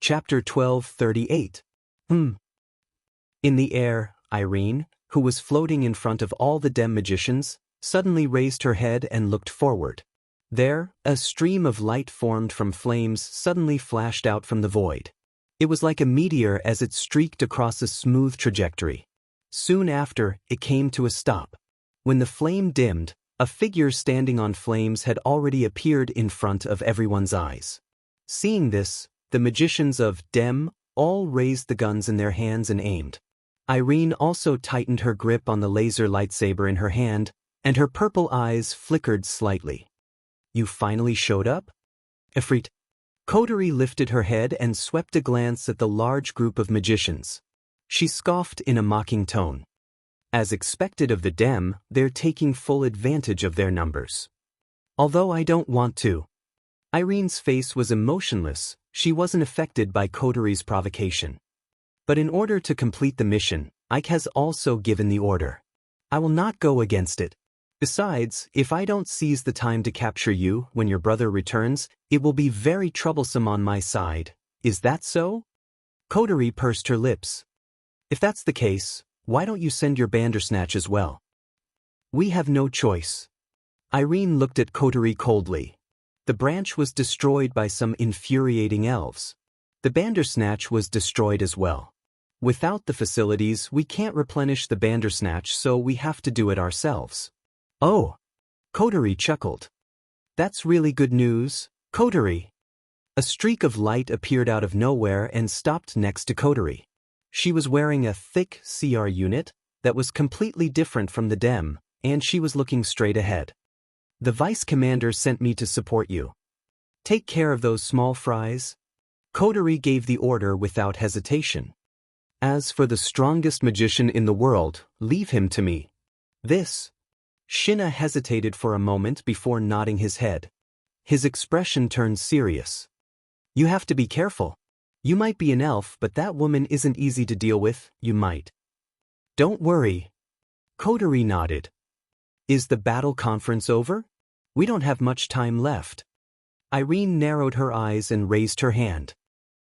Chapter 1238. In the air, Irene, who was floating in front of all the Dem magicians, suddenly raised her head and looked forward. There, a stream of light formed from flames suddenly flashed out from the void. It was like a meteor as it streaked across a smooth trajectory. Soon after, it came to a stop. When the flame dimmed, a figure standing on flames had already appeared in front of everyone's eyes. Seeing this, the magicians of Dem all raised the guns in their hands and aimed. Irene also tightened her grip on the laser lightsaber in her hand, and her purple eyes flickered slightly. "You finally showed up?" Ifrit. Coterie lifted her head and swept a glance at the large group of magicians. She scoffed in a mocking tone. As expected of the Dem, they're taking full advantage of their numbers. Although I don't want to. Irene's face was emotionless. She wasn't affected by Coterie's provocation. But in order to complete the mission, Ike has also given the order. I will not go against it. Besides, if I don't seize the time to capture you when your brother returns, it will be very troublesome on my side. Is that so? Coterie pursed her lips. If that's the case, why don't you send your Bandersnatch as well? We have no choice. Irene looked at Coterie coldly. The branch was destroyed by some infuriating elves. The Bandersnatch was destroyed as well. Without the facilities, we can't replenish the Bandersnatch, so we have to do it ourselves. Oh! Coterie chuckled. That's really good news, Coterie. A streak of light appeared out of nowhere and stopped next to Coterie. She was wearing a thick CR unit that was completely different from the Dem, and she was looking straight ahead. The Vice Commander sent me to support you. Take care of those small fries. Coterie gave the order without hesitation. As for the strongest magician in the world, leave him to me. This. Shinnah hesitated for a moment before nodding his head. His expression turned serious. You have to be careful. You might be an elf, but that woman isn't easy to deal with, you might. Don't worry. Coterie nodded. Is the battle conference over? We don't have much time left. Irene narrowed her eyes and raised her hand.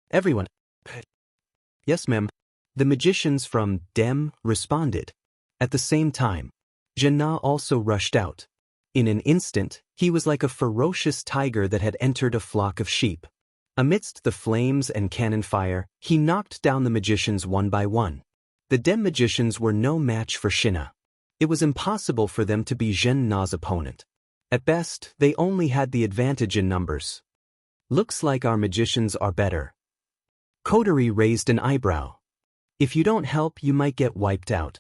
Everyone. Yes, ma'am. The magicians from Dem responded. At the same time, Jianghu also rushed out. In an instant, he was like a ferocious tiger that had entered a flock of sheep. Amidst the flames and cannon fire, he knocked down the magicians one by one. The Dem magicians were no match for Shinnah. It was impossible for them to be Jianghu's opponent. At best, they only had the advantage in numbers. Looks like our magicians are better. Coterie raised an eyebrow. If you don't help, you might get wiped out.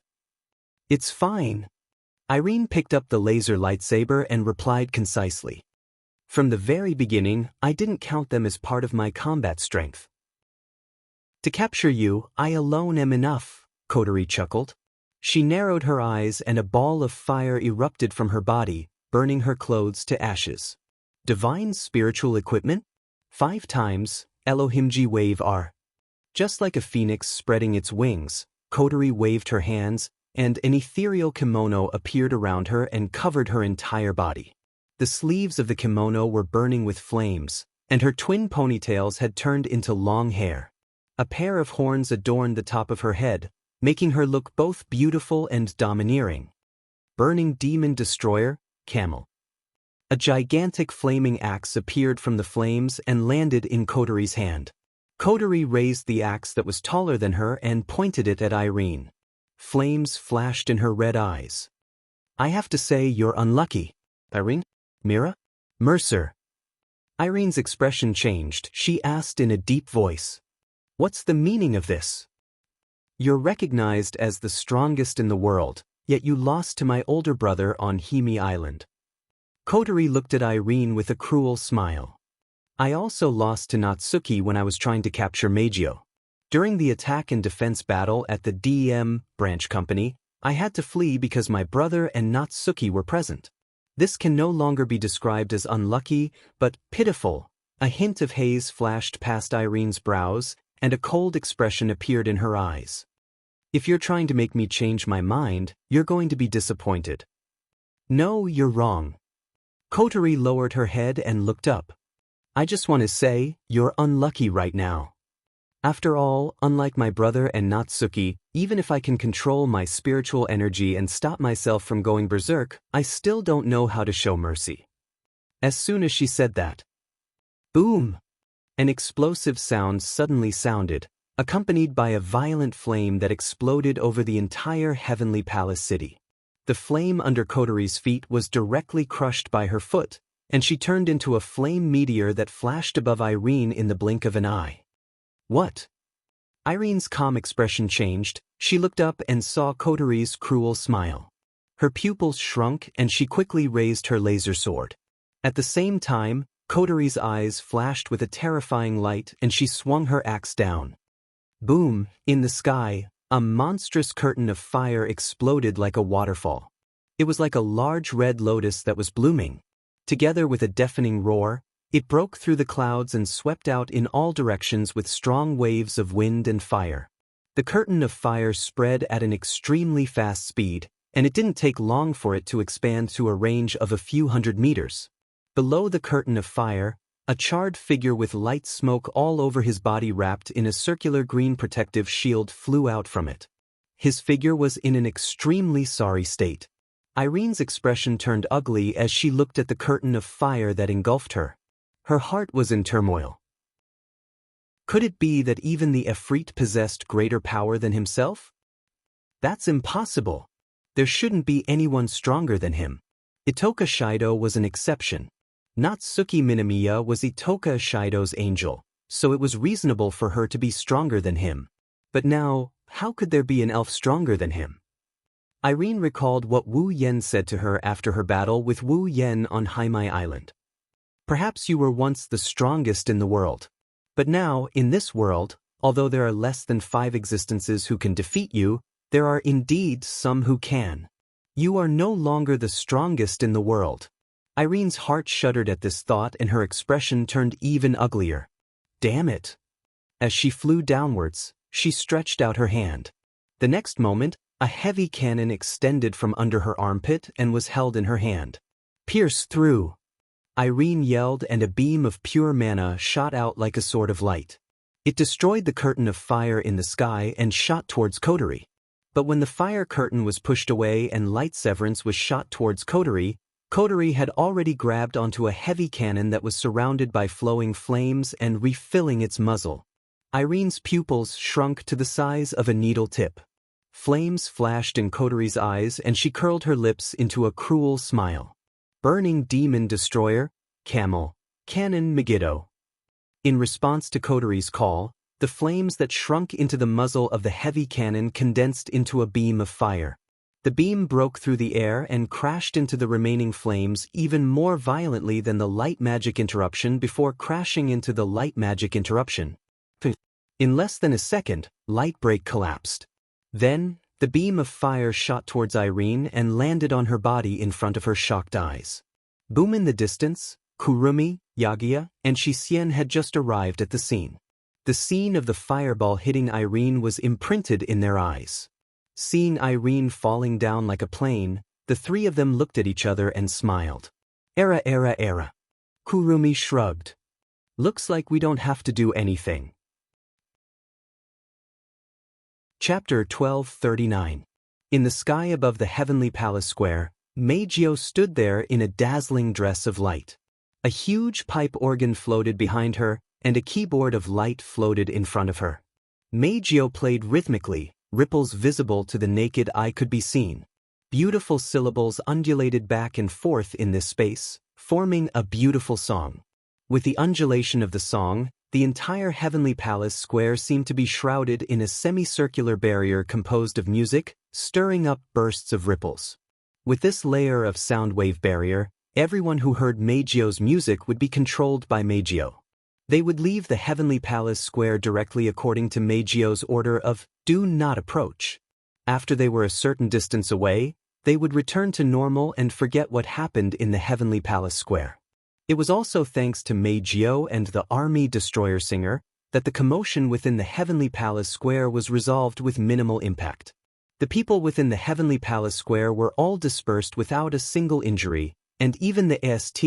It's fine. Irene picked up the laser lightsaber and replied concisely. From the very beginning, I didn't count them as part of my combat strength. To capture you, I alone am enough, Coterie chuckled. She narrowed her eyes and a ball of fire erupted from her body, burning her clothes to ashes. Divine spiritual equipment? 5 times, Elohimji wave R. Just like a phoenix spreading its wings, Coterie waved her hands, and an ethereal kimono appeared around her and covered her entire body. The sleeves of the kimono were burning with flames, and her twin ponytails had turned into long hair. A pair of horns adorned the top of her head, making her look both beautiful and domineering. Burning demon destroyer, camel. A gigantic flaming axe appeared from the flames and landed in Coterie's hand. Coterie raised the axe that was taller than her and pointed it at Irene. Flames flashed in her red eyes. I have to say you're unlucky. Irene? Mira? Mercer. Irene's expression changed. She asked in a deep voice. What's the meaning of this? You're recognized as the strongest in the world, yet you lost to my older brother on Himi Island. Coterie looked at Irene with a cruel smile. I also lost to Natsuki when I was trying to capture Meijio. During the attack and defense battle at the DEM branch company, I had to flee because my brother and Natsuki were present. This can no longer be described as unlucky, but pitiful. A hint of haze flashed past Irene's brows, and a cold expression appeared in her eyes. If you're trying to make me change my mind, you're going to be disappointed. No, you're wrong. Coterie lowered her head and looked up. I just want to say, you're unlucky right now. After all, unlike my brother and Natsuki, even if I can control my spiritual energy and stop myself from going berserk, I still don't know how to show mercy. As soon as she said that, boom! An explosive sound suddenly sounded, accompanied by a violent flame that exploded over the entire Heavenly Palace city. The flame under Kotori's feet was directly crushed by her foot, and she turned into a flame meteor that flashed above Irene in the blink of an eye. What? Irene's calm expression changed. She looked up and saw Kotori's cruel smile. Her pupils shrunk and she quickly raised her laser sword. At the same time, Kotori's eyes flashed with a terrifying light and she swung her axe down. Boom! In the sky, a monstrous curtain of fire exploded like a waterfall. It was like a large red lotus that was blooming. Together with a deafening roar, it broke through the clouds and swept out in all directions with strong waves of wind and fire. The curtain of fire spread at an extremely fast speed, and it didn't take long for it to expand to a range of a few hundred meters. Below the curtain of fire, a charred figure with light smoke all over his body wrapped in a circular green protective shield flew out from it. His figure was in an extremely sorry state. Irene's expression turned ugly as she looked at the curtain of fire that engulfed her. Her heart was in turmoil. Could it be that even the Efreet possessed greater power than himself? That's impossible. There shouldn't be anyone stronger than him. Itoka Shido was an exception. Natsuki Minamiya was Itoka Shido's angel, so it was reasonable for her to be stronger than him. But now, how could there be an elf stronger than him? Irene recalled what Wu Yen said to her after her battle with Wu Yen on Haimai Island. Perhaps you were once the strongest in the world. But now, in this world, although there are less than 5 existences who can defeat you, there are indeed some who can. You are no longer the strongest in the world. Irene's heart shuddered at this thought and her expression turned even uglier. Damn it! As she flew downwards, she stretched out her hand. The next moment, a heavy cannon extended from under her armpit and was held in her hand. Pierce through! Irene yelled and a beam of pure mana shot out like a sword of light. It destroyed the curtain of fire in the sky and shot towards Kotori. But when the fire curtain was pushed away and light severance was shot towards Kotori, Kotori had already grabbed onto a heavy cannon that was surrounded by flowing flames and refilling its muzzle. Irene's pupils shrunk to the size of a needle tip. Flames flashed in Kotori's eyes and she curled her lips into a cruel smile. Burning Demon Destroyer, Camel, Cannon Megiddo. In response to Kotori's call, the flames that shrunk into the muzzle of the heavy cannon condensed into a beam of fire. The beam broke through the air and crashed into the remaining flames even more violently than the light magic interruption before crashing into the light magic interruption. In less than a second, Light Break collapsed. Then, the beam of fire shot towards Irene and landed on her body in front of her shocked eyes. Boom in the distance, Kurumi, Yagia, and Shisien had just arrived at the scene. The scene of the fireball hitting Irene was imprinted in their eyes. Seeing Irene falling down like a plane, the 3 of them looked at each other and smiled. Era. Kurumi shrugged. Looks like we don't have to do anything. Chapter 1239. In the sky above the Heavenly Palace Square, Meijio stood there in a dazzling dress of light. A huge pipe organ floated behind her, and a keyboard of light floated in front of her. Meijio played rhythmically, ripples visible to the naked eye could be seen. Beautiful syllables undulated back and forth in this space, forming a beautiful song. With the undulation of the song, the entire Heavenly Palace Square seemed to be shrouded in a semicircular barrier composed of music, stirring up bursts of ripples. With this layer of sound wave barrier, everyone who heard Meijio's music would be controlled by Meijio. They would leave the Heavenly Palace Square directly according to Meijio's order of "do not approach." After they were a certain distance away, they would return to normal and forget what happened in the Heavenly Palace Square. It was also thanks to Meijio and the army destroyer singer that the commotion within the Heavenly Palace Square was resolved with minimal impact. The people within the Heavenly Palace Square were all dispersed without a single injury, and even the AST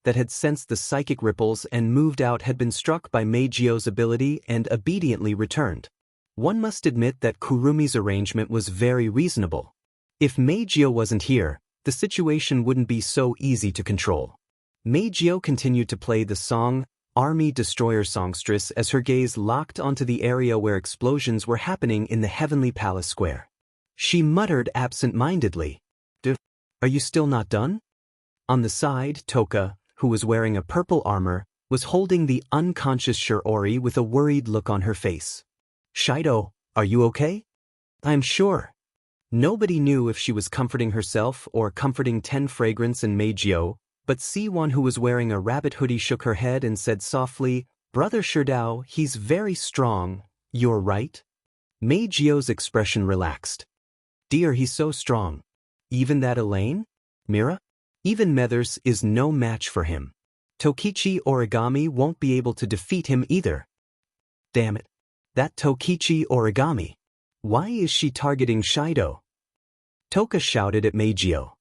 that had sensed the psychic ripples and moved out had been struck by Meijio's ability and obediently returned. One must admit that Kurumi's arrangement was very reasonable. If Meijio wasn't here, the situation wouldn't be so easy to control. Meijio continued to play the song, Army Destroyer Songstress, as her gaze locked onto the area where explosions were happening in the Heavenly Palace Square. She muttered absent-mindedly, "Are you still not done?" On the side, Toka, who was wearing a purple armor, was holding the unconscious Shiori with a worried look on her face. "Shido, are you okay?" "I'm sure." Nobody knew if she was comforting herself or comforting Ten Fragrance and Meijio, but C1, who was wearing a rabbit hoodie, shook her head and said softly, "Brother Sherdao, he's very strong. You're right?" Meijio's expression relaxed. "Dear, he's so strong. Even that Elaine? Mira? Even Methers is no match for him. Tokichi Origami won't be able to defeat him either." "Damn it. That Tokichi Origami. Why is she targeting Shido?" Toka shouted at Meijio.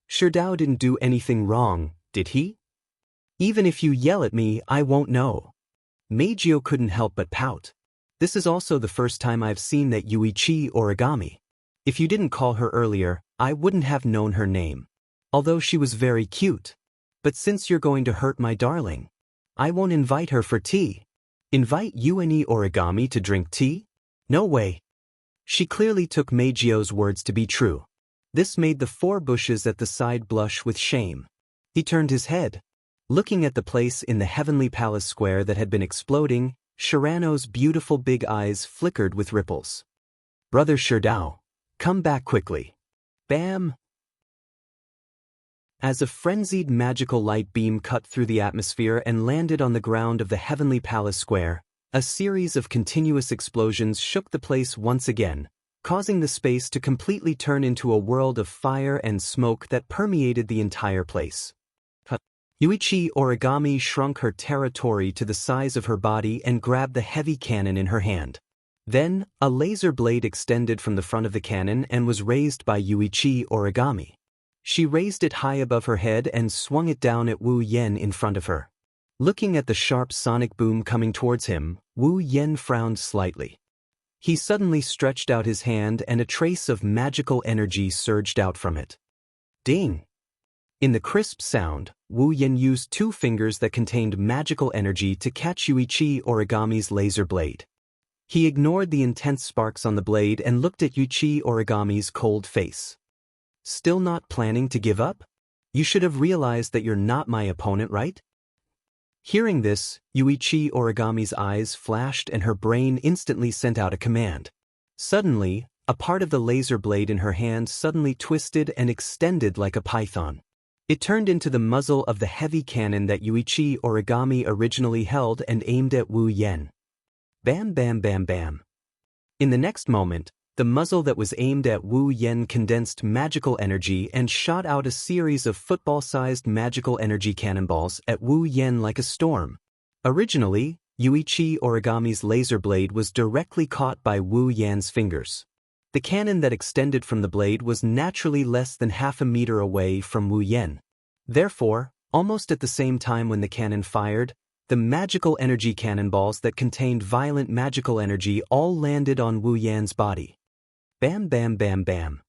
"Sherdao didn't do anything wrong, did he? Even if you yell at me, I won't know." Meijio couldn't help but pout. "This is also the first time I've seen that Yuichi Origami. If you didn't call her earlier, I wouldn't have known her name. Although she was very cute. But since you're going to hurt my darling, I won't invite her for tea." "Invite Uni Origami to drink tea? No way." She clearly took Meijio's words to be true. This made the four bushes at the side blush with shame. He turned his head. Looking at the place in the Heavenly Palace Square that had been exploding, Shirano's beautiful big eyes flickered with ripples. "Brother Sherdao, come back quickly." Bam! As a frenzied magical light beam cut through the atmosphere and landed on the ground of the Heavenly Palace Square, a series of continuous explosions shook the place once again, causing the space to completely turn into a world of fire and smoke that permeated the entire place. Yuichi Origami shrunk her territory to the size of her body and grabbed the heavy cannon in her hand. Then, a laser blade extended from the front of the cannon and was raised by Yuichi Origami. She raised it high above her head and swung it down at Wu Yen in front of her. Looking at the sharp sonic boom coming towards him, Wu Yen frowned slightly. He suddenly stretched out his hand and a trace of magical energy surged out from it. Ding! In the crisp sound, Wu Yen used two fingers that contained magical energy to catch Yuichi Origami's laser blade. He ignored the intense sparks on the blade and looked at Yuichi Origami's cold face. "Still not planning to give up? You should have realized that you're not my opponent, right?" Hearing this, Yuichi Origami's eyes flashed and her brain instantly sent out a command. Suddenly, a part of the laser blade in her hand suddenly twisted and extended like a python. It turned into the muzzle of the heavy cannon that Yuichi Origami originally held and aimed at Wu Yen. Bam bam bam bam. In the next moment, the muzzle that was aimed at Wu Yen condensed magical energy and shot out a series of football-sized magical energy cannonballs at Wu Yen like a storm. Originally, Yuichi Origami's laser blade was directly caught by Wu Yan's fingers. The cannon that extended from the blade was naturally less than half a meter away from Wu Yen. Therefore, almost at the same time when the cannon fired, the magical energy cannonballs that contained violent magical energy all landed on Wu Yan's body. Bam bam bam bam.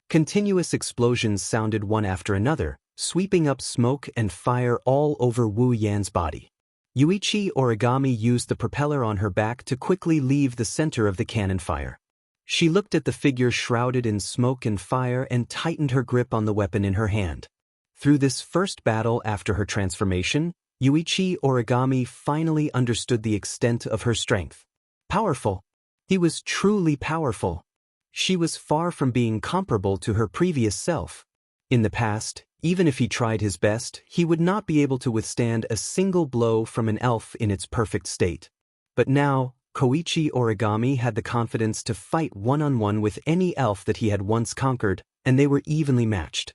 Continuous explosions sounded one after another, sweeping up smoke and fire all over Wu Yan's body. Yuichi Origami used the propeller on her back to quickly leave the center of the cannon fire. She looked at the figure shrouded in smoke and fire and tightened her grip on the weapon in her hand. Through this first battle after her transformation, Yuichi Origami finally understood the extent of her strength. Powerful. He was truly powerful. She was far from being comparable to her previous self. In the past, even if he tried his best, he would not be able to withstand a single blow from an elf in its perfect state. But now, Koichi Origami had the confidence to fight one-on-one with any elf that he had once conquered, and they were evenly matched.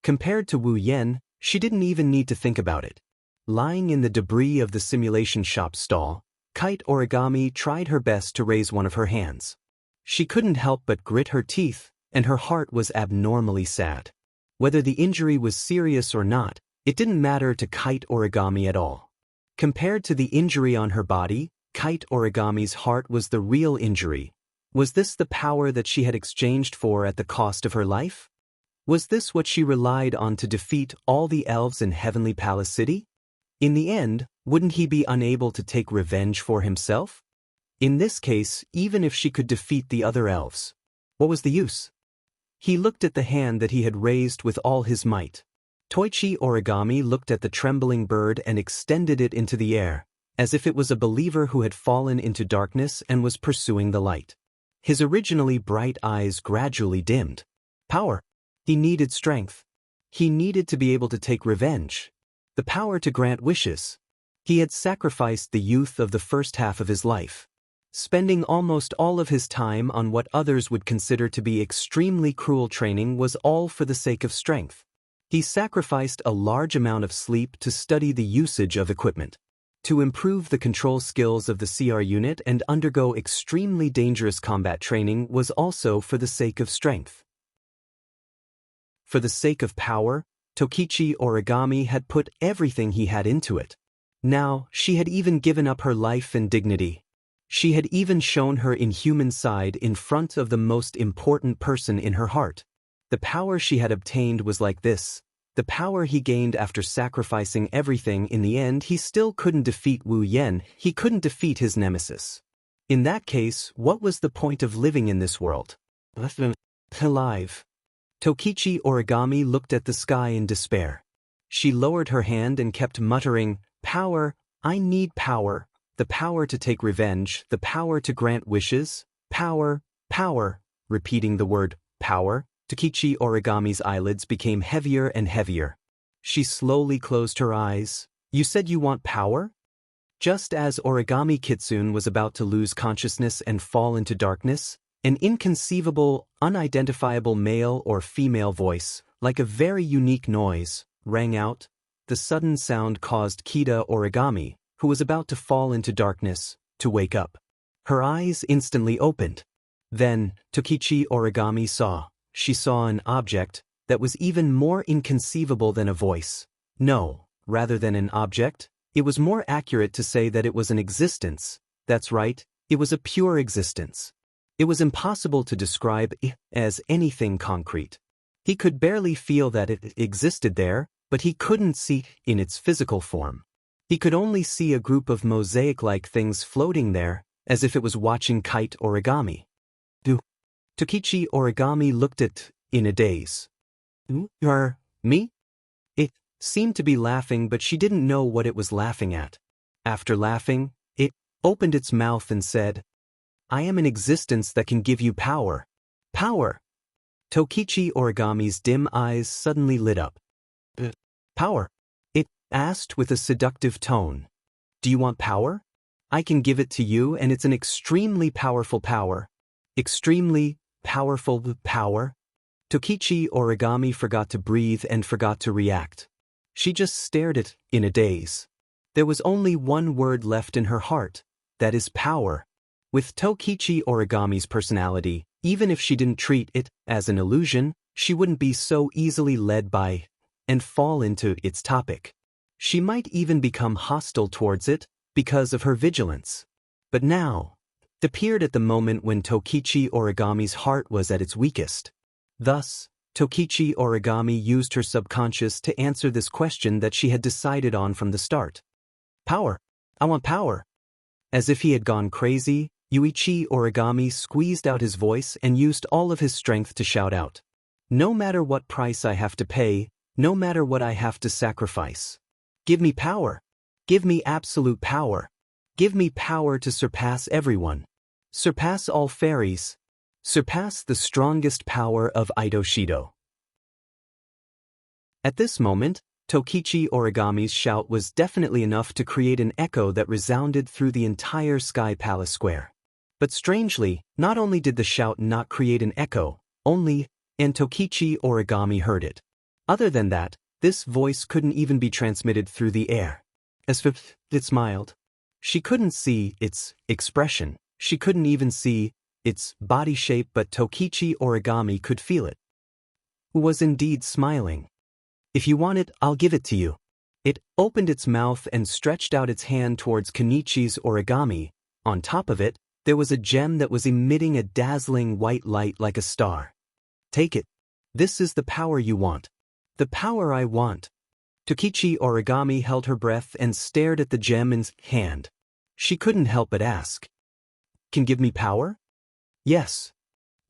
Compared to Wu Yen, she didn't even need to think about it. Lying in the debris of the simulation shop stall, Kite Origami tried her best to raise one of her hands. She couldn't help but grit her teeth, and her heart was abnormally sad. Whether the injury was serious or not, it didn't matter to Kite Origami at all. Compared to the injury on her body, Kite Origami's heart was the real injury. Was this the power that she had exchanged for at the cost of her life? Was this what she relied on to defeat all the elves in Heavenly Palace City? In the end, wouldn't he be unable to take revenge for himself? In this case, even if she could defeat the other elves, what was the use? He looked at the hand that he had raised with all his might. Toichi Origami looked at the trembling bird and extended it into the air, as if it was a believer who had fallen into darkness and was pursuing the light. His originally bright eyes gradually dimmed. Power. He needed strength. He needed to be able to take revenge. The power to grant wishes. He had sacrificed the youth of the first half of his life, spending almost all of his time on what others would consider to be extremely cruel training was all for the sake of strength. He sacrificed a large amount of sleep to study the usage of equipment, to improve the control skills of the CR unit and undergo extremely dangerous combat training was also for the sake of strength. For the sake of power, Tokichi Origami had put everything he had into it. Now, she had even given up her life and dignity. She had even shown her inhuman side in front of the most important person in her heart. The power she had obtained was like this. The power he gained after sacrificing everything. In the end, he still couldn't defeat Wu Yen, he couldn't defeat his nemesis. In that case, what was the point of living in this world? Alive. Tokichi Origami looked at the sky in despair. She lowered her hand and kept muttering, "Power, I need power, the power to take revenge, the power to grant wishes, power, power." Repeating the word, power, Tokichi Origami's eyelids became heavier and heavier. She slowly closed her eyes. "You said you want power?" Just as Origami Kitsune was about to lose consciousness and fall into darkness, an inconceivable, unidentifiable male or female voice, like a very unique noise, rang out. The sudden sound caused Kita Origami, who was about to fall into darkness, to wake up. Her eyes instantly opened. Then, Tokichi Origami saw. She saw an object that was even more inconceivable than a voice. No, rather than an object, it was more accurate to say that it was an existence. That's right, it was a pure existence. It was impossible to describe it as anything concrete. He could barely feel that it existed there, but he couldn't see it in its physical form. He could only see a group of mosaic-like things floating there, as if it was watching Kite Origami. Tokichi Origami looked at it in a daze. Me? It seemed to be laughing, but she didn't know what it was laughing at. After laughing, it opened its mouth and said, "I am an existence that can give you power." Power! Tokichi Origami's dim eyes suddenly lit up. Power? It asked with a seductive tone. "Do you want power? I can give it to you, and it's an extremely powerful power." Extremely powerful power? Tokichi Origami forgot to breathe and forgot to react. She just stared at it in a daze. There was only one word left in her heart, that is power. With Tokichi Origami's personality, even if she didn't treat it as an illusion, she wouldn't be so easily led by and fall into its topic. She might even become hostile towards it because of her vigilance. But now, it appeared at the moment when Tokichi Origami's heart was at its weakest. Thus, Tokichi Origami used her subconscious to answer this question that she had decided on from the start. Power. I want power. As if he had gone crazy, Yuichi Origami squeezed out his voice and used all of his strength to shout out. "No matter what price I have to pay, no matter what I have to sacrifice. Give me power. Give me absolute power. Give me power to surpass everyone. Surpass all fairies. Surpass the strongest power of Ito Shido." At this moment, Tokichi Origami's shout was definitely enough to create an echo that resounded through the entire Sky Palace Square. But strangely, not only did the shout not create an echo, and Tokichi Origami heard it. Other than that, this voice couldn't even be transmitted through the air. As if it smiled. She couldn't see its expression, she couldn't even see its body shape, but Tokichi Origami could feel it. Who was indeed smiling. If you want it, I'll give it to you. It opened its mouth and stretched out its hand towards Kenichi's origami. On top of it, there was a gem that was emitting a dazzling white light like a star. Take it. This is the power you want. The power I want. Tokichi Origami held her breath and stared at the gem in his hand. She couldn't help but ask. Can give me power? Yes.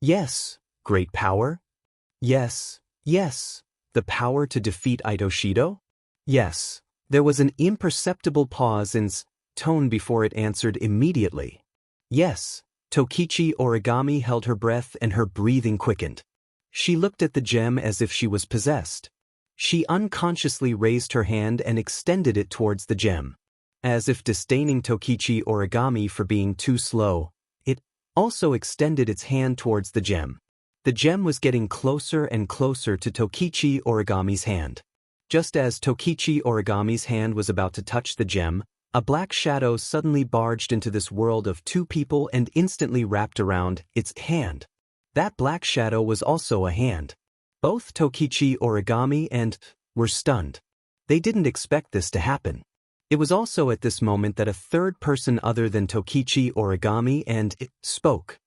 Yes. Great power? Yes. Yes. The power to defeat Aidoshido? Yes. There was an imperceptible pause in its tone before it answered immediately. Yes. Tokichi Origami held her breath and her breathing quickened. She looked at the gem as if she was possessed. She unconsciously raised her hand and extended it towards the gem. As if disdaining Tokichi Origami for being too slow, it also extended its hand towards the gem. The gem was getting closer and closer to Tokichi Origami's hand. Just as Tokichi Origami's hand was about to touch the gem, a black shadow suddenly barged into this world of two people and instantly wrapped around its hand. That black shadow was also a hand. Both Tokichi Origami and were stunned. They didn't expect this to happen. It was also at this moment that a third person other than Tokichi Origami and it spoke.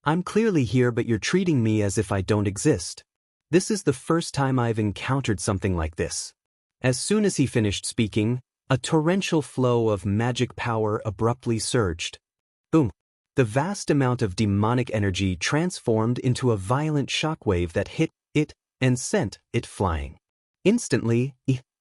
I'm clearly here, but you're treating me as if I don't exist. This is the first time I've encountered something like this. As soon as he finished speaking, a torrential flow of magic power abruptly surged. Boom! The vast amount of demonic energy transformed into a violent shockwave that hit it and sent it flying. Instantly,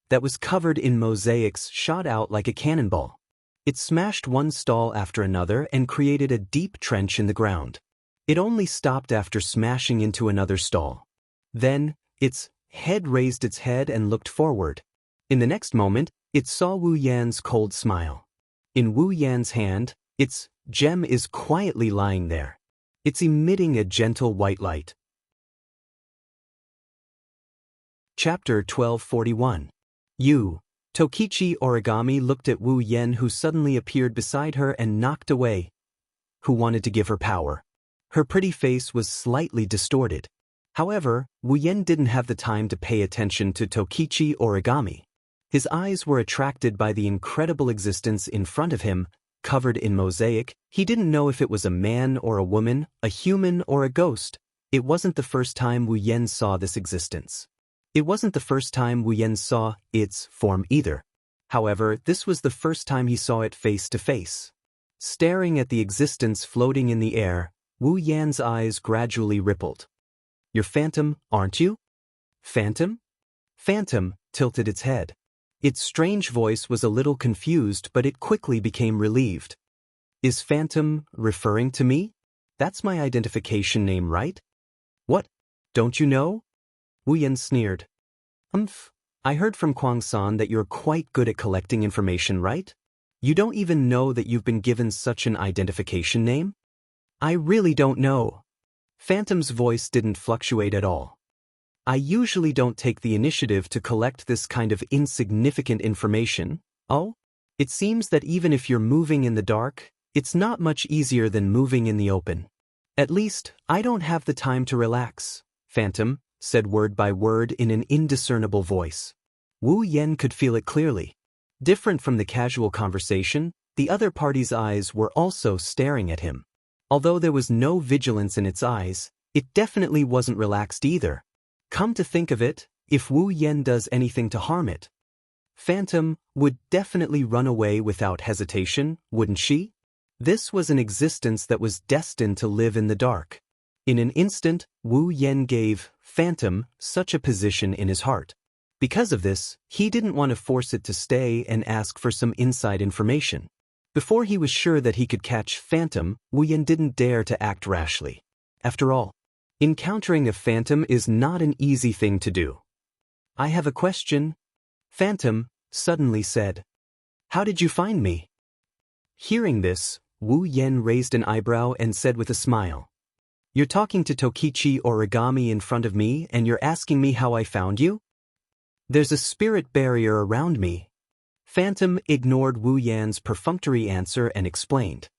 that was covered in mosaics shot out like a cannonball. It smashed one stall after another and created a deep trench in the ground. It only stopped after smashing into another stall. Then, its head raised its head and looked forward. In the next moment, it saw Wu Yan's cold smile. In Wu Yan's hand, its gem is quietly lying there. It's emitting a gentle white light. Chapter 1241. Tokichi Origami looked at Wu Yan, who suddenly appeared beside her and knocked away. Who wanted to give her power. Her pretty face was slightly distorted. However, Wu Yan didn't have the time to pay attention to Tokichi Origami. His eyes were attracted by the incredible existence in front of him, covered in mosaic. He didn't know if it was a man or a woman, a human or a ghost. It wasn't the first time Wu Yan saw this existence. It wasn't the first time Wu Yan saw its form either. However, this was the first time he saw it face to face. Staring at the existence floating in the air, Wu Yan's eyes gradually rippled. You're Phantom, aren't you? Phantom? Phantom tilted its head. Its strange voice was a little confused, but it quickly became relieved. Is Phantom referring to me? That's my identification name, right? What? Don't you know? Wu Yan sneered. I heard from Kwang-san that you're quite good at collecting information, right? You don't even know that you've been given such an identification name? I really don't know. Phantom's voice didn't fluctuate at all. I usually don't take the initiative to collect this kind of insignificant information. Oh? It seems that even if you're moving in the dark, it's not much easier than moving in the open. At least, I don't have the time to relax, Phantom said word by word in an indiscernible voice. Wu Yan could feel it clearly. Different from the casual conversation, the other party's eyes were also staring at him. Although there was no vigilance in its eyes, it definitely wasn't relaxed either. Come to think of it, if Wu Yan does anything to harm it, Phantom would definitely run away without hesitation, wouldn't she? This was an existence that was destined to live in the dark. In an instant, Wu Yan gave Phantom such a position in his heart. Because of this, he didn't want to force it to stay and ask for some inside information. Before he was sure that he could catch Phantom, Wu Yan didn't dare to act rashly. After all, encountering a Phantom is not an easy thing to do. I have a question, Phantom suddenly said. How did you find me? Hearing this, Wu Yan raised an eyebrow and said with a smile. You're talking to Tokichi Origami in front of me and you're asking me how I found you? There's a spirit barrier around me. Phantom ignored Wu Yan's perfunctory answer and explained.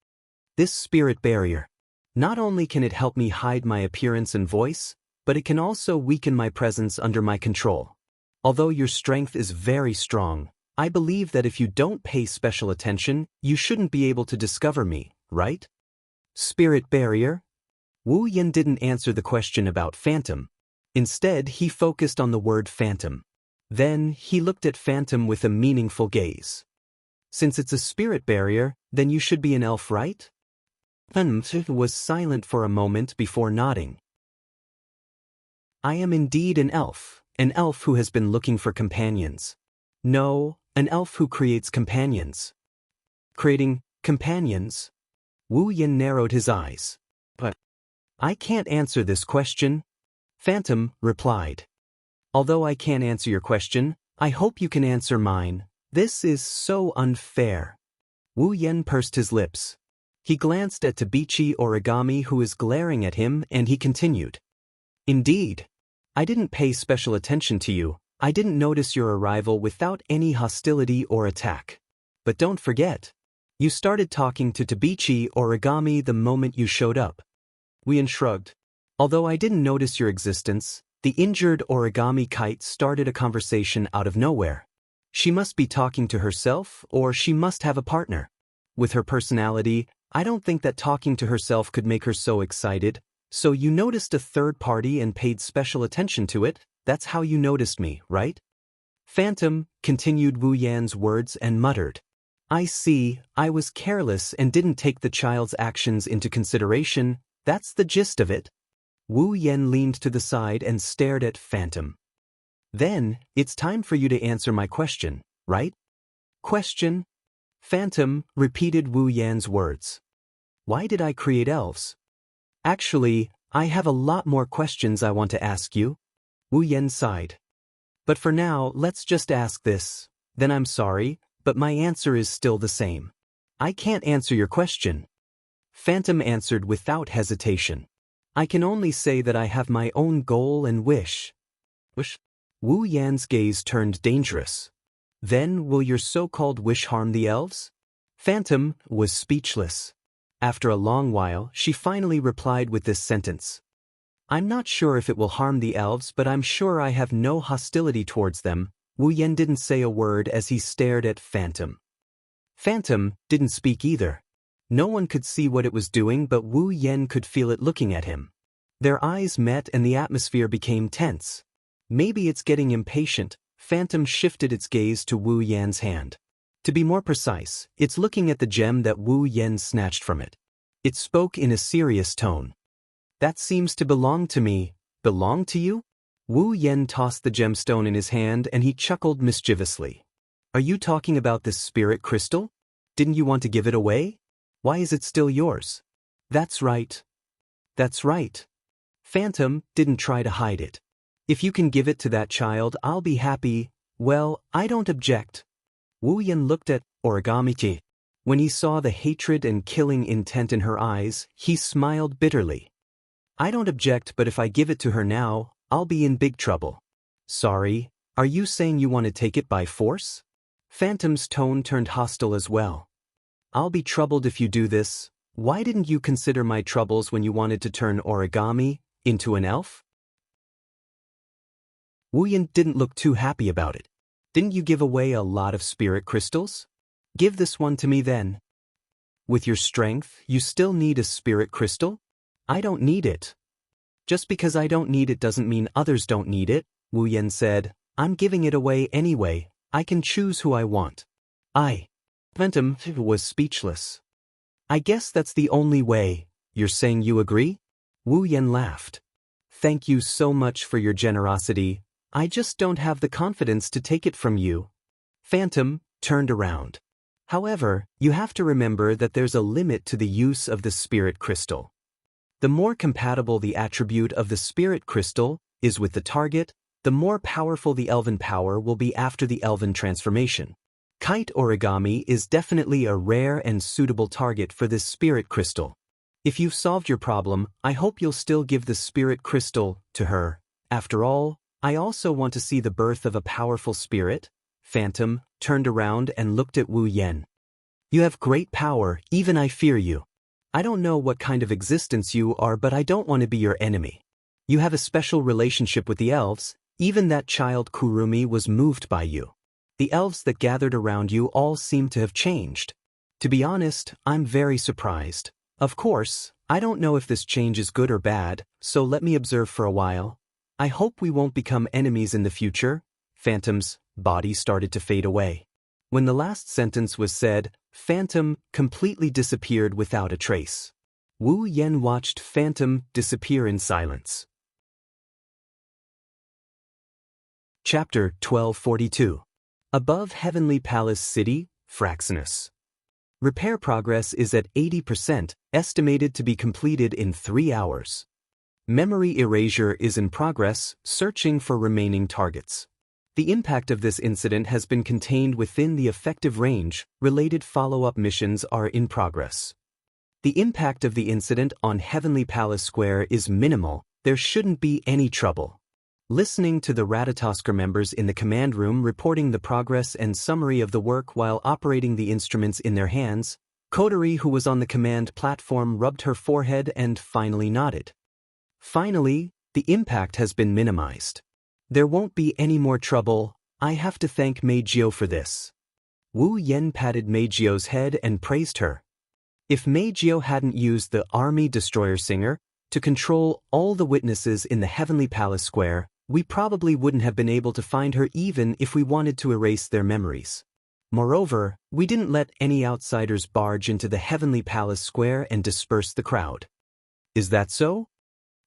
This spirit barrier. Not only can it help me hide my appearance and voice, but it can also weaken my presence under my control. Although your strength is very strong, I believe that if you don't pay special attention, you shouldn't be able to discover me, right? Spirit barrier? Wu Yan didn't answer the question about phantom. Instead, he focused on the word phantom. Then, he looked at Phantom with a meaningful gaze. Since it's a spirit barrier, then you should be an elf, right? Phantom was silent for a moment before nodding. I am indeed an elf who has been looking for companions. No, an elf who creates companions. Creating companions? Wu Yan narrowed his eyes. But I can't answer this question, Phantom replied. Although I can't answer your question, I hope you can answer mine. This is so unfair. Wu Yan pursed his lips. He glanced at Tabichi Origami, who is glaring at him, and he continued. Indeed. I didn't pay special attention to you. I didn't notice your arrival without any hostility or attack. But don't forget, you started talking to Tabichi Origami the moment you showed up. Wu Yan shrugged. Although I didn't notice your existence, the injured origami kite started a conversation out of nowhere. She must be talking to herself, or she must have a partner. With her personality, I don't think that talking to herself could make her so excited. So you noticed a third party and paid special attention to it. That's how you noticed me, right? Phantom continued Wu Yan's words and muttered. I see, I was careless and didn't take the child's actions into consideration. That's the gist of it. Wu Yan leaned to the side and stared at Phantom. Then, it's time for you to answer my question, right? Question? Phantom repeated Wu Yan's words. Why did I create elves? Actually, I have a lot more questions I want to ask you. Wu Yan sighed. But for now, let's just ask this. Then I'm sorry, but my answer is still the same. I can't answer your question. Phantom answered without hesitation. I can only say that I have my own goal and wish. Wish? Wu Yan's gaze turned dangerous. Then will your so-called wish harm the elves? Phantom was speechless. After a long while, she finally replied with this sentence. I'm not sure if it will harm the elves, but I'm sure I have no hostility towards them. Wu Yan didn't say a word as he stared at Phantom. Phantom didn't speak either. No one could see what it was doing, but Wu Yan could feel it looking at him. Their eyes met and the atmosphere became tense. Maybe it's getting impatient. Phantom shifted its gaze to Wu Yan's hand. To be more precise, it's looking at the gem that Wu Yan snatched from it. It spoke in a serious tone. That seems to belong to me. Belong to you? Wu Yan tossed the gemstone in his hand and he chuckled mischievously. Are you talking about this spirit crystal? Didn't you want to give it away? Why is it still yours? That's right. That's right. Phantom didn't try to hide it. If you can give it to that child, I'll be happy. Well, I don't object. Wu Yan looked at Origami. When he saw the hatred and killing intent in her eyes, he smiled bitterly. I don't object, but if I give it to her now, I'll be in big trouble. Sorry, are you saying you want to take it by force? Phantom's tone turned hostile as well. I'll be troubled if you do this. Why didn't you consider my troubles when you wanted to turn Origami into an elf? Wu Yan didn't look too happy about it. Didn't you give away a lot of spirit crystals? Give this one to me then. With your strength, you still need a spirit crystal? I don't need it. Just because I don't need it doesn't mean others don't need it, Wu Yan said. I'm giving it away anyway. I can choose who I want. Phantom was speechless. I guess that's the only way. You're saying you agree? Wu Yan laughed. Thank you so much for your generosity. I just don't have the confidence to take it from you. Phantom turned around. However, you have to remember that there's a limit to the use of the spirit crystal. The more compatible the attribute of the spirit crystal is with the target, the more powerful the elven power will be after the elven transformation. Kite origami is definitely a rare and suitable target for this spirit crystal. If you've solved your problem, I hope you'll still give the spirit crystal to her. After all, I also want to see the birth of a powerful spirit. Phantom turned around and looked at Wu Yen. You have great power, even I fear you. I don't know what kind of existence you are, but I don't want to be your enemy. You have a special relationship with the elves, even that child Kurumi was moved by you. The elves that gathered around you all seem to have changed. To be honest, I'm very surprised. Of course, I don't know if this change is good or bad, so let me observe for a while. I hope we won't become enemies in the future. Phantom's body started to fade away. When the last sentence was said, Phantom completely disappeared without a trace. Wu Yen watched Phantom disappear in silence. Chapter 1242. Above Heavenly Palace City, Fraxinus. Repair progress is at 80%, estimated to be completed in 3 hours. Memory erasure is in progress, searching for remaining targets. The impact of this incident has been contained within the effective range. Related follow-up missions are in progress. The impact of the incident on Heavenly Palace Square is minimal. There shouldn't be any trouble. Listening to the Ratatosker members in the command room reporting the progress and summary of the work while operating the instruments in their hands, Kotori, who was on the command platform, rubbed her forehead and finally nodded. Finally, the impact has been minimized. There won't be any more trouble. I have to thank Meijio for this. Wu Yen patted Meijio's head and praised her. If Meijio hadn't used the Army Destroyer Singer to control all the witnesses in the Heavenly Palace Square, we probably wouldn't have been able to find her even if we wanted to erase their memories. Moreover, we didn't let any outsiders barge into the Heavenly Palace Square and disperse the crowd. Is that so?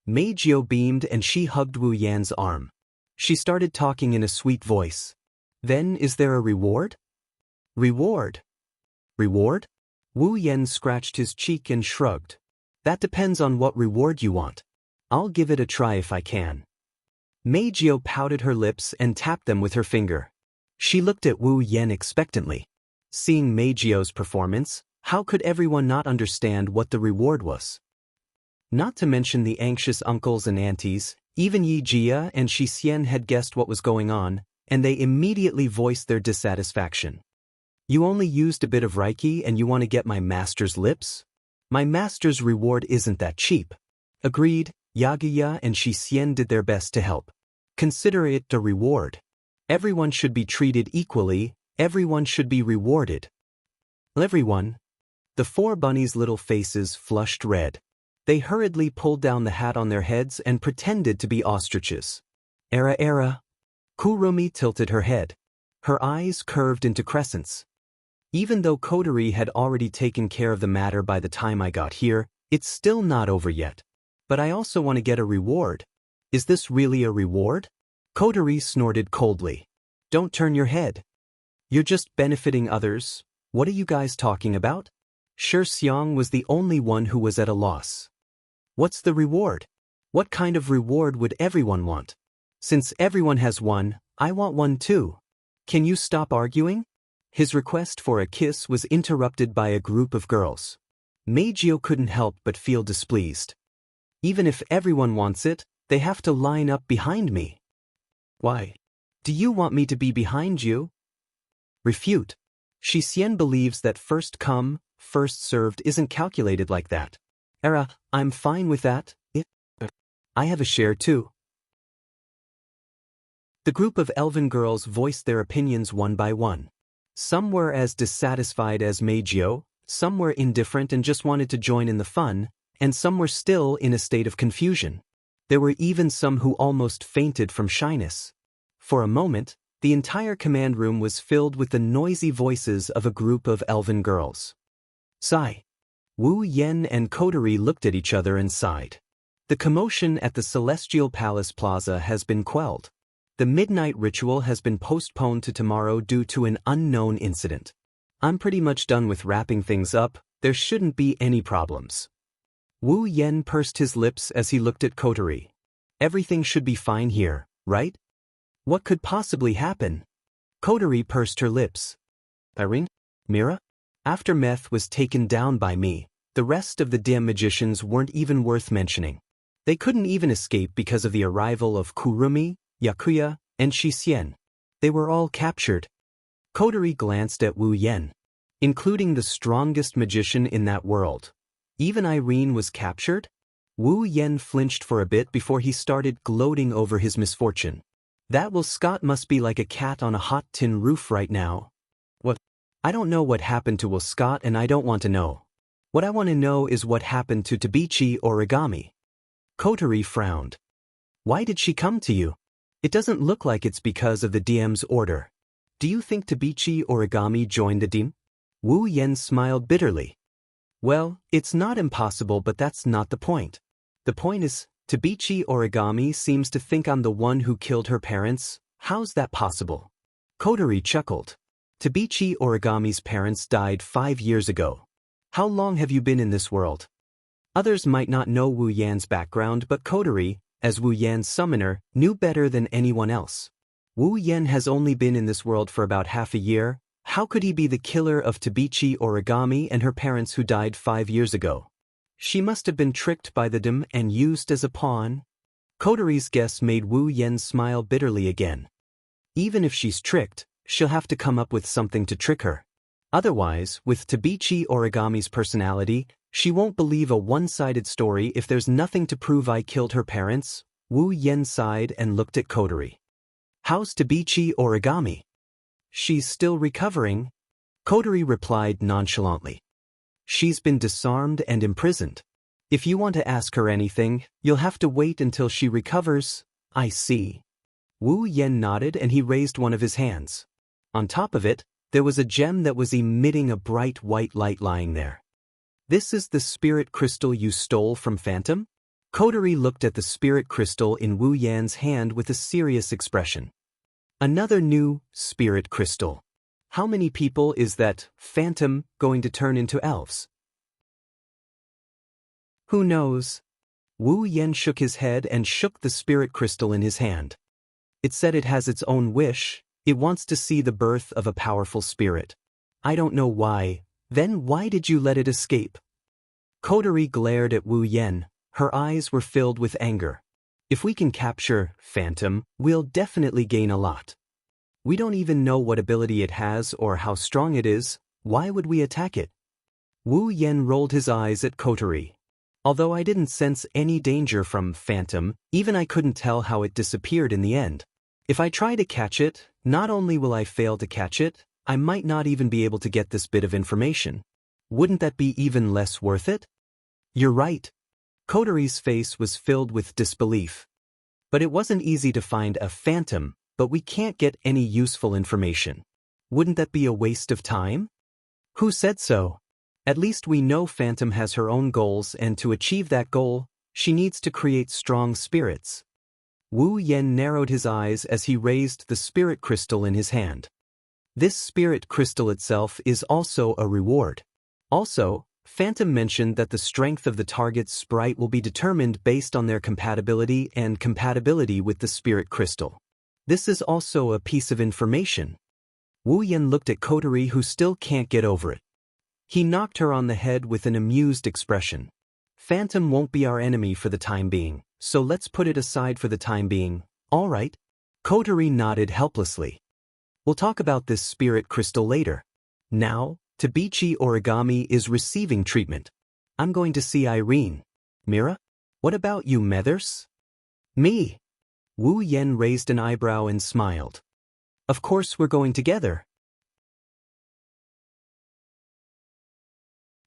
Meijio beamed and she hugged Wu Yan's arm. She started talking in a sweet voice. Then is there a reward? Reward? Reward? Wu Yan scratched his cheek and shrugged. That depends on what reward you want. I'll give it a try if I can. Meijio pouted her lips and tapped them with her finger. She looked at Wu Yen expectantly. Seeing Meijio's performance, how could everyone not understand what the reward was? Not to mention the anxious uncles and aunties, even Yi Jia and Shi Xian had guessed what was going on, and they immediately voiced their dissatisfaction. You only used a bit of Reiki and you want to get my master's lips? My master's reward isn't that cheap. Agreed, Yaguya and Shi Xian did their best to help. Consider it a reward. Everyone should be treated equally, everyone should be rewarded. Everyone. The 4 bunnies' little faces flushed red. They hurriedly pulled down the hat on their heads and pretended to be ostriches. Era. Kurumi tilted her head. Her eyes curved into crescents. Even though Kotori had already taken care of the matter by the time I got here, it's still not over yet. But I also want to get a reward. Is this really a reward? Kotori snorted coldly. Don't turn your head. You're just benefiting others. What are you guys talking about? Shi Xiang was the only one who was at a loss. What's the reward? What kind of reward would everyone want? Since everyone has one, I want one too. Can you stop arguing? His request for a kiss was interrupted by a group of girls. Meijio couldn't help but feel displeased. Even if everyone wants it, they have to line up behind me. Why? Do you want me to be behind you? Refute. Shi Xian believes that first come, first served isn't calculated like that. I'm fine with that. I have a share too. The group of elven girls voiced their opinions one by one. Some were as dissatisfied as Meijio, some were indifferent and just wanted to join in the fun, and some were still in a state of confusion. There were even some who almost fainted from shyness. For a moment, the entire command room was filled with the noisy voices of a group of elven girls. Sigh. Wu Yen and Kotori looked at each other and sighed. The commotion at the Celestial Palace Plaza has been quelled. The midnight ritual has been postponed to tomorrow due to an unknown incident. I'm pretty much done with wrapping things up. There shouldn't be any problems. Wu Yen pursed his lips as he looked at Kotori. Everything should be fine here, right? What could possibly happen? Kotori pursed her lips. Irene? Mira? After Meth was taken down by me, the rest of the dim magicians weren't even worth mentioning. They couldn't even escape because of the arrival of Kurumi, Yakuya, and Shixian. They were all captured. Kotori glanced at Wu Yen. Including the strongest magician in that world. Even Irene was captured? Wu Yen flinched for a bit before he started gloating over his misfortune. That Will Scott must be like a cat on a hot tin roof right now. What? I don't know what happened to Will Scott and I don't want to know. What I want to know is what happened to Tabichi Origami. Kotori frowned. Why did she come to you? It doesn't look like it's because of the DM's order. Do you think Tabichi Origami joined the DIM? Wu Yen smiled bitterly. Well, it's not impossible, but that's not the point. The point is, Tabichi Origami seems to think I'm the one who killed her parents. How's that possible? Kotori chuckled. Tabichi Origami's parents died 5 years ago. How long have you been in this world? Others might not know Wu Yan's background, but Kotori, as Wu Yan's summoner, knew better than anyone else. Wu Yan has only been in this world for about half a year. How could he be the killer of Tabichi Origami and her parents who died 5 years ago? She must have been tricked by the DIM and used as a pawn. Kotori's guess made Wu Yen smile bitterly again. Even if she's tricked, she'll have to come up with something to trick her. Otherwise, with Tabichi Origami's personality, she won't believe a one-sided story if there's nothing to prove I killed her parents. Wu Yen sighed and looked at Kotori. How's Tabichi Origami? She's still recovering. Kotori replied nonchalantly. She's been disarmed and imprisoned. If you want to ask her anything, you'll have to wait until she recovers. I see. Wu Yen nodded and he raised one of his hands. On top of it, there was a gem that was emitting a bright white light lying there. This is the spirit crystal you stole from Phantom? Kotori looked at the spirit crystal in Wu Yan's hand with a serious expression. Another new spirit crystal. How many people is that Phantom going to turn into elves? Who knows? Wu Yen shook his head and shook the spirit crystal in his hand. It said it has its own wish. It wants to see the birth of a powerful spirit. I don't know why. Then why did you let it escape? Kotori glared at Wu Yen. Her eyes were filled with anger. If we can capture Phantom, we'll definitely gain a lot. We don't even know what ability it has or how strong it is. Why would we attack it? Wu Yen rolled his eyes at Kotori. Although I didn't sense any danger from Phantom, even I couldn't tell how it disappeared in the end. If I try to catch it, not only will I fail to catch it, I might not even be able to get this bit of information. Wouldn't that be even less worth it? You're right. Kotori's face was filled with disbelief. But it wasn't easy to find a Phantom, but we can't get any useful information. Wouldn't that be a waste of time? Who said so? At least we know Phantom has her own goals, and to achieve that goal, she needs to create strong spirits. Wu Yen narrowed his eyes as he raised the spirit crystal in his hand. This spirit crystal itself is also a reward. Also, Phantom mentioned that the strength of the target's sprite will be determined based on their compatibility and compatibility with the spirit crystal. This is also a piece of information. Wu Yen looked at Kotori, who still can't get over it. He knocked her on the head with an amused expression. Phantom won't be our enemy for the time being, so let's put it aside for the time being, all right? Kotori nodded helplessly. We'll talk about this spirit crystal later. Now, Tabichi Origami is receiving treatment. I'm going to see Irene. Mira? What about you, Methers? Me? Wu Yen raised an eyebrow and smiled. Of course we're going together.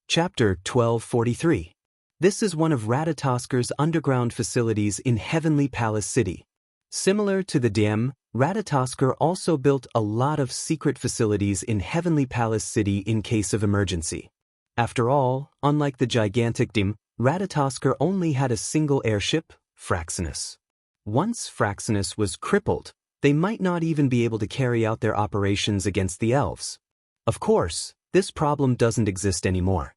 Chapter 1243. This is one of Ratatosker's underground facilities in Heavenly Palace City. Similar to the DM, Ratatosker also built a lot of secret facilities in Heavenly Palace City in case of emergency. After all, unlike the gigantic DM, Ratatosker only had a single airship, Fraxinus. Once Fraxinus was crippled, they might not even be able to carry out their operations against the elves. Of course, this problem doesn't exist anymore.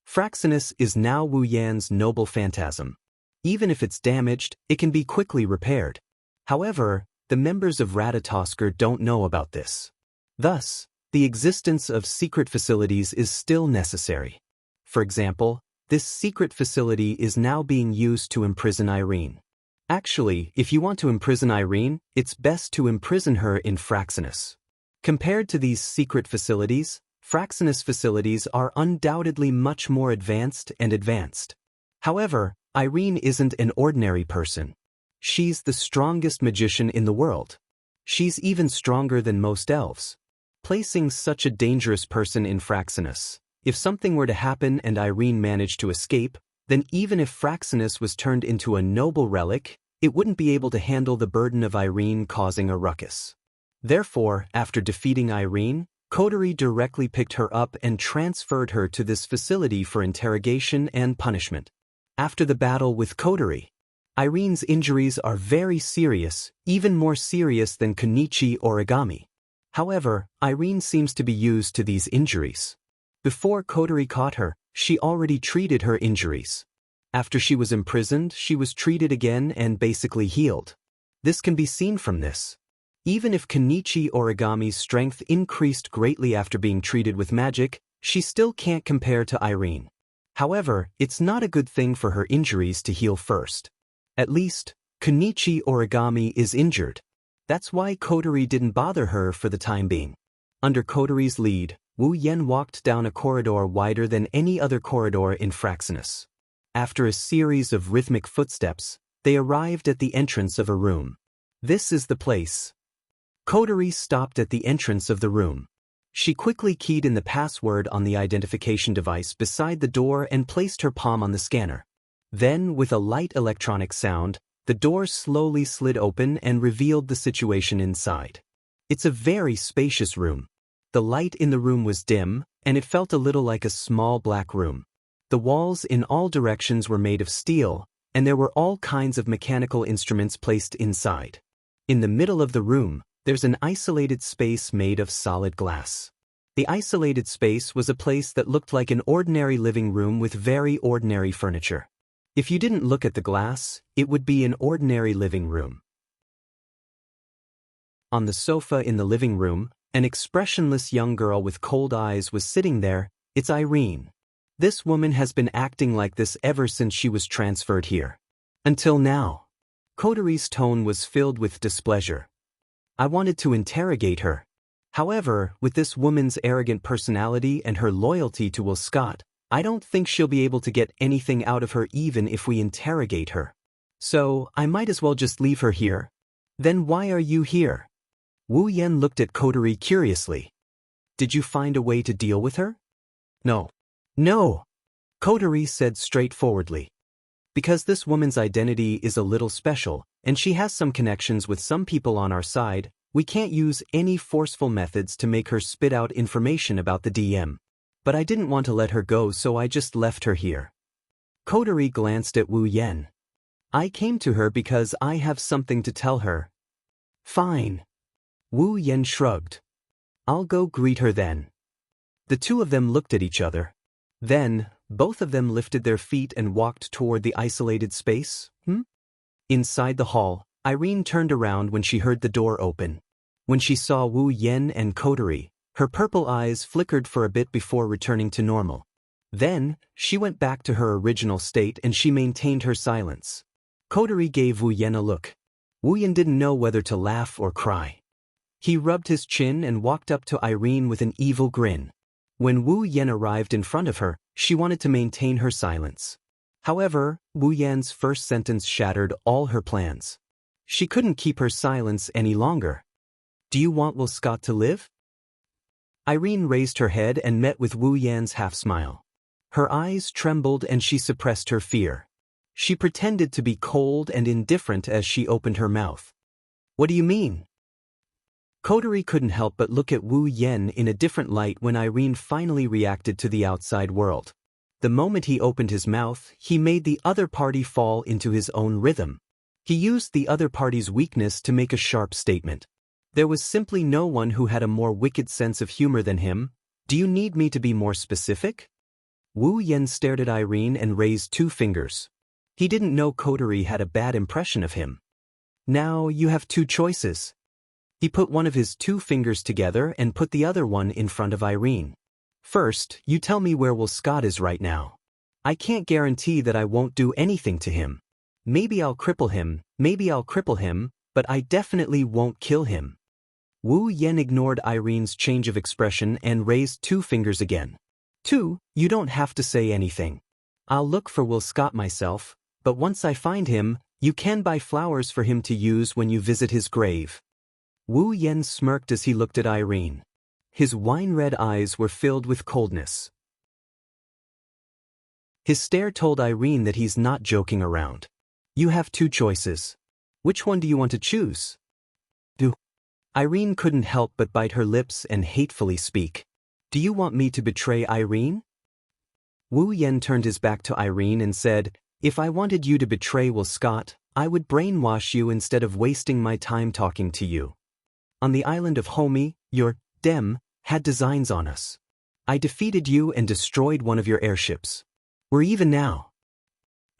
Fraxinus is now Wu Yan's noble phantasm. Even if it's damaged, it can be quickly repaired. However, the members of Ratatosker don't know about this. Thus, the existence of secret facilities is still necessary. For example, this secret facility is now being used to imprison Irene. Actually, if you want to imprison Irene, it's best to imprison her in Fraxinus. Compared to these secret facilities, Fraxinus facilities are undoubtedly much more advanced and advanced. However, Irene isn't an ordinary person. She's the strongest magician in the world. She's even stronger than most elves. Placing such a dangerous person in Fraxinus, if something were to happen and Irene managed to escape, then even if Fraxinus was turned into a noble relic, it wouldn't be able to handle the burden of Irene causing a ruckus. Therefore, after defeating Irene, Coterie directly picked her up and transferred her to this facility for interrogation and punishment. After the battle with Coterie, Irene's injuries are very serious, even more serious than Konichi Origami. However, Irene seems to be used to these injuries. Before Coterie caught her, she already treated her injuries. After she was imprisoned, she was treated again and basically healed. This can be seen from this. Even if Konichi Origami's strength increased greatly after being treated with magic, she still can't compare to Irene. However, it's not a good thing for her injuries to heal first. At least, Konichi Origami is injured. That's why Coterie didn't bother her for the time being. Under Coterie's lead, Wu Yan walked down a corridor wider than any other corridor in Fraxinus. After a series of rhythmic footsteps, they arrived at the entrance of a room. This is the place. Coterie stopped at the entrance of the room. She quickly keyed in the password on the identification device beside the door and placed her palm on the scanner. Then, with a light electronic sound, the door slowly slid open and revealed the situation inside. It's a very spacious room. The light in the room was dim, and it felt a little like a small black room. The walls in all directions were made of steel, and there were all kinds of mechanical instruments placed inside. In the middle of the room, there's an isolated space made of solid glass. The isolated space was a place that looked like an ordinary living room with very ordinary furniture. If you didn't look at the glass, it would be an ordinary living room. On the sofa in the living room, an expressionless young girl with cold eyes was sitting there. It's Irene. This woman has been acting like this ever since she was transferred here. Until now. Coterie's tone was filled with displeasure. I wanted to interrogate her. However, with this woman's arrogant personality and her loyalty to Will Scott, I don't think she'll be able to get anything out of her even if we interrogate her. So, I might as well just leave her here. Then why are you here? Wu Yan looked at Coterie curiously. Did you find a way to deal with her? No. No, Coterie said straightforwardly. Because this woman's identity is a little special, and she has some connections with some people on our side, we can't use any forceful methods to make her spit out information about the DM. But I didn't want to let her go, so I just left her here. Coterie glanced at Wu Yan. I came to her because I have something to tell her. Fine. Wu Yan shrugged. I'll go greet her then. The two of them looked at each other. Then, both of them lifted their feet and walked toward the isolated space. Inside the hall, Irene turned around when she heard the door open. When she saw Wu Yan and Coterie, her purple eyes flickered for a bit before returning to normal. Then, she went back to her original state and she maintained her silence. Coterie gave Wu Yan a look. Wu Yan didn't know whether to laugh or cry. He rubbed his chin and walked up to Irene with an evil grin. When Wu Yan arrived in front of her, she wanted to maintain her silence. However, Wu Yan's first sentence shattered all her plans. She couldn't keep her silence any longer. Do you want Will Scott to live? Irene raised her head and met with Wu Yan's half-smile. Her eyes trembled and she suppressed her fear. She pretended to be cold and indifferent as she opened her mouth. What do you mean? Coterie couldn't help but look at Wu Yan in a different light when Irene finally reacted to the outside world. The moment he opened his mouth, he made the other party fall into his own rhythm. He used the other party's weakness to make a sharp statement. There was simply no one who had a more wicked sense of humor than him. Do you need me to be more specific? Wu Yan stared at Irene and raised two fingers. He didn't know Coterie had a bad impression of him. Now you have two choices. He put one of his two fingers together and put the other one in front of Irene. First, you tell me where Will Scott is right now. I can't guarantee that I won't do anything to him. Maybe I'll cripple him, but I definitely won't kill him. Wu Yan ignored Irene's change of expression and raised 2 fingers again. 2, you don't have to say anything. I'll look for Will Scott myself, but once I find him, you can buy flowers for him to use when you visit his grave. Wu Yan smirked as he looked at Irene. His wine-red eyes were filled with coldness. His stare told Irene that he's not joking around. You have 2 choices. Which one do you want to choose? Irene couldn't help but bite her lips and hatefully speak. Do you want me to betray Irene? Wu Yan turned his back to Irene and said, if I wanted you to betray Will Scott, I would brainwash you instead of wasting my time talking to you. On the island of Homi, your dem had designs on us. I defeated you and destroyed one of your airships. We're even now.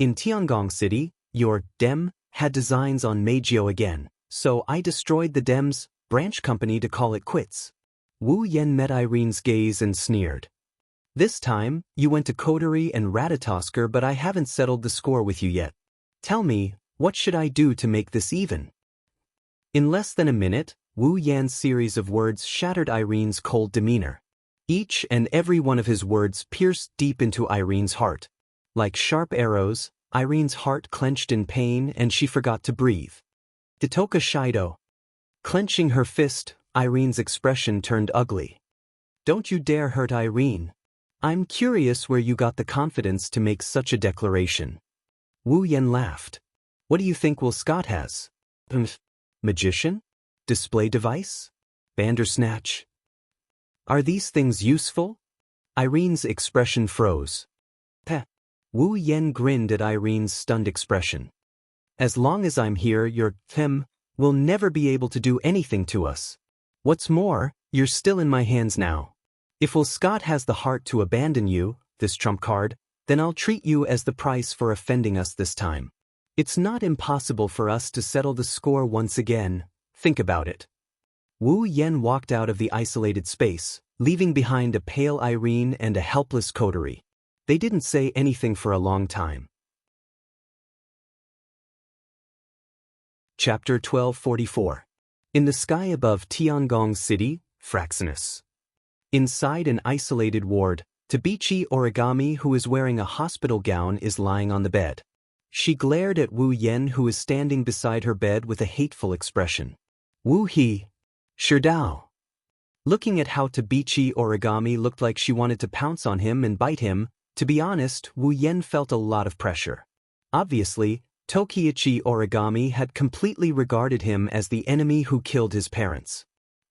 In Tiangong City, your dem had designs on Meijio again, so I destroyed the dem's branch company to call it quits. Wu Yan met Irene's gaze and sneered. This time, you went to Coterie and Ratatosker, but I haven't settled the score with you yet. Tell me, what should I do to make this even? In less than a minute, Wu Yan's series of words shattered Irene's cold demeanor. Each and every one of his words pierced deep into Irene's heart. Like sharp arrows, Irene's heart clenched in pain and she forgot to breathe. Ditoka Shido. Clenching her fist, Irene's expression turned ugly. Don't you dare hurt Irene. I'm curious where you got the confidence to make such a declaration. Wu Yan laughed. What do you think Will Scott has? Magician? Display device? Bandersnatch? Are these things useful? Irene's expression froze. Peh. Wu Yan grinned at Irene's stunned expression. As long as I'm here, your them will never be able to do anything to us. What's more, you're still in my hands now. If Will Scott has the heart to abandon you, this trump card, then I'll treat you as the price for offending us this time. It's not impossible for us to settle the score once again. Think about it. Wu Yan walked out of the isolated space, leaving behind a pale Irene and a helpless Coterie. They didn't say anything for a long time. Chapter 1244. In the sky above Tiangong City, Fraxinus. Inside an isolated ward, Tabichi Origami, who is wearing a hospital gown, is lying on the bed. She glared at Wu Yan, who is standing beside her bed with a hateful expression. Wu He. Shirdao. Looking at how Tabichi Origami looked like she wanted to pounce on him and bite him, to be honest, Wu Yan felt a lot of pressure. Obviously, Tokiichi Origami had completely regarded him as the enemy who killed his parents.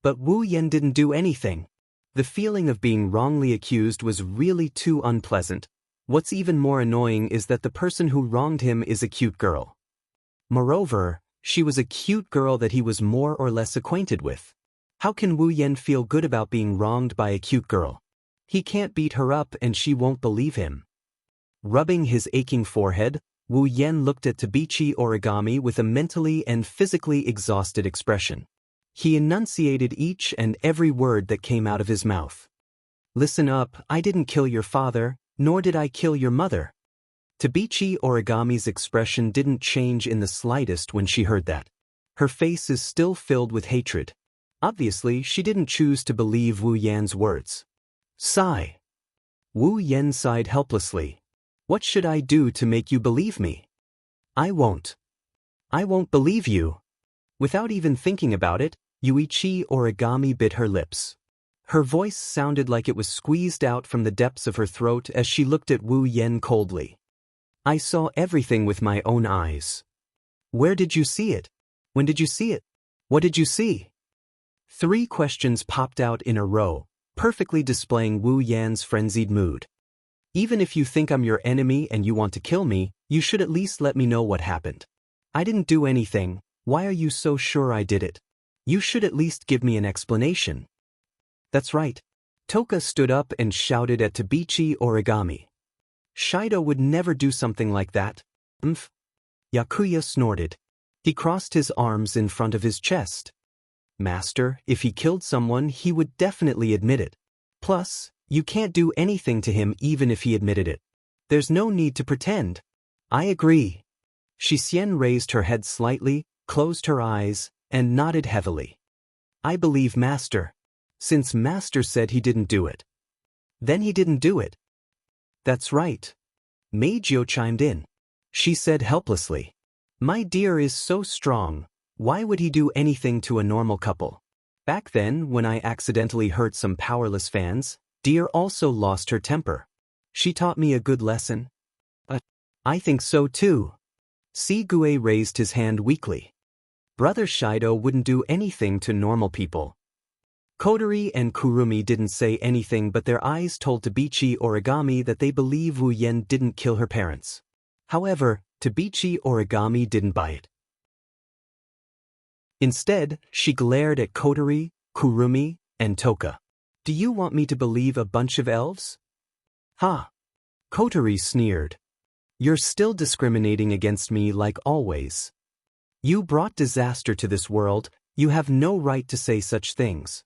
But Wu Yan didn't do anything. The feeling of being wrongly accused was really too unpleasant. What's even more annoying is that the person who wronged him is a cute girl. Moreover, she was a cute girl that he was more or less acquainted with. How can Wu Yan feel good about being wronged by a cute girl? He can't beat her up and she won't believe him. Rubbing his aching forehead, Wu Yan looked at Tabichi Origami with a mentally and physically exhausted expression. He enunciated each and every word that came out of his mouth. Listen up, I didn't kill your father, nor did I kill your mother. Tabichi Origami's expression didn't change in the slightest when she heard that. Her face is still filled with hatred. Obviously, she didn't choose to believe Wu Yan's words. Sigh. Wu Yan sighed helplessly. What should I do to make you believe me? I won't. I won't believe you. Without even thinking about it, Yuichi Origami bit her lips. Her voice sounded like it was squeezed out from the depths of her throat as she looked at Wu Yan coldly. I saw everything with my own eyes. Where did you see it? When did you see it? What did you see? 3 questions popped out in a row, perfectly displaying Wu Yan's frenzied mood. Even if you think I'm your enemy and you want to kill me, you should at least let me know what happened. I didn't do anything. Why are you so sure I did it? You should at least give me an explanation. That's right. Toka stood up and shouted at Tabichi Origami. Shido would never do something like that. Yakuya snorted. He crossed his arms in front of his chest. Master, if he killed someone, he would definitely admit it. Plus, you can't do anything to him even if he admitted it. There's no need to pretend. I agree. Xixian raised her head slightly, closed her eyes, and nodded heavily. I believe Master. Since Master said he didn't do it. Then he didn't do it. That's right. Meijio chimed in. She said helplessly. My dear is so strong, why would he do anything to a normal couple? Back then, when I accidentally hurt some powerless fans, dear also lost her temper. She taught me a good lesson. I think so too. Sigue raised his hand weakly. Brother Shido wouldn't do anything to normal people. Kotori and Kurumi didn't say anything, but their eyes told Tabichi Origami that they believe Wu Yen didn't kill her parents. However, Tabichi Origami didn't buy it. Instead, she glared at Kotori, Kurumi, and Toka. Do you want me to believe a bunch of elves? Ha! Kotori sneered. You're still discriminating against me like always. You brought disaster to this world, you have no right to say such things.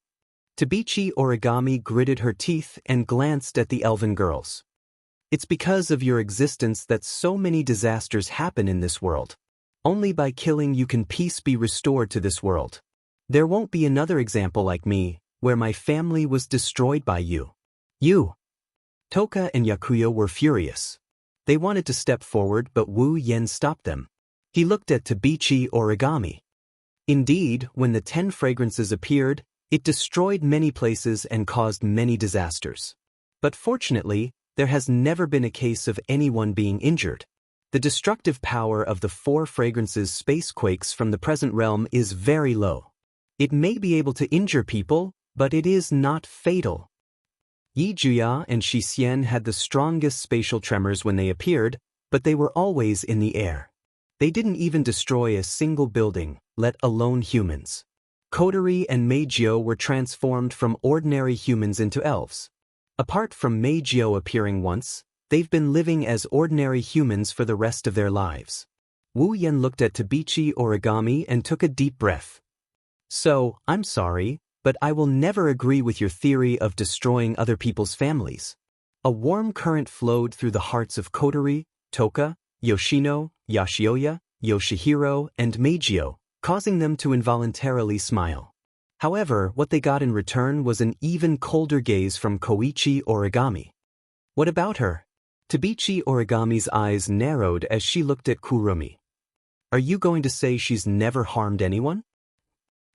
Tabichi Origami gritted her teeth and glanced at the elven girls. It's because of your existence that so many disasters happen in this world. Only by killing you can peace be restored to this world. There won't be another example like me, where my family was destroyed by you. You. Toka and Yakuya were furious. They wanted to step forward, but Wu Yen stopped them. He looked at Tabichi Origami. Indeed, when the 10 fragrances appeared, it destroyed many places and caused many disasters. But fortunately, there has never been a case of anyone being injured. The destructive power of the 4 fragrances spacequakes from the present realm is very low. It may be able to injure people, but it is not fatal. Yi Juya and Xixian had the strongest spatial tremors when they appeared, but they were always in the air. They didn't even destroy a single building, let alone humans. Kotori and Meijio were transformed from ordinary humans into elves. Apart from Meijio appearing once, they've been living as ordinary humans for the rest of their lives. Wu Yen looked at Tabichi Origami and took a deep breath. So, I'm sorry, but I will never agree with your theory of destroying other people's families. A warm current flowed through the hearts of Kotori, Toka, Yoshino, Yashioya, Yoshihiro, and Meijio, causing them to involuntarily smile. However, what they got in return was an even colder gaze from Koichi Origami. What about her? Tabichi Origami's eyes narrowed as she looked at Kurumi. Are you going to say she's never harmed anyone?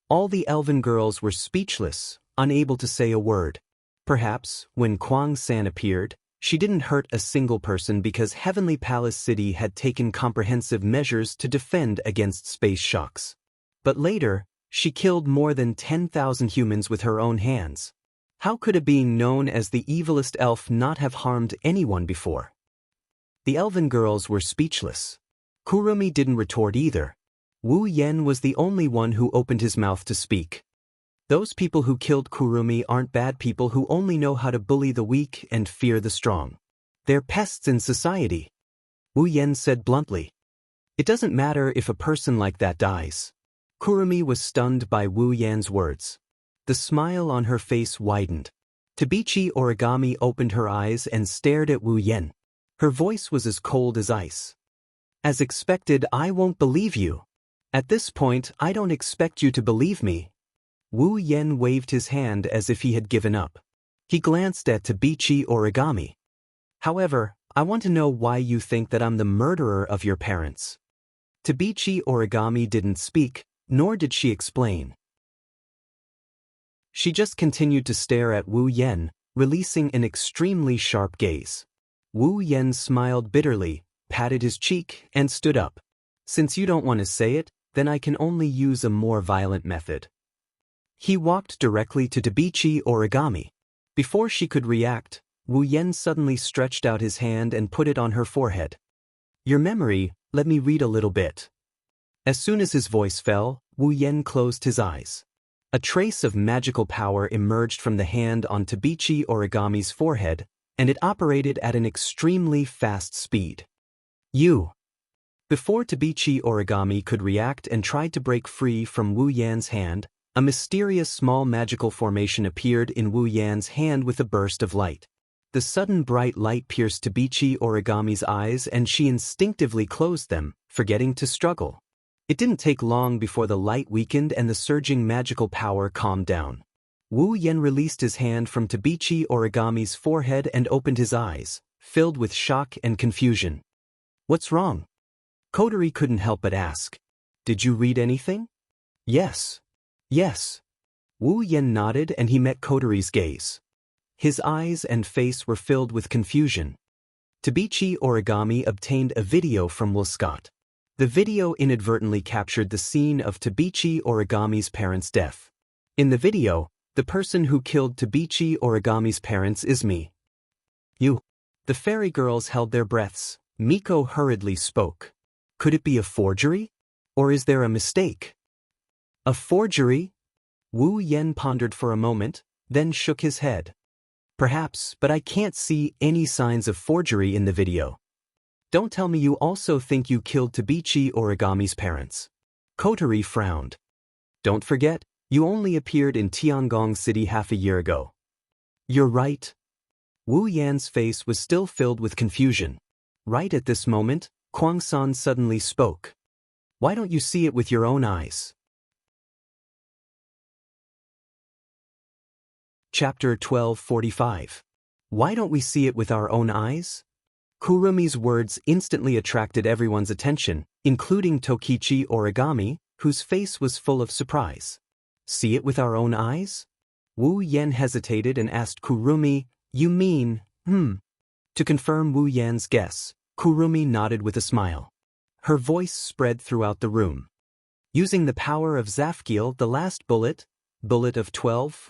All the elven girls were speechless, unable to say a word. Perhaps, when Kwang-san appeared, she didn't hurt a single person because Heavenly Palace City had taken comprehensive measures to defend against space shocks. But later, she killed more than 10,000 humans with her own hands. How could a being known as the evilest elf not have harmed anyone before? The elven girls were speechless. Kurumi didn't retort either. Wu Yen was the only one who opened his mouth to speak. Those people who killed Kurumi aren't bad people who only know how to bully the weak and fear the strong. They're pests in society. Wu Yen said bluntly. It doesn't matter if a person like that dies. Kurumi was stunned by Wu Yan's words. The smile on her face widened. Tabichi Origami opened her eyes and stared at Wu Yen. Her voice was as cold as ice. As expected, I won't believe you. At this point, I don't expect you to believe me. Wu Yen waved his hand as if he had given up. He glanced at Tabichi Origami. However, I want to know why you think that I'm the murderer of your parents. Tabichi Origami didn't speak, nor did she explain. She just continued to stare at Wu Yen, releasing an extremely sharp gaze. Wu Yen smiled bitterly, patted his cheek, and stood up. Since you don't want to say it, then I can only use a more violent method. He walked directly to Tabichi Origami. Before she could react, Wu Yen suddenly stretched out his hand and put it on her forehead. Your memory, let me read a little bit. As soon as his voice fell, Wu Yen closed his eyes. A trace of magical power emerged from the hand on Tabichi Origami's forehead, and it operated at an extremely fast speed. You. Before Tabichi Origami could react and tried to break free from Wu Yan's hand, a mysterious small magical formation appeared in Wu Yan's hand with a burst of light. The sudden bright light pierced Tabichi Origami's eyes and she instinctively closed them, forgetting to struggle. It didn't take long before the light weakened and the surging magical power calmed down. Wu Yen released his hand from Tabichi Origami's forehead and opened his eyes, filled with shock and confusion. "What's wrong?" Kotori couldn't help but ask. "Did you read anything?" "Yes. Yes." Wu Yen nodded and he met Kotori's gaze. His eyes and face were filled with confusion. Tabichi Origami obtained a video from Wuxia. The video inadvertently captured the scene of Tabichi Origami's parents' death. In the video, the person who killed Tabichi Origami's parents is me. You. The fairy girls held their breaths. Miko hurriedly spoke. Could it be a forgery? Or is there a mistake? A forgery? Wu Yen pondered for a moment, then shook his head. Perhaps, but I can't see any signs of forgery in the video. Don't tell me you also think you killed Tabichi Origami's parents. Kotori frowned. Don't forget, you only appeared in Tiangong City half a year ago. You're right. Wu Yan's face was still filled with confusion. Right at this moment, Kwang-san suddenly spoke. Why don't you see it with your own eyes? Chapter 1245. Why don't we see it with our own eyes? Kurumi's words instantly attracted everyone's attention, including Tokichi Origami, whose face was full of surprise. See it with our own eyes? Wu Yen hesitated and asked Kurumi, You mean, To confirm Wu Yan's guess, Kurumi nodded with a smile. Her voice spread throughout the room. Using the power of Zafkiel, the last bullet of 12,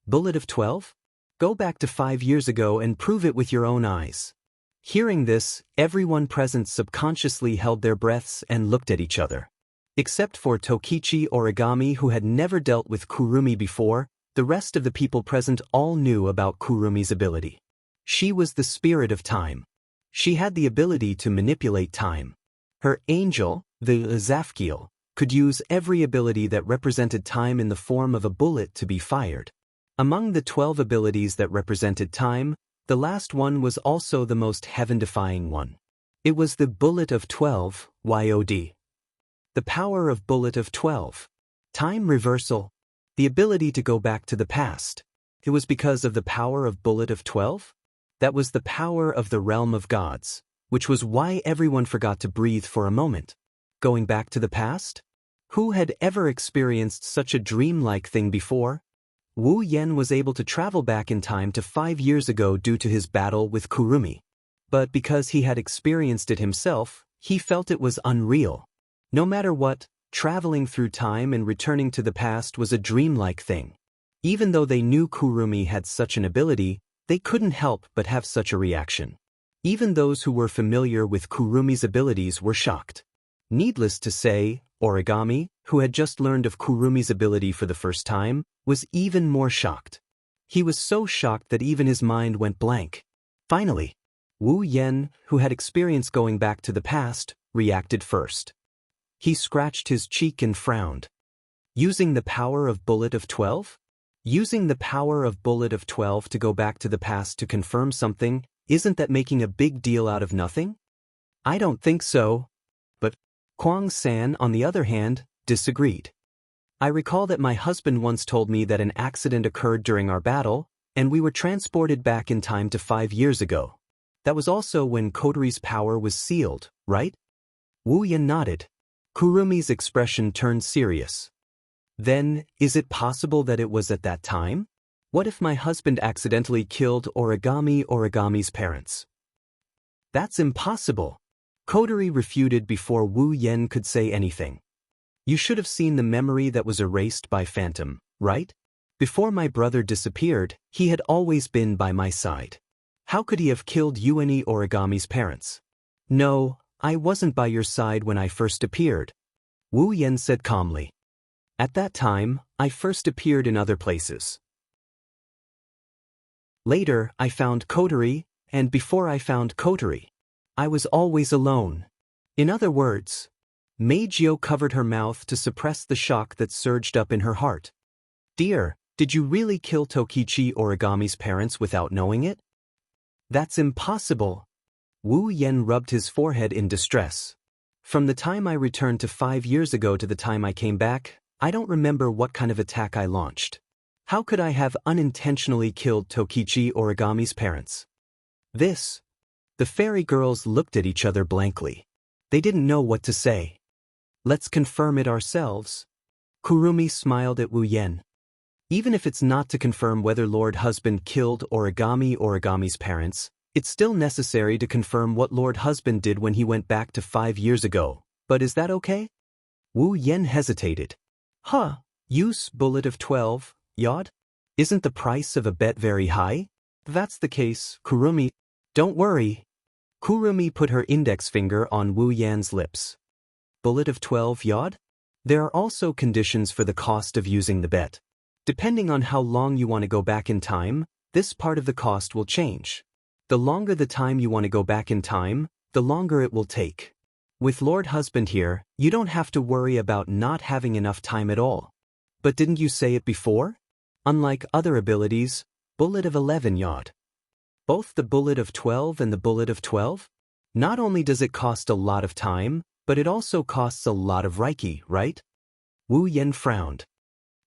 bullet of 12? Go back to 5 years ago and prove it with your own eyes. Hearing this, everyone present subconsciously held their breaths and looked at each other. Except for Tokichi Origami, who had never dealt with Kurumi before, the rest of the people present all knew about Kurumi's ability. She was the spirit of time. She had the ability to manipulate time. Her angel, the Zafkiel, could use every ability that represented time in the form of a bullet to be fired. Among the 12 abilities that represented time, the last one was also the most heaven-defying one. It was the Bullet of 12, YOD. The power of Bullet of 12. Time reversal. The ability to go back to the past. It was because of the power of Bullet of 12? That was the power of the realm of gods, which was why everyone forgot to breathe for a moment. Going back to the past? Who had ever experienced such a dreamlike thing before? Wu Yen was able to travel back in time to 5 years ago due to his battle with Kurumi. But because he had experienced it himself, he felt it was unreal. No matter what, traveling through time and returning to the past was a dreamlike thing. Even though they knew Kurumi had such an ability, they couldn't help but have such a reaction. Even those who were familiar with Kurumi's abilities were shocked. Needless to say, Origami, who had just learned of Kurumi's ability for the first time, was even more shocked. He was so shocked that even his mind went blank. Finally, Wu Yen, who had experience going back to the past, reacted first. He scratched his cheek and frowned. Using the power of Bullet of 12? Using the power of Bullet of 12 to go back to the past to confirm something, isn't that making a big deal out of nothing? I don't think so. But Kwang-san, on the other hand, disagreed. I recall that my husband once told me that an accident occurred during our battle, and we were transported back in time to 5 years ago. That was also when Kotori's power was sealed, right? Wu Yen nodded. Kurumi's expression turned serious. Then, is it possible that it was at that time? What if my husband accidentally killed Origami's parents? That's impossible. Kotori refuted before Wu Yen could say anything. You should have seen the memory that was erased by Phantom, right? Before my brother disappeared, he had always been by my side. How could he have killed Origami's parents? No, I wasn't by your side when I first appeared, Wu Yen said calmly. At that time, I first appeared in other places. Later, I found Kotori, and before I found Kotori, I was always alone. In other words, Meijio covered her mouth to suppress the shock that surged up in her heart. Dear, did you really kill Tokichi Origami's parents without knowing it? That's impossible. Wu Yan rubbed his forehead in distress. From the time I returned to 5 years ago to the time I came back, I don't remember what kind of attack I launched. How could I have unintentionally killed Tokichi Origami's parents? The fairy girls looked at each other blankly. They didn't know what to say. Let's confirm it ourselves. Kurumi smiled at Wu Yan. Even if it's not to confirm whether Lord Husband killed Origami's parents, it's still necessary to confirm what Lord Husband did when he went back to 5 years ago. But is that okay? Wu Yan hesitated. Use bullet of 12, yod? Isn't the price of a bet very high? If that's the case, Kurumi. Don't worry. Kurumi put her index finger on Wu Yan's lips. Bullet of 12 yod? There are also conditions for the cost of using the bet. Depending on how long you want to go back in time, this part of the cost will change. The longer the time you want to go back in time, the longer it will take. With Lord Husband here, you don't have to worry about not having enough time at all. But didn't you say it before? Unlike other abilities, bullet of 11 yod. Both the bullet of 12 and the bullet of 12? Not only does it cost a lot of time, but it also costs a lot of Reiki, right? Wu Yan frowned.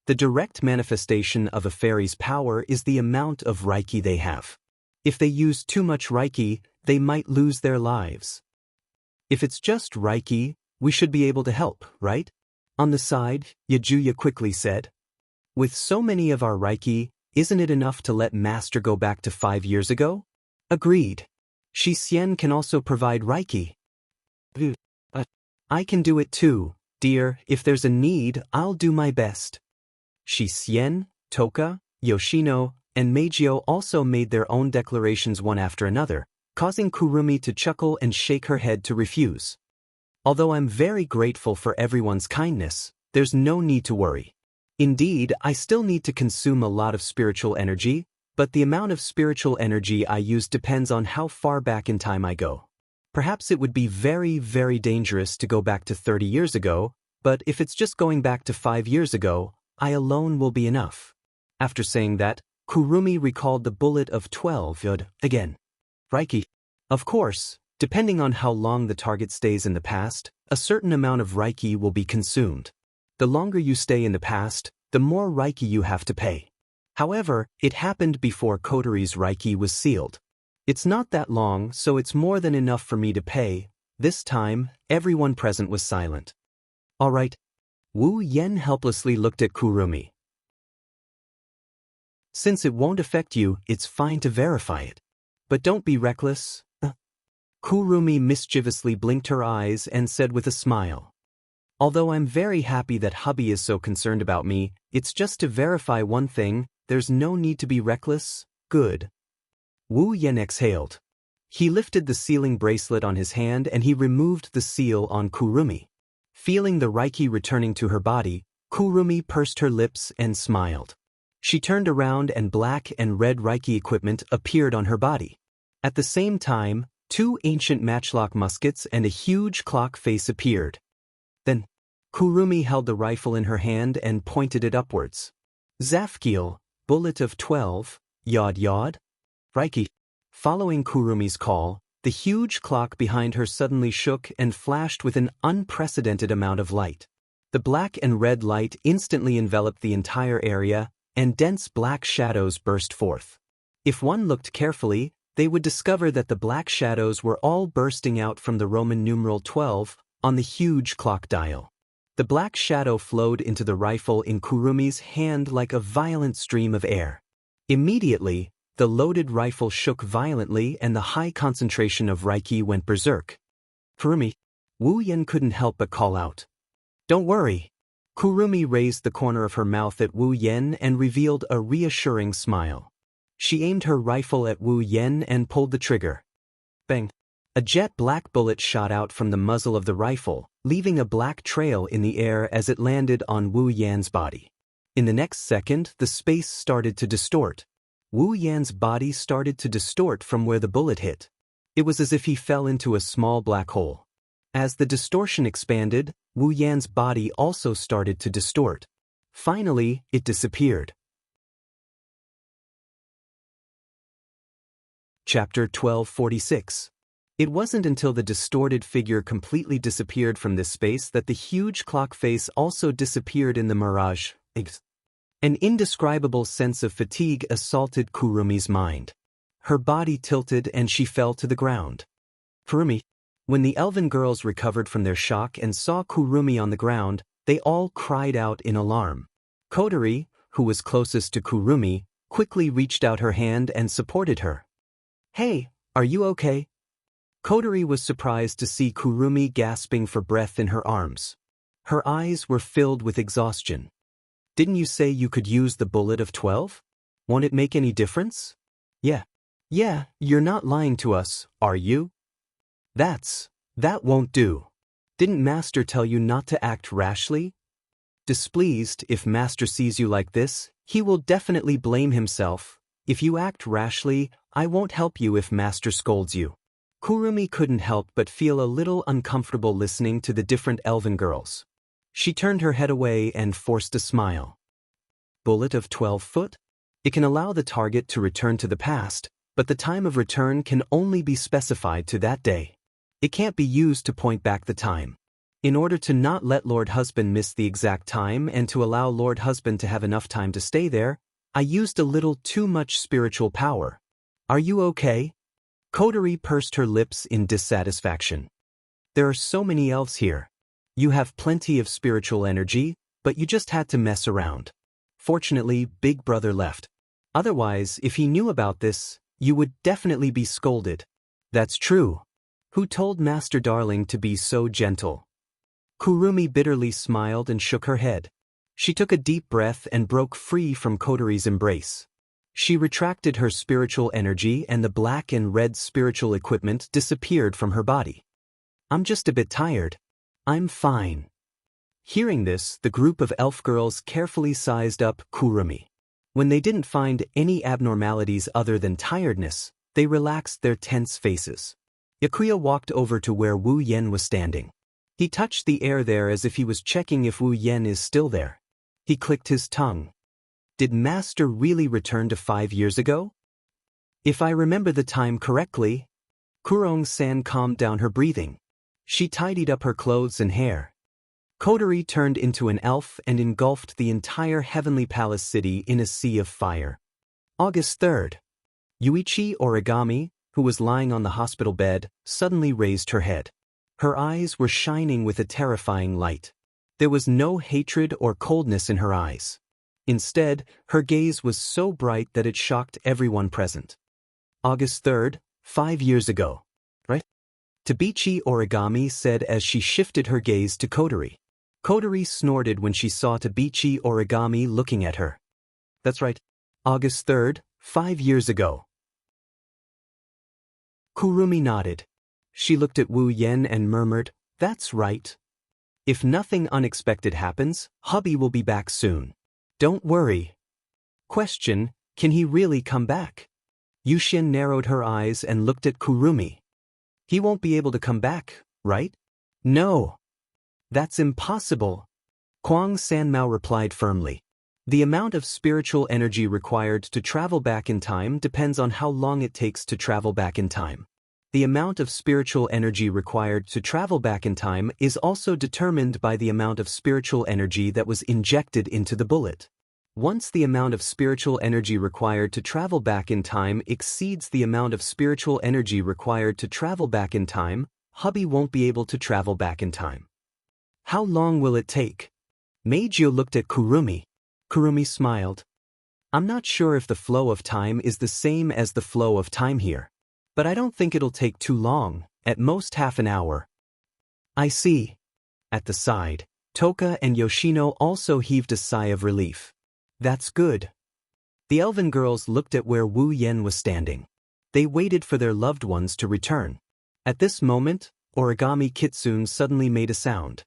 The direct manifestation of a fairy's power is the amount of Reiki they have. If they use too much Reiki, they might lose their lives. If it's just Reiki, we should be able to help, right? On the side, Yajuya quickly said. With so many of our Reiki, isn't it enough to let Master go back to 5 years ago? Agreed. Shi Xian can also provide Reiki. I can do it too, dear. If there's a need, I'll do my best. Shi Xian, Toka, Yoshino, and Meijio also made their own declarations one after another, causing Kurumi to chuckle and shake her head to refuse. Although I'm very grateful for everyone's kindness, there's no need to worry. Indeed, I still need to consume a lot of spiritual energy, but the amount of spiritual energy I use depends on how far back in time I go. Perhaps it would be very, very dangerous to go back to 30 years ago, but if it's just going back to 5 years ago, I alone will be enough. After saying that, Kurumi recalled the bullet of 12 yod again. Reiki. Of course, depending on how long the target stays in the past, a certain amount of Reiki will be consumed. The longer you stay in the past, the more Reiki you have to pay. However, it happened before Kotori's Reiki was sealed. It's not that long, so it's more than enough for me to pay. This time, everyone present was silent. All right. Wu Yan helplessly looked at Kurumi. Since it won't affect you, it's fine to verify it. But don't be reckless. Kurumi mischievously blinked her eyes and said with a smile. Although I'm very happy that hubby is so concerned about me, it's just to verify one thing, there's no need to be reckless. Good. Wu Yan exhaled. He lifted the sealing bracelet on his hand and he removed the seal on Kurumi. Feeling the Reiki returning to her body, Kurumi pursed her lips and smiled. She turned around and black and red Reiki equipment appeared on her body. At the same time, 2 ancient matchlock muskets and a huge clock face appeared. Then, Kurumi held the rifle in her hand and pointed it upwards. Zafkiel, bullet of 12, yod yod. Reiki. Following Kurumi's call, the huge clock behind her suddenly shook and flashed with an unprecedented amount of light. The black and red light instantly enveloped the entire area, and dense black shadows burst forth. If one looked carefully, they would discover that the black shadows were all bursting out from the Roman numeral 12 on the huge clock dial. The black shadow flowed into the rifle in Kurumi's hand like a violent stream of air. Immediately, the loaded rifle shook violently and the high concentration of Reiki went berserk. Kurumi. Wu Yan couldn't help but call out. Don't worry. Kurumi raised the corner of her mouth at Wu Yan and revealed a reassuring smile. She aimed her rifle at Wu Yan and pulled the trigger. Bang! A jet black bullet shot out from the muzzle of the rifle, leaving a black trail in the air as it landed on Wu Yan's body. In the next second, the space started to distort. Wu Yan's body started to distort from where the bullet hit. It was as if he fell into a small black hole. As the distortion expanded, Wu Yan's body also started to distort. Finally, it disappeared. Chapter 1246. It wasn't until the distorted figure completely disappeared from this space that the huge clock face also disappeared in the mirage. An indescribable sense of fatigue assaulted Kurumi's mind. Her body tilted and she fell to the ground. Kurumi. When the elven girls recovered from their shock and saw Kurumi on the ground, they all cried out in alarm. Kotori, who was closest to Kurumi, quickly reached out her hand and supported her. "Hey, are you okay?" Kotori was surprised to see Kurumi gasping for breath in her arms. Her eyes were filled with exhaustion. "Didn't you say you could use the bullet of 12? Won't it make any difference?" Yeah, you're not lying to us, are you?" That won't do. Didn't Master tell you not to act rashly?" Displeased, if Master sees you like this, he will definitely blame himself. If you act rashly, I won't help you if Master scolds you. Kurumi couldn't help but feel a little uncomfortable listening to the different elven girls. She turned her head away and forced a smile. Bullet of 12 foot? It can allow the target to return to the past, but the time of return can only be specified to that day. It can't be used to point back the time. In order to not let Lord Husband miss the exact time and to allow Lord Husband to have enough time to stay there, I used a little too much spiritual power. Are you okay? Kotori pursed her lips in dissatisfaction. There are so many elves here. You have plenty of spiritual energy, but you just had to mess around. Fortunately, Big Brother left. Otherwise, if he knew about this, you would definitely be scolded. That's true. Who told Master Darling to be so gentle? Kurumi bitterly smiled and shook her head. She took a deep breath and broke free from Kotori's embrace. She retracted her spiritual energy and the black and red spiritual equipment disappeared from her body. "I'm just a bit tired. I'm fine." Hearing this, the group of elf girls carefully sized up Kurumi. When they didn't find any abnormalities other than tiredness, they relaxed their tense faces. Yakuya walked over to where Wu Yen was standing. He touched the air there as if he was checking if Wu Yen is still there. He clicked his tongue. Did Master really return to 5 years ago? If I remember the time correctly. Kurong-san calmed down her breathing. She tidied up her clothes and hair. Kotori turned into an elf and engulfed the entire Heavenly Palace city in a sea of fire. August 3rd. Yuichi Origami, who was lying on the hospital bed, suddenly raised her head. Her eyes were shining with a terrifying light. There was no hatred or coldness in her eyes. Instead, her gaze was so bright that it shocked everyone present. August 3rd, 5 years ago. Right? Tabichi Origami said as she shifted her gaze to Kotori. Kotori snorted when she saw Tabichi Origami looking at her. That's right. August 3rd, 5 years ago. Kurumi nodded. She looked at Wu Yen and murmured, "That's right. If nothing unexpected happens, hubby will be back soon. Don't worry." Question, can he really come back? Yushin narrowed her eyes and looked at Kurumi. He won't be able to come back, right? No. That's impossible. Kwang Sanmao replied firmly. The amount of spiritual energy required to travel back in time depends on how long it takes to travel back in time. The amount of spiritual energy required to travel back in time is also determined by the amount of spiritual energy that was injected into the bullet. Once the amount of spiritual energy required to travel back in time exceeds the amount of spiritual energy required to travel back in time, hubby won't be able to travel back in time. How long will it take? Meijio looked at Kurumi. Kurumi smiled. I'm not sure if the flow of time is the same as the flow of time here. But I don't think it'll take too long, at most half an hour. I see. At the side, Toka and Yoshino also heaved a sigh of relief. That's good. The elven girls looked at where Wu Yen was standing. They waited for their loved ones to return. At this moment, Origami Kitsune suddenly made a sound.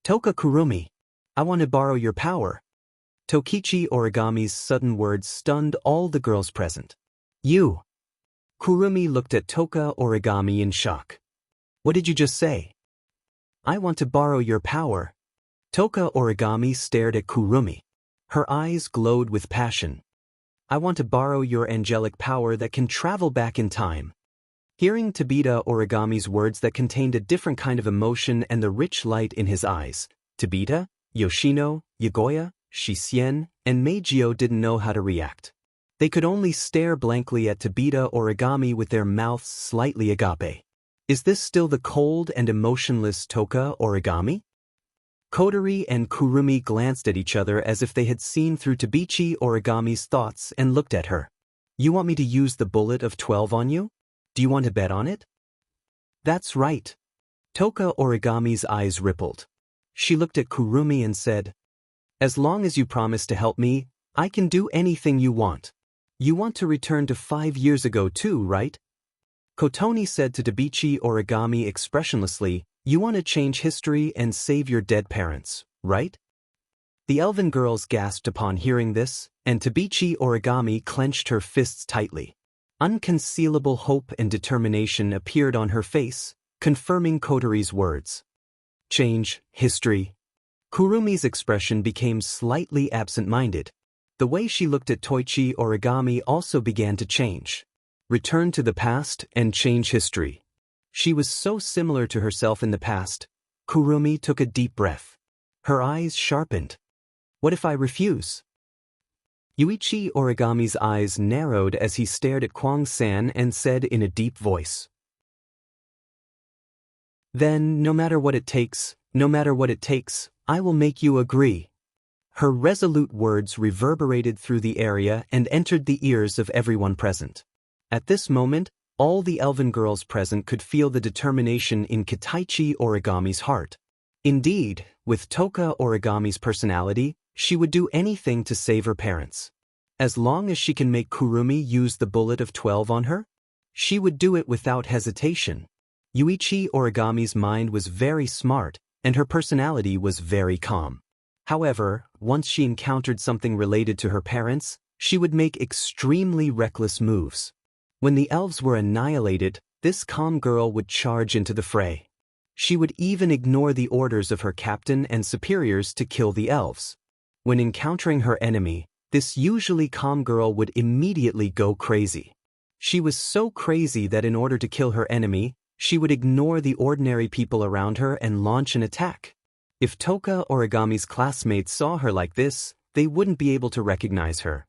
Toka Kurumi, I want to borrow your power. Tokichi Origami's sudden words stunned all the girls present. You. Kurumi looked at Toka Origami in shock. What did you just say? I want to borrow your power. Toka Origami stared at Kurumi. Her eyes glowed with passion. I want to borrow your angelic power that can travel back in time. Hearing Tabita Origami's words that contained a different kind of emotion and the rich light in his eyes, Tabita, Yoshino, Yagoya, Shisien, and Meijio didn't know how to react. They could only stare blankly at Tabita Origami with their mouths slightly agape. Is this still the cold and emotionless Toka Origami? Kotori and Kurumi glanced at each other as if they had seen through Tabichi Origami's thoughts and looked at her. You want me to use the bullet of 12 on you? Do you want to bet on it? That's right. Toka Origami's eyes rippled. She looked at Kurumi and said, as long as you promise to help me, I can do anything you want. You want to return to 5 years ago too, right? Kotoni said to Tabichi Origami expressionlessly, you want to change history and save your dead parents, right? The elven girls gasped upon hearing this, and Tabichi Origami clenched her fists tightly. Unconcealable hope and determination appeared on her face, confirming Kotori's words. Change history. Kurumi's expression became slightly absent-minded. The way she looked at Toichi Origami also began to change. Return to the past and change history. She was so similar to herself in the past. Kurumi took a deep breath. Her eyes sharpened. What if I refuse? Yuichi Origami's eyes narrowed as he stared at Kwang-san and said in a deep voice, then, no matter what it takes, I will make you agree. Her resolute words reverberated through the area and entered the ears of everyone present. At this moment, all the elven girls present could feel the determination in Kitaichi Origami's heart. Indeed, with Toka Origami's personality, she would do anything to save her parents. As long as she can make Kurumi use the bullet of 12 on her, she would do it without hesitation. Yuichi Origami's mind was very smart, and her personality was very calm. However, once she encountered something related to her parents, she would make extremely reckless moves. When the elves were annihilated, this calm girl would charge into the fray. She would even ignore the orders of her captain and superiors to kill the elves. When encountering her enemy, this usually calm girl would immediately go crazy. She was so crazy that in order to kill her enemy, she would ignore the ordinary people around her and launch an attack. If Toka Origami's classmates saw her like this, they wouldn't be able to recognize her.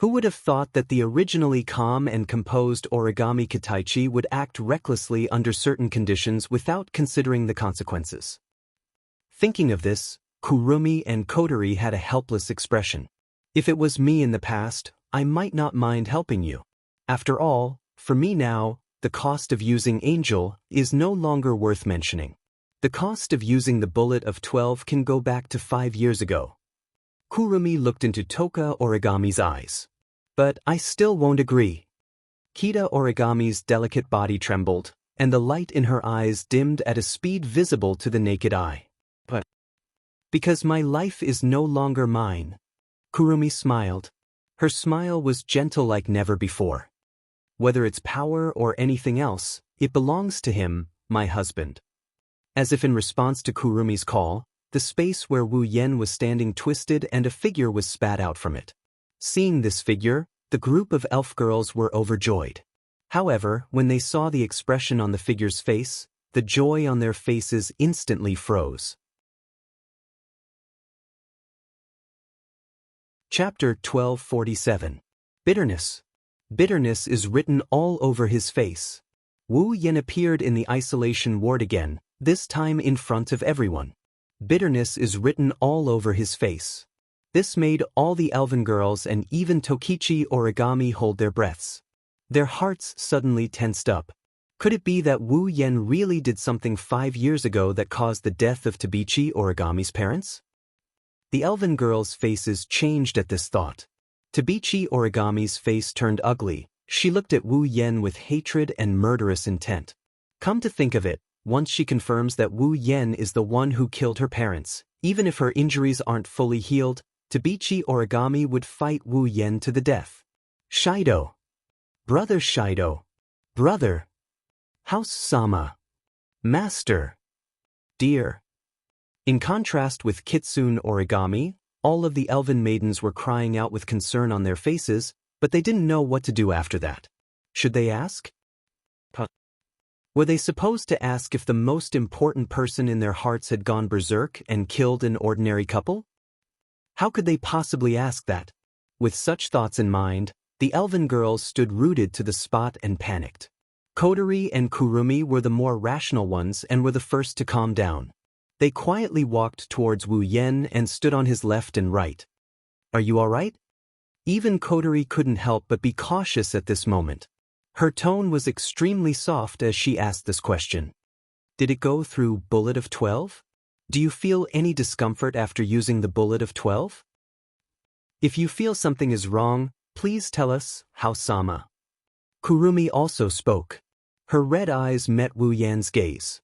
Who would have thought that the originally calm and composed Origami Kitaichi would act recklessly under certain conditions without considering the consequences? Thinking of this, Kurumi and Kotori had a helpless expression. If it was me in the past, I might not mind helping you. After all, for me now, the cost of using Angel is no longer worth mentioning. The cost of using the bullet of 12 can go back to 5 years ago. Kurumi looked into Toka Origami's eyes. But I still won't agree. Kita Origami's delicate body trembled, and the light in her eyes dimmed at a speed visible to the naked eye. But because my life is no longer mine. Kurumi smiled. Her smile was gentle like never before. Whether it's power or anything else, it belongs to him, my husband. As if in response to Kurumi's call, the space where Wu Yen was standing twisted and a figure was spat out from it. Seeing this figure, the group of elf girls were overjoyed. However, when they saw the expression on the figure's face, the joy on their faces instantly froze. Chapter 1247. Bitterness. Bitterness is written all over his face. Wu Yen appeared in the isolation ward again, this time in front of everyone. Bitterness is written all over his face. This made all the elven girls and even Tokichi Origami hold their breaths. Their hearts suddenly tensed up. Could it be that Wu Yen really did something 5 years ago that caused the death of Tabichi Origami's parents? The elven girls' faces changed at this thought. Tabichi Origami's face turned ugly. She looked at Wu Yen with hatred and murderous intent. Come to think of it, once she confirms that Wu Yen is the one who killed her parents, even if her injuries aren't fully healed, Tabichi Origami would fight Wu Yen to the death. Shido. Brother Shido. Brother. House Sama. Master. Dear. In contrast with Kitsune Origami, All of the elven maidens were crying out with concern on their faces, but they didn't know what to do after that. Should they ask? Were they supposed to ask if the most important person in their hearts had gone berserk and killed an ordinary couple? How could they possibly ask that? With such thoughts in mind, the elven girls stood rooted to the spot and panicked. Kotori and Kurumi were the more rational ones and were the first to calm down. They quietly walked towards Wu Yen and stood on his left and right. Are you all right? Even Kotori couldn't help but be cautious at this moment. Her tone was extremely soft as she asked this question. Did it go through bullet of 12? Do you feel any discomfort after using the bullet of 12? If you feel something is wrong, please tell us, How-sama. Kurumi also spoke. Her red eyes met Wu Yan's gaze.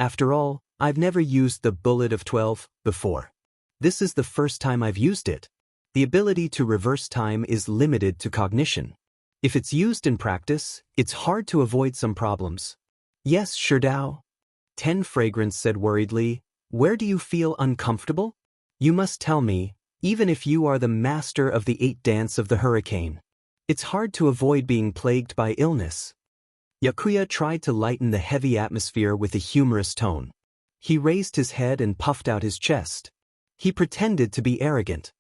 After all, I've never used the bullet of 12 before. This is the first time I've used it. The ability to reverse time is limited to cognition. If it's used in practice, it's hard to avoid some problems. Yes, Sherdao. 10 Fragrance said worriedly, where do you feel uncomfortable? You must tell me, even if you are the master of the 8 dance of the hurricane. It's hard to avoid being plagued by illness. Yakuya tried to lighten the heavy atmosphere with a humorous tone. He raised his head and puffed out his chest. He pretended to be arrogant.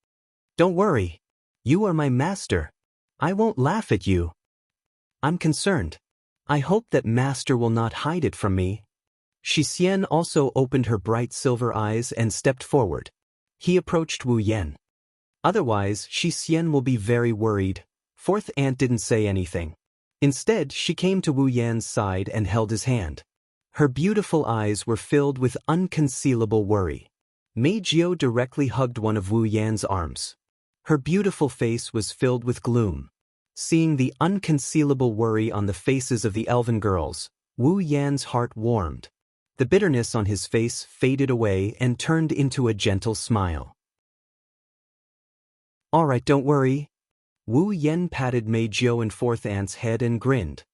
Don't worry. You are my master. I won't laugh at you. I'm concerned. I hope that master will not hide it from me. Shixien also opened her bright silver eyes and stepped forward. He approached Wu Yen. Otherwise, Shixien will be very worried. Fourth aunt didn't say anything. Instead, she came to Wu Yan's side and held his hand. Her beautiful eyes were filled with unconcealable worry. Mei Jiao directly hugged one of Wu Yan's arms. Her beautiful face was filled with gloom. Seeing the unconcealable worry on the faces of the elven girls, Wu Yan's heart warmed. The bitterness on his face faded away and turned into a gentle smile. All right, don't worry. Wu Yan patted Mei Jiao and fourth aunt's head and grinned.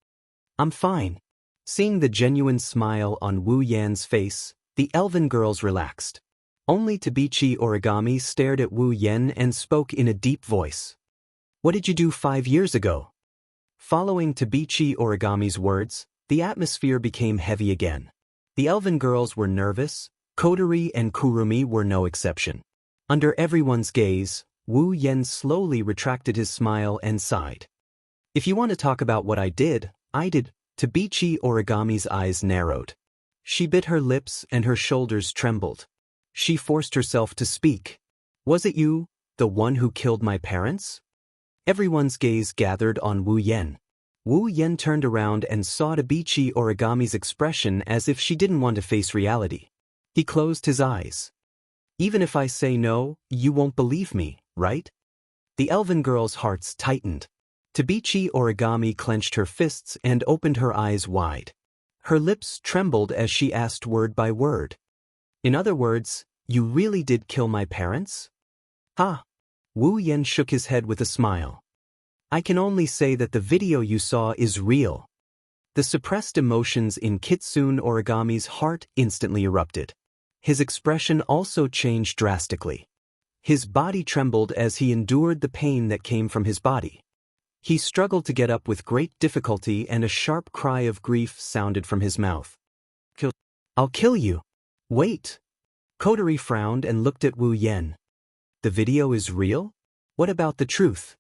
I'm fine. Seeing the genuine smile on Wu Yan's face, the elven girls relaxed. Only Tabichi Origami stared at Wu Yen and spoke in a deep voice. What did you do 5 years ago? Following Tabichi Origami's words, the atmosphere became heavy again. The elven girls were nervous, Kotori and Kurumi were no exception. Under everyone's gaze, Wu Yen slowly retracted his smile and sighed. If you want to talk about what I did. Tabichi Origami's eyes narrowed. She bit her lips and her shoulders trembled. She forced herself to speak. Was it you, the one who killed my parents? Everyone's gaze gathered on Wu Yen. Wu Yen turned around and saw Tabichi Origami's expression as if she didn't want to face reality. He closed his eyes. Even if I say no, you won't believe me, right? The elven girl's hearts tightened. Tabichi Origami clenched her fists and opened her eyes wide. Her lips trembled as she asked word by word. In other words, you really did kill my parents? Ha! Wu Yen shook his head with a smile. I can only say that the video you saw is real. The suppressed emotions in Kitsune Origami's heart instantly erupted. His expression also changed drastically. His body trembled as he endured the pain that came from his body. He struggled to get up with great difficulty and a sharp cry of grief sounded from his mouth. I'll kill you. Wait. Kotori frowned and looked at Wu Yen. The video is real? What about the truth?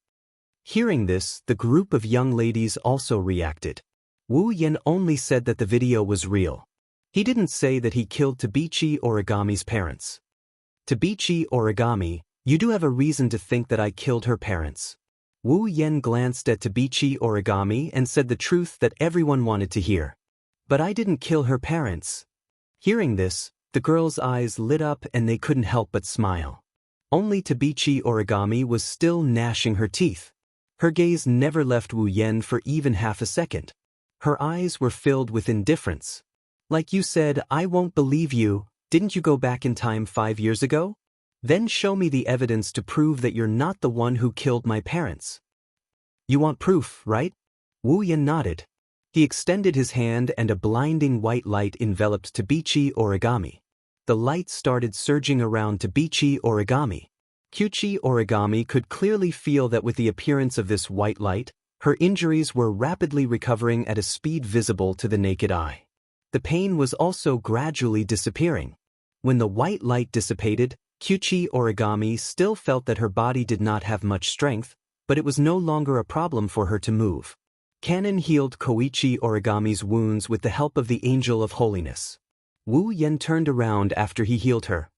Hearing this, the group of young ladies also reacted. Wu Yen only said that the video was real. He didn't say that he killed Tabichi Origami's parents. Tabichi Origami, you do have a reason to think that I killed her parents. Wu Yen glanced at Tabichi Origami and said the truth that everyone wanted to hear. But I didn't kill her parents. Hearing this, the girls' eyes lit up and they couldn't help but smile. Only Tabichi Origami was still gnashing her teeth. Her gaze never left Wu Yen for even half a second. Her eyes were filled with indifference. Like you said, I won't believe you. Didn't you go back in time 5 years ago? Then show me the evidence to prove that you're not the one who killed my parents. You want proof, right? Wu Yen nodded. He extended his hand and a blinding white light enveloped Tabichi Origami. The light started surging around Tabichi Origami. Kyuchi Origami could clearly feel that with the appearance of this white light, her injuries were rapidly recovering at a speed visible to the naked eye. The pain was also gradually disappearing. When the white light dissipated, Kyuchi Origami still felt that her body did not have much strength, but it was no longer a problem for her to move. Kanon healed Koichi Origami's wounds with the help of the Angel of Holiness. Wu Yen turned around after he healed her.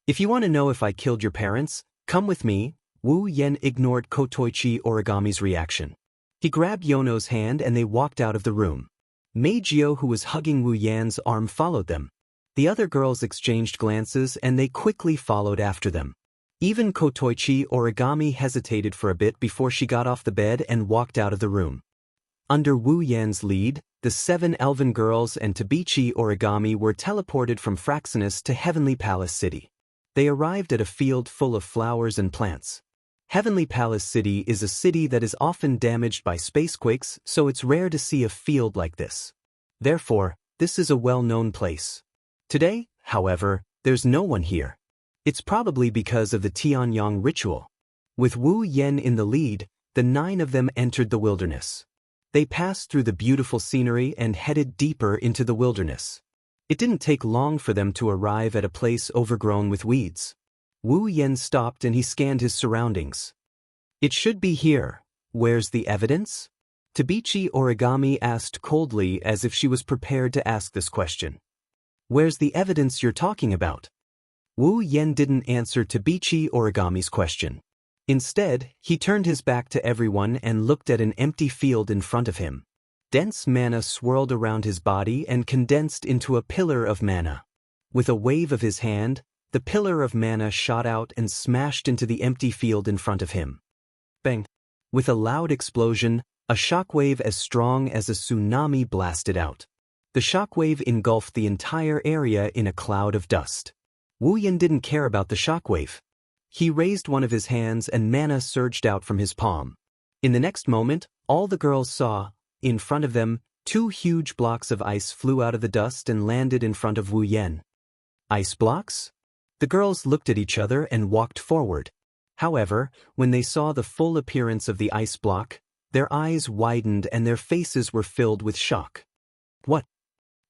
If you want to know if I killed your parents, come with me. Wu Yen ignored Kotoichi Origami's reaction. He grabbed Yono's hand and they walked out of the room. Meijio, who was hugging Wu Yan's arm, followed them. The other girls exchanged glances and they quickly followed after them. Even Kotoichi Origami hesitated for a bit before she got off the bed and walked out of the room. Under Wu Yan's lead, the 7 elven girls and Tabichi Origami were teleported from Fraxinus to Heavenly Palace City. They arrived at a field full of flowers and plants. Heavenly Palace City is a city that is often damaged by spacequakes, so it's rare to see a field like this. Therefore, this is a well-known place. Today, however, there's no one here. It's probably because of the Tianyang ritual. With Wu Yen in the lead, the 9 of them entered the wilderness. They passed through the beautiful scenery and headed deeper into the wilderness. It didn't take long for them to arrive at a place overgrown with weeds. Wu Yen stopped and he scanned his surroundings. It should be here. Where's the evidence? Tabichi Origami asked coldly as if she was prepared to ask this question. Where's the evidence you're talking about? Wu Yen didn't answer Tabichi Origami's question. Instead, he turned his back to everyone and looked at an empty field in front of him. Dense mana swirled around his body and condensed into a pillar of mana. With a wave of his hand, the pillar of mana shot out and smashed into the empty field in front of him. Bang! With a loud explosion, a shockwave as strong as a tsunami blasted out. The shockwave engulfed the entire area in a cloud of dust. Wu Yen didn't care about the shockwave. He raised one of his hands and mana surged out from his palm. In the next moment, all the girls saw, in front of them, 2 huge blocks of ice flew out of the dust and landed in front of Wu Yen. Ice blocks? The girls looked at each other and walked forward. However, when they saw the full appearance of the ice block, their eyes widened and their faces were filled with shock. What?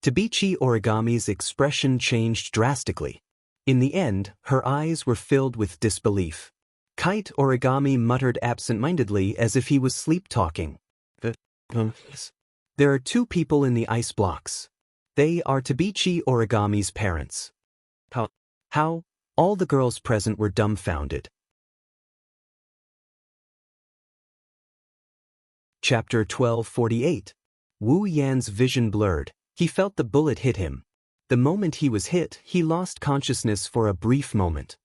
Tabichi Origami's expression changed drastically. In the end, her eyes were filled with disbelief. Kite Origami muttered absent-mindedly as if he was sleep-talking. There are 2 people in the ice blocks. They are Tabichi Origami's parents. How? All the girls present were dumbfounded. Chapter 1248. Wu Yan's vision blurred. He felt the bullet hit him. The moment he was hit, he lost consciousness for a brief moment.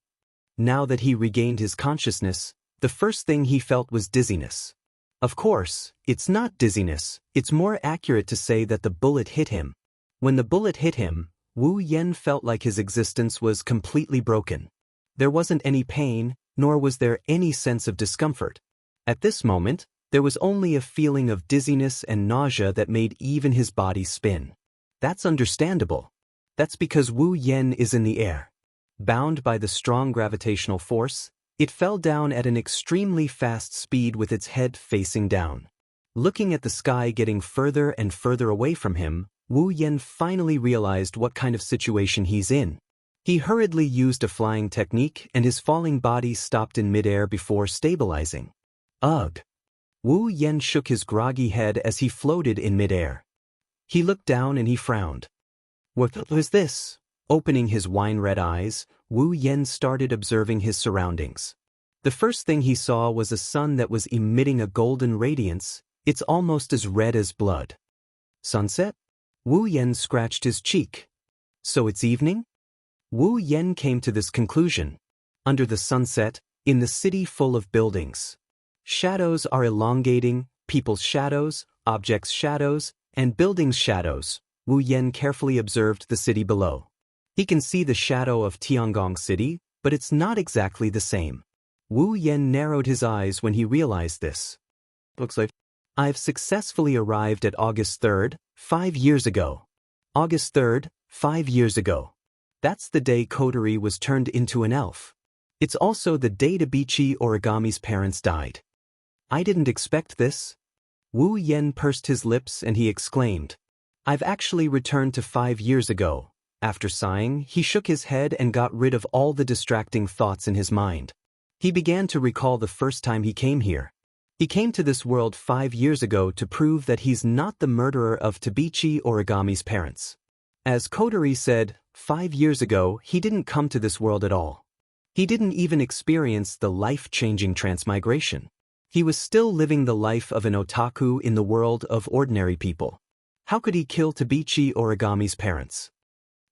Now that he regained his consciousness, the first thing he felt was dizziness. Of course, it's not dizziness, it's more accurate to say that the bullet hit him. When the bullet hit him, Wu Yen felt like his existence was completely broken. There wasn't any pain, nor was there any sense of discomfort. At this moment, there was only a feeling of dizziness and nausea that made even his body spin. That's understandable. That's because Wu Yen is in the air. Bound by the strong gravitational force, it fell down at an extremely fast speed with its head facing down. Looking at the sky getting further and further away from him, Wu Yen finally realized what kind of situation he's in. He hurriedly used a flying technique and his falling body stopped in midair before stabilizing. Ugh! Wu Yen shook his groggy head as he floated in midair. He looked down and he frowned. What was this? Opening his wine-red eyes, Wu Yen started observing his surroundings. The first thing he saw was a sun that was emitting a golden radiance. It's almost as red as blood. Sunset? Wu Yen scratched his cheek. So it's evening? Wu Yen came to this conclusion. Under the sunset, in the city full of buildings. Shadows are elongating, people's shadows, objects' shadows, and buildings' shadows. Wu Yen carefully observed the city below. He can see the shadow of Tiangong City, but it's not exactly the same. Wu Yen narrowed his eyes when he realized this. Looks like I've successfully arrived at August 3rd, 5 years ago. August 3rd, 5 years ago. That's the day Kotori was turned into an elf. It's also the day Tabichi Origami's parents died. I didn't expect this. Wu Yen pursed his lips and he exclaimed, I've actually returned to 5 years ago. After sighing, he shook his head and got rid of all the distracting thoughts in his mind. He began to recall the first time he came here. He came to this world 5 years ago to prove that he's not the murderer of Tabichi Origami's parents. As Kotori said, 5 years ago he didn't come to this world at all. He didn't even experience the life-changing transmigration. He was still living the life of an otaku in the world of ordinary people. How could he kill Tabichi Origami's parents?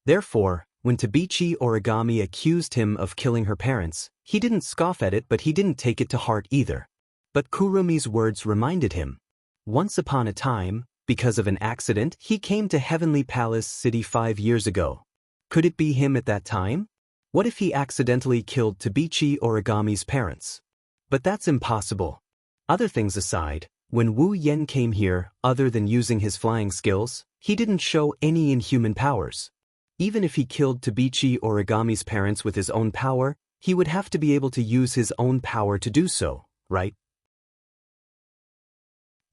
Therefore, when Tabichi Origami accused him of killing her parents, he didn't scoff at it, but he didn't take it to heart either. But Kurumi's words reminded him. Once upon a time, because of an accident, he came to Heavenly Palace City 5 years ago. Could it be him at that time? What if he accidentally killed Tabichi Origami's parents? But that's impossible. Other things aside, when Wu Yen came here, other than using his flying skills, he didn't show any inhuman powers. Even if he killed Tabichi Origami's parents with his own power, he would have to be able to use his own power to do so, right?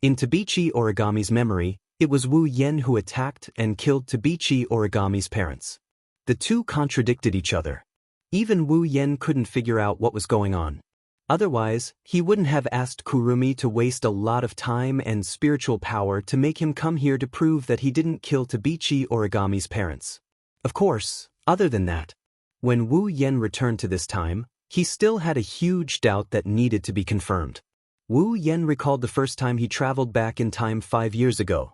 In Tabichi Origami's memory, it was Wu Yen who attacked and killed Tabichi Origami's parents. The two contradicted each other. Even Wu Yen couldn't figure out what was going on. Otherwise, he wouldn't have asked Kurumi to waste a lot of time and spiritual power to make him come here to prove that he didn't kill Tabichi Origami's parents. Of course, other than that, when Wu Yen returned to this time, he still had a huge doubt that needed to be confirmed. Wu Yen recalled the first time he traveled back in time 5 years ago.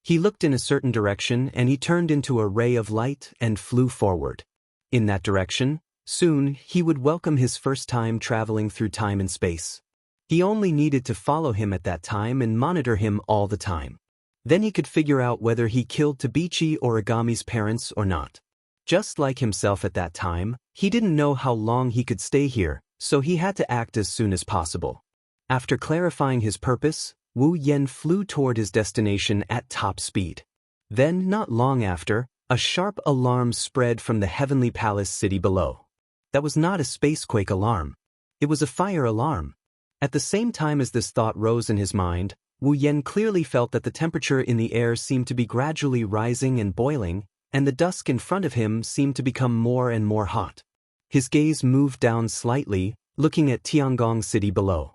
He looked in a certain direction and he turned into a ray of light and flew forward. In that direction, soon he would welcome his first time traveling through time and space. He only needed to follow him at that time and monitor him all the time. Then he could figure out whether he killed Tabichi Origami's parents or not. Just like himself at that time, he didn't know how long he could stay here, so he had to act as soon as possible. After clarifying his purpose, Wu Yen flew toward his destination at top speed. Then, not long after, a sharp alarm spread from the Heavenly Palace City below. That was not a spacequake alarm. It was a fire alarm. At the same time as this thought rose in his mind, Wu Yen clearly felt that the temperature in the air seemed to be gradually rising and boiling, and the dusk in front of him seemed to become more and more hot. His gaze moved down slightly, looking at Tiangong City below.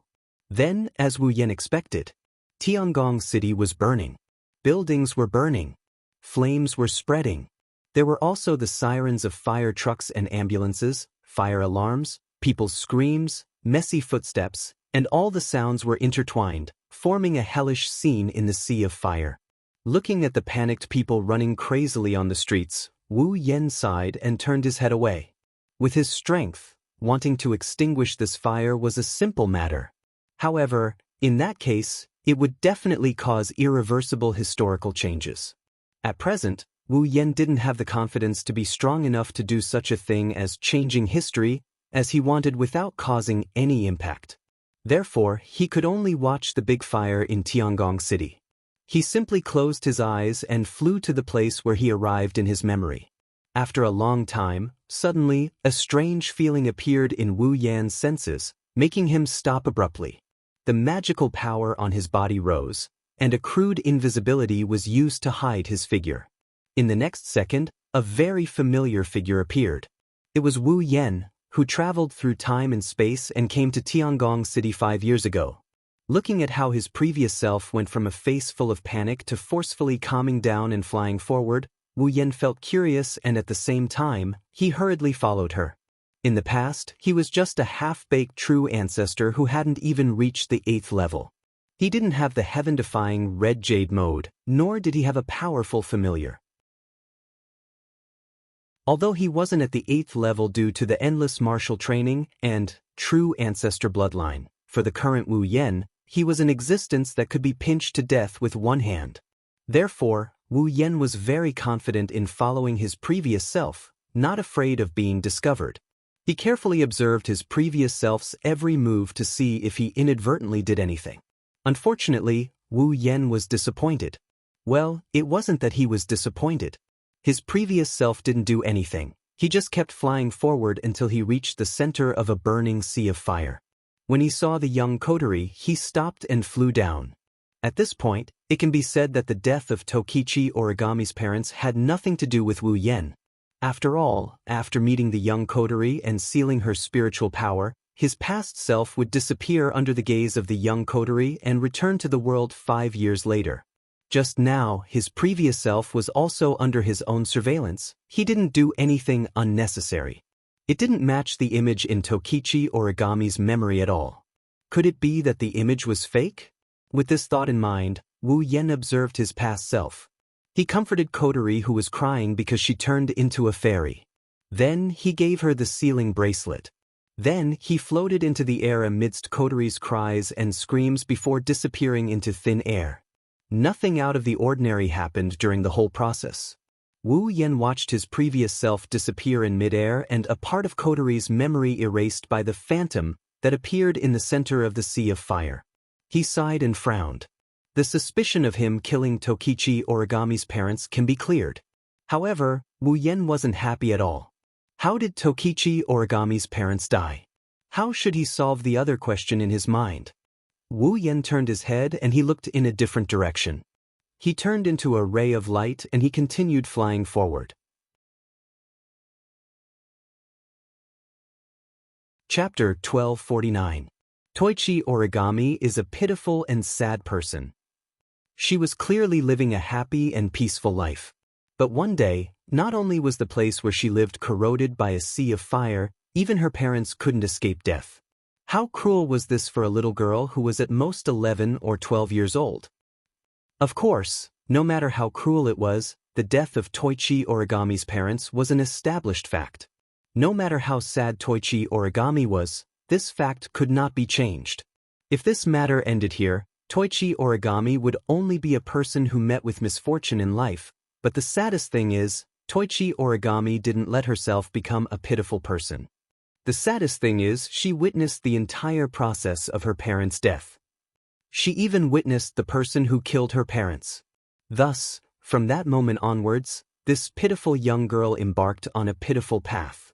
Then, as Wu Yen expected, Tiangong City was burning. Buildings were burning. Flames were spreading. There were also the sirens of fire trucks and ambulances, fire alarms, people's screams, messy footsteps, and all the sounds were intertwined, forming a hellish scene in the sea of fire. Looking at the panicked people running crazily on the streets, Wu Yen sighed and turned his head away. With his strength, wanting to extinguish this fire was a simple matter. However, in that case, it would definitely cause irreversible historical changes. At present, Wu Yen didn't have the confidence to be strong enough to do such a thing as changing history, as he wanted without causing any impact. Therefore, he could only watch the big fire in Tiangong City. He simply closed his eyes and flew to the place where he arrived in his memory. After a long time, suddenly, a strange feeling appeared in Wu Yan's senses, making him stop abruptly. The magical power on his body rose, and a crude invisibility was used to hide his figure. In the next second, a very familiar figure appeared. It was Wu Yen, who traveled through time and space and came to Tiangong City 5 years ago. Looking at how his previous self went from a face full of panic to forcefully calming down and flying forward, Wu Yen felt curious, and at the same time, he hurriedly followed her. In the past, he was just a half-baked true ancestor who hadn't even reached the 8th level. He didn't have the heaven-defying red jade mode, nor did he have a powerful familiar. Although he wasn't at the 8th level due to the endless martial training and true ancestor bloodline, for the current Wu Yen, he was an existence that could be pinched to death with one hand. Therefore, Wu Yen was very confident in following his previous self, not afraid of being discovered. He carefully observed his previous self's every move to see if he inadvertently did anything. Unfortunately, Wu Yen was disappointed. Well, it wasn't that he was disappointed. His previous self didn't do anything. He just kept flying forward until he reached the center of a burning sea of fire. When he saw the young coterie, he stopped and flew down. At this point, it can be said that the death of Tokichi Origami's parents had nothing to do with Wu Yen. After all, after meeting the young coterie and sealing her spiritual power, his past self would disappear under the gaze of the young coterie and return to the world 5 years later. Just now, his previous self was also under his own surveillance. He didn't do anything unnecessary. It didn't match the image in Tokichi Origami's memory at all. Could it be that the image was fake? With this thought in mind, Wu Yen observed his past self. He comforted Kotori, who was crying because she turned into a fairy. Then he gave her the sealing bracelet. Then he floated into the air amidst Kotori's cries and screams before disappearing into thin air. Nothing out of the ordinary happened during the whole process. Wu Yen watched his previous self disappear in midair and a part of Kotori's memory erased by the phantom that appeared in the center of the sea of fire. He sighed and frowned. The suspicion of him killing Tokichi Origami's parents can be cleared. However, Wu Yen wasn't happy at all. How did Tokichi Origami's parents die? How should he solve the other question in his mind? Wu Yen turned his head and he looked in a different direction. He turned into a ray of light and he continued flying forward. Chapter 1249. Toichi Origami is a pitiful and sad person. She was clearly living a happy and peaceful life. But one day, not only was the place where she lived corroded by a sea of fire, even her parents couldn't escape death. How cruel was this for a little girl who was at most 11 or 12 years old? Of course, no matter how cruel it was, the death of Toichi Origami's parents was an established fact. No matter how sad Toichi Origami was, this fact could not be changed. If this matter ended here, Toichi Origami would only be a person who met with misfortune in life, but the saddest thing is, Toichi Origami didn't let herself become a pitiful person. The saddest thing is she witnessed the entire process of her parents' death. She even witnessed the person who killed her parents. Thus, from that moment onwards, this pitiful young girl embarked on a pitiful path.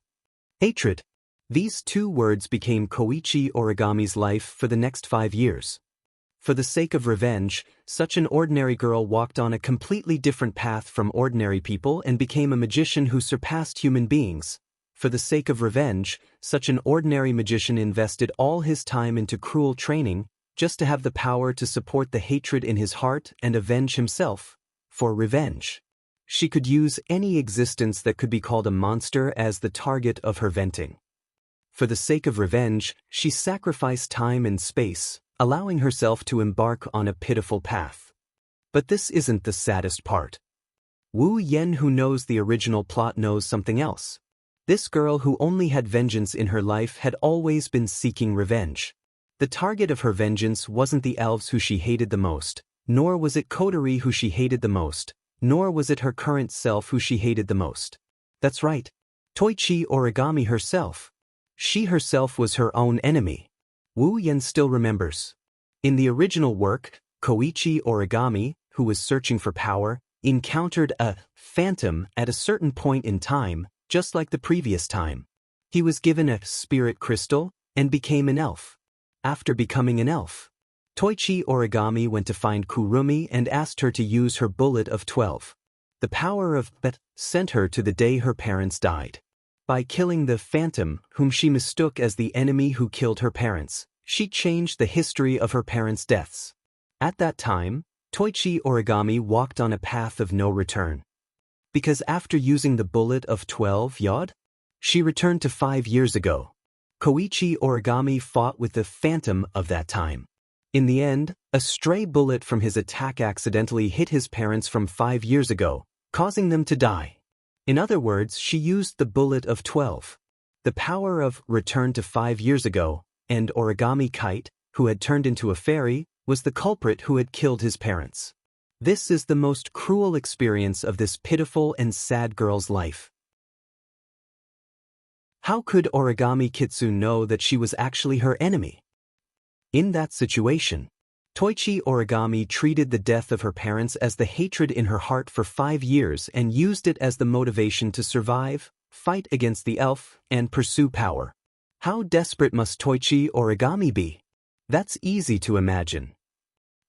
Hatred. These two words became Koichi Origami's life for the next 5 years. For the sake of revenge, such an ordinary girl walked on a completely different path from ordinary people and became a magician who surpassed human beings. For the sake of revenge, such an ordinary magician invested all his time into cruel training, just to have the power to support the hatred in his heart and avenge himself. For revenge, she could use any existence that could be called a monster as the target of her venting. For the sake of revenge, she sacrificed time and space, allowing herself to embark on a pitiful path. But this isn't the saddest part. Wu Yen, who knows the original plot, knows something else. This girl who only had vengeance in her life had always been seeking revenge. The target of her vengeance wasn't the elves who she hated the most, nor was it Kotori who she hated the most, nor was it her current self who she hated the most. That's right, Toichi Origami herself. She herself was her own enemy. Wu Yen still remembers. In the original work, Koichi Origami, who was searching for power, encountered a phantom at a certain point in time, just like the previous time. He was given a spirit crystal and became an elf. After becoming an elf, Toichi Origami went to find Kurumi and asked her to use her bullet of 12. The power of Bet sent her to the day her parents died. By killing the phantom, whom she mistook as the enemy who killed her parents, she changed the history of her parents' deaths. At that time, Toichi Origami walked on a path of no return. Because after using the bullet of 12 yod, she returned to 5 years ago. Koichi Origami fought with the phantom of that time. In the end, a stray bullet from his attack accidentally hit his parents from 5 years ago, causing them to die. In other words, she used the bullet of 12. The power of return to 5 years ago, and Origami Kite, who had turned into a fairy, was the culprit who had killed his parents. This is the most cruel experience of this pitiful and sad girl's life. How could Origami Kitsune know that she was actually her enemy? In that situation, Toichi Origami treated the death of her parents as the hatred in her heart for 5 years and used it as the motivation to survive, fight against the elf, and pursue power. How desperate must Toichi Origami be? That's easy to imagine.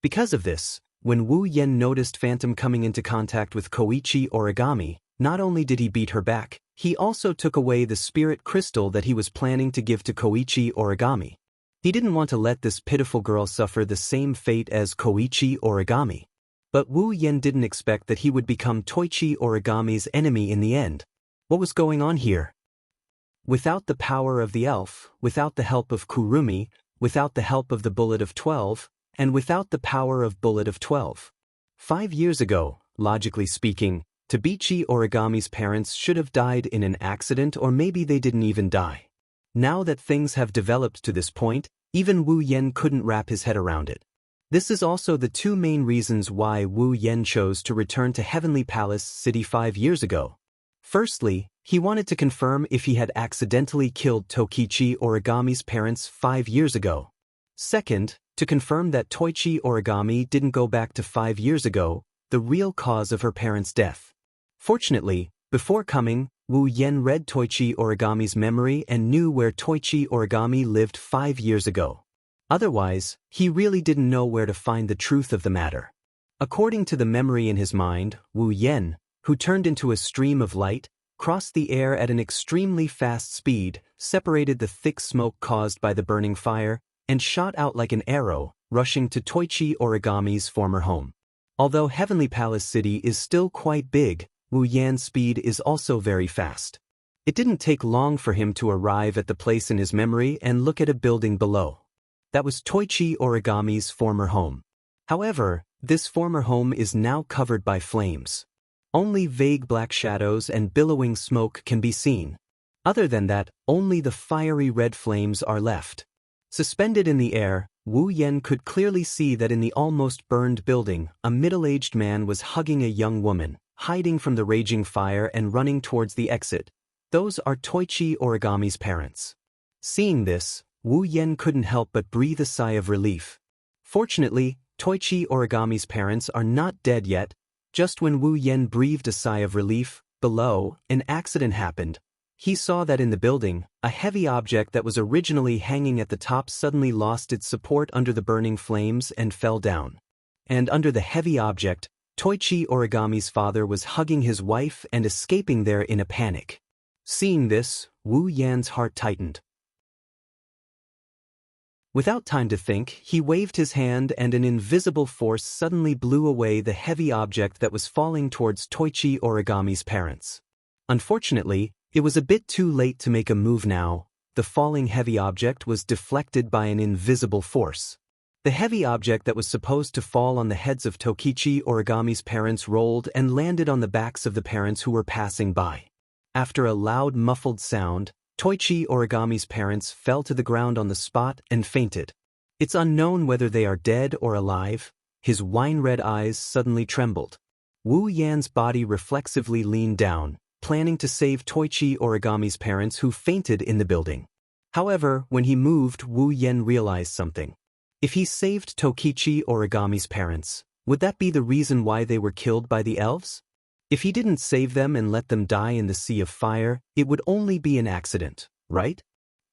Because of this, when Wu Yen noticed Phantom coming into contact with Koichi Origami, not only did he beat her back, he also took away the spirit crystal that he was planning to give to Koichi Origami. He didn't want to let this pitiful girl suffer the same fate as Koichi Origami. But Wu Yen didn't expect that he would become Toichi Origami's enemy in the end. What was going on here? Without the power of the elf, without the help of Kurumi, without the help of the Bullet of 12, and without the power of Bullet of 12. 5 years ago, logically speaking, Tabichi Origami's parents should have died in an accident, or maybe they didn't even die. Now that things have developed to this point, even Wu Yen couldn't wrap his head around it. This is also the two main reasons why Wu Yen chose to return to Heavenly Palace City 5 years ago. Firstly, he wanted to confirm if he had accidentally killed Tokichi Origami's parents 5 years ago. Second, to confirm that Toichi Origami didn't go back to 5 years ago, the real cause of her parents' death. Fortunately, before coming, Wu Yen read Toichi Origami's memory and knew where Toichi Origami lived 5 years ago. Otherwise, he really didn't know where to find the truth of the matter. According to the memory in his mind, Wu Yen, who turned into a stream of light, crossed the air at an extremely fast speed, separated the thick smoke caused by the burning fire, and shot out like an arrow, rushing to Toichi Origami's former home. Although Heavenly Palace City is still quite big, Wu Yan's speed is also very fast. It didn't take long for him to arrive at the place in his memory and look at a building below. That was Toichi Origami's former home. However, this former home is now covered by flames. Only vague black shadows and billowing smoke can be seen. Other than that, only the fiery red flames are left. Suspended in the air, Wu Yen could clearly see that in the almost burned building, a middle-aged man was hugging a young woman, hiding from the raging fire and running towards the exit. Those are Toichi Origami's parents. Seeing this, Wu Yen couldn't help but breathe a sigh of relief. Fortunately, Toichi Origami's parents are not dead yet. Just when Wu Yen breathed a sigh of relief, below, an accident happened. He saw that in the building, a heavy object that was originally hanging at the top suddenly lost its support under the burning flames and fell down. And under the heavy object, Toichi Origami's father was hugging his wife and escaping there in a panic. Seeing this, Wu Yan's heart tightened. Without time to think, he waved his hand and an invisible force suddenly blew away the heavy object that was falling towards Toichi Origami's parents. Unfortunately, it was a bit too late to make a move now. The falling heavy object was deflected by an invisible force. The heavy object that was supposed to fall on the heads of Tokichi Origami's parents rolled and landed on the backs of the parents who were passing by. After a loud muffled sound, Toichi Origami's parents fell to the ground on the spot and fainted. It's unknown whether they are dead or alive. His wine-red eyes suddenly trembled. Wu Yan's body reflexively leaned down, planning to save Toichi Origami's parents who fainted in the building. However, when he moved, Wu Yan realized something. If he saved Tokichi Origami's parents, would that be the reason why they were killed by the elves? If he didn't save them and let them die in the sea of fire, it would only be an accident, right?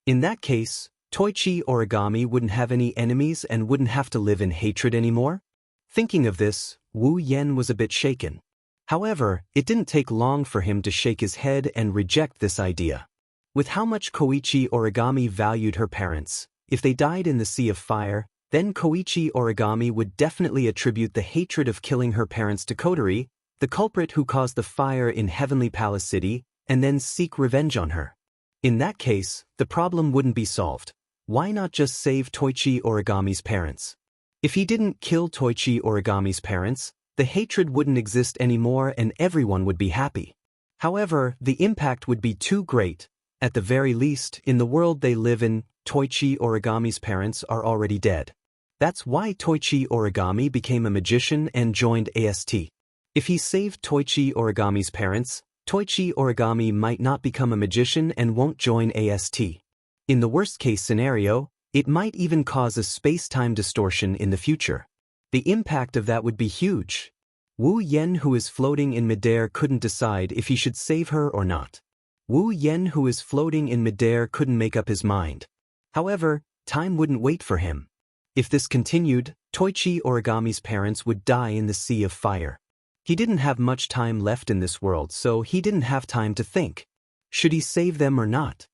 In that case, Toichi Origami wouldn't have any enemies and wouldn't have to live in hatred anymore? Thinking of this, Wu Yen was a bit shaken. However, it didn't take long for him to shake his head and reject this idea. With how much Koichi Origami valued her parents, if they died in the sea of fire, then Koichi Origami would definitely attribute the hatred of killing her parents to Kotori, the culprit who caused the fire in Heavenly Palace City, and then seek revenge on her. In that case, the problem wouldn't be solved. Why not just save Toichi Origami's parents? If he didn't kill Toichi Origami's parents, the hatred wouldn't exist anymore and everyone would be happy. However, the impact would be too great. At the very least, in the world they live in, Toichi Origami's parents are already dead. That's why Toichi Origami became a magician and joined AST. If he saved Toichi Origami's parents, Toichi Origami might not become a magician and won't join AST. In the worst-case scenario, it might even cause a space-time distortion in the future. The impact of that would be huge. Wu Yen, who is floating in midair, couldn't decide if he should save her or not. Wu Yan, who is floating in midair, couldn't make up his mind. However, time wouldn't wait for him. If this continued, Toichi Origami's parents would die in the sea of fire. He didn't have much time left in this world, so he didn't have time to think. Should he save them or not?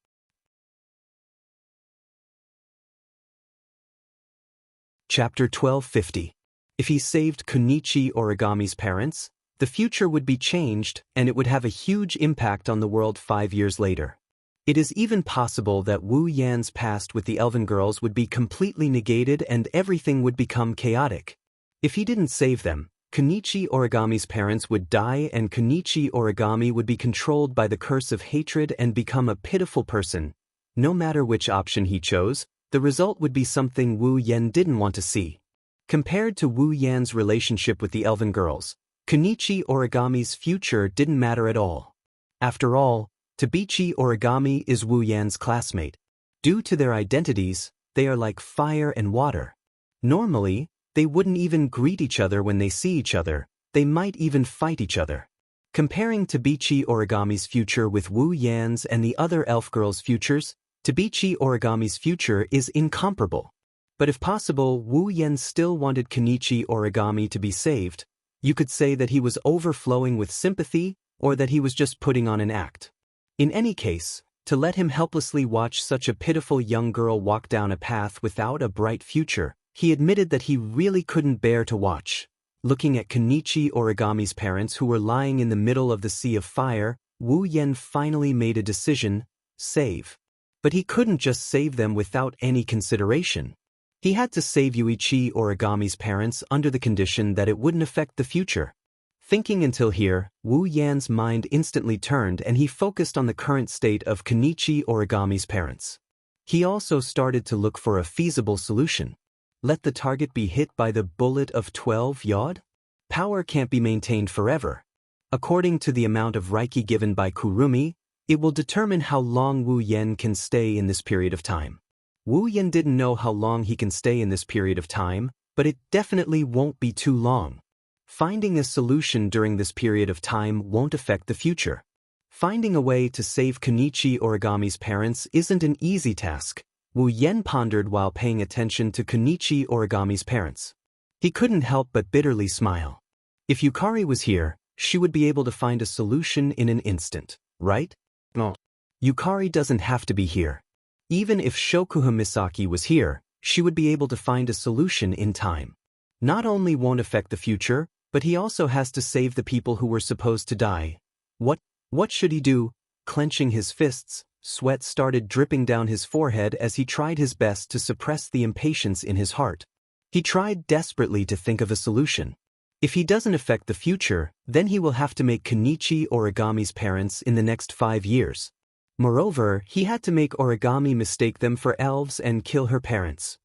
Chapter 1250. If he saved Kunichi Origami's parents, the future would be changed and it would have a huge impact on the world 5 years later. It is even possible that Wu Yan's past with the elven girls would be completely negated and everything would become chaotic. If he didn't save them, Kunichi Origami's parents would die and Kunichi Origami would be controlled by the curse of hatred and become a pitiful person. No matter which option he chose, the result would be something Wu Yan didn't want to see. Compared to Wu Yan's relationship with the elven girls, Kunichi Origami's future didn't matter at all. After all, Tabichi Origami is Wu Yan's classmate. Due to their identities, they are like fire and water. Normally, they wouldn't even greet each other when they see each other, they might even fight each other. Comparing Tabichi Origami's future with Wu Yan's and the other elf girls' futures, Tabichi Origami's future is incomparable. But if possible, Wu Yan still wanted Kunichi Origami to be saved. You could say that he was overflowing with sympathy, or that he was just putting on an act. In any case, to let him helplessly watch such a pitiful young girl walk down a path without a bright future, he admitted that he really couldn't bear to watch. Looking at Kunichi Origami's parents who were lying in the middle of the sea of fire, Wu Yan finally made a decision: save. But he couldn't just save them without any consideration. He had to save Yuichi Origami's parents under the condition that it wouldn't affect the future. Thinking until here, Wu Yan's mind instantly turned and he focused on the current state of Kunichi Origami's parents. He also started to look for a feasible solution. Let the target be hit by the bullet of 12 yod? Power can't be maintained forever. According to the amount of Reiki given by Kurumi, it will determine how long Wu Yan can stay in this period of time. Wu Yan didn't know how long he can stay in this period of time, but it definitely won't be too long. Finding a solution during this period of time won't affect the future. Finding a way to save Kunichi Origami's parents isn't an easy task, Wu Yan pondered while paying attention to Kunichi Origami's parents. He couldn't help but bitterly smile. If Yukari was here, she would be able to find a solution in an instant, right? No. Yukari doesn't have to be here. Even if Shokuha Misaki was here, she would be able to find a solution in time. Not only won't affect the future, but he also has to save the people who were supposed to die. What should he do? Clenching his fists, sweat started dripping down his forehead as he tried his best to suppress the impatience in his heart. He tried desperately to think of a solution. If he doesn't affect the future, then he will have to make Kunichi Origami's parents in the next 5 years. Moreover, he had to make Origami mistake them for elves and kill her parents.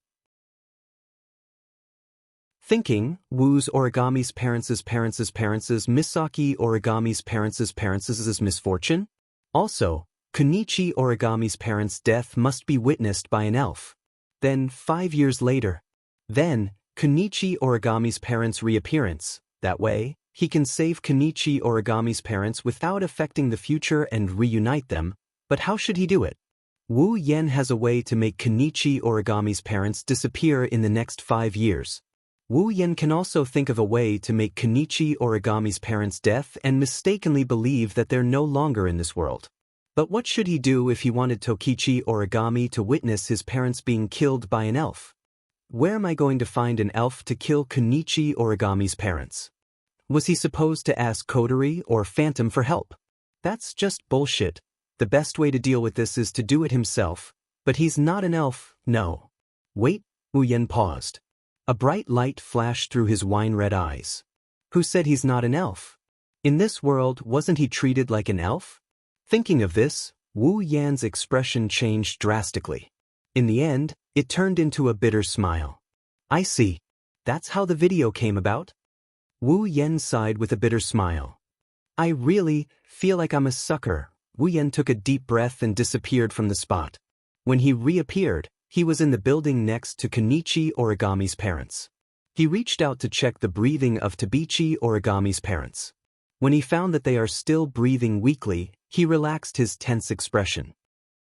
Thinking, Wu's Origami's parents' Misaki Origami's parents' misfortune? Also, Kunichi Origami's parents' death must be witnessed by an elf. Then, 5 years later. Then, Kunichi Origami's parents' reappearance. That way, he can save Kunichi Origami's parents without affecting the future and reunite them. But how should he do it? Wu Yan has a way to make Kunichi Origami's parents disappear in the next 5 years. Wu Yan can also think of a way to make Kunichi Origami's parents deaf and mistakenly believe that they're no longer in this world. But what should he do if he wanted Tokichi Origami to witness his parents being killed by an elf? Where am I going to find an elf to kill Kunichi Origami's parents? Was he supposed to ask Kodori or Phantom for help? That's just bullshit. The best way to deal with this is to do it himself, but he's not an elf, no. Wait, Wu Yan paused. A bright light flashed through his wine-red eyes. Who said he's not an elf? In this world, wasn't he treated like an elf? Thinking of this, Wu Yan's expression changed drastically. In the end, it turned into a bitter smile. I see. That's how the video came about? Wu Yan sighed with a bitter smile. I really feel like I'm a sucker. Wu Yan took a deep breath and disappeared from the spot. When he reappeared, he was in the building next to Kunichi Origami's parents. He reached out to check the breathing of Tabichi Origami's parents. When he found that they are still breathing weakly, he relaxed his tense expression.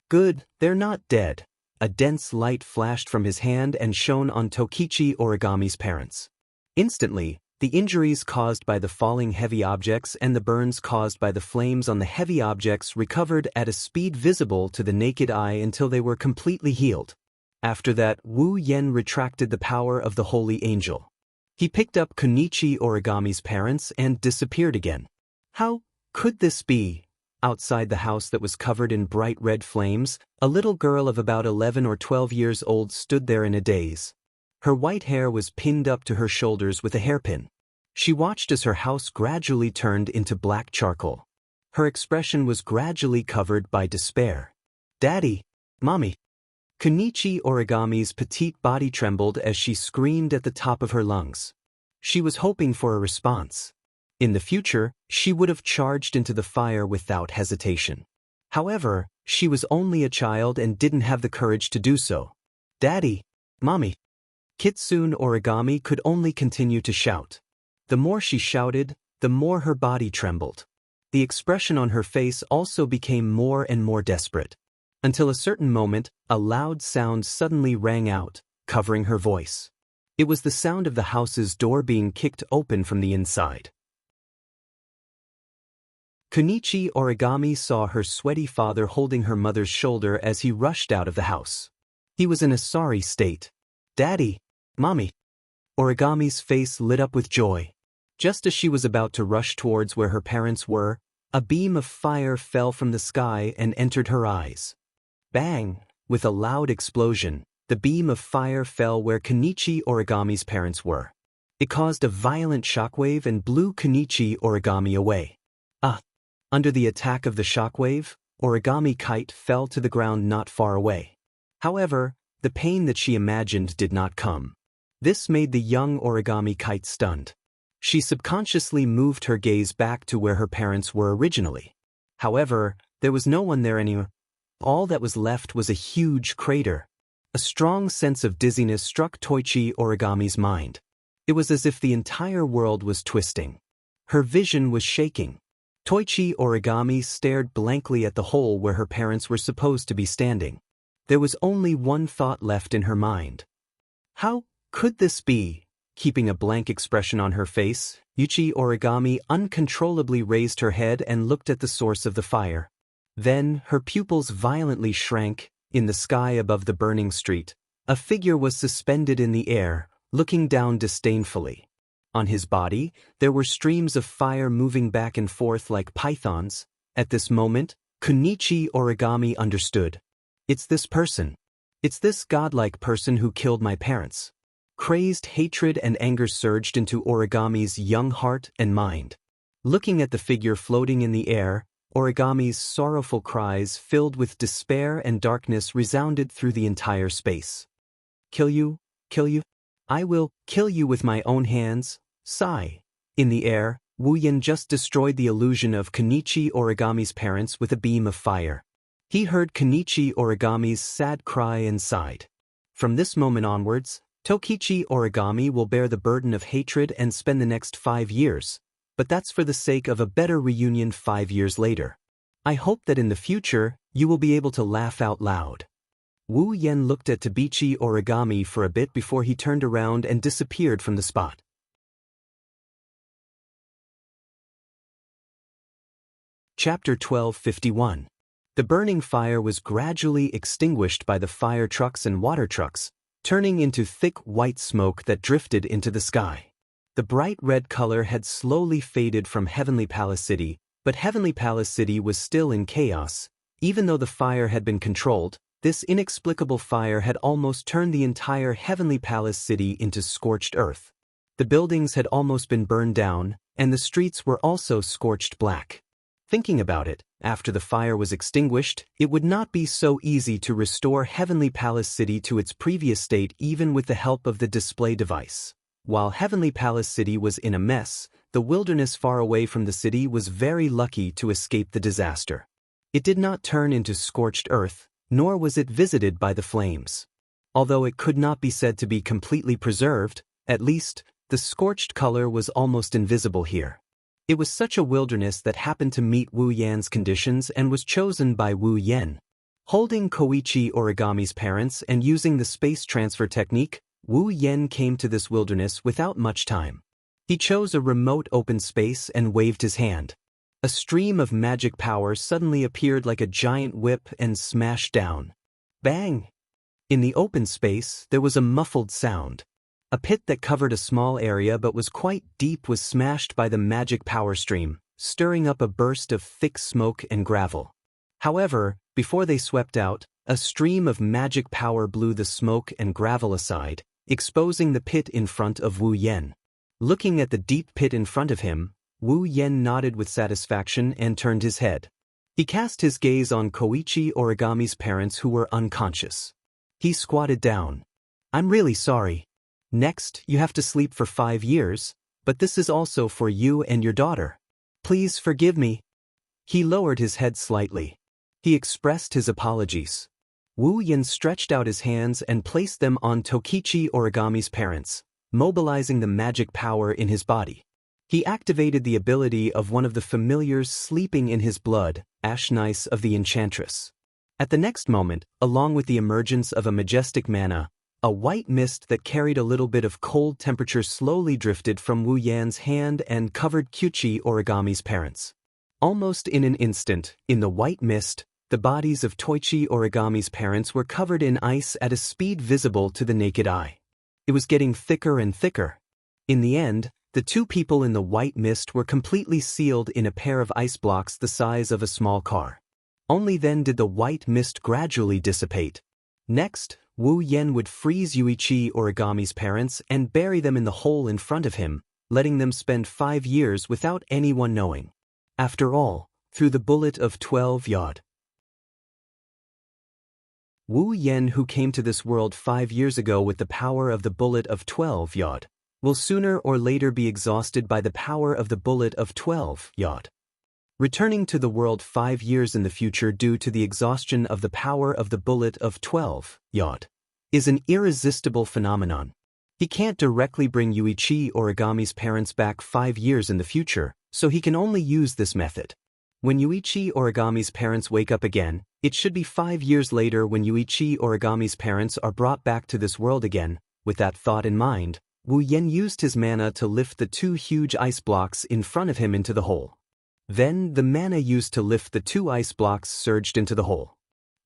Good, they're not dead. A dense light flashed from his hand and shone on Tokichi Origami's parents. Instantly, the injuries caused by the falling heavy objects and the burns caused by the flames on the heavy objects recovered at a speed visible to the naked eye until they were completely healed. After that, Wu Yen retracted the power of the holy angel. He picked up Konichi Origami's parents and disappeared again. How could this be? Outside the house that was covered in bright red flames, a little girl of about 11 or 12 years old stood there in a daze. Her white hair was pinned up to her shoulders with a hairpin. She watched as her house gradually turned into black charcoal. Her expression was gradually covered by despair. Daddy! Mommy! Konichi Origami's petite body trembled as she screamed at the top of her lungs. She was hoping for a response. In the future, she would have charged into the fire without hesitation. However, she was only a child and didn't have the courage to do so. Daddy! Mommy! Kitsune Origami could only continue to shout. The more she shouted, the more her body trembled. The expression on her face also became more and more desperate. Until a certain moment, a loud sound suddenly rang out, covering her voice. It was the sound of the house's door being kicked open from the inside. Konichi Origami saw her sweaty father holding her mother's shoulder as he rushed out of the house. He was in a sorry state. Daddy! Mommy! Origami's face lit up with joy. Just as she was about to rush towards where her parents were, a beam of fire fell from the sky and entered her eyes. Bang! With a loud explosion, the beam of fire fell where Konichi Origami's parents were. It caused a violent shockwave and blew Konichi Origami away. Under the attack of the shockwave, Origami Kite fell to the ground not far away. However, the pain that she imagined did not come. This made the young Origami Kite stunned. She subconsciously moved her gaze back to where her parents were originally. However, there was no one there anymore. All that was left was a huge crater. A strong sense of dizziness struck Toichi Origami's mind. It was as if the entire world was twisting. Her vision was shaking. Toichi Origami stared blankly at the hole where her parents were supposed to be standing. There was only one thought left in her mind. How could this be? Keeping a blank expression on her face, Yuchi Origami uncontrollably raised her head and looked at the source of the fire. Then, her pupils violently shrank. In the sky above the burning street, a figure was suspended in the air, looking down disdainfully. On his body, there were streams of fire moving back and forth like pythons. At this moment, Konichi Origami understood. It's this person. It's this godlike person who killed my parents. Crazed hatred and anger surged into Origami's young heart and mind. Looking at the figure floating in the air, Origami's sorrowful cries filled with despair and darkness resounded through the entire space. Kill you? Kill you? I will kill you with my own hands. Sigh. In the air, Wu Yen just destroyed the illusion of Konichi Origami's parents with a beam of fire. He heard Konichi Origami's sad cry and sighed. From this moment onwards, Tokichi Origami will bear the burden of hatred and spend the next 5 years, but that's for the sake of a better reunion 5 years later. I hope that in the future, you will be able to laugh out loud. Wu Yen looked at Tabichi Origami for a bit before he turned around and disappeared from the spot. Chapter 1251. The burning fire was gradually extinguished by the fire trucks and water trucks, turning into thick white smoke that drifted into the sky. The bright red color had slowly faded from Heavenly Palace City, but Heavenly Palace City was still in chaos. Even though the fire had been controlled, this inexplicable fire had almost turned the entire Heavenly Palace City into scorched earth. The buildings had almost been burned down, and the streets were also scorched black. Thinking about it, after the fire was extinguished, it would not be so easy to restore Heavenly Palace City to its previous state even with the help of the display device. While Heavenly Palace City was in a mess, the wilderness far away from the city was very lucky to escape the disaster. It did not turn into scorched earth, nor was it visited by the flames. Although it could not be said to be completely preserved, at least, the scorched color was almost invisible here. It was such a wilderness that happened to meet Wu Yan's conditions and was chosen by Wu Yan. Holding Koichi Origami's parents and using the space transfer technique, Wu Yan came to this wilderness without much time. He chose a remote open space and waved his hand. A stream of magic power suddenly appeared like a giant whip and smashed down. Bang! In the open space, there was a muffled sound. A pit that covered a small area but was quite deep was smashed by the magic power stream, stirring up a burst of thick smoke and gravel. However, before they swept out, a stream of magic power blew the smoke and gravel aside, exposing the pit in front of Wu Yan. Looking at the deep pit in front of him, Wu Yan nodded with satisfaction and turned his head. He cast his gaze on Koichi Origami's parents who were unconscious. He squatted down. "I'm really sorry. Next, you have to sleep for 5 years, but this is also for you and your daughter. Please forgive me." He lowered his head slightly. He expressed his apologies. Wu Yan stretched out his hands and placed them on Tokichi Origami's parents, mobilizing the magic power in his body. He activated the ability of one of the familiars sleeping in his blood, Ashnice of the Enchantress. At the next moment, along with the emergence of a majestic mana, a white mist that carried a little bit of cold temperature slowly drifted from Wu Yan's hand and covered Koichi Origami's parents. Almost in an instant, in the white mist, the bodies of Toichi Origami's parents were covered in ice at a speed visible to the naked eye. It was getting thicker and thicker. In the end, the two people in the white mist were completely sealed in a pair of ice blocks the size of a small car. Only then did the white mist gradually dissipate. Next, Wu Yan would freeze Yuichi Origami's parents and bury them in the hole in front of him, letting them spend 5 years without anyone knowing. After all, through the bullet of 12 yod. Wu Yan, who came to this world 5 years ago with the power of the bullet of 12 yod, will sooner or later be exhausted by the power of the bullet of 12 yod. Returning to the world 5 years in the future due to the exhaustion of the power of the bullet of 12 yod is an irresistible phenomenon. He can't directly bring Yuichi Origami's parents back 5 years in the future, so he can only use this method. When Yuichi Origami's parents wake up again, it should be 5 years later when Yuichi Origami's parents are brought back to this world again. With that thought in mind, Wu Yan used his mana to lift the 2 huge ice blocks in front of him into the hole. Then, the mana used to lift the 2 ice blocks surged into the hole.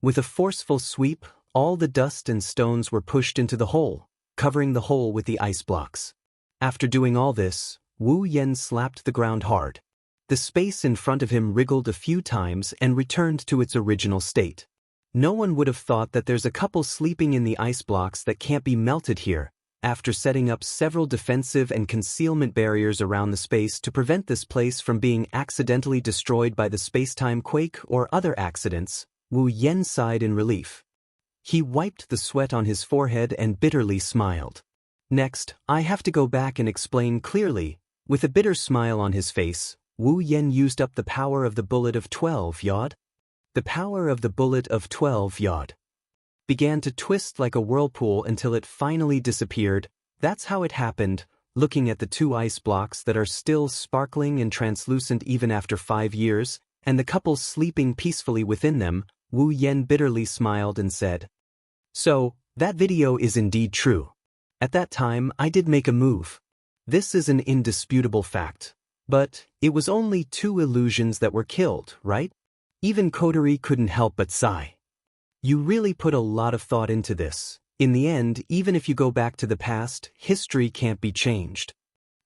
With a forceful sweep, all the dust and stones were pushed into the hole, covering the hole with the ice blocks. After doing all this, Wu Yan slapped the ground hard. The space in front of him wriggled a few times and returned to its original state. No one would have thought that there's a couple sleeping in the ice blocks that can't be melted here. After setting up several defensive and concealment barriers around the space to prevent this place from being accidentally destroyed by the space-time quake or other accidents, Wu Yan sighed in relief. He wiped the sweat on his forehead and bitterly smiled. Next, I have to go back and explain clearly. With a bitter smile on his face, Wu Yan used up the power of the bullet of 12 yod. The power of the bullet of 12 yod began to twist like a whirlpool until it finally disappeared. That's how it happened. Looking at the 2 ice blocks that are still sparkling and translucent even after 5 years, and the couple sleeping peacefully within them, Wu Yan bitterly smiled and said, "So, that video is indeed true. At that time, I did make a move. This is an indisputable fact. But it was only 2 illusions that were killed, right?" Even Kotori couldn't help but sigh. You really put a lot of thought into this. In the end, even if you go back to the past, history can't be changed.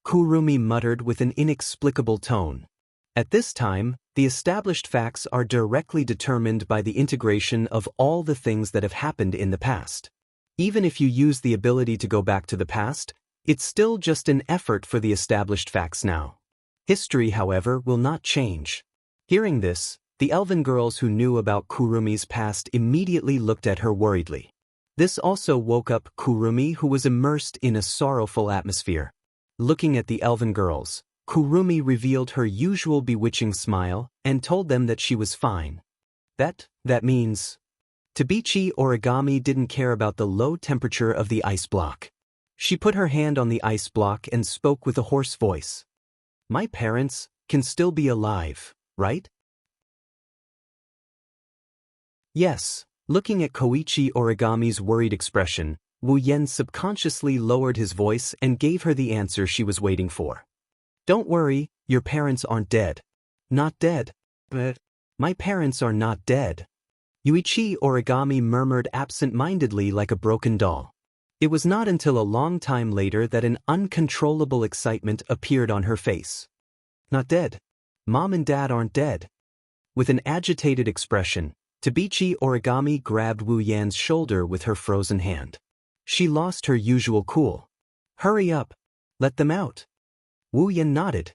Kurumi muttered with an inexplicable tone. At this time, the established facts are directly determined by the integration of all the things that have happened in the past. Even if you use the ability to go back to the past, it's still just an effort for the established facts now. History, however, will not change. Hearing this, the elven girls who knew about Kurumi's past immediately looked at her worriedly. This also woke up Kurumi, who was immersed in a sorrowful atmosphere. Looking at the elven girls, Kurumi revealed her usual bewitching smile and told them that she was fine. That means... Tabichi Origami didn't care about the low temperature of the ice block. She put her hand on the ice block and spoke with a hoarse voice. "My parents, can still be alive, right? Yes. Looking at Koichi Origami's worried expression, Wu Yen subconsciously lowered his voice and gave her the answer she was waiting for. Don't worry, your parents aren't dead. Not dead? But my parents are not dead. Yuichi Origami murmured absent-mindedly like a broken doll. It was not until a long time later that an uncontrollable excitement appeared on her face. Not dead. Mom and Dad aren't dead. With an agitated expression, Tabichi Origami grabbed Wu Yan's shoulder with her frozen hand. She lost her usual cool. Hurry up. Let them out. Wu Yan nodded.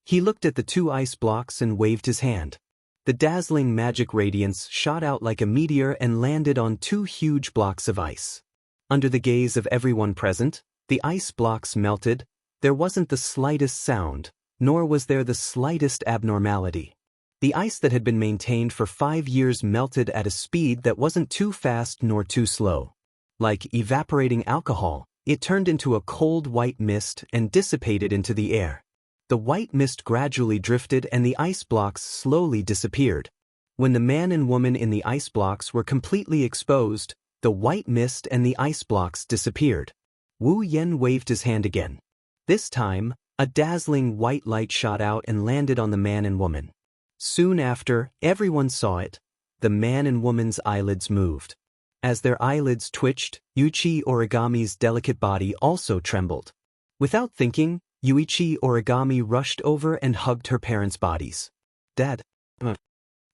He looked at the 2 ice blocks and waved his hand. The dazzling magic radiance shot out like a meteor and landed on 2 huge blocks of ice. Under the gaze of everyone present, the ice blocks melted. There wasn't the slightest sound, nor was there the slightest abnormality. The ice that had been maintained for 5 years melted at a speed that wasn't too fast nor too slow. Like evaporating alcohol, it turned into a cold white mist and dissipated into the air. The white mist gradually drifted and the ice blocks slowly disappeared. When the man and woman in the ice blocks were completely exposed, the white mist and the ice blocks disappeared. Wu Yen waved his hand again. This time, a dazzling white light shot out and landed on the man and woman. Soon after, everyone saw it. The man and woman's eyelids moved. As their eyelids twitched, Yuichi Origami's delicate body also trembled. Without thinking, Yuichi Origami rushed over and hugged her parents' bodies. Dad.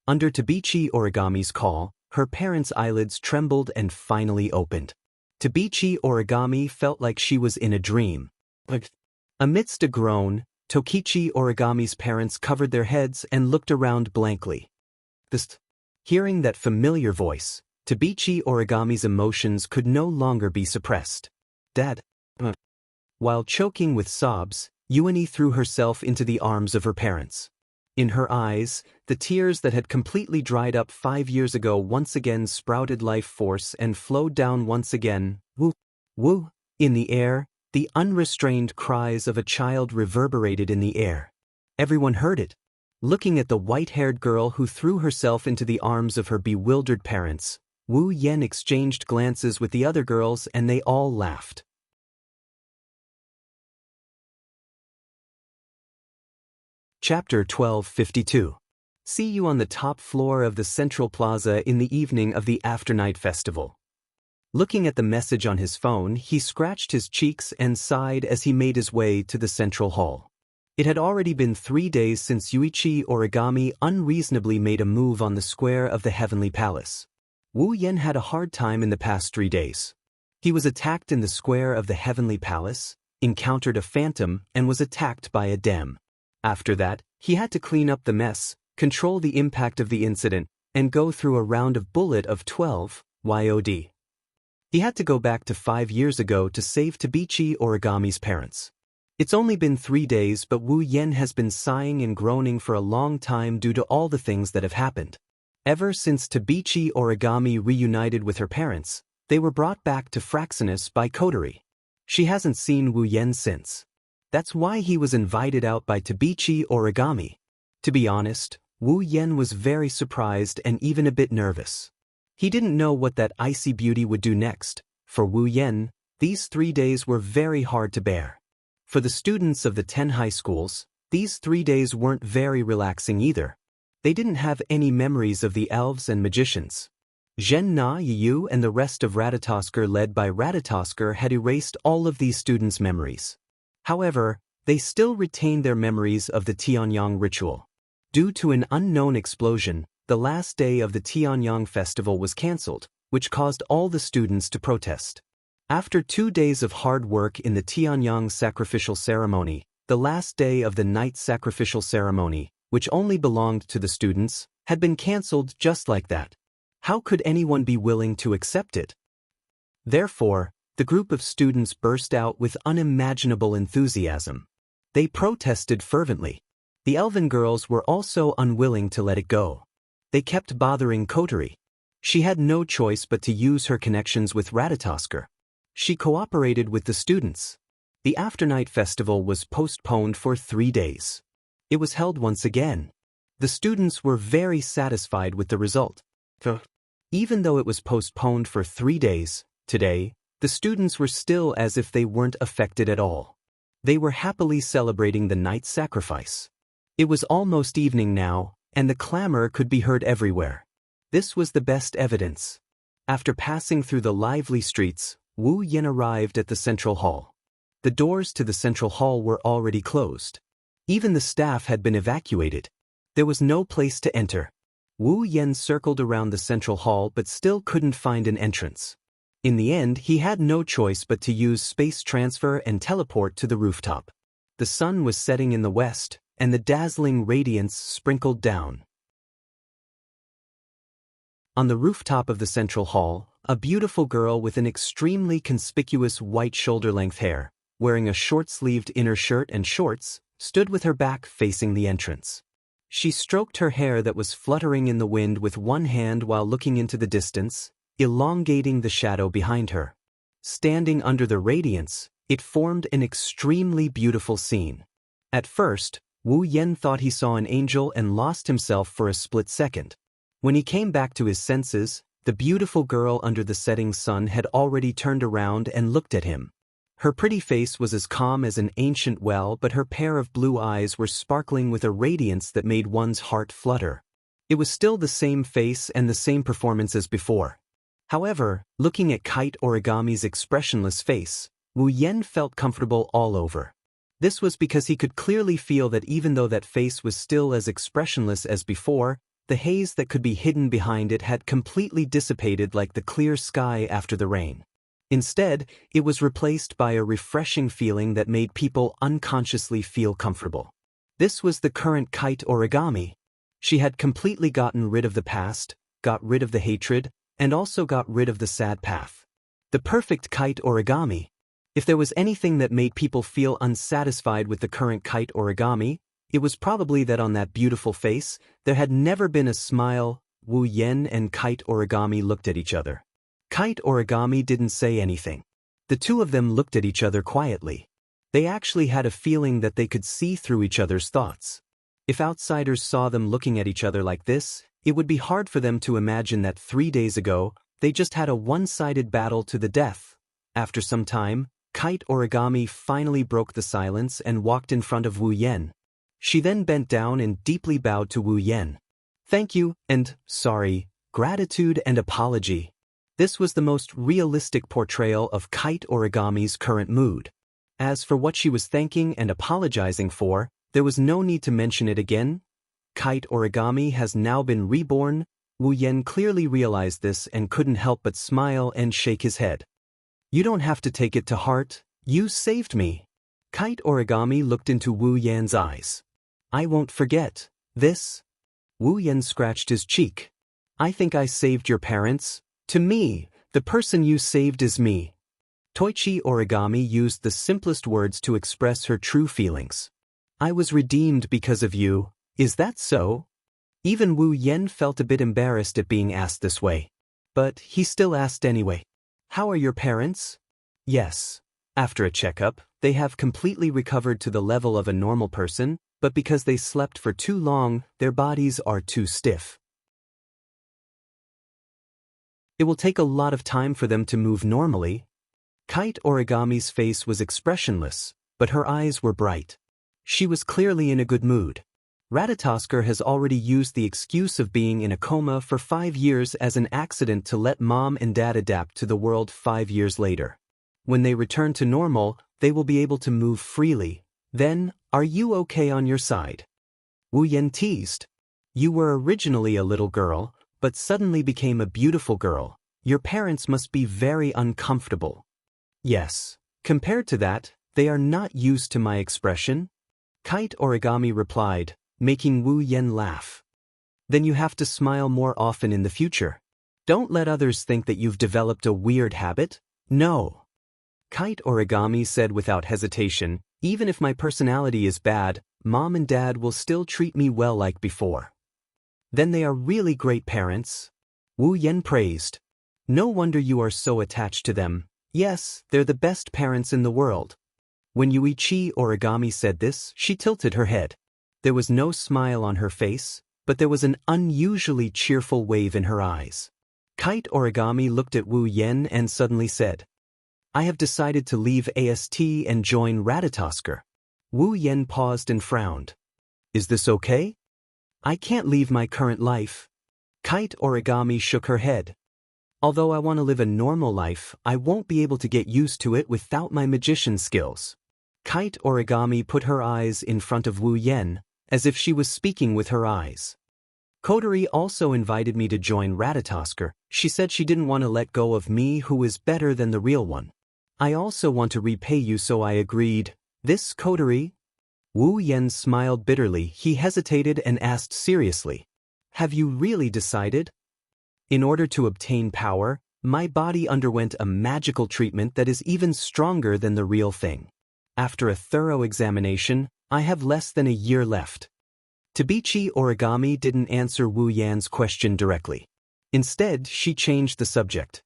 Under Tabichi Origami's call, her parents' eyelids trembled and finally opened. Tabichi Origami felt like she was in a dream. Amidst a groan, Tokichi Origami's parents covered their heads and looked around blankly. Hearing that familiar voice, Tabichi Origami's emotions could no longer be suppressed. Dad. While choking with sobs, Yuani threw herself into the arms of her parents. In her eyes, the tears that had completely dried up 5 years ago once again sprouted life force and flowed down once again. Woo! Woo! In the air, the unrestrained cries of a child reverberated in the air. Everyone heard it. Looking at the white-haired girl who threw herself into the arms of her bewildered parents, Wu Yen exchanged glances with the other girls and they all laughed. Chapter 1252. See you on the top floor of the Central Plaza in the evening of the Afternight Festival. Looking at the message on his phone, he scratched his cheeks and sighed as he made his way to the Central Hall. It had already been 3 days since Yuichi Origami unreasonably made a move on the square of the Heavenly Palace. Wu Yen had a hard time in the past 3 days. He was attacked in the square of the Heavenly Palace, encountered a phantom, and was attacked by a dem. After that, he had to clean up the mess, control the impact of the incident, and go through a round of bullet of 12 YOD. He had to go back to 5 years ago to save Tabichi Origami's parents. It's only been 3 days, but Wu Yen has been sighing and groaning for a long time due to all the things that have happened. Ever since Tabichi Origami reunited with her parents, they were brought back to Fraxinus by Kotori. She hasn't seen Wu Yen since. That's why he was invited out by Tabichi Origami. To be honest, Wu Yen was very surprised and even a bit nervous. He didn't know what that icy beauty would do next. For Wu Yen, these 3 days were very hard to bear. For the students of the 10 high schools, these 3 days weren't very relaxing either. They didn't have any memories of the elves and magicians. Zhen Na Yu and the rest of Ratatosker led by Ratatosker had erased all of these students' memories. However, they still retained their memories of the Tianyang ritual. Due to an unknown explosion, the last day of the Tianyang festival was cancelled, which caused all the students to protest. After 2 days of hard work in the Tianyang sacrificial ceremony, the last day of the night sacrificial ceremony, which only belonged to the students, had been cancelled just like that. How could anyone be willing to accept it? Therefore, the group of students burst out with unimaginable enthusiasm. They protested fervently. The elven girls were also unwilling to let it go. They kept bothering Kotori. She had no choice but to use her connections with Ratatosker. She cooperated with the students. The Afternight Festival was postponed for 3 days. It was held once again. The students were very satisfied with the result. Even though it was postponed for 3 days, today, the students were still as if they weren't affected at all. They were happily celebrating the night's sacrifice. It was almost evening now, and the clamor could be heard everywhere. This was the best evidence. After passing through the lively streets, Wu Yan arrived at the central hall. The doors to the central hall were already closed. Even the staff had been evacuated. There was no place to enter. Wu Yan circled around the central hall but still couldn't find an entrance. In the end, he had no choice but to use space transfer and teleport to the rooftop. The sun was setting in the west, and the dazzling radiance sprinkled down. On the rooftop of the central hall, a beautiful girl with an extremely conspicuous white shoulder-length hair, wearing a short-sleeved inner shirt and shorts, stood with her back facing the entrance. She stroked her hair that was fluttering in the wind with one hand while looking into the distance, elongating the shadow behind her. Standing under the radiance, it formed an extremely beautiful scene. At first, Wu Yan thought he saw an angel and lost himself for a split second. When he came back to his senses, the beautiful girl under the setting sun had already turned around and looked at him. Her pretty face was as calm as an ancient well, but her pair of blue eyes were sparkling with a radiance that made one's heart flutter. It was still the same face and the same performance as before. However, looking at Kite Origami's expressionless face, Wu Yan felt comfortable all over. This was because he could clearly feel that even though that face was still as expressionless as before, the haze that could be hidden behind it had completely dissipated like the clear sky after the rain. Instead, it was replaced by a refreshing feeling that made people unconsciously feel comfortable. This was the current Kite Origami. She had completely gotten rid of the past, got rid of the hatred, and also got rid of the sad path. The perfect Kite Origami. If there was anything that made people feel unsatisfied with the current Kite Origami, it was probably that on that beautiful face, there had never been a smile. Wu Yan and Kite Origami looked at each other. Kite Origami didn't say anything. The two of them looked at each other quietly. They actually had a feeling that they could see through each other's thoughts. If outsiders saw them looking at each other like this, it would be hard for them to imagine that 3 days ago, they just had a one-sided battle to the death. After some time, Kite Origami finally broke the silence and walked in front of Wu Yan. She then bent down and deeply bowed to Wu Yan. Thank you, and, sorry, gratitude and apology. This was the most realistic portrayal of Kite Origami's current mood. As for what she was thanking and apologizing for, there was no need to mention it again. Kite Origami has now been reborn. Wu Yan clearly realized this and couldn't help but smile and shake his head. You don't have to take it to heart, you saved me. Kite Origami looked into Wu Yan's eyes. I won't forget this. Wu Yan scratched his cheek. I think I saved your parents. To me, the person you saved is me. Toichi Origami used the simplest words to express her true feelings. I was redeemed because of you, is that so? Even Wu Yan felt a bit embarrassed at being asked this way. But he still asked anyway. How are your parents? Yes. After a checkup, they have completely recovered to the level of a normal person, but because they slept for too long, their bodies are too stiff. It will take a lot of time for them to move normally. Kite Origami's face was expressionless, but her eyes were bright. She was clearly in a good mood. Ratatosker has already used the excuse of being in a coma for 5 years as an accident to let mom and dad adapt to the world 5 years later. When they return to normal, they will be able to move freely. Then, are you okay on your side? Wu Yan teased. You were originally a little girl, but suddenly became a beautiful girl. Your parents must be very uncomfortable. Yes. Compared to that, they are not used to my expression. Kite Origami replied, making Wu Yan laugh. Then you have to smile more often in the future. Don't let others think that you've developed a weird habit. No. Kite Origami said without hesitation, even if my personality is bad, mom and dad will still treat me well like before. Then they are really great parents. Wu Yan praised. No wonder you are so attached to them. Yes, they're the best parents in the world. When Yuichi Origami said this, she tilted her head. There was no smile on her face, but there was an unusually cheerful wave in her eyes. Kite Origami looked at Wu Yen and suddenly said, "I have decided to leave AST and join Ratatosker." Wu Yen paused and frowned. "Is this okay?" "I can't leave my current life." Kite Origami shook her head. "Although I want to live a normal life, I won't be able to get used to it without my magician skills." Kite Origami put her eyes in front of Wu Yen, as if she was speaking with her eyes. "Coterie also invited me to join Ratatosker. She said she didn't want to let go of me, who is better than the real one. I also want to repay you, so I agreed." "This coterie?" Wu Yen smiled bitterly. He hesitated and asked seriously, "Have you really decided?" "In order to obtain power, my body underwent a magical treatment that is even stronger than the real thing. After a thorough examination, I have less than a year left." Tabichi Origami didn't answer Wu Yan's question directly. Instead, she changed the subject.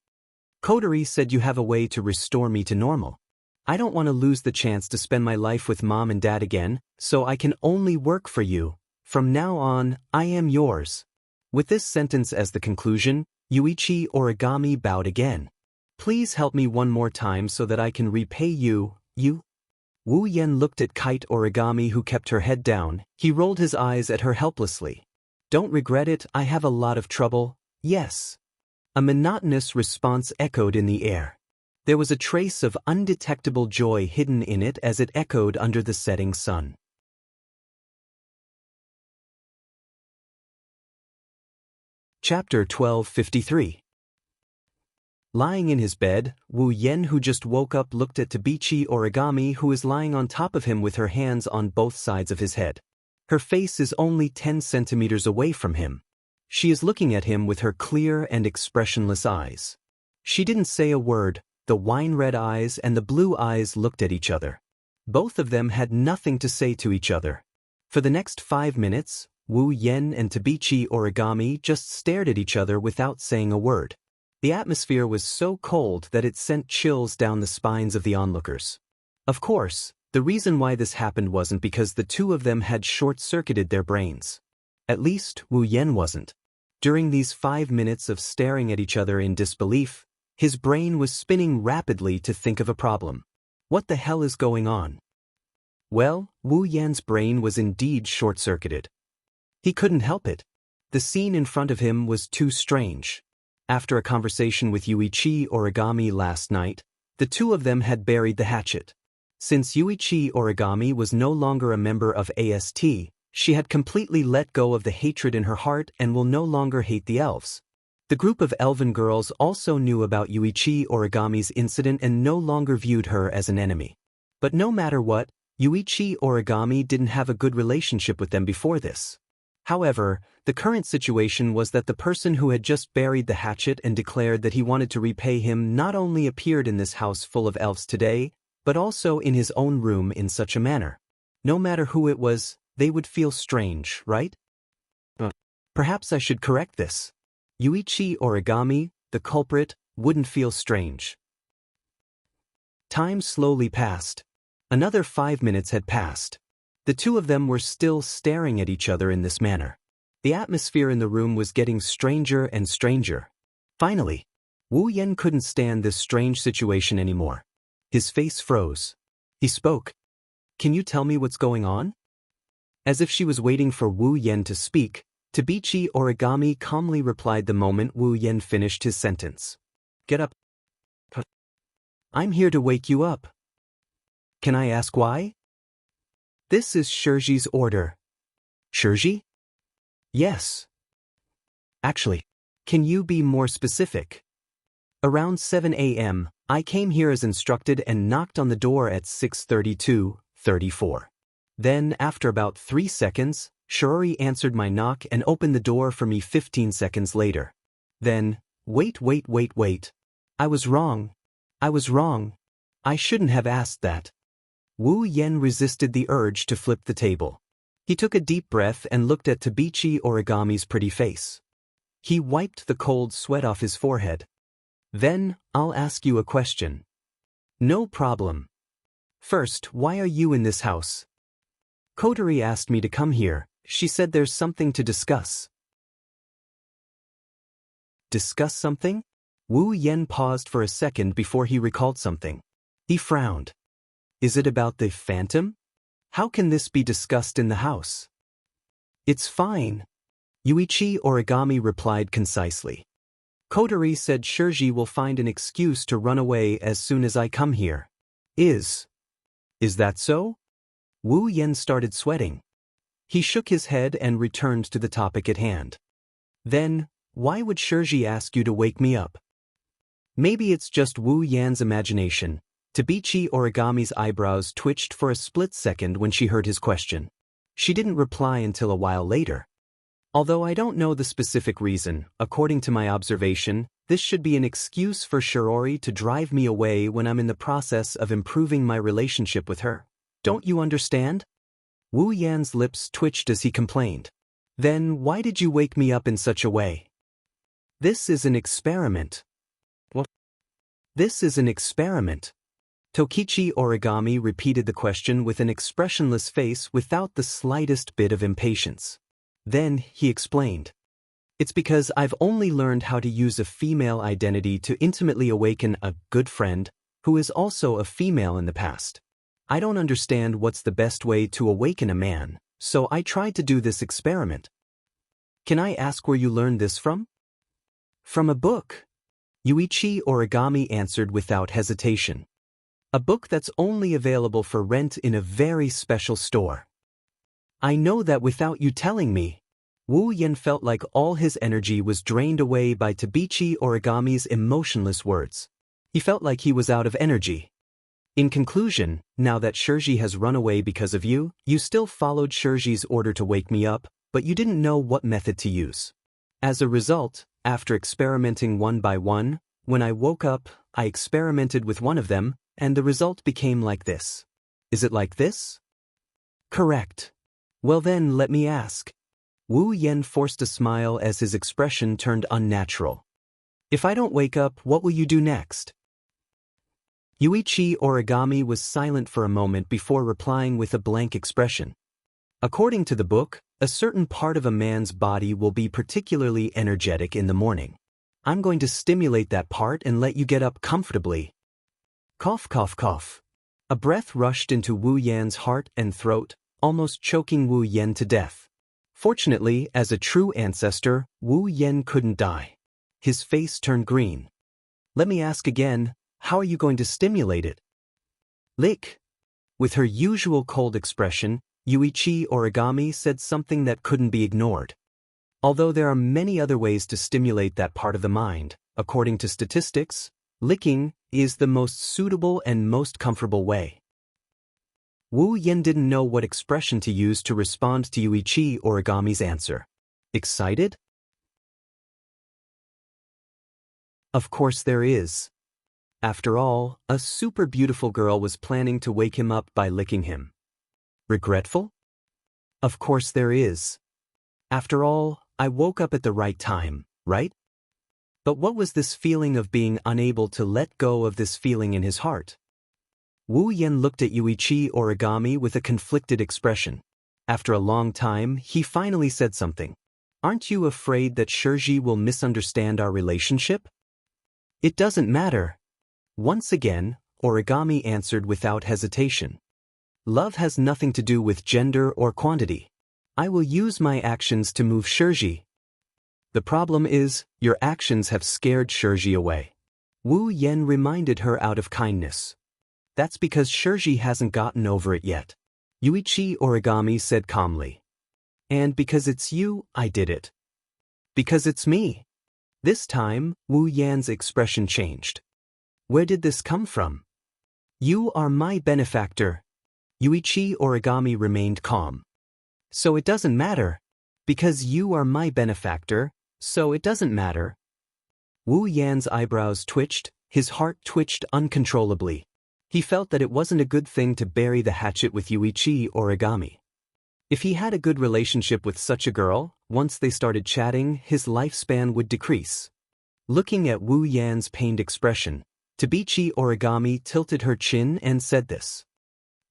"Coterie said you have a way to restore me to normal. I don't want to lose the chance to spend my life with Mom and Dad again, so I can only work for you. From now on, I am yours." With this sentence as the conclusion, Yuichi Origami bowed again. "Please help me one more time so that I can repay you, you." Wu Yen looked at Kite Origami, who kept her head down. He rolled his eyes at her helplessly. "Don't regret it, I have a lot of trouble." "Yes." A monotonous response echoed in the air. There was a trace of undetectable joy hidden in it as it echoed under the setting sun. Chapter 1253. Lying in his bed, Wu Yen, who just woke up, looked at Tabichi Origami, who is lying on top of him with her hands on both sides of his head. Her face is only 10 centimeters away from him. She is looking at him with her clear and expressionless eyes. She didn't say a word. The wine-red eyes and the blue eyes looked at each other. Both of them had nothing to say to each other. For the next 5 minutes, Wu Yen and Tabichi Origami just stared at each other without saying a word. The atmosphere was so cold that it sent chills down the spines of the onlookers. Of course, the reason why this happened wasn't because the two of them had short-circuited their brains. At least, Wu Yen wasn't. During these 5 minutes of staring at each other in disbelief, his brain was spinning rapidly to think of a problem. What the hell is going on? Well, Wu Yan's brain was indeed short-circuited. He couldn't help it. The scene in front of him was too strange. After a conversation with Yuichi Origami last night, the two of them had buried the hatchet. Since Yuichi Origami was no longer a member of AST, she had completely let go of the hatred in her heart and will no longer hate the elves. The group of elven girls also knew about Yuichi Origami's incident and no longer viewed her as an enemy. But no matter what, Yuichi Origami didn't have a good relationship with them before this. However, the current situation was that the person who had just buried the hatchet and declared that he wanted to repay him not only appeared in this house full of elves today, but also in his own room in such a manner. No matter who it was, they would feel strange, right? Perhaps I should correct this. Yuichi Origami, the culprit, wouldn't feel strange. Time slowly passed. Another 5 minutes had passed. The two of them were still staring at each other in this manner. The atmosphere in the room was getting stranger and stranger. Finally, Wu Yen couldn't stand this strange situation anymore. His face froze. He spoke. "Can you tell me what's going on?" As if she was waiting for Wu Yen to speak, Tabichi Origami calmly replied the moment Wu Yen finished his sentence. "Get up." "I'm here to wake you up." "Can I ask why?" "This is Shirji's order." "Shirji?" "Yes." "Actually, can you be more specific?" "Around 7 a.m., I came here as instructed and knocked on the door at 6:32:34. Then, after about 3 seconds, Shiori answered my knock and opened the door for me 15 seconds later. Then, wait. I was wrong. I shouldn't have asked that." Wu Yen resisted the urge to flip the table. He took a deep breath and looked at Tabichi Origami's pretty face. He wiped the cold sweat off his forehead. "Then, I'll ask you a question." "No problem. First, why are you in this house?" Kotori asked me to come here. She said there's something to discuss. Discuss something? Wu Yan paused for a second before he recalled something. He frowned. Is it about the phantom? How can this be discussed in the house? It's fine. Yuichi Origami replied concisely. Kotori said Shirji will find an excuse to run away as soon as I come here. Is that so? Wu Yan started sweating. He shook his head and returned to the topic at hand. Then, why would Shirji ask you to wake me up? Maybe it's just Wu Yan's imagination. Tabichi Origami's eyebrows twitched for a split second when she heard his question. She didn't reply until a while later. Although I don't know the specific reason, according to my observation, this should be an excuse for Shirori to drive me away when I'm in the process of improving my relationship with her. Don't you understand? Wu Yan's lips twitched as he complained. Then why did you wake me up in such a way? This is an experiment. What? This is an experiment. Tokichi Origami repeated the question with an expressionless face without the slightest bit of impatience. Then he explained. It's because I've only learned how to use a female identity to intimately awaken a good friend who is also a female in the past. I don't understand what's the best way to awaken a man, so I tried to do this experiment. Can I ask where you learned this from? From a book. Yuichi Origami answered without hesitation. A book that's only available for rent in a very special store. I know that without you telling me. Wu Yan felt like all his energy was drained away by Tabichi Origami's emotionless words. He felt like he was out of energy. In conclusion, now that Shirji has run away because of you, you still followed Shirji's order to wake me up, but you didn't know what method to use. As a result, after experimenting one by one, when I woke up, I experimented with one of them, and the result became like this. Is it like this? Correct. Well then, let me ask. Wu Yan forced a smile as his expression turned unnatural. If I don't wake up, what will you do next? Yuichi Origami was silent for a moment before replying with a blank expression. According to the book, a certain part of a man's body will be particularly energetic in the morning. I'm going to stimulate that part and let you get up comfortably. Cough, cough, cough. A breath rushed into Wu Yan's heart and throat, almost choking Wu Yan to death. Fortunately, as a true ancestor, Wu Yan couldn't die. His face turned green. Let me ask again, how are you going to stimulate it? Lick. With her usual cold expression, Yuichi Origami said something that couldn't be ignored. Although there are many other ways to stimulate that part of the mind, according to statistics, licking is the most suitable and most comfortable way. Wu Yan didn't know what expression to use to respond to Yuichi Origami's answer. Excited? Of course there is. After all, a super beautiful girl was planning to wake him up by licking him. Regretful? Of course there is. After all, I woke up at the right time, right? But what was this feeling of being unable to let go of this feeling in his heart? Wu Yan looked at Yuichi Origami with a conflicted expression. After a long time, he finally said something. Aren't you afraid that Shirji will misunderstand our relationship? It doesn't matter. Once again, Origami answered without hesitation. Love has nothing to do with gender or quantity. I will use my actions to move Shirji. The problem is, your actions have scared Shirji away. Wu Yan reminded her out of kindness. That's because Shirji hasn't gotten over it yet. Yuichi Origami said calmly. And because it's you, I did it. Because it's me. This time, Wu Yan's expression changed. Where did this come from? You are my benefactor. Yuichi Origami remained calm. So it doesn't matter. Because you are my benefactor, so it doesn't matter. Wu Yan's eyebrows twitched, his heart twitched uncontrollably. He felt that it wasn't a good thing to bury the hatchet with Yuichi Origami. If he had a good relationship with such a girl, once they started chatting, his lifespan would decrease. Looking at Wu Yan's pained expression, Tabichi Origami tilted her chin and said this.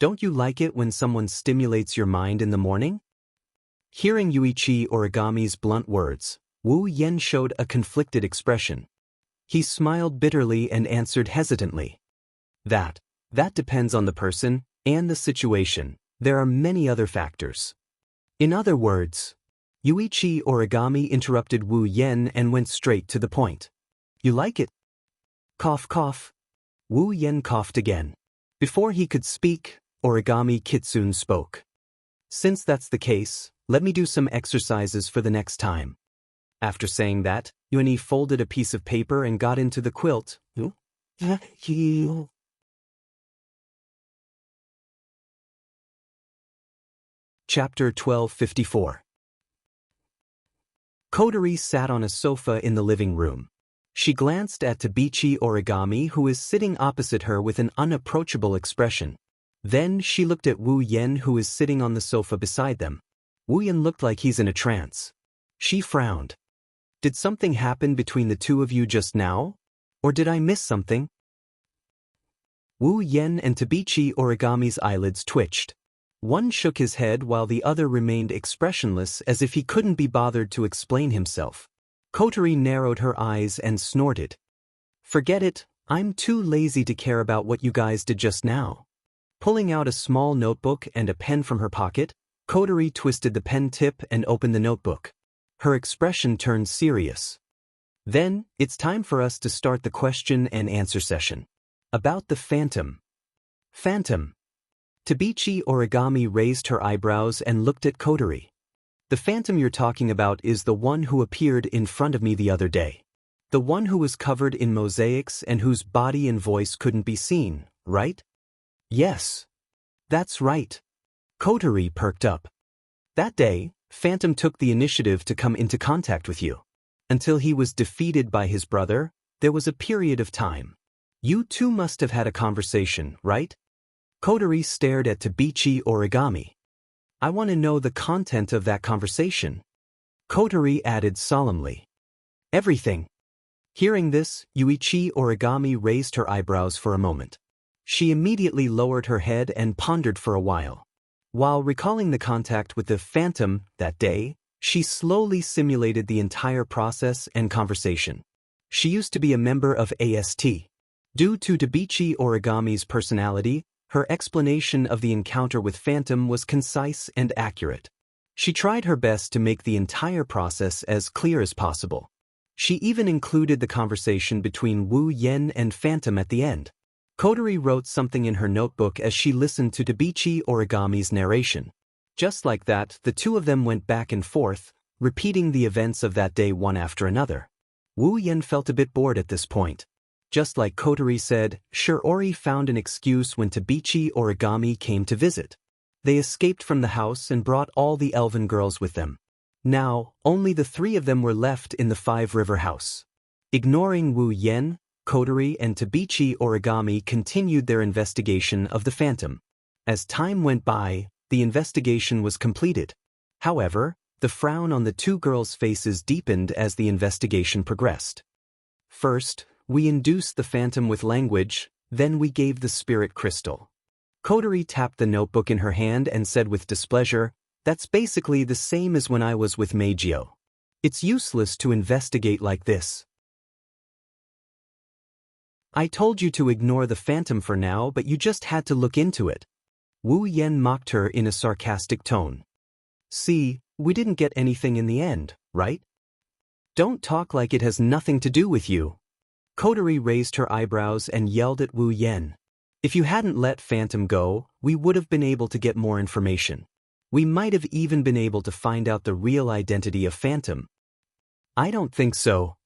Don't you like it when someone stimulates your mind in the morning? Hearing Yuichi Origami's blunt words, Wu Yen showed a conflicted expression. He smiled bitterly and answered hesitantly. That depends on the person and the situation. There are many other factors. In other words, Yuichi Origami interrupted Wu Yen and went straight to the point. You like it? Cough cough. Wu Yen coughed again. Before he could speak, Origami Kitsune spoke. Since that's the case, let me do some exercises for the next time. After saying that, Yuani folded a piece of paper and got into the quilt. Chapter 1254. Kotori sat on a sofa in the living room. She glanced at Tabichi Origami, who is sitting opposite her with an unapproachable expression. Then she looked at Wu Yen, who is sitting on the sofa beside them. Wu Yen looked like he's in a trance. She frowned. Did something happen between the two of you just now? Or did I miss something? Wu Yen and Tabichi Origami's eyelids twitched. One shook his head while the other remained expressionless, as if he couldn't be bothered to explain himself. Kotori narrowed her eyes and snorted. Forget it, I'm too lazy to care about what you guys did just now. Pulling out a small notebook and a pen from her pocket, Kotori twisted the pen tip and opened the notebook. Her expression turned serious. Then, it's time for us to start the question and answer session. About the phantom. Phantom. Tabichi Origami raised her eyebrows and looked at Kotori. The phantom you're talking about is the one who appeared in front of me the other day. The one who was covered in mosaics and whose body and voice couldn't be seen, right? Yes. That's right. Kotori perked up. That day, Phantom took the initiative to come into contact with you. Until he was defeated by his brother, there was a period of time. You two must have had a conversation, right? Kotori stared at Tabichi Origami. I want to know the content of that conversation. Kotori added solemnly. Everything. Hearing this, Yuichi Origami raised her eyebrows for a moment. She immediately lowered her head and pondered for a while. While recalling the contact with the phantom that day, she slowly simulated the entire process and conversation. She used to be a member of AST. Due to Tabichi Origami's personality, her explanation of the encounter with Phantom was concise and accurate. She tried her best to make the entire process as clear as possible. She even included the conversation between Wu Yen and Phantom at the end. Kotori wrote something in her notebook as she listened to Tabichi Origami's narration. Just like that, the two of them went back and forth, repeating the events of that day one after another. Wu Yen felt a bit bored at this point. Just like Kotori said, Shiori found an excuse when Tabichi Origami came to visit. They escaped from the house and brought all the elven girls with them. Now, only the three of them were left in the Five River house. Ignoring Wu Yen, Kotori and Tabichi Origami continued their investigation of the phantom. As time went by, the investigation was completed. However, the frown on the two girls' faces deepened as the investigation progressed. First, we induced the phantom with language, then we gave the spirit crystal. Kotori tapped the notebook in her hand and said with displeasure, "That's basically the same as when I was with Meijio. It's useless to investigate like this. I told you to ignore the phantom for now, but you just had to look into it." Wu Yen mocked her in a sarcastic tone. "See, we didn't get anything in the end, right? Don't talk like it has nothing to do with you." Kotori raised her eyebrows and yelled at Wu Yen. "If you hadn't let Phantom go, we would have been able to get more information. We might have even been able to find out the real identity of Phantom." "I don't think so."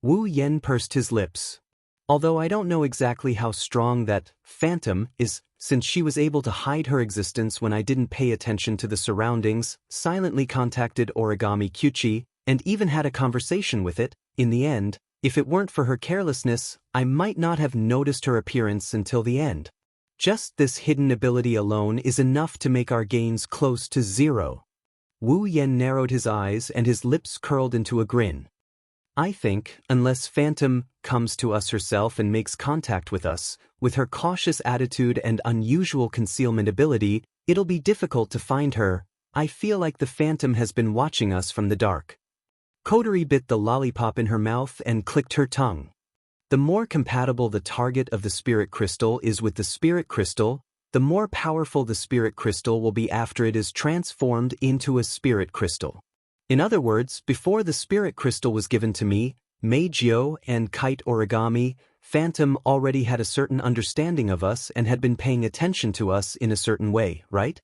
Wu Yen pursed his lips. "Although I don't know exactly how strong that Phantom is, since she was able to hide her existence when I didn't pay attention to the surroundings, silently contacted Origami Kyuchi, and even had a conversation with it. In the end, if it weren't for her carelessness, I might not have noticed her appearance until the end. Just this hidden ability alone is enough to make our gains close to zero." Wu Yen narrowed his eyes and his lips curled into a grin. I think, unless Phantom comes to us herself and makes contact with us, with her cautious attitude and unusual concealment ability, it'll be difficult to find her. I feel like the Phantom has been watching us from the dark. Kotori bit the lollipop in her mouth and clicked her tongue. The more compatible the target of the spirit crystal is with the spirit crystal, the more powerful the spirit crystal will be after it is transformed into a spirit crystal. In other words, before the spirit crystal was given to me, Meijyo and Kite Origami, Phantom already had a certain understanding of us and had been paying attention to us in a certain way, right?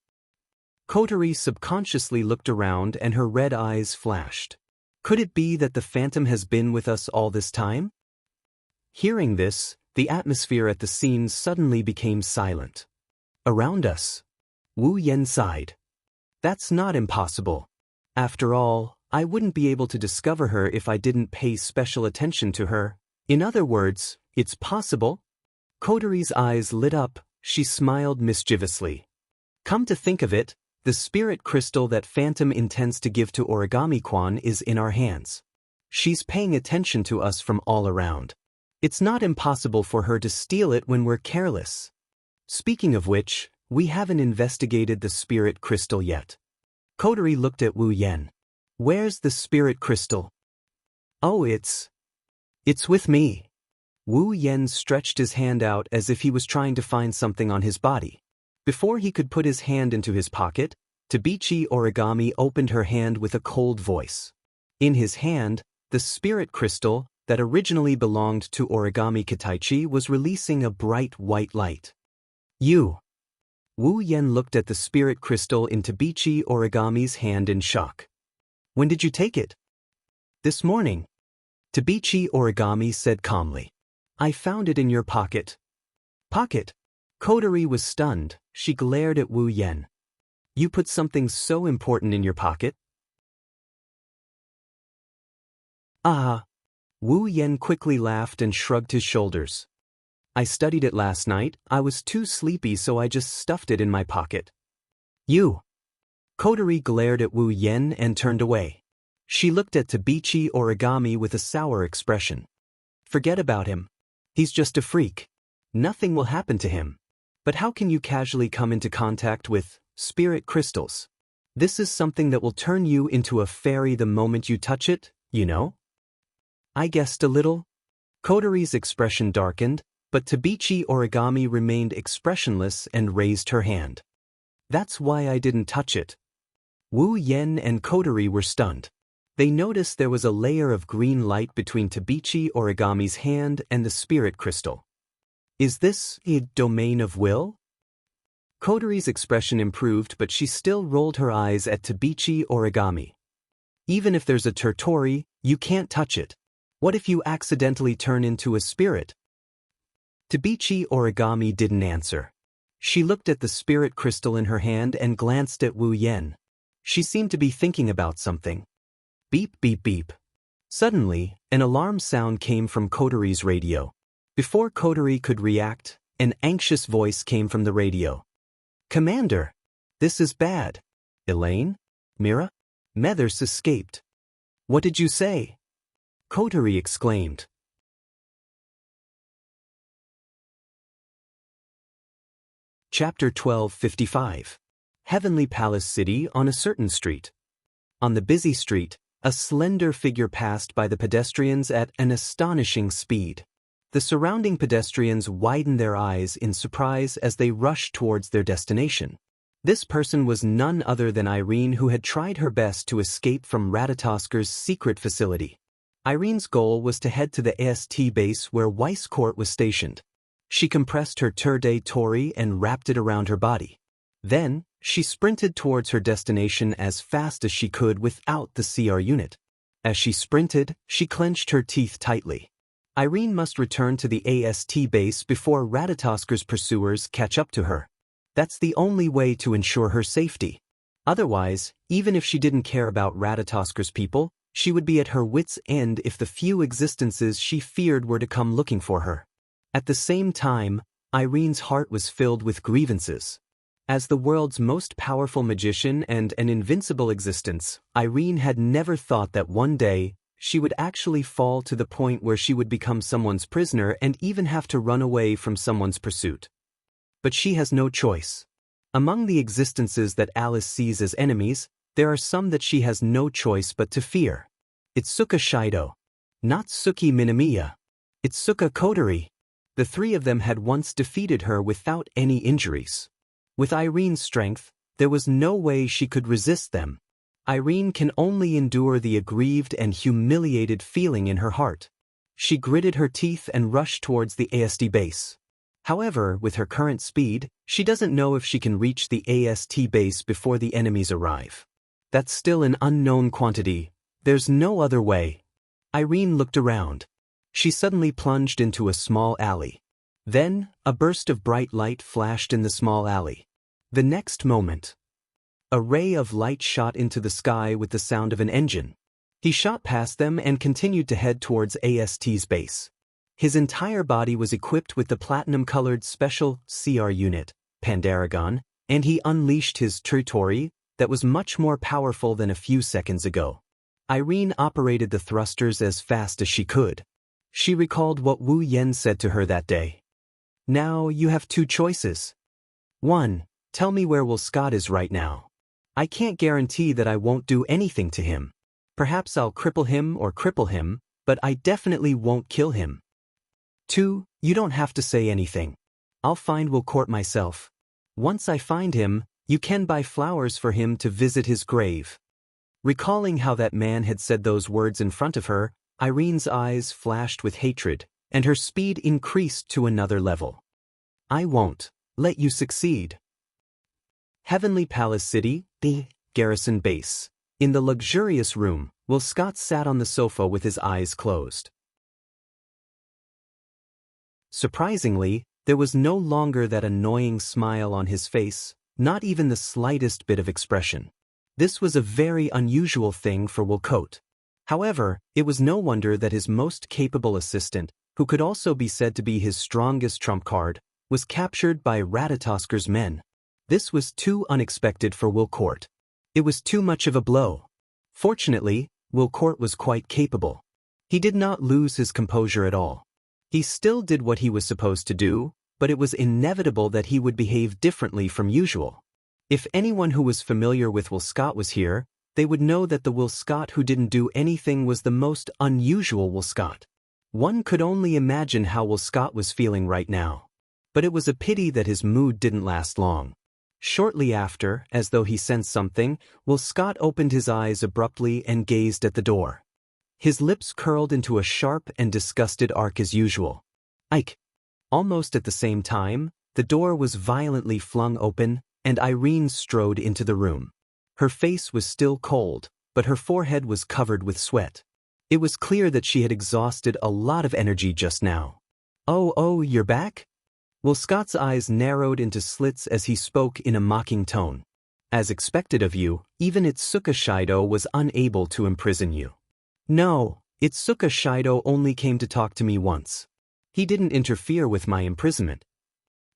Kotori subconsciously looked around and her red eyes flashed. Could it be that the Phantom has been with us all this time? Hearing this, the atmosphere at the scene suddenly became silent. Around us. Wu Yen sighed. That's not impossible. After all, I wouldn't be able to discover her if I didn't pay special attention to her. In other words, it's possible? Kotori's eyes lit up, she smiled mischievously. Come to think of it, the spirit crystal that Phantom intends to give to Origami-kwan is in our hands. She's paying attention to us from all around. It's not impossible for her to steal it when we're careless. Speaking of which, we haven't investigated the spirit crystal yet. Kotori looked at Wu Yen. Where's the spirit crystal? Oh, it's with me. Wu Yen stretched his hand out as if he was trying to find something on his body. Before he could put his hand into his pocket, Tabichi Origami opened her hand with a cold voice. In his hand, the spirit crystal, that originally belonged to Origami Kitaichi, was releasing a bright white light. You. Wu Yen looked at the spirit crystal in Tabichi Origami's hand in shock. When did you take it? This morning. Tabichi Origami said calmly. I found it in your pocket. Pocket? Kotori was stunned. She glared at Wu Yen. You put something so important in your pocket? Ah. Wu Yen quickly laughed and shrugged his shoulders. I studied it last night. I was too sleepy, so I just stuffed it in my pocket. You. Kotori glared at Wu Yen and turned away. She looked at Tabichi Origami with a sour expression. Forget about him. He's just a freak. Nothing will happen to him. But how can you casually come into contact with spirit crystals? This is something that will turn you into a fairy the moment you touch it, you know? I guessed a little. Kotori's expression darkened, but Tabichi Origami remained expressionless and raised her hand. That's why I didn't touch it. Wu Yen and Kotori were stunned. They noticed there was a layer of green light between Tabichi Origami's hand and the spirit crystal. Is this a domain of will? Kotori's expression improved, but she still rolled her eyes at Tabichi Origami. Even if there's a Tertori, you can't touch it. What if you accidentally turn into a spirit? Tabichi Origami didn't answer. She looked at the spirit crystal in her hand and glanced at Wu Yen. She seemed to be thinking about something. Beep beep beep. Suddenly, an alarm sound came from Kotori's radio. Before Kotori could react, an anxious voice came from the radio. Commander! This is bad. Elaine? Mira? Methers escaped. What did you say? Kotori exclaimed. Chapter 1255. Heavenly Palace City on a certain street. On the busy street, a slender figure passed by the pedestrians at an astonishing speed. The surrounding pedestrians widened their eyes in surprise as they rushed towards their destination. This person was none other than Irene, who had tried her best to escape from Ratatosker's secret facility. Irene's goal was to head to the AST base where Weiss Court was stationed. She compressed her Tour Tori and wrapped it around her body. Then, she sprinted towards her destination as fast as she could without the CR unit. As she sprinted, she clenched her teeth tightly. Irene must return to the AST base before Ratatosker's pursuers catch up to her. That's the only way to ensure her safety. Otherwise, even if she didn't care about Ratatosker's people, she would be at her wits' end if the few existences she feared were to come looking for her. At the same time, Irene's heart was filled with grievances. As the world's most powerful magician and an invincible existence, Irene had never thought that one day, she would actually fall to the point where she would become someone's prisoner and even have to run away from someone's pursuit. But she has no choice. Among the existences that Alice sees as enemies, there are some that she has no choice but to fear. Itsuka Shido. Not Suki Minamiya. Itsuka Kodari. The three of them had once defeated her without any injuries. With Irene's strength, there was no way she could resist them. Irene can only endure the aggrieved and humiliated feeling in her heart. She gritted her teeth and rushed towards the AST base. However, with her current speed, she doesn't know if she can reach the AST base before the enemies arrive. That's still an unknown quantity. There's no other way. Irene looked around. She suddenly plunged into a small alley. Then, a burst of bright light flashed in the small alley. The next moment, a ray of light shot into the sky with the sound of an engine. He shot past them and continued to head towards AST's base. His entire body was equipped with the platinum-colored special CR unit, Pandaragon, and he unleashed his Tritori that was much more powerful than a few seconds ago. Irene operated the thrusters as fast as she could. She recalled what Wu Yen said to her that day. Now you have two choices. 1. Tell me where Will Scott is right now. I can't guarantee that I won't do anything to him. Perhaps I'll cripple him, but I definitely won't kill him. 2. You don't have to say anything. I'll find Will Court myself. Once I find him, you can buy flowers for him to visit his grave. Recalling how that man had said those words in front of her, Irene's eyes flashed with hatred, and her speed increased to another level. I won't let you succeed. Heavenly Palace City, the garrison base. In the luxurious room, Will Scott sat on the sofa with his eyes closed. Surprisingly, there was no longer that annoying smile on his face, not even the slightest bit of expression. This was a very unusual thing for Will Coat. However, it was no wonder that his most capable assistant, who could also be said to be his strongest trump card, was captured by Ratatosker's men. This was too unexpected for Will Court. It was too much of a blow. Fortunately, Will Court was quite capable. He did not lose his composure at all. He still did what he was supposed to do, but it was inevitable that he would behave differently from usual. If anyone who was familiar with Will Scott was here, they would know that the Will Scott who didn't do anything was the most unusual Will Scott. One could only imagine how Will Scott was feeling right now. But it was a pity that his mood didn't last long. Shortly after, as though he sensed something, Will Scott opened his eyes abruptly and gazed at the door. His lips curled into a sharp and disgusted arc as usual. Ike! Almost at the same time, the door was violently flung open, and Irene strode into the room. Her face was still cold, but her forehead was covered with sweat. It was clear that she had exhausted a lot of energy just now. Oh, you're back? Will Scott's eyes narrowed into slits as he spoke in a mocking tone. As expected of you, even Itsuka Shido was unable to imprison you. No, Itsuka Shido only came to talk to me once. He didn't interfere with my imprisonment.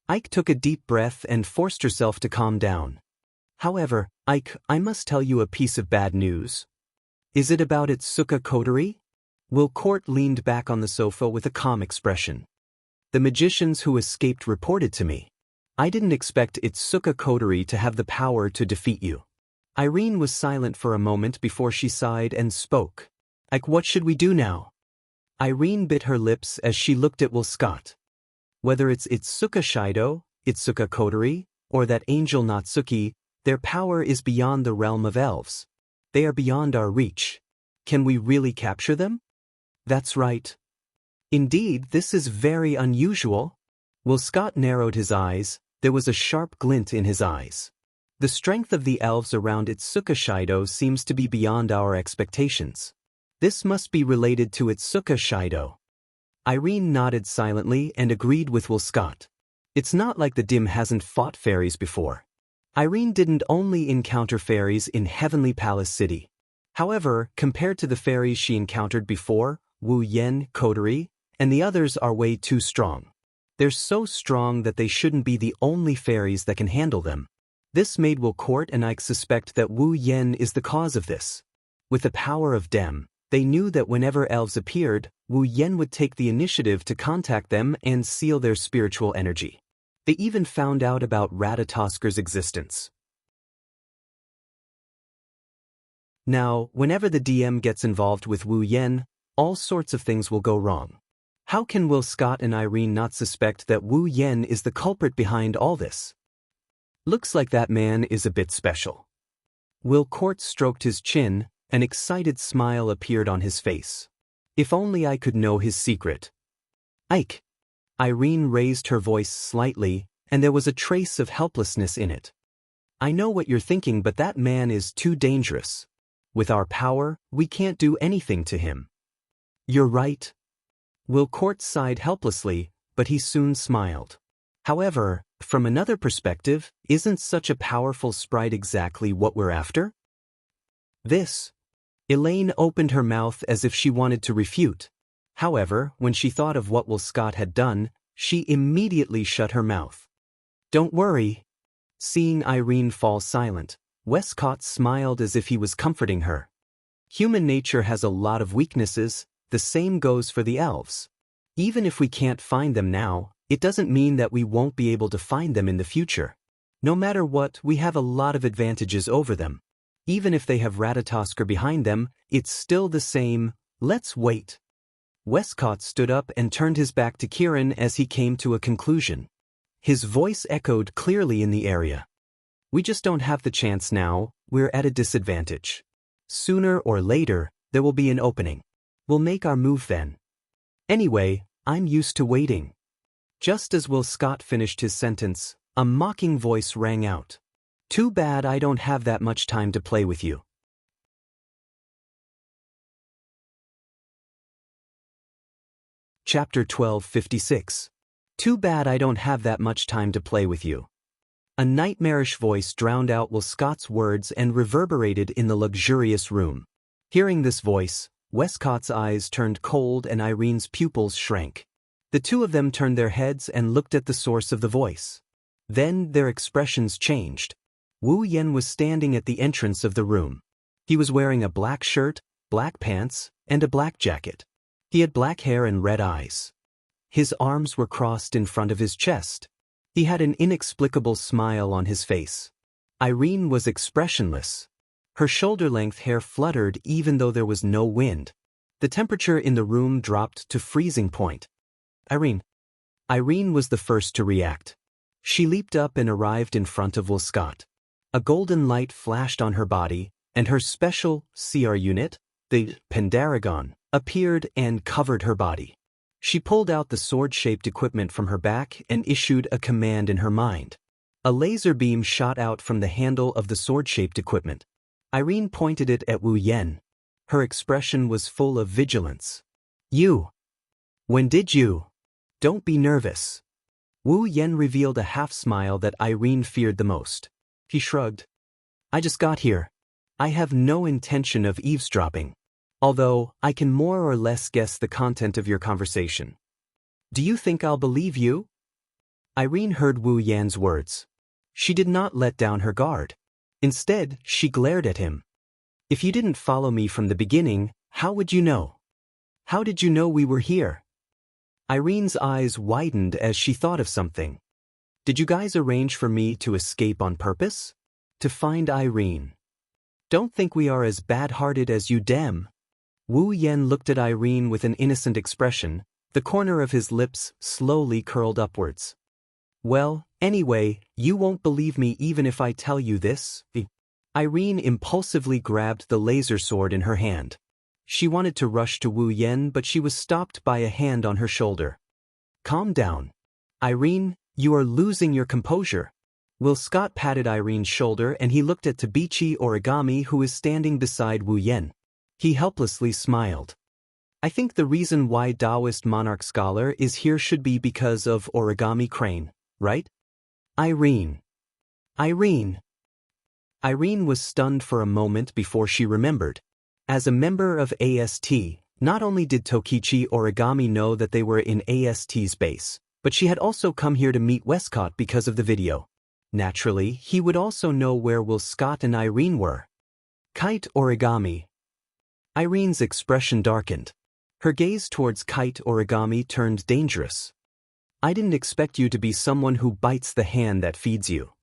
Ike took a deep breath and forced herself to calm down. However, Ike, I must tell you a piece of bad news. Is it about Itsuka Kodari? Will Court leaned back on the sofa with a calm expression. The magicians who escaped reported to me. I didn't expect Itsuka Kodari to have the power to defeat you. Irene was silent for a moment before she sighed and spoke. Ike, what should we do now? Irene bit her lips as she looked at Will Scott. Whether it's Itsuka Shido, Itsuka Kodari, or that angel Natsuki, their power is beyond the realm of elves. They are beyond our reach. Can we really capture them? That's right. Indeed, this is very unusual. Will Scott narrowed his eyes. There was a sharp glint in his eyes. The strength of the elves around Itsuka Shido seems to be beyond our expectations. This must be related to Itsuka Shido. Irene nodded silently and agreed with Will Scott. It's not like the Dim hasn't fought fairies before. Irene didn't only encounter fairies in Heavenly Palace City. However, compared to the fairies she encountered before, Wu Yen, Kodari, and the others are way too strong. They're so strong that they shouldn't be the only fairies that can handle them. This made Will Court and Ike suspect that Wu Yen is the cause of this. With the power of Dem, They knew that whenever elves appeared, Wu Yen would take the initiative to contact them and seal their spiritual energy. They even found out about Ratatosker's existence. Now, whenever the DM gets involved with Wu Yen, all sorts of things will go wrong. How can Will Scott and Irene not suspect that Wu Yen is the culprit behind all this? Looks like that man is a bit special. Will Court stroked his chin, an excited smile appeared on his face. If only I could know his secret. Ike. Irene raised her voice slightly, and there was a trace of helplessness in it. I know what you're thinking, but that man is too dangerous. With our power, we can't do anything to him. You're right. Will Court sighed helplessly, but he soon smiled. However, from another perspective, isn't such a powerful sprite exactly what we're after? This. Elaine opened her mouth as if she wanted to refute. However, when she thought of what Will Scott had done, she immediately shut her mouth. Don't worry. Seeing Irene fall silent, Westcott smiled as if he was comforting her. Human nature has a lot of weaknesses, the same goes for the elves. Even if we can't find them now, it doesn't mean that we won't be able to find them in the future. No matter what, we have a lot of advantages over them. Even if they have Ratatosker behind them, it's still the same. Let's wait. Westcott stood up and turned his back to Kieran as he came to a conclusion. His voice echoed clearly in the area. We just don't have the chance now, we're at a disadvantage. Sooner or later, there will be an opening. We'll make our move then. Anyway, I'm used to waiting. Just as Will Scott finished his sentence, a mocking voice rang out. Too bad I don't have that much time to play with you. Chapter 1256. Too bad I don't have that much time to play with you. A nightmarish voice drowned out Will Scott's words and reverberated in the luxurious room. Hearing this voice, Westcott's eyes turned cold and Irene's pupils shrank. The two of them turned their heads and looked at the source of the voice. Then their expressions changed. Wu Yen was standing at the entrance of the room. He was wearing a black shirt, black pants, and a black jacket. He had black hair and red eyes. His arms were crossed in front of his chest. He had an inexplicable smile on his face. Irene was expressionless. Her shoulder-length hair fluttered even though there was no wind. The temperature in the room dropped to freezing point. Irene was the first to react. She leaped up and arrived in front of Will Scott. A golden light flashed on her body, and her special CR unit, the Pendaragon, appeared and covered her body. She pulled out the sword-shaped equipment from her back and issued a command in her mind. A laser beam shot out from the handle of the sword-shaped equipment. Irene pointed it at Wu Yen. Her expression was full of vigilance. You. When did you? Don't be nervous. Wu Yen revealed a half-smile that Irene feared the most. He shrugged. I just got here. I have no intention of eavesdropping. Although, I can more or less guess the content of your conversation. Do you think I'll believe you? Irene heard Wu Yan's words. She did not let down her guard. Instead, she glared at him. If you didn't follow me from the beginning, how would you know? How did you know we were here? Irene's eyes widened as she thought of something. Did you guys arrange for me to escape on purpose? To find Irene? Don't think we are as bad-hearted as you dem. Wu Yen looked at Irene with an innocent expression, the corner of his lips slowly curled upwards. Well, anyway, you won't believe me even if I tell you this. Irene impulsively grabbed the laser sword in her hand. She wanted to rush to Wu Yen, but she was stopped by a hand on her shoulder. Calm down. Irene, you are losing your composure. Will Scott patted Irene's shoulder and he looked at Tabichi Origami who was standing beside Wu Yen. He helplessly smiled. I think the reason why Taoist Monarch Scholar is here should be because of Origami Crane, right? Irene. Irene. Irene was stunned for a moment before she remembered. As a member of AST, not only did Tokichi Origami know that they were in AST's base, but she had also come here to meet Westcott because of the video. Naturally, he would also know where Will Scott and Irene were. Kite Origami. Irene's expression darkened. Her gaze towards Kite Origami turned dangerous. I didn't expect you to be someone who bites the hand that feeds you.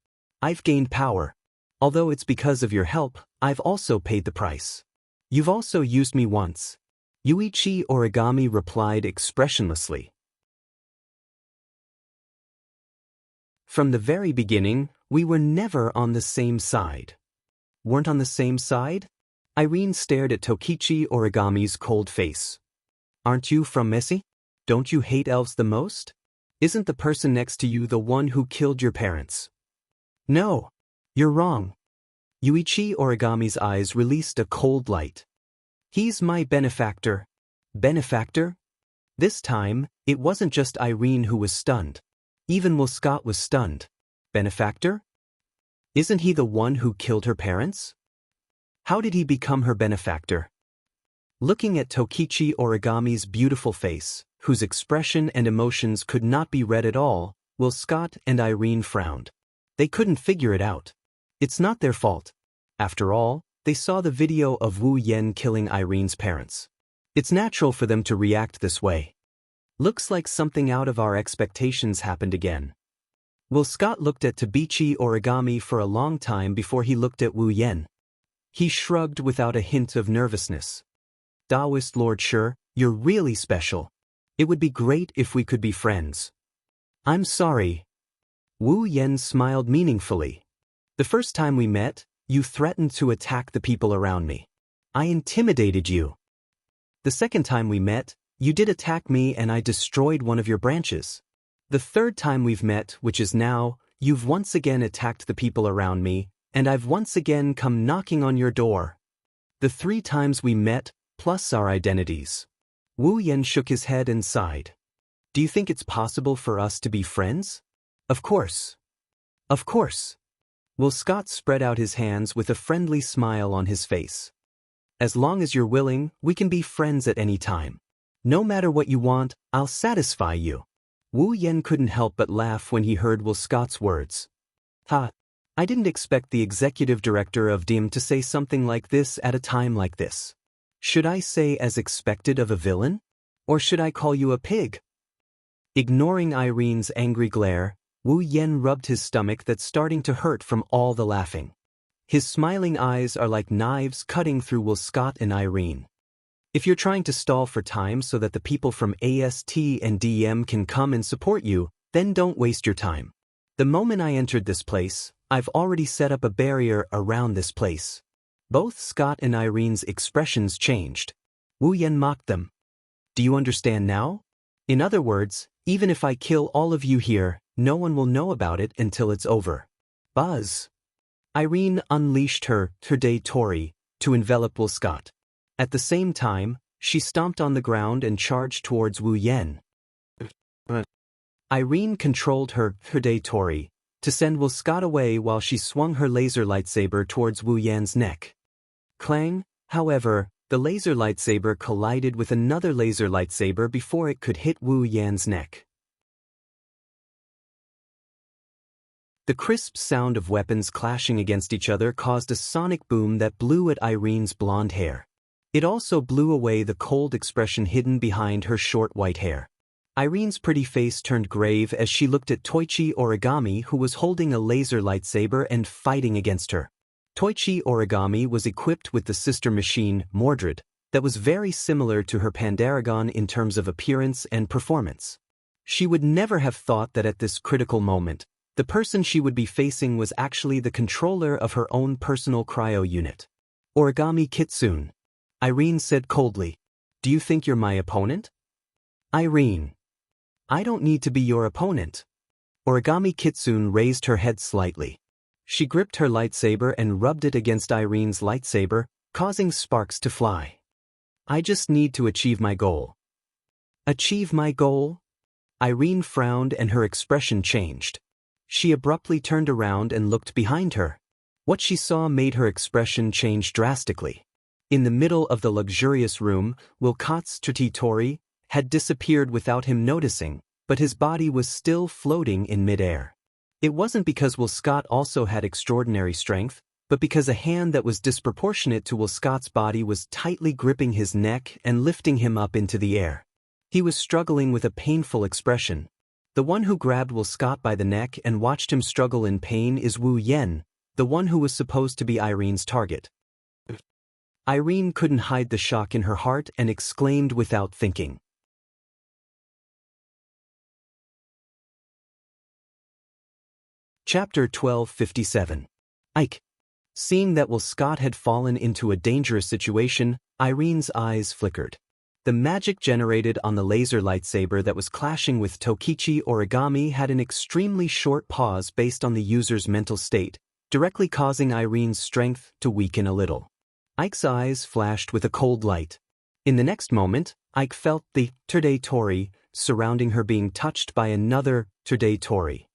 I've gained power. Although it's because of your help, I've also paid the price. You've also used me once. Yuichi Origami replied expressionlessly. From the very beginning, we were never on the same side. Weren't on the same side? Irene stared at Tokichi Origami's cold face. Aren't you from Messi? Don't you hate elves the most? Isn't the person next to you the one who killed your parents? No. You're wrong. Yuichi Origami's eyes released a cold light. He's my benefactor. Benefactor? This time, it wasn't just Irene who was stunned. Even Scott was stunned. Benefactor? Isn't he the one who killed her parents? How did he become her benefactor? Looking at Tokichi Origami's beautiful face, whose expression and emotions could not be read at all, Scott and Irene frowned. They couldn't figure it out. It's not their fault. After all, they saw the video of Wu Yan killing Irene's parents. It's natural for them to react this way. Looks like something out of our expectations happened again. Scott looked at Tabichi Origami for a long time before he looked at Wu Yan. He shrugged without a hint of nervousness. Taoist Lord Shi, you're really special. It would be great if we could be friends. I'm sorry. Wu Yan smiled meaningfully. The first time we met, you threatened to attack the people around me. I intimidated you. The second time we met, you did attack me and I destroyed one of your branches. The third time we've met, which is now, you've once again attacked the people around me, and I've once again come knocking on your door. The 3 times we met, plus our identities. Wu Yan shook his head and sighed. Do you think it's possible for us to be friends? Of course. Of course. Scott spread out his hands with a friendly smile on his face. As long as you're willing, we can be friends at any time. No matter what you want, I'll satisfy you. Wu Yan couldn't help but laugh when he heard Scott's words. Ha! I didn't expect the executive director of DIM to say something like this at a time like this. Should I say as expected of a villain? Or should I call you a pig? Ignoring Irene's angry glare, Wu Yan rubbed his stomach that's starting to hurt from all the laughing. His smiling eyes are like knives cutting through Scott and Irene. If you're trying to stall for time so that the people from AST and DM can come and support you, then don't waste your time. The moment I entered this place, I've already set up a barrier around this place. Both Scott and Irene's expressions changed. Wu Yan mocked them. Do you understand now? In other words, even if I kill all of you here, no one will know about it until it's over. Buzz. Irene unleashed her Today Tori to envelop Scott. At the same time, she stomped on the ground and charged towards Wu Yan. Irene controlled her Today Tori to send Scott away while she swung her laser lightsaber towards Wu Yan's neck. Clang, however, the laser lightsaber collided with another laser lightsaber before it could hit Wu Yan's neck. The crisp sound of weapons clashing against each other caused a sonic boom that blew at Irene's blonde hair. It also blew away the cold expression hidden behind her short white hair. Irene's pretty face turned grave as she looked at Toichi Origami, who was holding a laser lightsaber and fighting against her. Toichi Origami was equipped with the sister machine, Mordred, that was very similar to her Pandaragon in terms of appearance and performance. She would never have thought that at this critical moment, the person she would be facing was actually the controller of her own personal cryo unit. Origami Kitsune. Irene said coldly. Do you think you're my opponent? Irene. I don't need to be your opponent. Origami Kitsune raised her head slightly. She gripped her lightsaber and rubbed it against Irene's lightsaber, causing sparks to fly. I just need to achieve my goal. Achieve my goal? Irene frowned and her expression changed. She abruptly turned around and looked behind her. What she saw made her expression change drastically. In the middle of the luxurious room, Wilcott's Tori had disappeared without him noticing, but his body was still floating in midair. It wasn't because Scott also had extraordinary strength, but because a hand that was disproportionate to Will Scott's body was tightly gripping his neck and lifting him up into the air. He was struggling with a painful expression. The one who grabbed Will Scott by the neck and watched him struggle in pain is Wu Yen, the one who was supposed to be Irene's target. Irene couldn't hide the shock in her heart and exclaimed without thinking. Chapter 1257. Ike. Seeing that Will Scott had fallen into a dangerous situation, Irene's eyes flickered. The magic generated on the laser lightsaber that was clashing with Tokichi origami had an extremely short pause based on the user's mental state, directly causing Irene's strength to weaken a little. Ike's eyes flashed with a cold light. In the next moment, Ike felt the Terde Tori surrounding her being touched by another Terde Tori.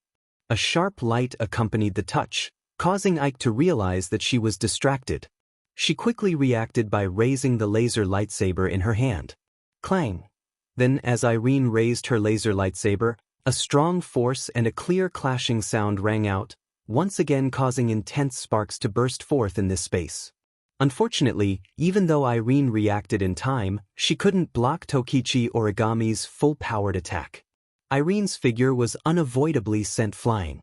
A sharp light accompanied the touch, causing Ike to realize that she was distracted. She quickly reacted by raising the laser lightsaber in her hand. Clang! Then, as Irene raised her laser lightsaber, a strong force and a clear clashing sound rang out, once again causing intense sparks to burst forth in this space. Unfortunately, even though Irene reacted in time, she couldn't block Tokichi origami's full-powered attack. Irene's figure was unavoidably sent flying.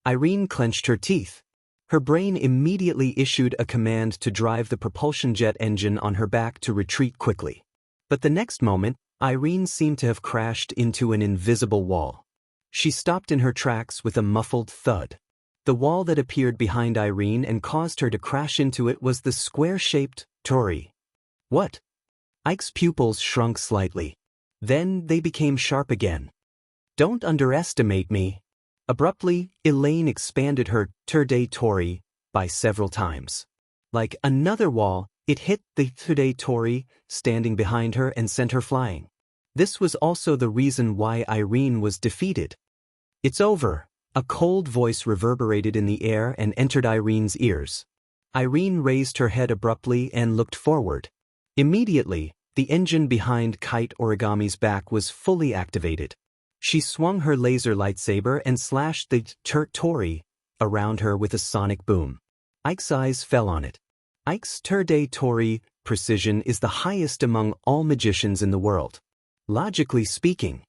Irene clenched her teeth. Her brain immediately issued a command to drive the propulsion jet engine on her back to retreat quickly. But the next moment, Irene seemed to have crashed into an invisible wall. She stopped in her tracks with a muffled thud. The wall that appeared behind Irene and caused her to crash into it was the square-shaped Tori. What? Ike's pupils shrunk slightly. Then they became sharp again. Don't underestimate me. Abruptly, Elaine expanded her Terde Tori by several times. Like another wall, it hit the Terde Tori standing behind her and sent her flying. This was also the reason why Irene was defeated. It's over. A cold voice reverberated in the air and entered Irene's ears. Irene raised her head abruptly and looked forward. Immediately, the engine behind Kite Origami's back was fully activated. She swung her laser lightsaber and slashed the Tori around her with a sonic boom. Ike's eyes fell on it. Ike's Terde Tori precision is the highest among all magicians in the world. Logically speaking,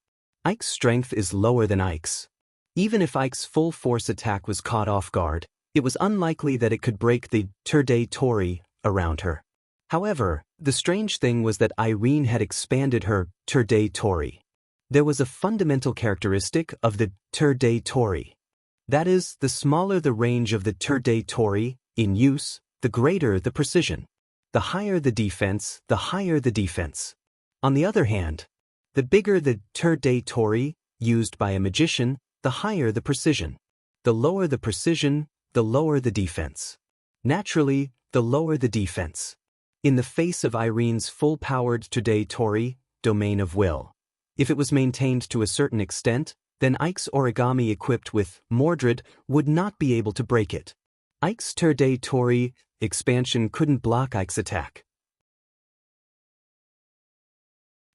Ike's strength is lower than Ike's. Even if Ike's full-force attack was caught off guard, it was unlikely that it could break the Terde Tori around her. However, the strange thing was that Irene had expanded her Terde Tori. There was a fundamental characteristic of the Terde Tori. That is, the smaller the range of the Terde Tori in use, the greater the precision. The higher the defense, the higher the defense. On the other hand, the bigger the Terde Tori used by a magician, the higher the precision. The lower the precision, the lower the defense. Naturally, the lower the defense. In the face of Irene's full-powered Terde Tori, domain of will. If it was maintained to a certain extent, then Ike's origami equipped with Mordred would not be able to break it. Ike's Terde Tori expansion couldn't block Ike's attack.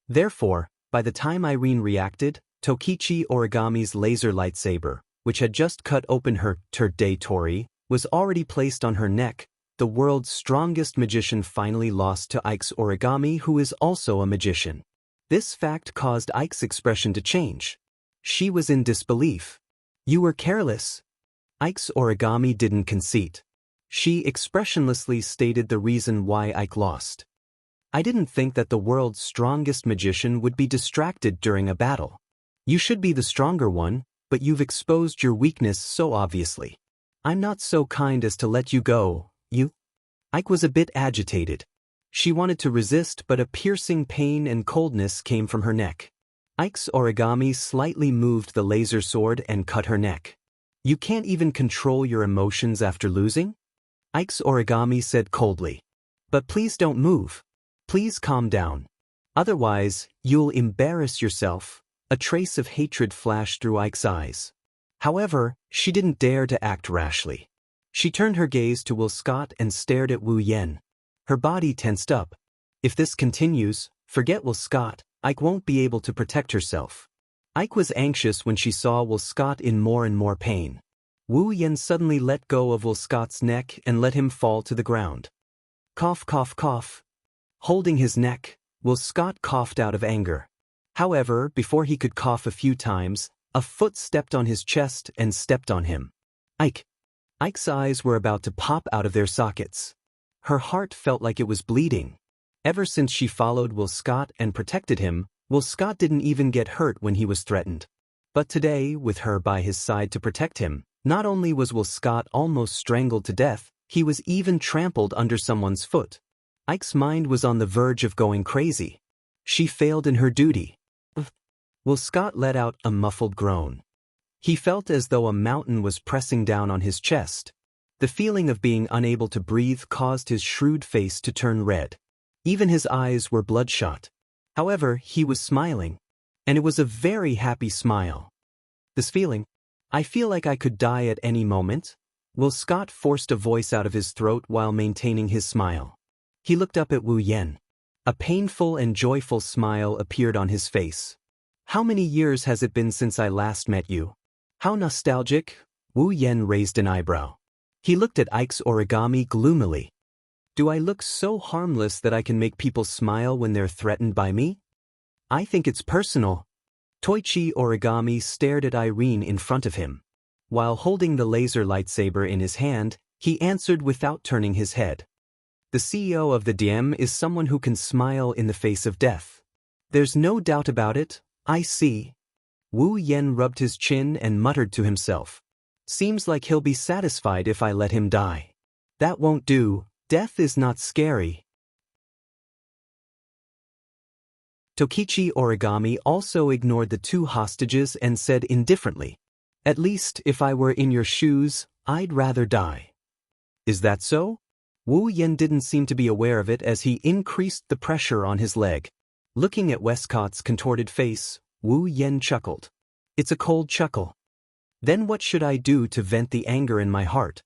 Therefore, by the time Irene reacted, Tokichi origami's laser lightsaber, which had just cut open her Terde Tori, was already placed on her neck. The world's strongest magician finally lost to Ike's origami, who is also a magician. This fact caused Ike's expression to change. She was in disbelief. You were careless. Ike's origami didn't concede. She expressionlessly stated the reason why Ike lost. I didn't think that the world's strongest magician would be distracted during a battle. You should be the stronger one, but you've exposed your weakness so obviously. I'm not so kind as to let you go, you. Ike was a bit agitated. She wanted to resist, but a piercing pain and coldness came from her neck. Ike's origami slightly moved the laser sword and cut her neck. You can't even control your emotions after losing? Ike's origami said coldly. But please don't move. Please calm down. Otherwise, you'll embarrass yourself. A trace of hatred flashed through Ike's eyes. However, she didn't dare to act rashly. She turned her gaze to Will Scott and stared at Wu Yen. Her body tensed up. If this continues, forget Will Scott. Ike won't be able to protect herself. Ike was anxious when she saw Will Scott in more and more pain. Wu Yen suddenly let go of Will Scott's neck and let him fall to the ground. Cough, cough, cough. Holding his neck, Will Scott coughed out of anger. However, before he could cough a few times, a foot stepped on his chest and stepped on him. Ike. Ike's eyes were about to pop out of their sockets. Her heart felt like it was bleeding. Ever since she followed Will Scott and protected him, Will Scott didn't even get hurt when he was threatened. But today, with her by his side to protect him, not only was Will Scott almost strangled to death, he was even trampled under someone's foot. Ike's mind was on the verge of going crazy. She failed in her duty. Will Scott let out a muffled groan. He felt as though a mountain was pressing down on his chest. The feeling of being unable to breathe caused his shrewd face to turn red. Even his eyes were bloodshot. However, he was smiling. And it was a very happy smile. This feeling, I feel like I could die at any moment. Will Scott forced a voice out of his throat while maintaining his smile. He looked up at Wu Yen. A painful and joyful smile appeared on his face. How many years has it been since I last met you? How nostalgic? Wu Yen raised an eyebrow. He looked at Ike's origami gloomily. Do I look so harmless that I can make people smile when they're threatened by me? I think it's personal. Toichi Origami stared at Irene in front of him. While holding the laser lightsaber in his hand, he answered without turning his head. The CEO of the Diem is someone who can smile in the face of death. There's no doubt about it, I see. Wu Yen rubbed his chin and muttered to himself. Seems like he'll be satisfied if I let him die. That won't do, death is not scary. Tokichi Origami also ignored the two hostages and said indifferently, At least, if I were in your shoes, I'd rather die. Is that so? Wu Yen didn't seem to be aware of it as he increased the pressure on his leg. Looking at Westcott's contorted face, Wu Yen chuckled. It's a cold chuckle. Then what should I do to vent the anger in my heart?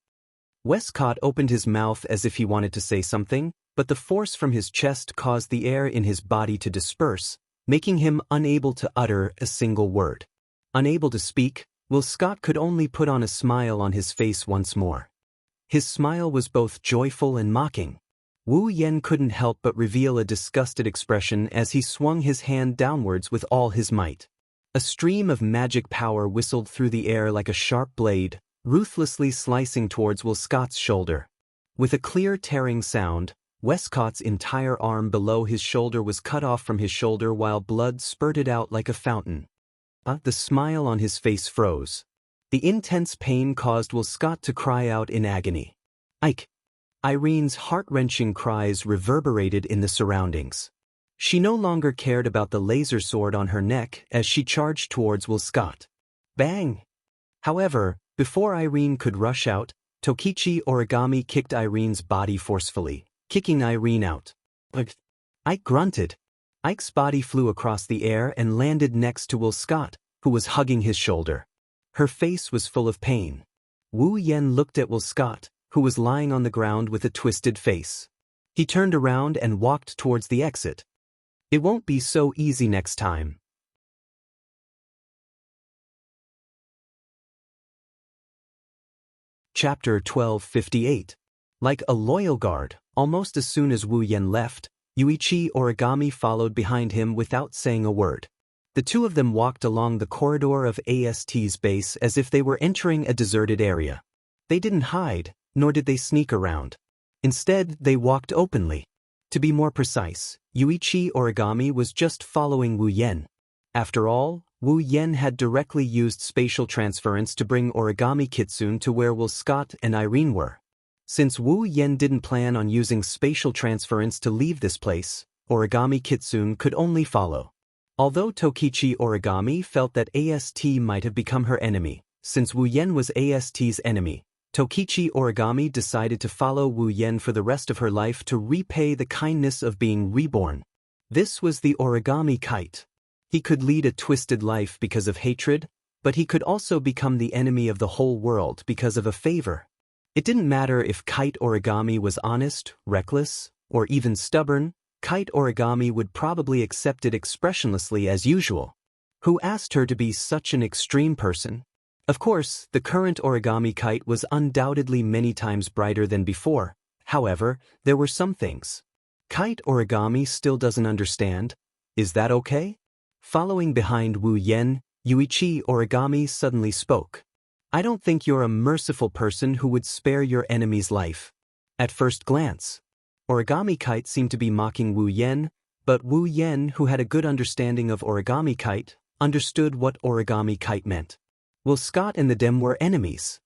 Westcott opened his mouth as if he wanted to say something, but the force from his chest caused the air in his body to disperse, making him unable to utter a single word. Unable to speak, Will Scott could only put on a smile on his face once more. His smile was both joyful and mocking. Wu Yen couldn't help but reveal a disgusted expression as he swung his hand downwards with all his might. A stream of magic power whistled through the air like a sharp blade, ruthlessly slicing towards Will Scott's shoulder. With a clear tearing sound, Westcott's entire arm below his shoulder was cut off from his shoulder while blood spurted out like a fountain. The smile on his face froze. The intense pain caused Will Scott to cry out in agony. Ike! Irene's heart-wrenching cries reverberated in the surroundings. She no longer cared about the laser sword on her neck as she charged towards Will Scott. Bang! However, before Irene could rush out, Tokichi Origami kicked Irene's body forcefully, kicking Irene out. Ike grunted. Ike's body flew across the air and landed next to Will Scott, who was hugging his shoulder. Her face was full of pain. Wu Yen looked at Will Scott, who was lying on the ground with a twisted face. He turned around and walked towards the exit. It won't be so easy next time. Chapter 1258. Like a loyal guard, almost as soon as Wu Yen left, Yuichi Origami followed behind him without saying a word. The two of them walked along the corridor of AST's base as if they were entering a deserted area. They didn't hide, nor did they sneak around. Instead, they walked openly. To be more precise, Yuichi Origami was just following Wu Yen. After all, Wu Yen had directly used spatial transference to bring Origami Kitsune to where Will Scott and Irene were. Since Wu Yen didn't plan on using spatial transference to leave this place, Origami Kitsune could only follow. Although Tokichi Origami felt that AST might have become her enemy, since Wu Yen was AST's enemy, Tokichi Origami decided to follow Wu Yen for the rest of her life to repay the kindness of being reborn. This was the Origami Kite. He could lead a twisted life because of hatred, but he could also become the enemy of the whole world because of a favor. It didn't matter if Kite Origami was honest, reckless, or even stubborn, Kite Origami would probably accept it expressionlessly as usual. Who asked her to be such an extreme person? Of course, the current origami kite was undoubtedly many times brighter than before. However, there were some things. Kite origami still doesn't understand. Is that okay? Following behind Wu Yen, Yuichi Origami suddenly spoke. I don't think you're a merciful person who would spare your enemy's life. At first glance, Origami Kite seemed to be mocking Wu Yen, but Wu Yen, who had a good understanding of Origami Kite, understood what Origami Kite meant. Well, Scott and the Dem were enemies.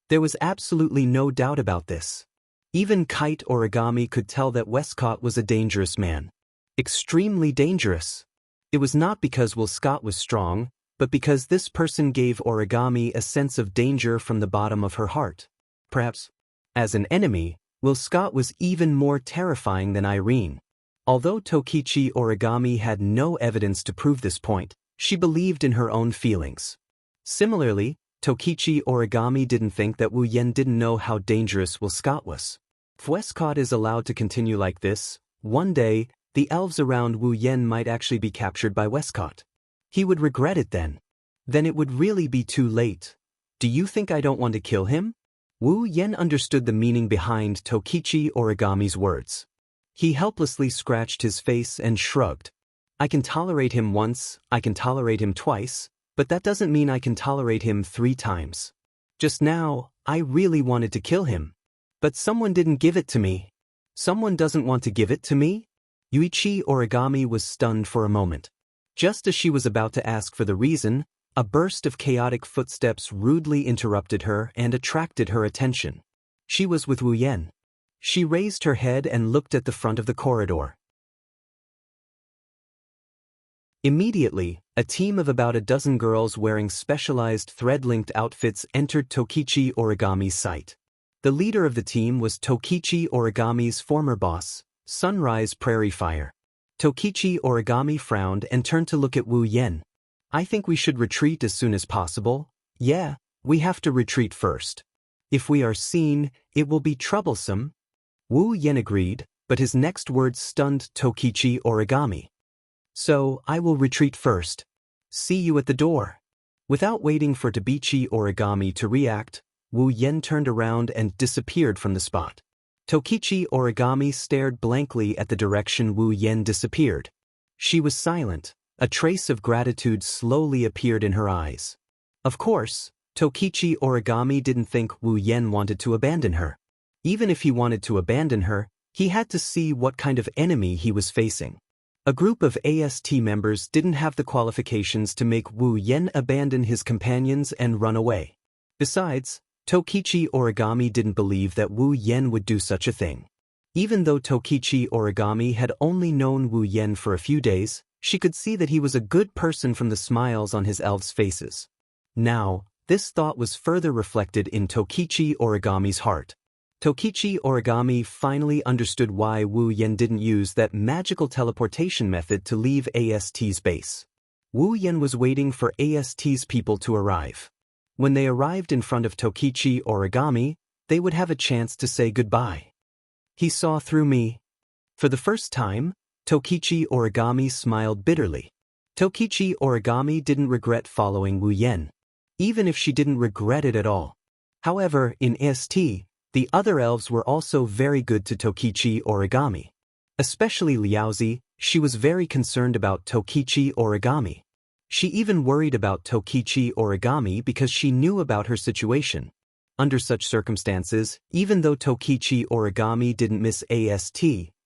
There was absolutely no doubt about this. Even Kite Origami could tell that Westcott was a dangerous man. Extremely dangerous. It was not because Will Scott was strong, but because this person gave Origami a sense of danger from the bottom of her heart. Perhaps, as an enemy, Will Scott was even more terrifying than Irene. Although Tokichi Origami had no evidence to prove this point, she believed in her own feelings. Similarly, Tokichi Origami didn't think that Wu Yen didn't know how dangerous Will Scott was. If Westcott is allowed to continue like this, one day, the elves around Wu Yen might actually be captured by Westcott. He would regret it then. Then it would really be too late. Do you think I don't want to kill him? Wu Yen understood the meaning behind Tokichi Origami's words. He helplessly scratched his face and shrugged. I can tolerate him once, I can tolerate him twice, but that doesn't mean I can tolerate him 3 times. Just now, I really wanted to kill him. But someone didn't give it to me. Someone doesn't want to give it to me? Yuichi Origami was stunned for a moment. Just as she was about to ask for the reason, a burst of chaotic footsteps rudely interrupted her and attracted her attention. She was with Wu Yen. She raised her head and looked at the front of the corridor. Immediately, a team of about a dozen girls wearing specialized thread-linked outfits entered Tokichi Origami's sight. The leader of the team was Tokichi Origami's former boss, Sunrise Prairie Fire. Tokichi Origami frowned and turned to look at Wu Yen. I think we should retreat as soon as possible. Yeah, we have to retreat first. If we are seen, it will be troublesome. Wu Yen agreed, but his next words stunned Tokichi Origami. So, I will retreat first. See you at the door. Without waiting for Tokichi Origami to react, Wu Yen turned around and disappeared from the spot. Tokichi Origami stared blankly at the direction Wu Yen disappeared. She was silent. A trace of gratitude slowly appeared in her eyes. Of course, Tokichi Origami didn't think Wu Yen wanted to abandon her. Even if he wanted to abandon her, he had to see what kind of enemy he was facing. A group of AST members didn't have the qualifications to make Wu Yen abandon his companions and run away. Besides, Tokichi Origami didn't believe that Wu Yen would do such a thing. Even though Tokichi Origami had only known Wu Yen for a few days, she could see that he was a good person from the smiles on his elves' faces. Now, this thought was further reflected in Tokichi Origami's heart. Tokichi Origami finally understood why Wu Yen didn't use that magical teleportation method to leave AST's base. Wu Yen was waiting for AST's people to arrive. When they arrived in front of Tokichi Origami, they would have a chance to say goodbye. He saw through me. For the first time, Tokichi Origami smiled bitterly. Tokichi Origami didn't regret following Wu Yen, even if she didn't regret it at all. However, in AST, the other elves were also very good to Tokichi Origami. Especially Liaozi, she was very concerned about Tokichi Origami. She even worried about Tokichi Origami because she knew about her situation. Under such circumstances, even though Tokichi Origami didn't miss AST,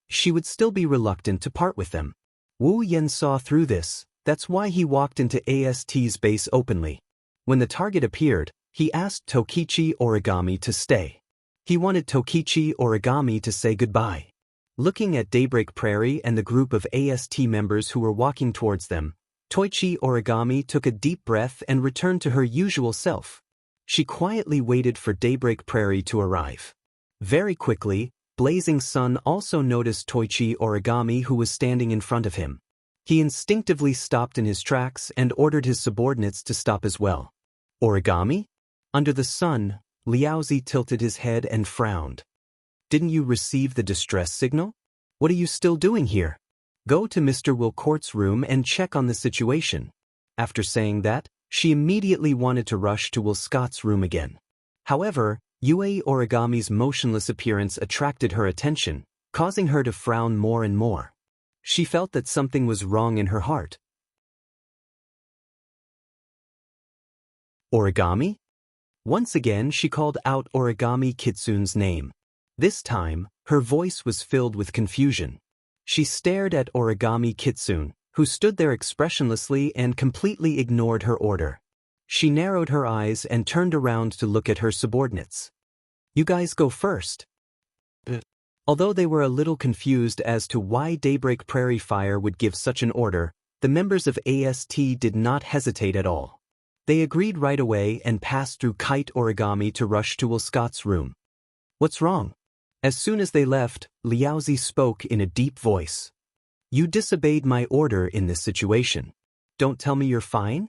she would still be reluctant to part with them. Wu Yen saw through this. That's why he walked into AST's base openly. When the target appeared, he asked Tokichi Origami to stay. He wanted Tokichi Origami to say goodbye. Looking at Daybreak Prairie and the group of AST members who were walking towards them, Toichi Origami took a deep breath and returned to her usual self. She quietly waited for Daybreak Prairie to arrive. Very quickly, Blazing Sun also noticed Toichi Origami, who was standing in front of him. He instinctively stopped in his tracks and ordered his subordinates to stop as well. Origami? Under the sun, Liaozi tilted his head and frowned. Didn't you receive the distress signal? What are you still doing here? Go to Mr. Wilcourt's room and check on the situation. After saying that, She immediately wanted to rush to Will Scott's room again. However, Yue Origami's motionless appearance attracted her attention, causing her to frown more and more. She felt that something was wrong in her heart. Origami? Once again she called out Origami Kitsune's name. This time, her voice was filled with confusion. She stared at Origami Kitsune, who stood there expressionlessly and completely ignored her order. She narrowed her eyes and turned around to look at her subordinates. "You guys go first." Although they were a little confused as to why Daybreak Prairie Fire would give such an order, the members of AST did not hesitate at all. They agreed right away and passed through Kite Origami to rush to Will Scott's room. "What's wrong?" As soon as they left, Liaozi spoke in a deep voice. "You disobeyed my order in this situation. Don't tell me you're fine?"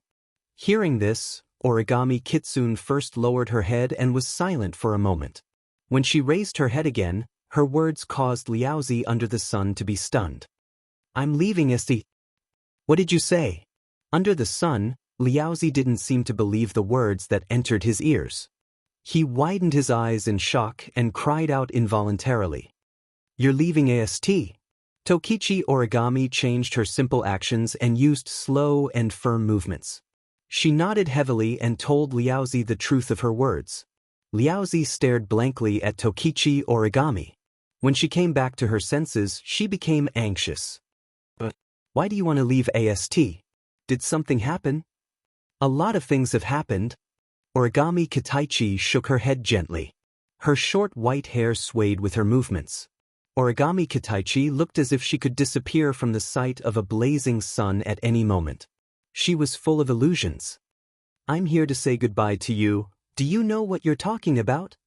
Hearing this, Origami Kitsune first lowered her head and was silent for a moment. When she raised her head again, her words caused Liaozi under the sun to be stunned. "I'm leaving Esti." "What did you say?" Under the sun, Liaozi didn't seem to believe the words that entered his ears. He widened his eyes in shock and cried out involuntarily. "You're leaving AST?" Tokichi Origami changed her simple actions and used slow and firm movements. She nodded heavily and told Liaozi the truth of her words. Liaozi stared blankly at Tokichi Origami. When she came back to her senses, she became anxious. "But why do you want to leave AST? Did something happen?" "A lot of things have happened." Origami Kitaichi shook her head gently. Her short white hair swayed with her movements. Origami Kitaichi looked as if she could disappear from the sight of a blazing sun at any moment. She was full of illusions. "I'm here to say goodbye to you. Do you know what you're talking about?"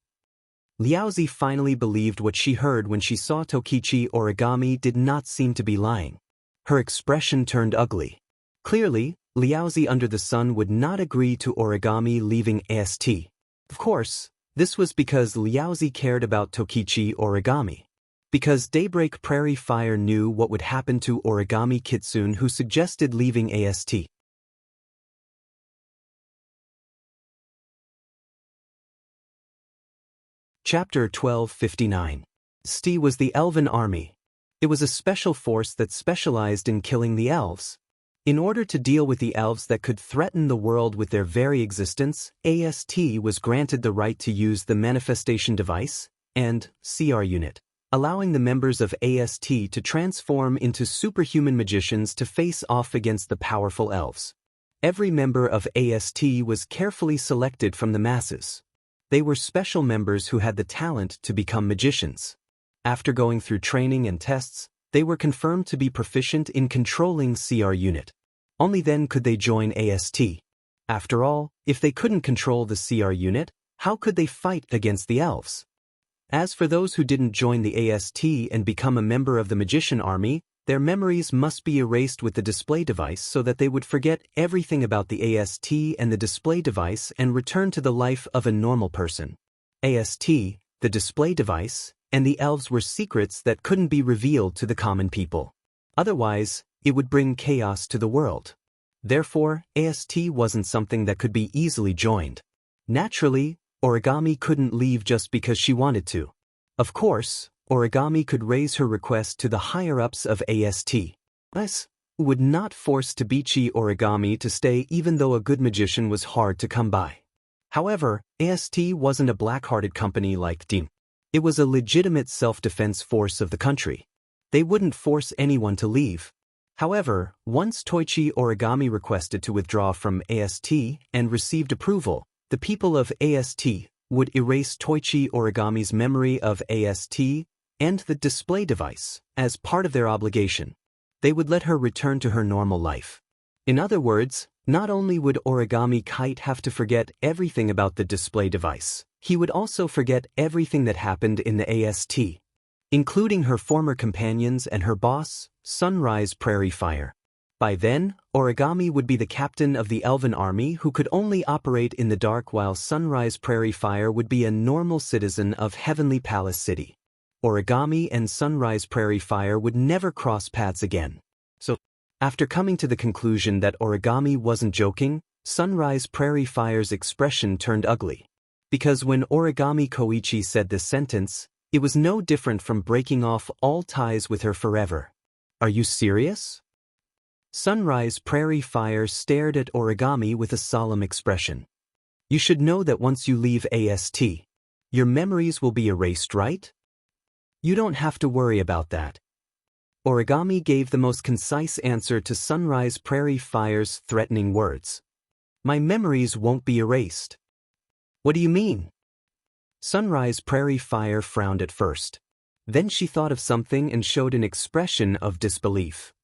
Liaozi finally believed what she heard when she saw Tokichi Origami did not seem to be lying. Her expression turned ugly. Clearly, Liaozi under the sun would not agree to Origami leaving AST. Of course, this was because Liaozi cared about Tokichi Origami. Because Daybreak Prairie Fire knew what would happen to Origami Kitsune, who suggested leaving AST. Chapter 1259. ST was the Elven Army. It was a special force that specialized in killing the elves. In order to deal with the elves that could threaten the world with their very existence, AST was granted the right to use the Manifestation Device and CR Unit, allowing the members of AST to transform into superhuman magicians to face off against the powerful elves. Every member of AST was carefully selected from the masses. They were special members who had the talent to become magicians. After going through training and tests, they were confirmed to be proficient in controlling CR Unit. Only then could they join AST. After all, if they couldn't control the CR Unit, how could they fight against the elves? As for those who didn't join the AST and become a member of the Magician Army, their memories must be erased with the display device so that they would forget everything about the AST and the display device and return to the life of a normal person. AST, the display device, and the elves were secrets that couldn't be revealed to the common people. Otherwise, it would bring chaos to the world. Therefore, AST wasn't something that could be easily joined. Naturally, Origami couldn't leave just because she wanted to. Of course, Origami could raise her request to the higher-ups of AST. Thus, would not force Tabichi Origami to stay even though a good magician was hard to come by. However, AST wasn't a black-hearted company like DIM. It was a legitimate self-defense force of the country. They wouldn't force anyone to leave. However, once Toichi Origami requested to withdraw from AST and received approval, the people of AST would erase Toichi Origami's memory of AST and the display device as part of their obligation. They would let her return to her normal life. In other words, not only would Origami Kite have to forget everything about the display device, he would also forget everything that happened in the AST, including her former companions and her boss, Sunrise Prairie Fire. By then, Origami would be the captain of the Elven Army who could only operate in the dark, while Sunrise Prairie Fire would be a normal citizen of Heavenly Palace City. Origami and Sunrise Prairie Fire would never cross paths again. So, after coming to the conclusion that Origami wasn't joking, Sunrise Prairie Fire's expression turned ugly. Because when Origami Koichi said this sentence, it was no different from breaking off all ties with her forever. Are you serious? Sunrise Prairie Fire stared at Origami with a solemn expression. You should know that once you leave AST, your memories will be erased, right? You don't have to worry about that. Origami gave the most concise answer to Sunrise Prairie Fire's threatening words. My memories won't be erased. What do you mean? Sunrise Prairie Fire frowned at first. Then she thought of something and showed an expression of disbelief.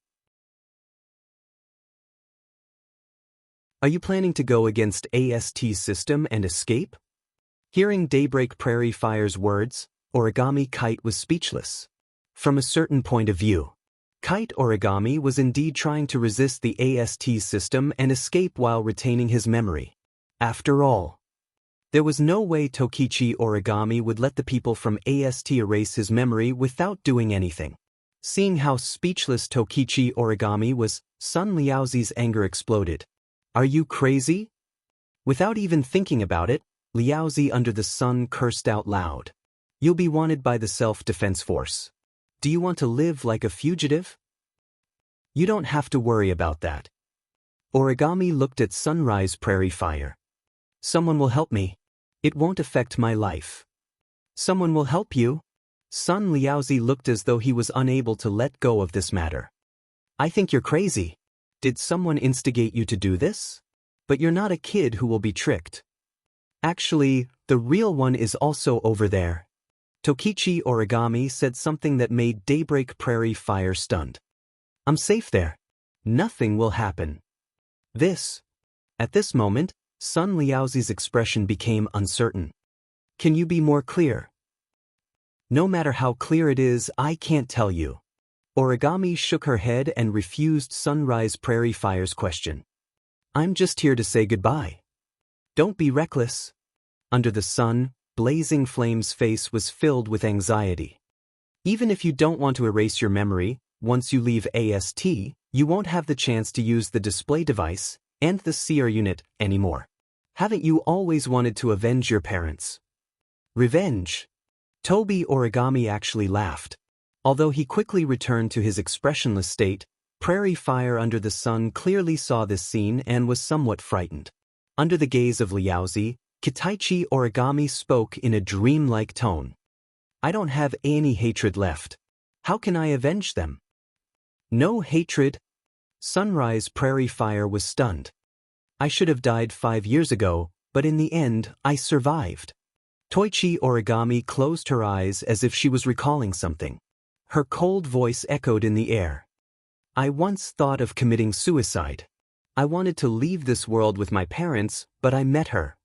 Are you planning to go against AST's system and escape? Hearing Daybreak Prairie Fire's words, Origami Kite was speechless. From a certain point of view, Kite Origami was indeed trying to resist the AST system and escape while retaining his memory. After all, there was no way Tokichi Origami would let the people from AST erase his memory without doing anything. Seeing how speechless Tokichi Origami was, Sun Liaozi's anger exploded. Are you crazy? Without even thinking about it, Liaozi under the sun cursed out loud. You'll be wanted by the self-defense force. Do you want to live like a fugitive? You don't have to worry about that. Origami looked at Sunrise Prairie Fire. Someone will help me. It won't affect my life. Someone will help you? Sun Liaozi looked as though he was unable to let go of this matter. I think you're crazy. Did someone instigate you to do this? But you're not a kid who will be tricked. Actually, the real one is also over there. Tokichi Origami said something that made Daybreak Prairie Fire stunned. I'm safe there. Nothing will happen. At this moment, Sun Liaozi's expression became uncertain. Can you be more clear? No matter how clear it is, I can't tell you. Origami shook her head and refused Sunrise Prairie Fire's question. I'm just here to say goodbye. Don't be reckless. Under the sun, Blazing Flame's face was filled with anxiety. Even if you don't want to erase your memory, once you leave AST, you won't have the chance to use the display device and the CR unit anymore. Haven't you always wanted to avenge your parents? Revenge? Toby Origami actually laughed. Although he quickly returned to his expressionless state, Prairie Fire under the sun clearly saw this scene and was somewhat frightened. Under the gaze of Liaozi, Kitaichi Origami spoke in a dreamlike tone. I don't have any hatred left. How can I avenge them? No hatred? Sunrise Prairie Fire was stunned. I should have died 5 years ago, but in the end, I survived. Toichi Origami closed her eyes as if she was recalling something. Her cold voice echoed in the air. I once thought of committing suicide. I wanted to leave this world with my parents, but I met her.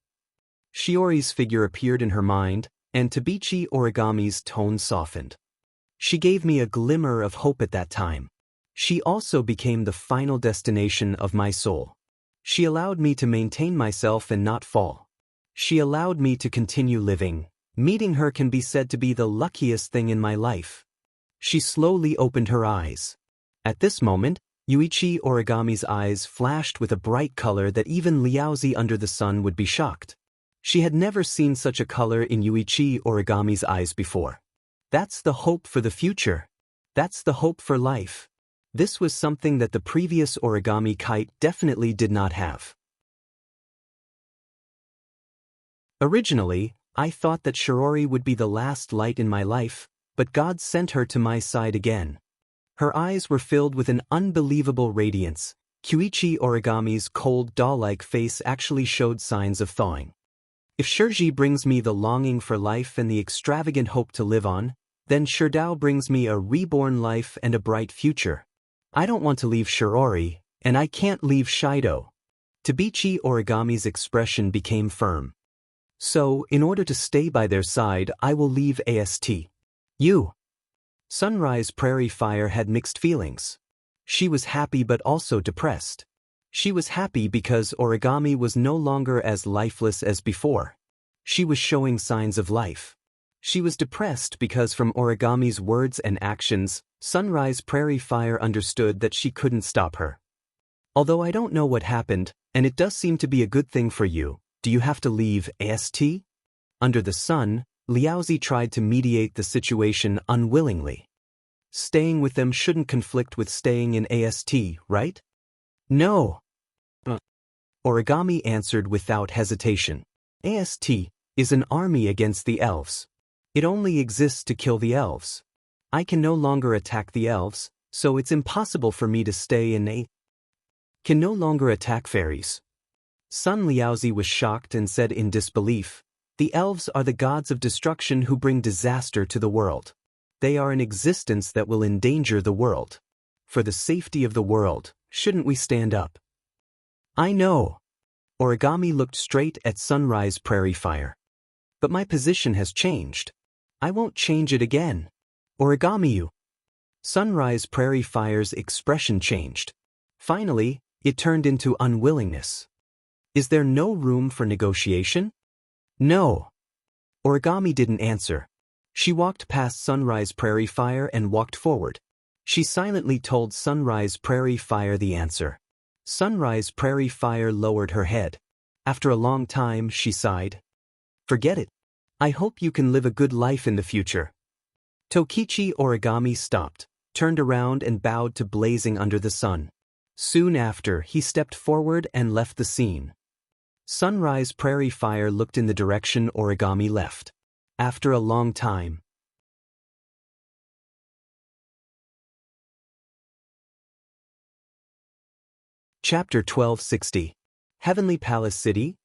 Shiori's figure appeared in her mind, and Tabichi Origami's tone softened. She gave me a glimmer of hope at that time. She also became the final destination of my soul. She allowed me to maintain myself and not fall. She allowed me to continue living. Meeting her can be said to be the luckiest thing in my life. She slowly opened her eyes. At this moment, Yuichi Origami's eyes flashed with a bright color that even Liaozi under the sun would be shocked. She had never seen such a color in Yuichi Origami's eyes before. That's the hope for the future. That's the hope for life. This was something that the previous Origami Kite definitely did not have. Originally, I thought that Shiori would be the last light in my life, but God sent her to my side again. Her eyes were filled with an unbelievable radiance. Kyuichi Origami's cold doll-like face actually showed signs of thawing. If Shirji brings me the longing for life and the extravagant hope to live on, then Shirdao brings me a reborn life and a bright future. I don't want to leave Shiori, and I can't leave Shido. Tabichi Origami's expression became firm. So, in order to stay by their side, I will leave AST. You. Sunrise Prairie Fire had mixed feelings. She was happy but also depressed. She was happy because Origami was no longer as lifeless as before. She was showing signs of life. She was depressed because from Origami's words and actions, Sunrise Prairie Fire understood that she couldn't stop her. Although I don't know what happened, and it does seem to be a good thing for you, do you have to leave AST? Under the sun, Liaozi tried to mediate the situation unwillingly. Staying with them shouldn't conflict with staying in AST, right? No. Origami answered without hesitation. AST is an army against the elves. It only exists to kill the elves. I can no longer attack the elves, so it's impossible for me to stay in a... Can no longer attack fairies. Sun Liaozi was shocked and said in disbelief, the elves are the gods of destruction who bring disaster to the world. They are an existence that will endanger the world. For the safety of the world, shouldn't we stand up? I know. Origami looked straight at Sunrise Prairie Fire. But my position has changed. I won't change it again. Origami you. Sunrise Prairie Fire's expression changed. Finally, it turned into unwillingness. Is there no room for negotiation? No. Origami didn't answer. She walked past Sunrise Prairie Fire and walked forward. She silently told Sunrise Prairie Fire the answer. Sunrise Prairie Fire lowered her head. After a long time, she sighed. Forget it. I hope you can live a good life in the future. Tokichi Origami stopped, turned around and bowed to blazing under the sun. Soon after, he stepped forward and left the scene. Sunrise Prairie Fire looked in the direction Origami left. After a long time. Chapter 1260. Heavenly Palace City.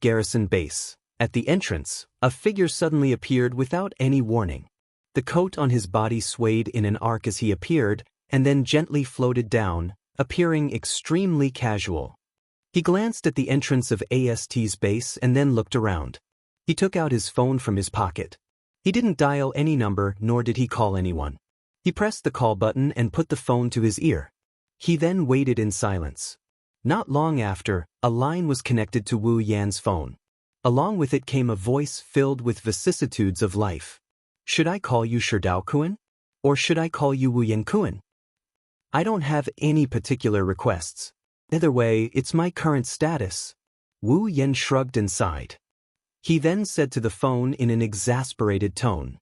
Garrison Base. At the entrance, a figure suddenly appeared without any warning. The coat on his body swayed in an arc as he appeared, and then gently floated down, appearing extremely casual. He glanced at the entrance of AST's base and then looked around. He took out his phone from his pocket. He didn't dial any number, nor did he call anyone. He pressed the call button and put the phone to his ear. He then waited in silence. Not long after, a line was connected to Wu Yan's phone. Along with it came a voice filled with vicissitudes of life. Should I call you Sherdao-kun? Or should I call you Wu Yan-kun? I don't have any particular requests. Either way, it's my current status. Wu Yan shrugged and sighed. He then said to the phone in an exasperated tone.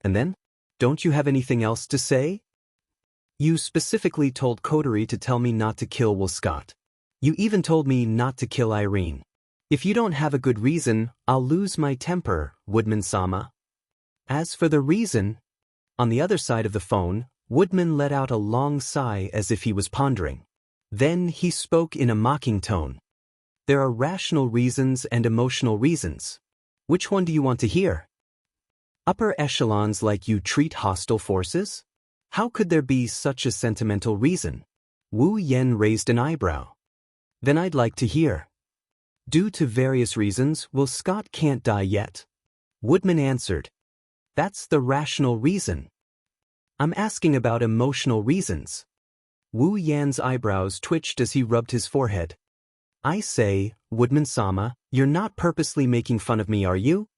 And then? Don't you have anything else to say? You specifically told Coterie to tell me not to kill Will Scott. You even told me not to kill Irene. If you don't have a good reason, I'll lose my temper, Woodman-sama. As for the reason, on the other side of the phone, Woodman let out a long sigh as if he was pondering. Then he spoke in a mocking tone. There are rational reasons and emotional reasons. Which one do you want to hear? Upper echelons like you treat hostile forces? How could there be such a sentimental reason? Wu Yan raised an eyebrow. Then I'd like to hear. Due to various reasons, Will Scott can't die yet. Woodman answered. That's the rational reason. I'm asking about emotional reasons. Wu Yan's eyebrows twitched as he rubbed his forehead. I say, Woodman-sama, you're not purposely making fun of me, are you?